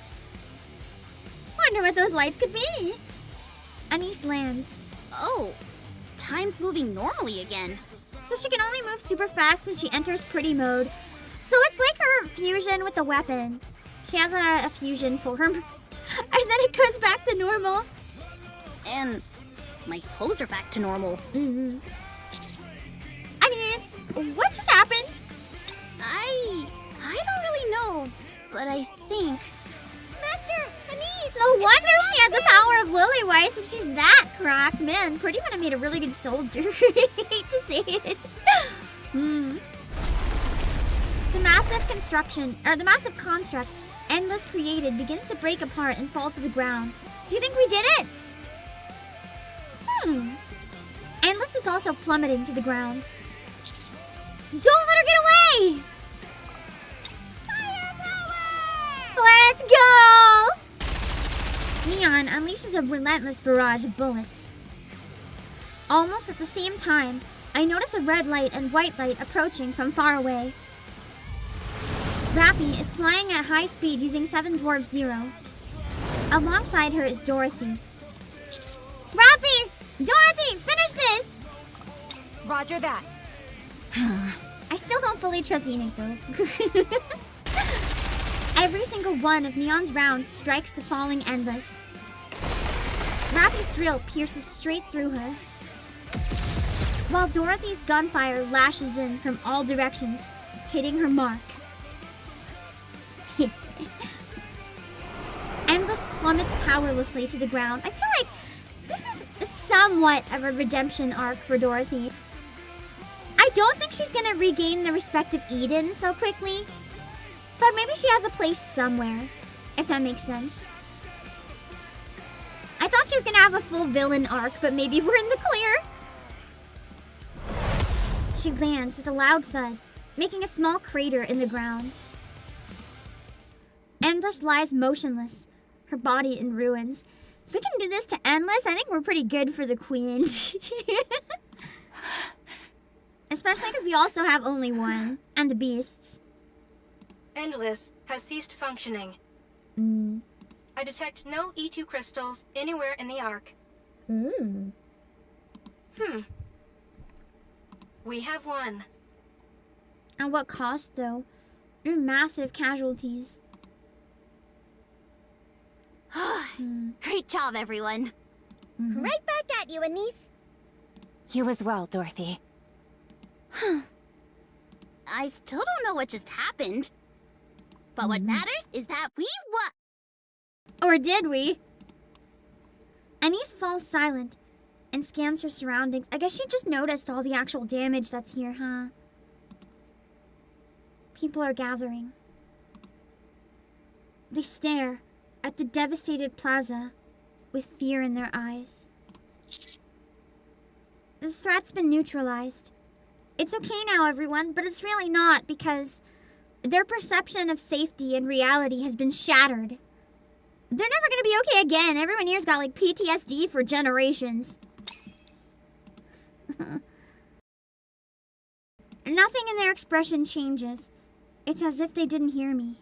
S1: what those lights could be. Anise lands.
S7: Oh, time's moving normally again.
S1: So she can only move super fast when she enters Pretty mode. So it's like her fusion with the weapon. She has a fusion form, and then it goes back to normal.
S7: And my clothes are back to normal.
S1: Anise, what just happened?
S7: I don't really know, but I think... Master, Anise!
S1: No wonder she has the power of Lilyweiss if she's that cracked. Man, Pretty would have made a really good soldier. Hate to say it. The massive construct Endless created begins to break apart and fall to the ground. Do you think we did it? Endless is also plummeting to the ground. Don't let her get away! Neon unleashes a relentless barrage of bullets. Almost at the same time, I notice a red light and white light approaching from far away. Rappy is flying at high speed using 7 Dwarf Zero. Alongside her is Dorothy. Rappy! Dorothy, finish this!
S2: Roger that.
S1: I still don't fully trust Enoch though. Every single one of Neon's rounds strikes the falling Endless. Rappy's drill pierces straight through her, while Dorothy's gunfire lashes in from all directions, hitting her mark. Endless plummets powerlessly to the ground. I feel like this is somewhat of a redemption arc for Dorothy. I don't think she's gonna regain the respect of Eden so quickly, but maybe she has a place somewhere, if that makes sense. I thought she was gonna have a full villain arc, but maybe we're in the clear. She lands with a loud thud, making a small crater in the ground. Endless lies motionless, her body in ruins. If we can do this to Endless, I think we're pretty good for the Queen. Especially because we also have only one, and the beasts.
S6: Endless has ceased functioning. I detect no E2 crystals anywhere in the Ark. We have won.
S1: At what cost, though? Massive casualties.
S9: Great job, everyone. Right back at you, ANIS.
S8: You as well, Dorothy.
S9: I still don't know what just happened. But what matters is that we won.
S1: Or did we? ANIS falls silent and scans her surroundings. I guess she just noticed all the actual damage that's here, huh? People are gathering. They stare at the devastated plaza with fear in their eyes. The threat's been neutralized. It's okay now, everyone, but it's really not, because their perception of safety and reality has been shattered. They're never gonna be okay again. Everyone here's got like PTSD for generations. Nothing in their expression changes. It's as if they didn't hear me.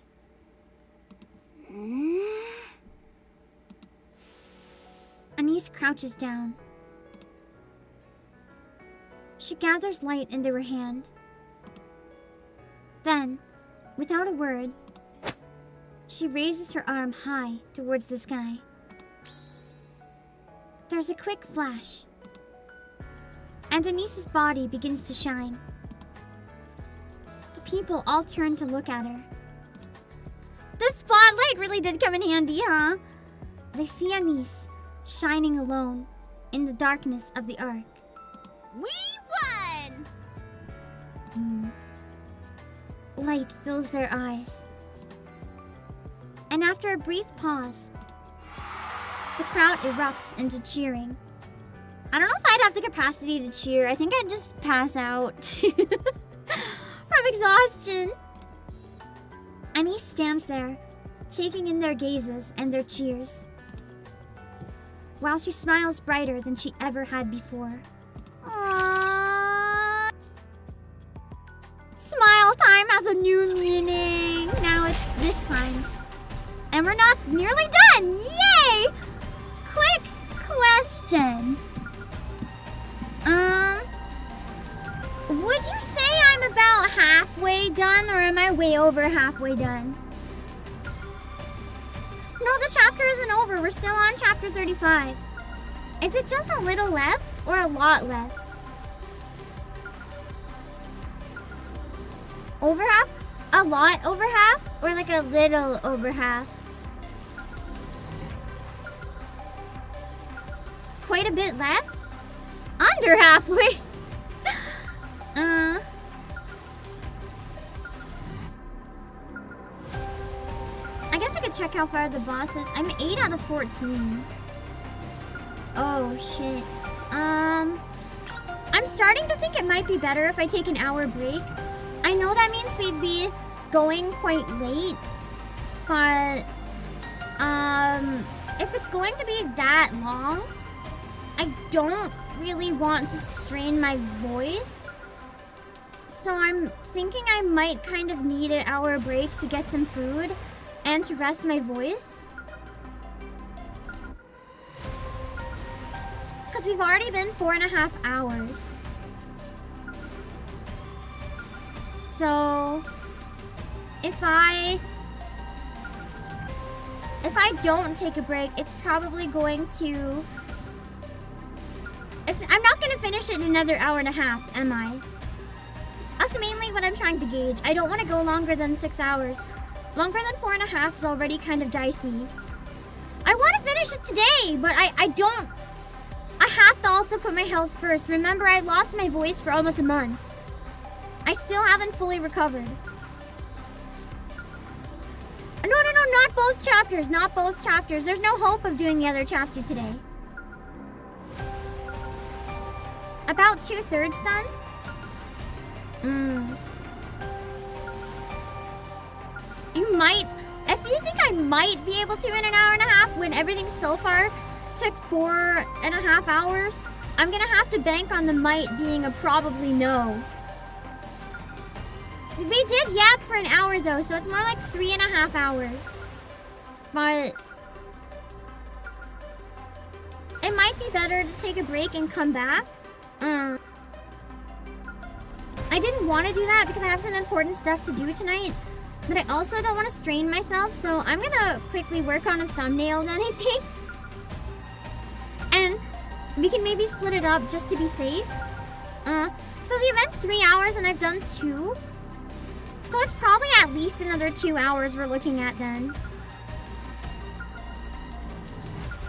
S1: ANIS crouches down. She gathers light into her hand. Then, without a word, she raises her arm high towards the sky. There's a quick flash, and ANIS's body begins to shine. The people all turn to look at her. The spotlight really did come in handy, huh? They see ANIS shining alone in the darkness of the Ark.
S9: We won!
S1: Light fills their eyes. And after a brief pause, the crowd erupts into cheering. I don't know if I'd have the capacity to cheer. I think I'd just pass out from exhaustion. ANIS stands there, taking in their gazes and their cheers, while she smiles brighter than she ever had before. Aww. Smile time has a new meaning. Now it's this time. And we're not nearly done! Yay! Quick question. Would you say I'm about halfway done, or am I way over halfway done? No, the chapter isn't over. We're still on chapter 35. Is it just a little left, or a lot left? Over half? A lot over half? Or like a little over half? Quite a bit left? Under halfway? I guess I could check how far the boss is. I'm 8 out of 14. Oh, shit. I'm starting to think it might be better if I take an hour break. I know that means we'd be going quite late, but if it's going to be that long, I don't really want to strain my voice. So I'm thinking I might kind of need an hour break to get some food and to rest my voice. Because we've already been 4.5 hours. So if I don't take a break, it's probably going to... I'm not going to finish it in another 1.5 hours, am I? That's mainly what I'm trying to gauge. I don't want to go longer than 6 hours. Longer than 4.5 is already kind of dicey. I want to finish it today, but I don't... I have to also put my health first. Remember, I lost my voice for almost a month. I still haven't fully recovered. No, not both chapters. Not both chapters. There's no hope of doing the other chapter today. About 2/3 done? You might... If you think I might be able to in an 1.5 hours when everything so far took 4.5 hours, I'm gonna have to bank on the might being a probably no. We did yap for an hour though, so it's more like 3.5 hours. But it might be better to take a break and come back. I didn't want to do that because I have some important stuff to do tonight. But I also don't want to strain myself, so I'm gonna quickly work on a thumbnail then, I think. And we can maybe split it up just to be safe. So the event's 3 hours and I've done 2. So it's probably at least another 2 hours we're looking at then.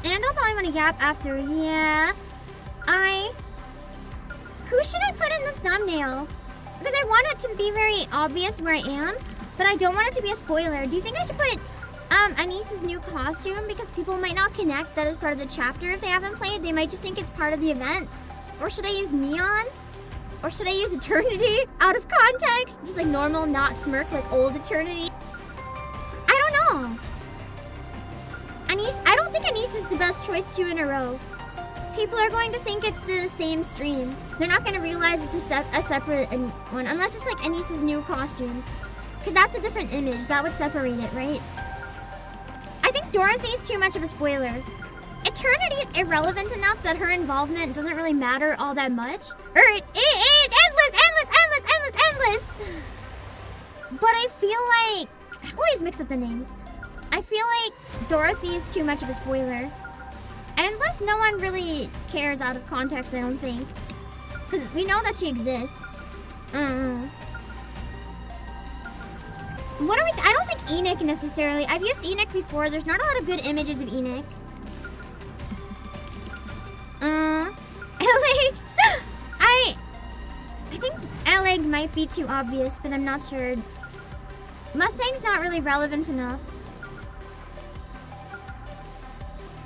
S1: And I'll probably want to yap after. Yeah. Who should I put in the thumbnail? Because I want it to be very obvious where I am, but I don't want it to be a spoiler. Do you think I should put ANIS's new costume? Because people might not connect that as part of the chapter if they haven't played. They might just think it's part of the event. Or should I use Neon? Or should I use Eternity out of context? Just like normal, not smirk, like old Eternity. I don't know. ANIS, I don't think ANIS is the best choice 2 in a row. People are going to think it's the same stream. They're not going to realize it's a separate one, unless it's like ANIS's new costume. Because that's a different image. That would separate it, right? I think Dorothy's too much of a spoiler. Eternity is irrelevant enough that her involvement doesn't really matter all that much. Endless. But I feel like... I always mix up the names. I feel like Dorothy is too much of a spoiler. Endless, no one really cares out of context, I don't think. Because we know that she exists. What are we... I don't think ENIKKE necessarily. I've used ENIKKE before. There's not a lot of good images of ENIKKE. Eleg. I think Eleg might be too obvious, but I'm not sure. Mustang's not really relevant enough.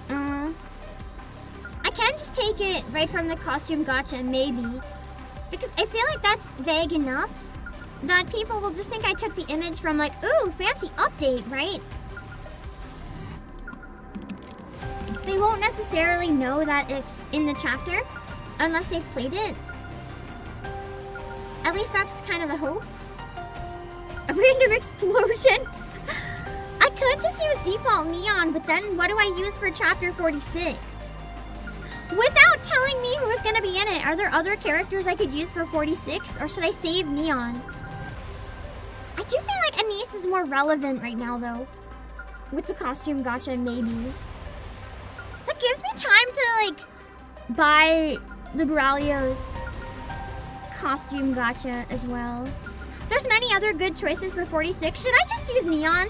S1: I can just take it right from the costume gacha, maybe. Because I feel like that's vague enough that people will just think I took the image from like, ooh, fancy update, right? They won't necessarily know that it's in the chapter unless they've played it. At least that's kind of the hope. A random explosion. I could just use default Neon, but then what do I use for chapter 46? Without telling me who's gonna be in it, are there other characters I could use for 46, or should I save Neon? I do feel like ANIS is more relevant right now, though. With the costume gacha, maybe. That gives me time to, like, buy the Braulio's costume gacha as well. There's many other good choices for 46. Should I just use Neon?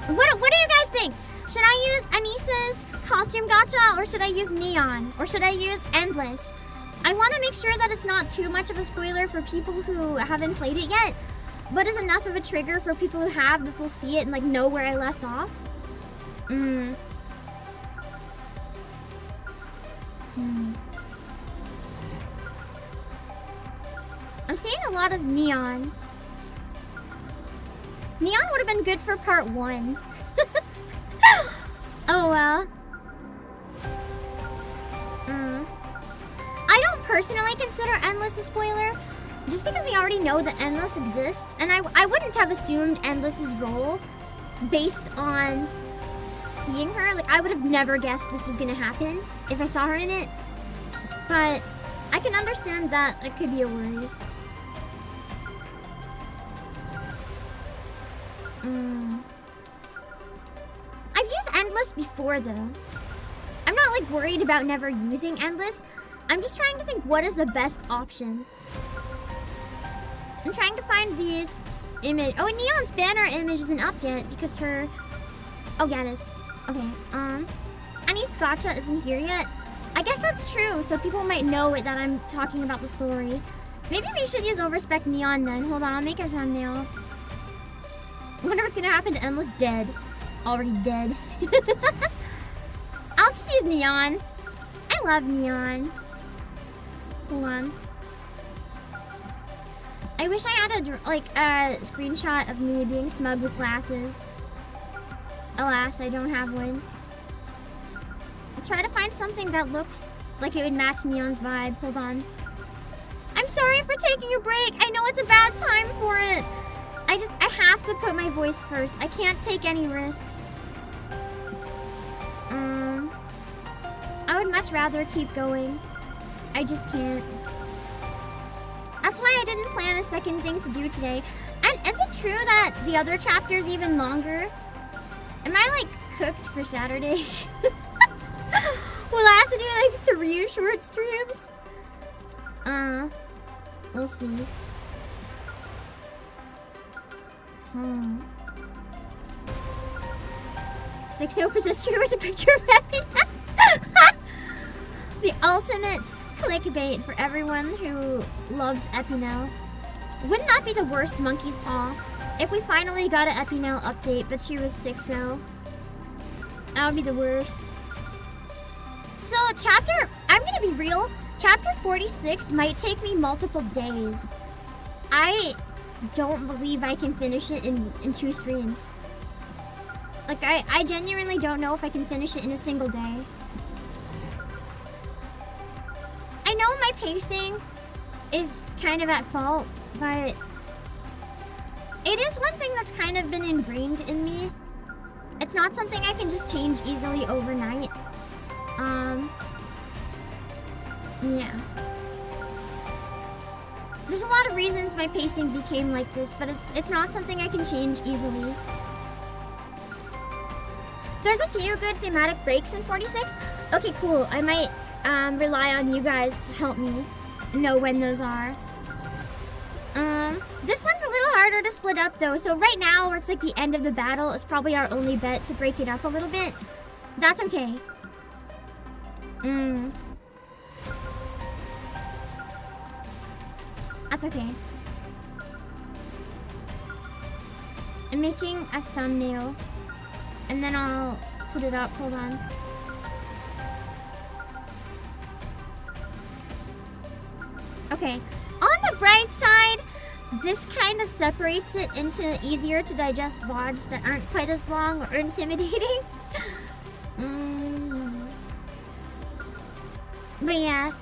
S1: What do you guys think? Should I use ANIS's costume gacha, or should I use Neon? Or should I use Endless? I want to make sure that it's not too much of a spoiler for people who haven't played it yet, but is enough of a trigger for people who have that they'll see it and like know where I left off. I'm seeing a lot of Neon. Neon would have been good for part 1. Oh well. I don't personally consider Endless a spoiler, just because we already know that Endless exists, and I wouldn't have assumed Endless's role based on seeing her. Like, I would have never guessed this was gonna happen if I saw her in it. But I can understand that it could be a worry. I've used Endless before though. I'm not like worried about never using Endless. I'm just trying to think what is the best option. I'm trying to find the image. Oh, Neon's banner image isn't up yet because her... Oh yeah, it is. Okay, ANIS Gotcha isn't here yet. I guess that's true, so people might know it that I'm talking about the story. Maybe we should use Overspec Neon then. Hold on, I'll make a thumbnail. I wonder what's gonna happen to Endless. Dead. Already dead. I'll just use Neon. I love Neon. Hold on. I wish I had a screenshot of me being smug with glasses. Alas, I don't have one. I'll try to find something that looks like it would match Neon's vibe. Hold on. I'm sorry for taking a break. I know it's a bad time for it. I have to put my voice first. I can't take any risks. I would much rather keep going. I just can't. That's why I didn't plan a second thing to do today. And is it true that the other chapter is even longer? Am I like cooked for Saturday? Will I have to do like 3 short streams? We'll see. 6-0 possessed you with a picture of Epina. The ultimate clickbait for everyone who loves Epinel. Wouldn't that be the worst monkey's paw? If we finally got an Epinel update, but she was 6-0. That would be the worst. So I'm gonna be real, chapter 46 might take me multiple days. I don't believe I can finish it in 2 streams. Like, I genuinely don't know if I can finish it in a single day. I know my pacing is kind of at fault, but it is one thing that's kind of been ingrained in me. It's not something I can just change easily overnight. Yeah. There's a lot of reasons my pacing became like this, but it's not something I can change easily. There's a few good thematic breaks in 46. Okay, cool. I might rely on you guys to help me know when those are. This one's a little harder to split up though. So right now, where it's like the end of the battle, is probably our only bet to break it up a little bit. That's okay. That's okay. I'm making a thumbnail, and then I'll put it up. Hold on. Okay. On the bright side, this kind of separates it into easier to digest VODs that aren't quite as long or intimidating. But yeah.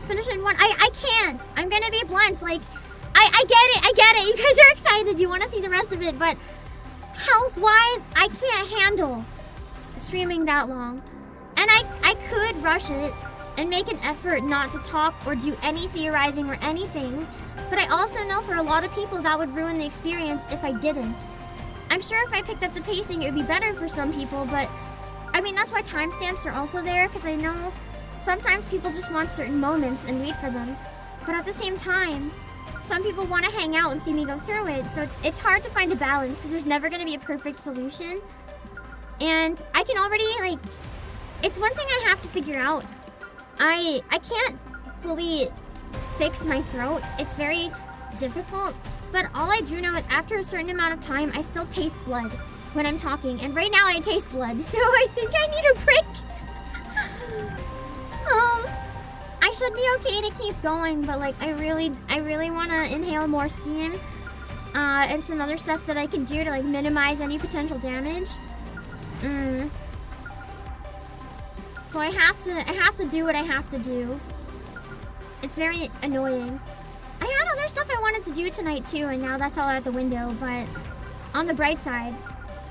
S1: Finish in 1. I can't. I'm gonna be blunt. Like, I get it. You guys are excited. You want to see the rest of it, but health-wise, I can't handle streaming that long. And I could rush it and make an effort not to talk or do any theorizing or anything, but I also know for a lot of people that would ruin the experience if I didn't. I'm sure if I picked up the pacing, it would be better for some people, but I mean, that's why timestamps are also there, because I know sometimes people just want certain moments and wait for them. But at the same time, some people want to hang out and see me go through it, so it's hard to find a balance, because there's never going to be a perfect solution. And I can already, like, it's one thing I have to figure out. I can't fully fix my throat. It's very difficult, but all I do know is after a certain amount of time, I still taste blood when I'm talking. And right now I taste blood, so I think I need a break. I should be okay to keep going, but like I really want to inhale more steam, and some other stuff that I can do to like minimize any potential damage. So I have to do what I have to do. It's very annoying. I had other stuff I wanted to do tonight too, and now that's all out the window. But on the bright side,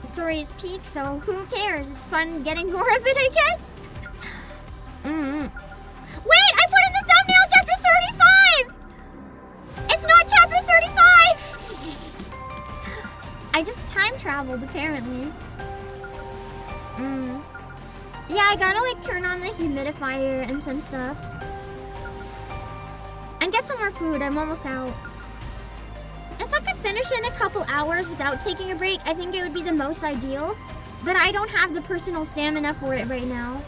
S1: the story is peak, so who cares? It's fun getting more of it, I guess. Wait, I put in the thumbnail chapter 35! It's not chapter 35! I just time traveled, apparently. Yeah, I gotta like turn on the humidifier and some stuff. And get some more food, I'm almost out. If I could finish in a couple hours without taking a break, I think it would be the most ideal. But I don't have the personal stamina for it right now.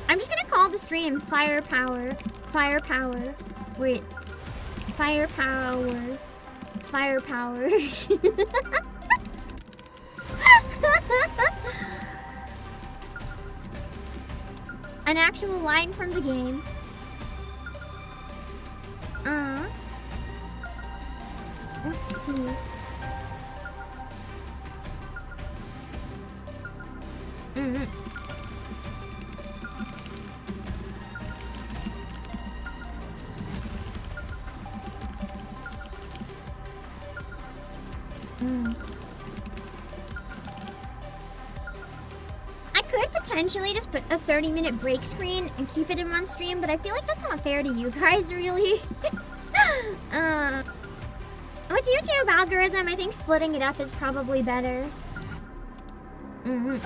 S1: I'm just gonna call the stream Firepower. Firepower. Wait. Firepower. Firepower. An actual line from the game. Let's see. I could potentially just put a 30-minute break screen and keep it in one stream, but I feel like that's not fair to you guys, really. With YouTube algorithm, I think splitting it up is probably better. Man,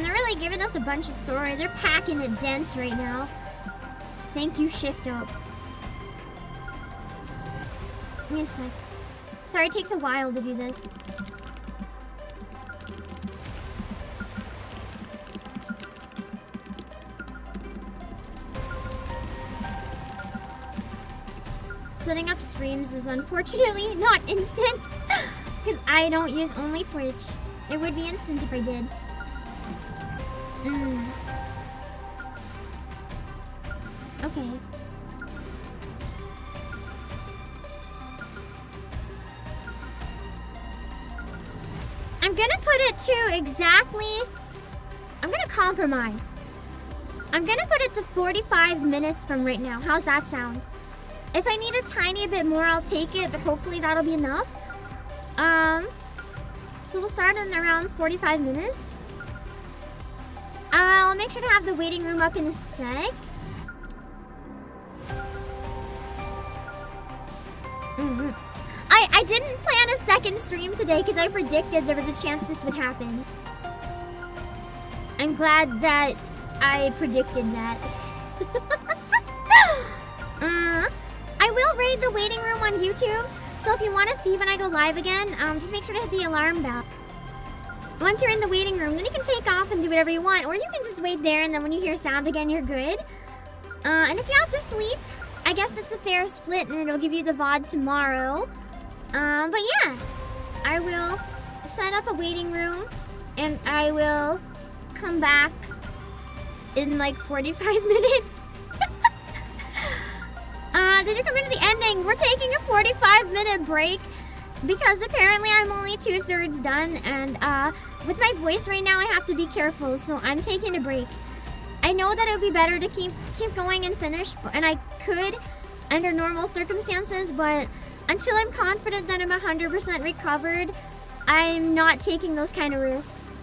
S1: they're really giving us a bunch of story. They're packing it dense right now. Thank you, Shift Up. Give me a sec. Sorry, it takes a while to do this. Setting up streams is unfortunately not instant, because I don't use only Twitch. It would be instant if I did. Okay. I'm gonna put it to exactly... I'm gonna compromise. I'm gonna put it to 45 minutes from right now. How's that sound? If I need a tiny bit more, I'll take it, but hopefully that'll be enough. So we'll start in around 45 minutes. I'll make sure to have the waiting room up in a sec. I didn't plan a second stream today because I predicted there was a chance this would happen. I'm glad that I predicted that. I will raid the waiting room on YouTube, so if you want to see when I go live again, just make sure to hit the alarm bell. Once you're in the waiting room, then you can take off and do whatever you want, or you can just wait there, and then when you hear sound again, you're good. And if you have to sleep, I guess that's a fair split, and it'll give you the VOD tomorrow. But yeah, I will set up a waiting room, and I will come back in like 45 minutes. Did you come into the ending? We're taking a 45-minute break because apparently I'm only 2/3 done, and with my voice right now, I have to be careful, so I'm taking a break. I know that it would be better to keep going and finish, and I could under normal circumstances, but until I'm confident that I'm 100% recovered, I'm not taking those kind of risks.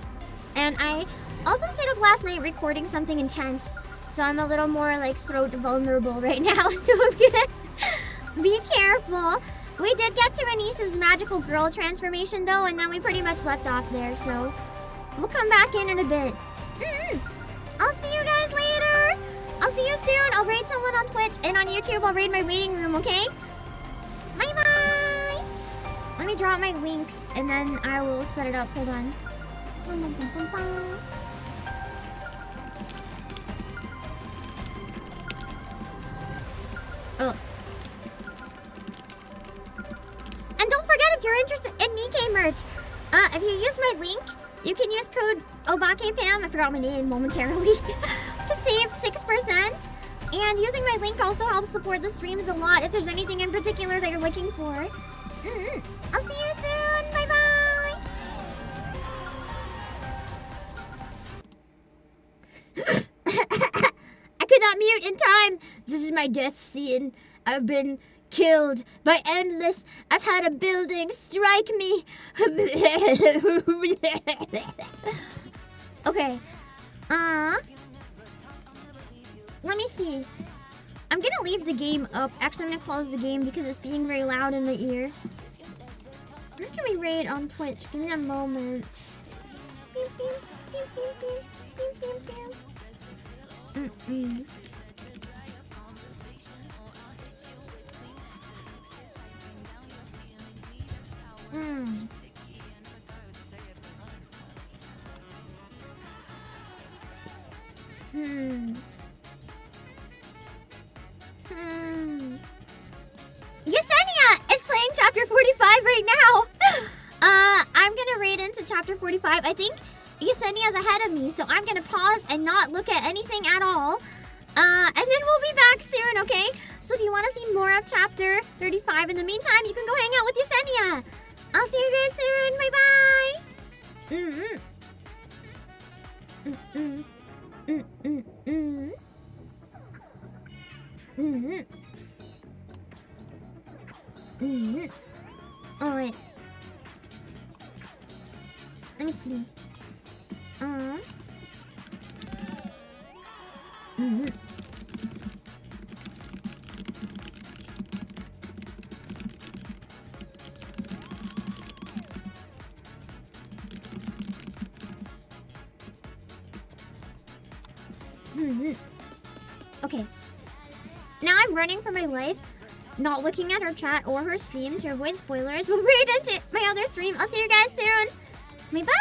S1: And I also stayed up last night recording something intense, so I'm a little more like throat vulnerable right now, so I'm gonna be careful. We did get to ANIS's magical girl transformation though, and then we pretty much left off there, so we'll come back in a bit. I'll see you guys later. I'll see you soon. I'll raid someone on Twitch, and on YouTube I'll raid my waiting room, okay? Bye-bye. Let me drop my links, and then I will set it up. Hold on. merch. If you use my link, you can use code ObakePam, I forgot my name momentarily, to save 6%. And using my link also helps support the streams a lot if there's anything in particular that you're looking for. I'll see you soon. Bye-bye. I could not mute in time. This is my death scene. I've been killed by endless. I've had a building strike me. Okay. Let me see. I'm gonna leave the game up. Actually, I'm gonna close the game because it's being very loud in my ear. Where can we raid on Twitch? Give me a moment. Beep, beep, beep, beep, beep, beep, beep, beep. Yesenia is playing chapter 45 right now. I'm gonna raid into chapter 45. I think Yesenia's ahead of me, so I'm gonna pause and not look at anything at all. And then we'll be back soon, okay? So if you want to see more of chapter 35 in the meantime, you can go hang out with Yesenia. I'll see you guys soon. Bye-bye. All right. Let me see. Okay. Now I'm running for my life, not looking at her chat or her stream to avoid spoilers. We'll raid into my other stream. I'll see you guys soon. Bye.